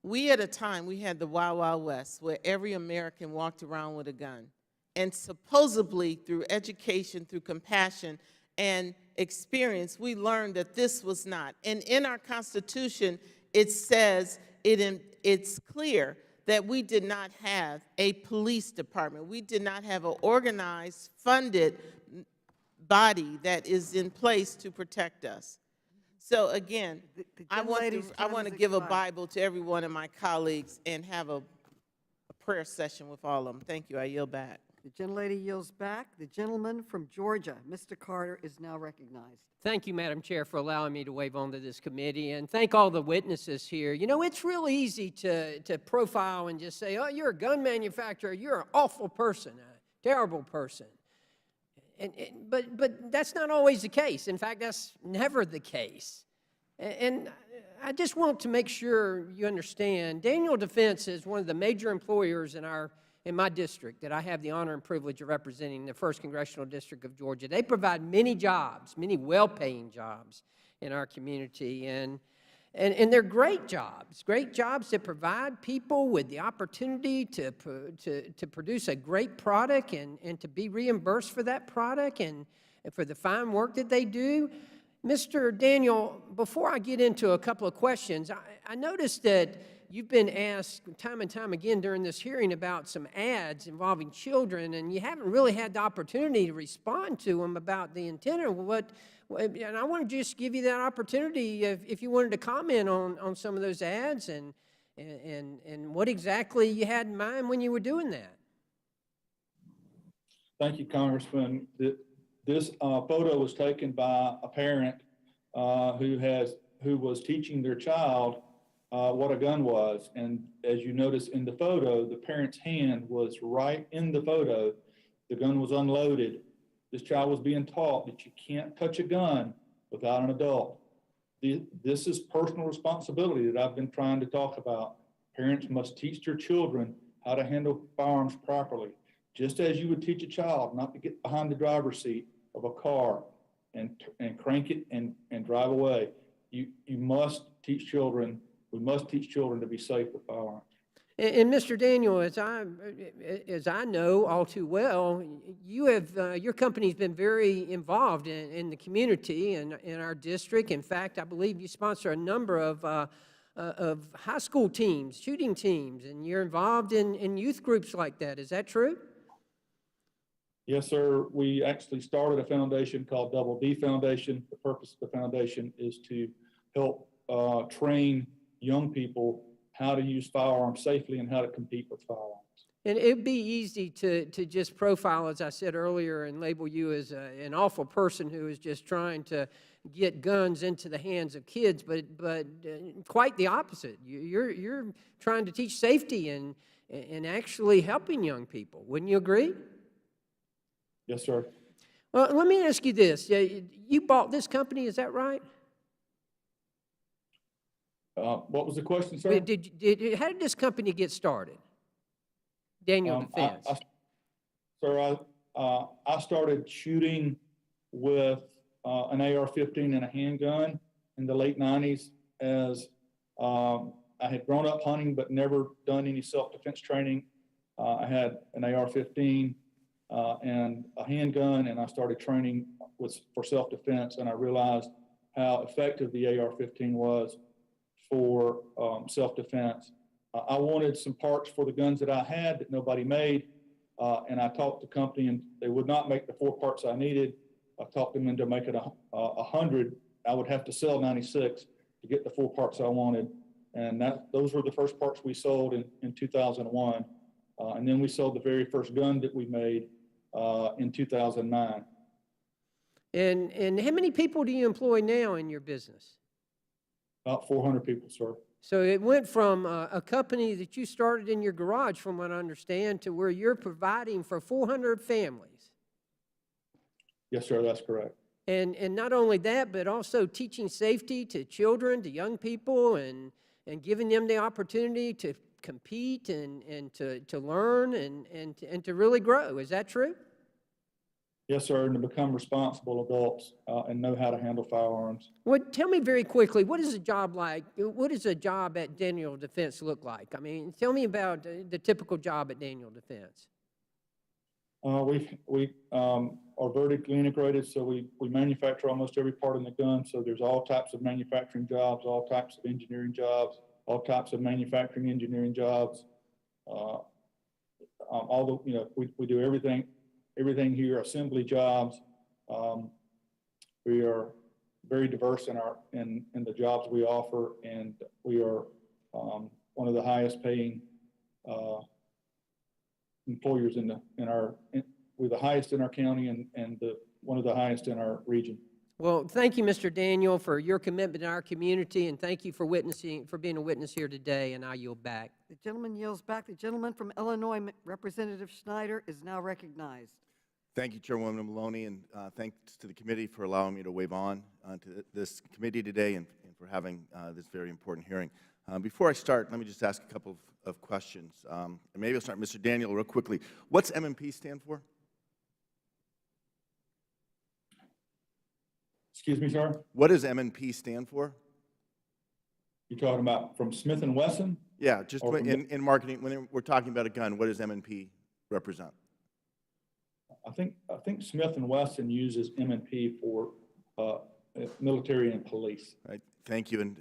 We at a time, we had the Wild Wild West, where every American walked around with a gun. And supposedly, through education, through compassion, and experience, we learned that this was not. And in our Constitution, it says, it's clear that we did not have a police department. We did not have an organized, funded body that is in place to protect us. So again, I want to give a Bible to every one of my colleagues and have a prayer session with all of them. Thank you. I yield back. The gentlelady yields back. The gentleman from Georgia, Mr. Carter, is now recognized. Thank you, Madam Chair, for allowing me to wave onto this committee, and thank all the witnesses here. You know, it's real easy to profile and just say, oh, you're a gun manufacturer, you're an awful person, a terrible person. But that's not always the case. In fact, that's never the case. And I just want to make sure you understand, Daniel Defense is one of the major employers in my district that I have the honor and privilege of representing, the 1st Congressional District of Georgia. They provide many jobs, many well-paying jobs in our community, and they're great jobs that provide people with the opportunity to produce a great product and to be reimbursed for that product and for the fine work that they do. Mr. Daniel, before I get into a couple of questions, I noticed that you've been asked time and time again during this hearing about some ads involving children, and you haven't really had the opportunity to respond to them about the intent of what. And I want to just give you that opportunity if you wanted to comment on some of those ads and what exactly you had in mind when you were doing that. Thank you, Congressman. This photo was taken by a parent who was teaching their child what a gun was. And as you notice in the photo, the parent's hand was right in the photo. The gun was unloaded. This child was being taught that you can't touch a gun without an adult. This is personal responsibility that I've been trying to talk about. Parents must teach their children how to handle firearms properly. Just as you would teach a child not to get behind the driver's seat of a car and crank it and drive away. You must teach children, we must teach children to be safe with firearms. And Mr. Daniel, as I know all too well, you have your company's been very involved in the community and in our district. In fact, I believe you sponsor a number of high school teams, shooting teams, and you're involved in youth groups like that. Is that true? Yes, sir. We actually started a foundation called Double D Foundation. The purpose of the foundation is to help train young people how to use firearms safely and how to compete with firearms. And it'd be easy to just profile, as I said earlier, and label you as an awful person who is just trying to get guns into the hands of kids, but quite the opposite. You're trying to teach safety and actually helping young people. Wouldn't you agree? Yes, sir. Well, let me ask you this. You bought this company, is that right? What was the question, sir? How did this company get started? Daniel Defense. I started shooting with an AR-15 and a handgun in the late 90s as I had grown up hunting but never done any self-defense training. I had an AR-15 and a handgun, and I started training for self-defense, and I realized how effective the AR-15 was for self-defense. I wanted some parts for the guns that I had that nobody made, and I talked to the company, and they would not make the 4 parts I needed. I talked them into making 100. I would have to sell 96 to get the 4 parts I wanted, and those were the first parts we sold in 2001. And then we sold the very first gun that we made in 2009. And how many people do you employ now in your business? About 400 people, sir. So it went from a company that you started in your garage, from what I understand, to where you're providing for 400 families. Yes, sir, that's correct. And not only that, but also teaching safety to children, to young people, and giving them the opportunity to compete and to learn and to really grow. Is that true? Yes, sir, and to become responsible adults and know how to handle firearms. Well, tell me very quickly, what is a job like? What does a job at Daniel Defense look like? I mean, tell me about the typical job at Daniel Defense. We are vertically integrated, so we manufacture almost every part in the gun. So there's all types of manufacturing jobs, all types of engineering jobs, all types of manufacturing engineering jobs. We do everything here, assembly jobs. We are very diverse in the jobs we offer, and we are one of the highest paying employers we're the highest in our county and one of the highest in our region. Well, thank you, Mr. Daniel, for your commitment to our community, and thank you for being a witness here today, and I yield back. The gentleman yields back. The gentleman from Illinois, Representative Schneider, is now recognized. Thank you, Chairwoman Maloney, and thanks to the committee for allowing me to wave on to this committee today and for having this very important hearing. Before I start, let me just ask a couple of questions. And maybe I'll start, Mr. Daniel, real quickly. What's M&P stand for? Excuse me, sir? What does M&P stand for? You're talking about from Smith & Wesson? Yeah, just in marketing, when we're talking about a gun, what does M&P represent? I think Smith & Wesson uses M&P for military and police. Right. Thank you. And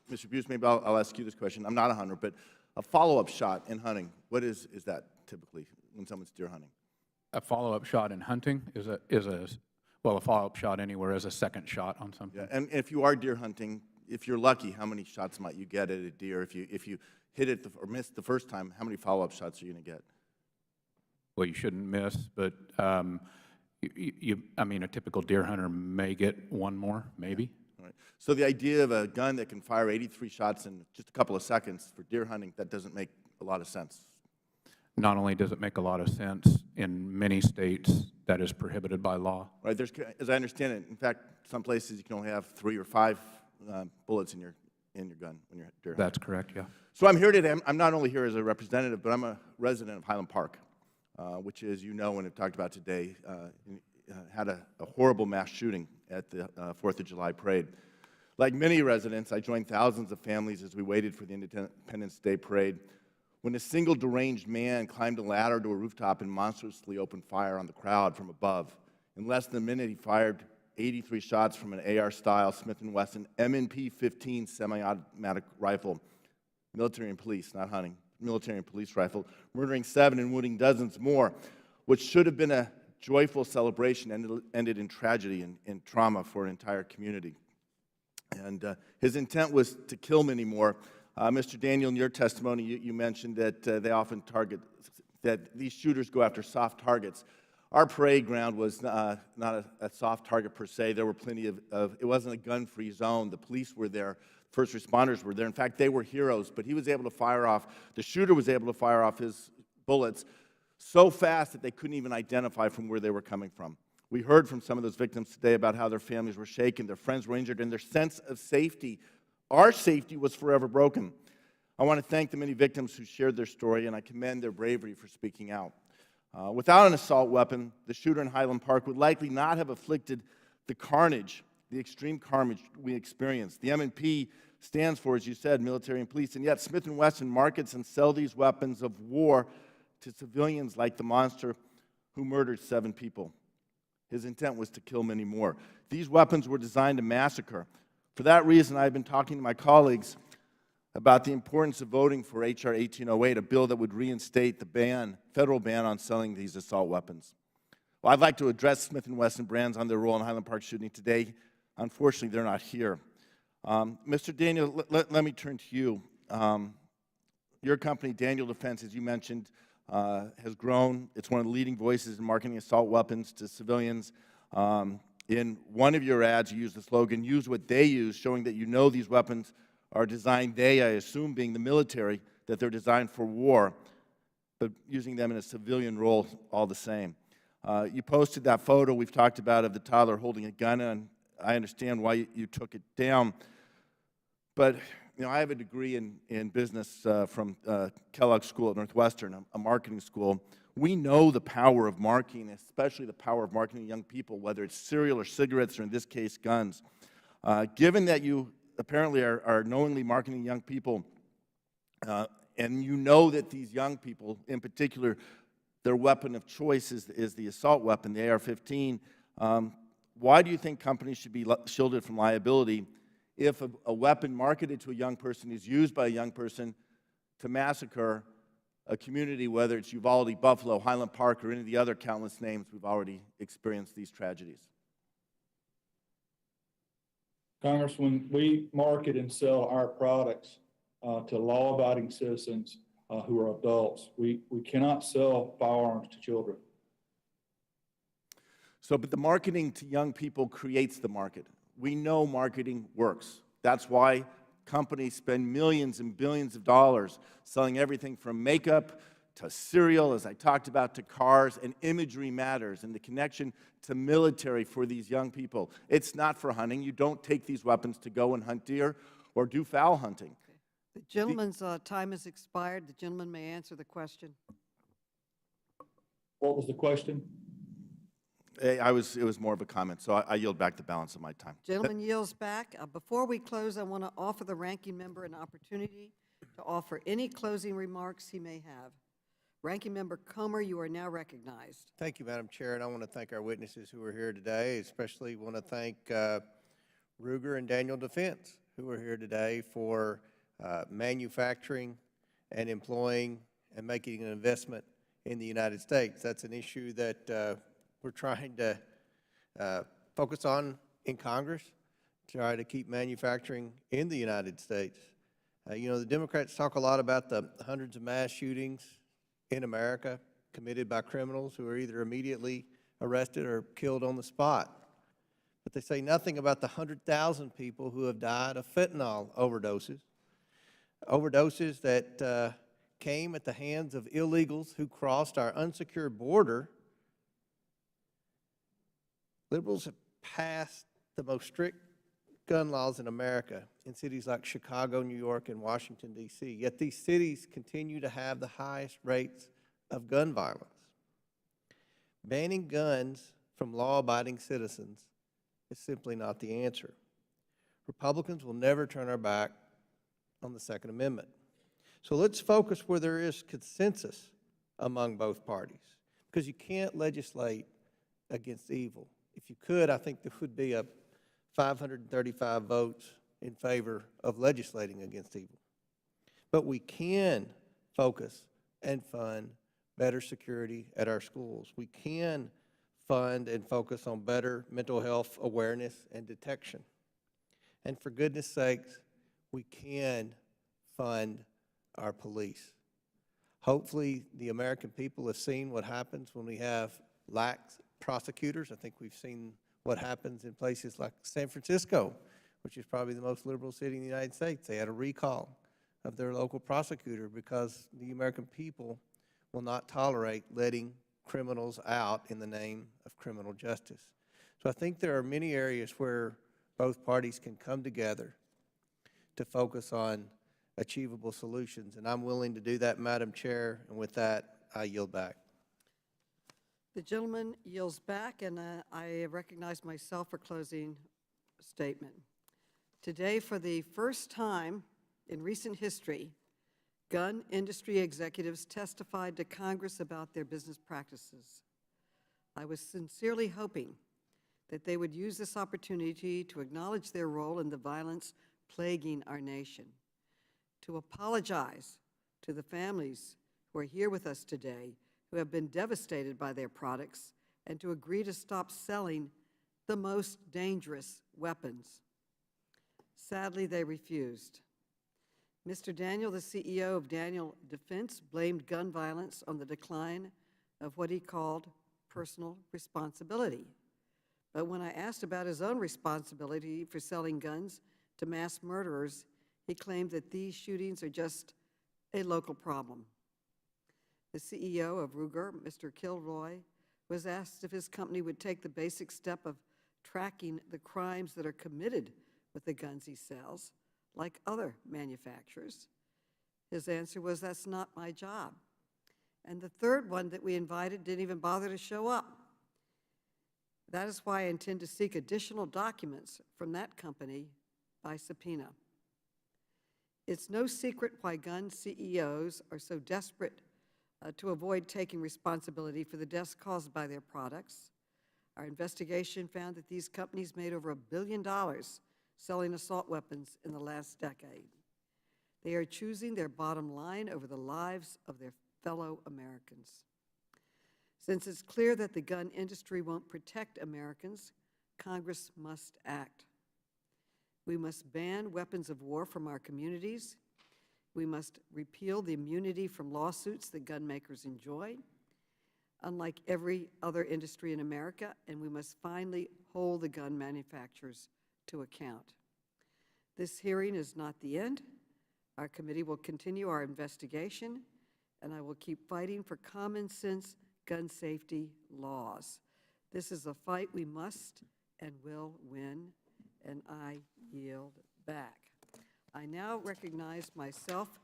Mr. Buse, maybe I'll ask you this question. I'm not a hunter, but a follow-up shot in hunting, what is that typically when someone's deer hunting? A follow-up shot in hunting is a follow-up shot anywhere is a second shot on something. Yeah. And if you are deer hunting, if you're lucky, how many shots might you get at a deer? If you hit it or miss the first time, how many follow-up shots are you going to get? Well, you shouldn't miss, but I mean, a typical deer hunter may get one more, maybe. All right. So the idea of a gun that can fire 83 shots in just a couple of seconds for deer hunting, that doesn't make a lot of sense. Not only does it make a lot of sense, in many states that is prohibited by law. Right. There's, as I understand it, in fact, some places you can only have 3 or 5 bullets in your gun when you're deer hunting. That's correct. Yeah. So I'm here today. I'm not only here as a representative, but I'm a resident of Highland Park, which, as you know and have talked about today, had a horrible mass shooting at the 4th of July parade. Like many residents, I joined thousands of families as we waited for the Independence Day parade, when a single deranged man climbed a ladder to a rooftop and monstrously opened fire on the crowd from above. In less than a minute, he fired 83 shots from an AR-style Smith & Wesson M&P 15 semi-automatic rifle, military and police, not hunting, military and police rifle, murdering 7 and wounding dozens more, which should have been a joyful celebration ended in tragedy and trauma for an entire community. And his intent was to kill many more. Mr. Daniel, in your testimony, you mentioned that they often that these shooters go after soft targets. Our parade ground was not a soft target per se. There were plenty it wasn't a gun-free zone. The police were there. First responders were there. In fact, they were heroes, but he was able to fire off, the shooter was able to fire off his bullets so fast that they couldn't even identify from where they were coming from. We heard from some of those victims today about how their families were shaken, their friends were injured, and their sense of safety, our safety, was forever broken. I want to thank the many victims who shared their story, and I commend their bravery for speaking out. Without an assault weapon, the shooter in Highland Park would likely not have afflicted the carnage, the extreme carnage we experienced. The M&P stands for, as you said, military and police, and yet Smith & Wesson markets and sell these weapons of war to civilians like the monster who murdered 7 people. His intent was to kill many more. These weapons were designed to massacre. For that reason, I've been talking to my colleagues about the importance of voting for H.R. 1808, a bill that would reinstate the federal ban on selling these assault weapons. Well, I'd like to address Smith & Wesson brands on their role in Highland Park shooting today. Unfortunately, they're not here. Mr. Daniel, let me turn to you. Your company, Daniel Defense, as you mentioned, has grown. It's one of the leading voices in marketing assault weapons to civilians. In one of your ads, you used the slogan, "Use what they use," showing that you know these weapons are designed, they, I assume, being the military, that they're designed for war, but using them in a civilian role all the same. You posted that photo we've talked about of the toddler holding a gun, and I understand why you took it down. But I have a degree in business from Kellogg School at Northwestern, a marketing school. We know the power of marketing, especially the power of marketing young people, whether it's cereal or cigarettes, or in this case, guns. Given that you apparently are knowingly marketing young people, and you know that these young people, in particular, their weapon of choice is the assault weapon, the AR-15, why do you think companies should be shielded from liability if a weapon marketed to a young person is used by a young person to massacre a community, whether it's Uvalde, Buffalo, Highland Park, or any of the other countless names we've already experienced these tragedies? Congressman, we market and sell our products to law-abiding citizens who are adults. We cannot sell firearms to children. So, but the marketing to young people creates the market. We know marketing works. That's why companies spend millions and billions of dollars selling everything from makeup to cereal, as I talked about, to cars, and imagery matters, and the connection to military for these young people. It's not for hunting. You don't take these weapons to go and hunt deer or do fowl hunting. The gentleman's time has expired. The gentleman may answer the question. What was the question? It was more of a comment, so I yield back the balance of my time. Gentleman yields back. Before we close, I want to offer the ranking member an opportunity to offer any closing remarks he may have. Ranking Member Comer, you are now recognized. Thank you, Madam Chair, and I want to thank our witnesses who are here today, especially want to thank Ruger and Daniel Defense, who are here today for manufacturing and employing and making an investment in the United States. That's an issue that we're trying to focus on in Congress, try to keep manufacturing in the United States. The Democrats talk a lot about the hundreds of mass shootings in America committed by criminals who are either immediately arrested or killed on the spot. But they say nothing about the 100,000 people who have died of fentanyl overdoses that came at the hands of illegals who crossed our unsecured border. Liberals have passed the most strict gun laws in America in cities like Chicago, New York, and Washington, D.C., yet these cities continue to have the highest rates of gun violence. Banning guns from law-abiding citizens is simply not the answer. Republicans will never turn our back on the Second Amendment. So let's focus where there is consensus among both parties, because you can't legislate against evil. If you could, I think there would be 535 votes in favor of legislating against evil. But we can focus and fund better security at our schools. We can fund and focus on better mental health awareness and detection. And for goodness sakes, we can fund our police. Hopefully, the American people have seen what happens when we have lax prosecutors. I think we've seen what happens in places like San Francisco, which is probably the most liberal city in the United States. They had a recall of their local prosecutor because the American people will not tolerate letting criminals out in the name of criminal justice. So I think there are many areas where both parties can come together to focus on achievable solutions, and I'm willing to do that, Madam Chair, and with that, I yield back. The gentleman yields back, and I recognize myself for closing statement. Today, for the first time in recent history, gun industry executives testified to Congress about their business practices. I was sincerely hoping that they would use this opportunity to acknowledge their role in the violence plaguing our nation, to apologize to the families who are here with us today who have been devastated by their products, and to agree to stop selling the most dangerous weapons. Sadly, they refused. Mr. Daniel, the CEO of Daniel Defense, blamed gun violence on the decline of what he called personal responsibility. But when I asked about his own responsibility for selling guns to mass murderers, he claimed that these shootings are just a local problem. The CEO of Ruger, Mr. Kilroy, was asked if his company would take the basic step of tracking the crimes that are committed with the guns he sells, like other manufacturers. His answer was, "That's not my job." And the third one that we invited didn't even bother to show up. That is why I intend to seek additional documents from that company by subpoena. It's no secret why gun CEOs are so desperate to avoid taking responsibility for the deaths caused by their products. Our investigation found that these companies made over $1 billion selling assault weapons in the last decade. They are choosing their bottom line over the lives of their fellow Americans. Since it's clear that the gun industry won't protect Americans, Congress must act. We must ban weapons of war from our communities. We must repeal the immunity from lawsuits that gun makers enjoy, unlike every other industry in America, and we must finally hold the gun manufacturers to account. This hearing is not the end. Our committee will continue our investigation, and I will keep fighting for common sense gun safety laws. This is a fight we must and will win, and I yield back. I now recognize myself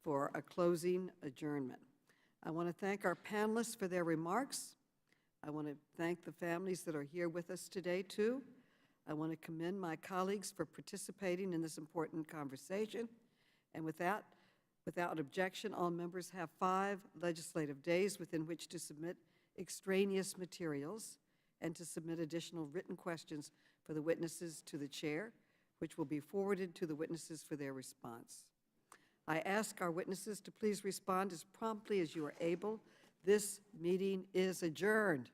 for a closing adjournment. I want to thank our panelists for their remarks. I want to thank the families that are here with us today, too. I want to commend my colleagues for participating in this important conversation. And without objection, all members have 5 legislative days within which to submit extraneous materials and to submit additional written questions for the witnesses to the chair, which will be forwarded to the witnesses for their response. I ask our witnesses to please respond as promptly as you are able. This meeting is adjourned.